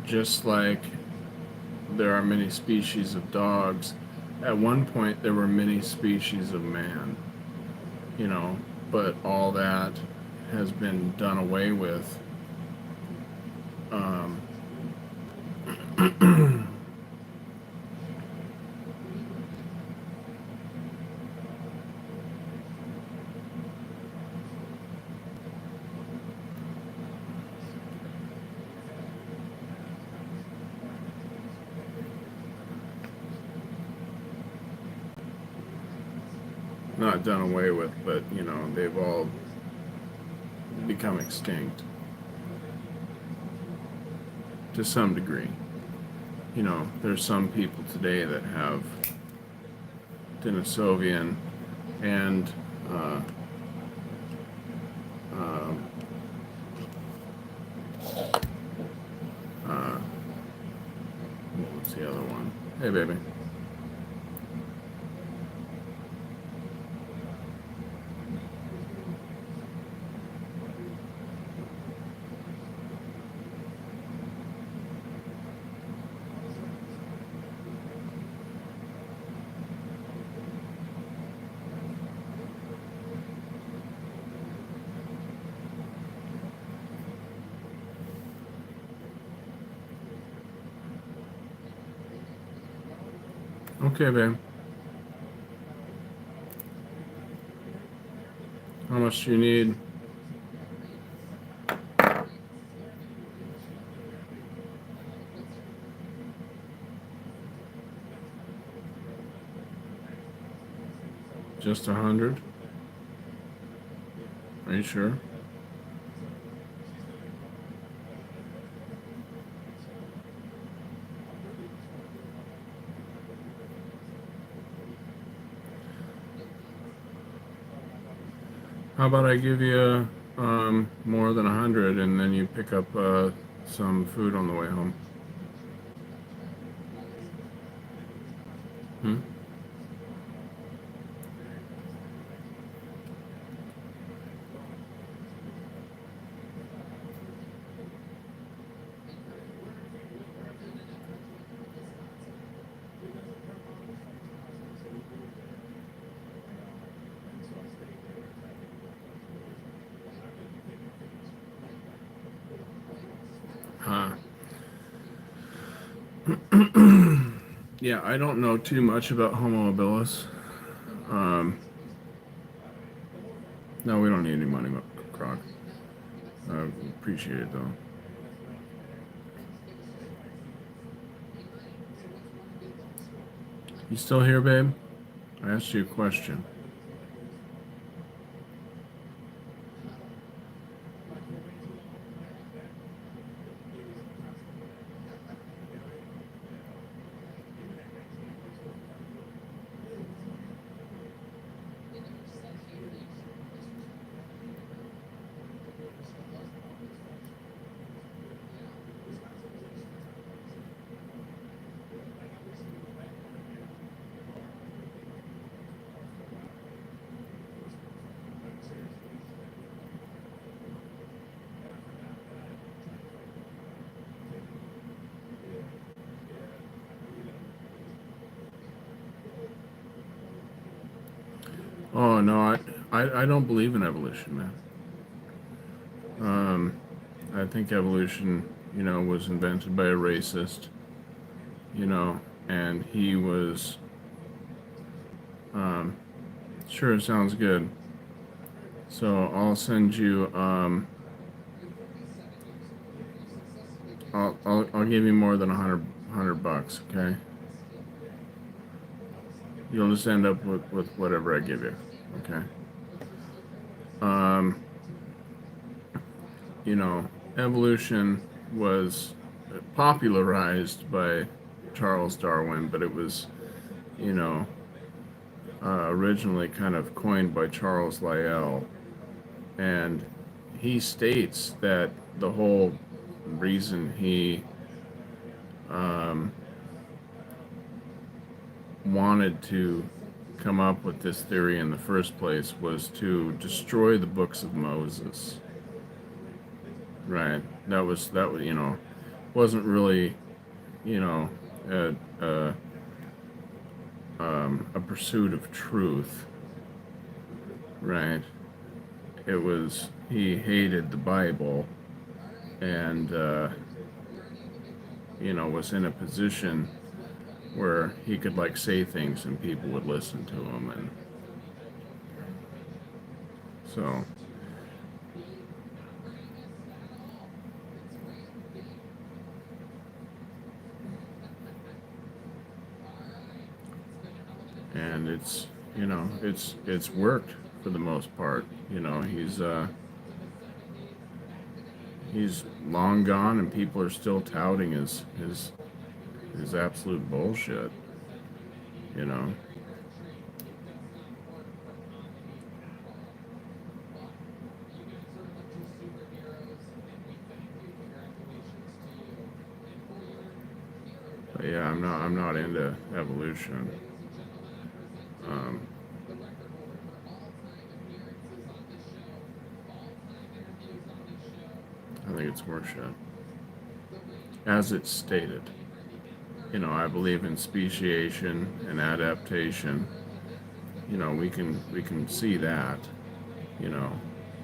S2: just like there are many species of dogs, at one point there were many species of man, you know, but all that has been done away with. Um, not done away with, but, you know, they've all become extinct to some degree. You know, there's some people today that have Denisovian and uh, um, what's the other one? Hey, baby. Okay, babe. How much do you need? Just 100? Are you sure? How about I give you more than 100, and then you pick up some food on the way home? Hmm? Huh. Yeah, I don't know too much about Homo habilis. Um, no, we don't need any money, Croc. Appreciate it though. You still here, babe? I asked you a question. Oh no, I don't believe in evolution, man. I think evolution, was invented by a racist, and he was. Sure, it sounds good. So I'll send you. I'll give you more than $100, okay? You'll just end up with whatever I give you, okay? Um, Evolution was popularized by Charles Darwin, but it was, you know, originally kind of coined by Charles Lyell. And he states that the whole reason he wanted to come up with this theory in the first place was to destroy the books of Moses. Right. That was wasn't really a, a a pursuit of truth. Right. It was he hated the Bible and was in a position where he could like say things and people would listen to him, and so and it's worked for the most part. He's long gone and people are still touting his absolute bullshit, you know. But yeah, I'm not into evolution. I think it's horseshit. As it's stated. I believe in speciation and adaptation. We can see that. You know,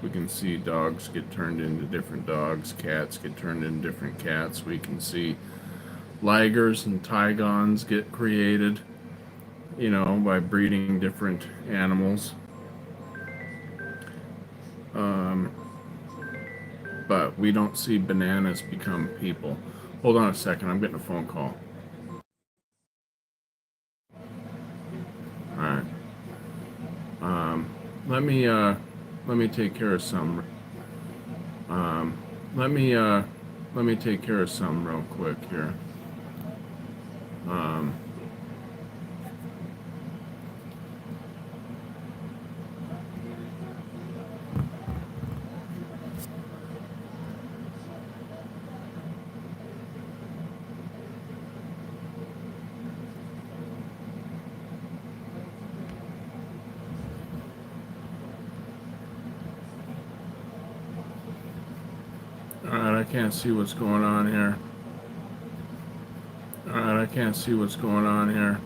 S2: we can see dogs get turned into different dogs, cats get turned into different cats. We can see ligers and tigons get created. you know, by breeding different animals. Um, but we don't see bananas become people. Hold on a second, I'm getting a phone call. All right. Um, let me take care of some. Um, let me uh, let me take care of some real quick here. Um, all right, I can't see what's going on here. All right, I can't see what's going on here.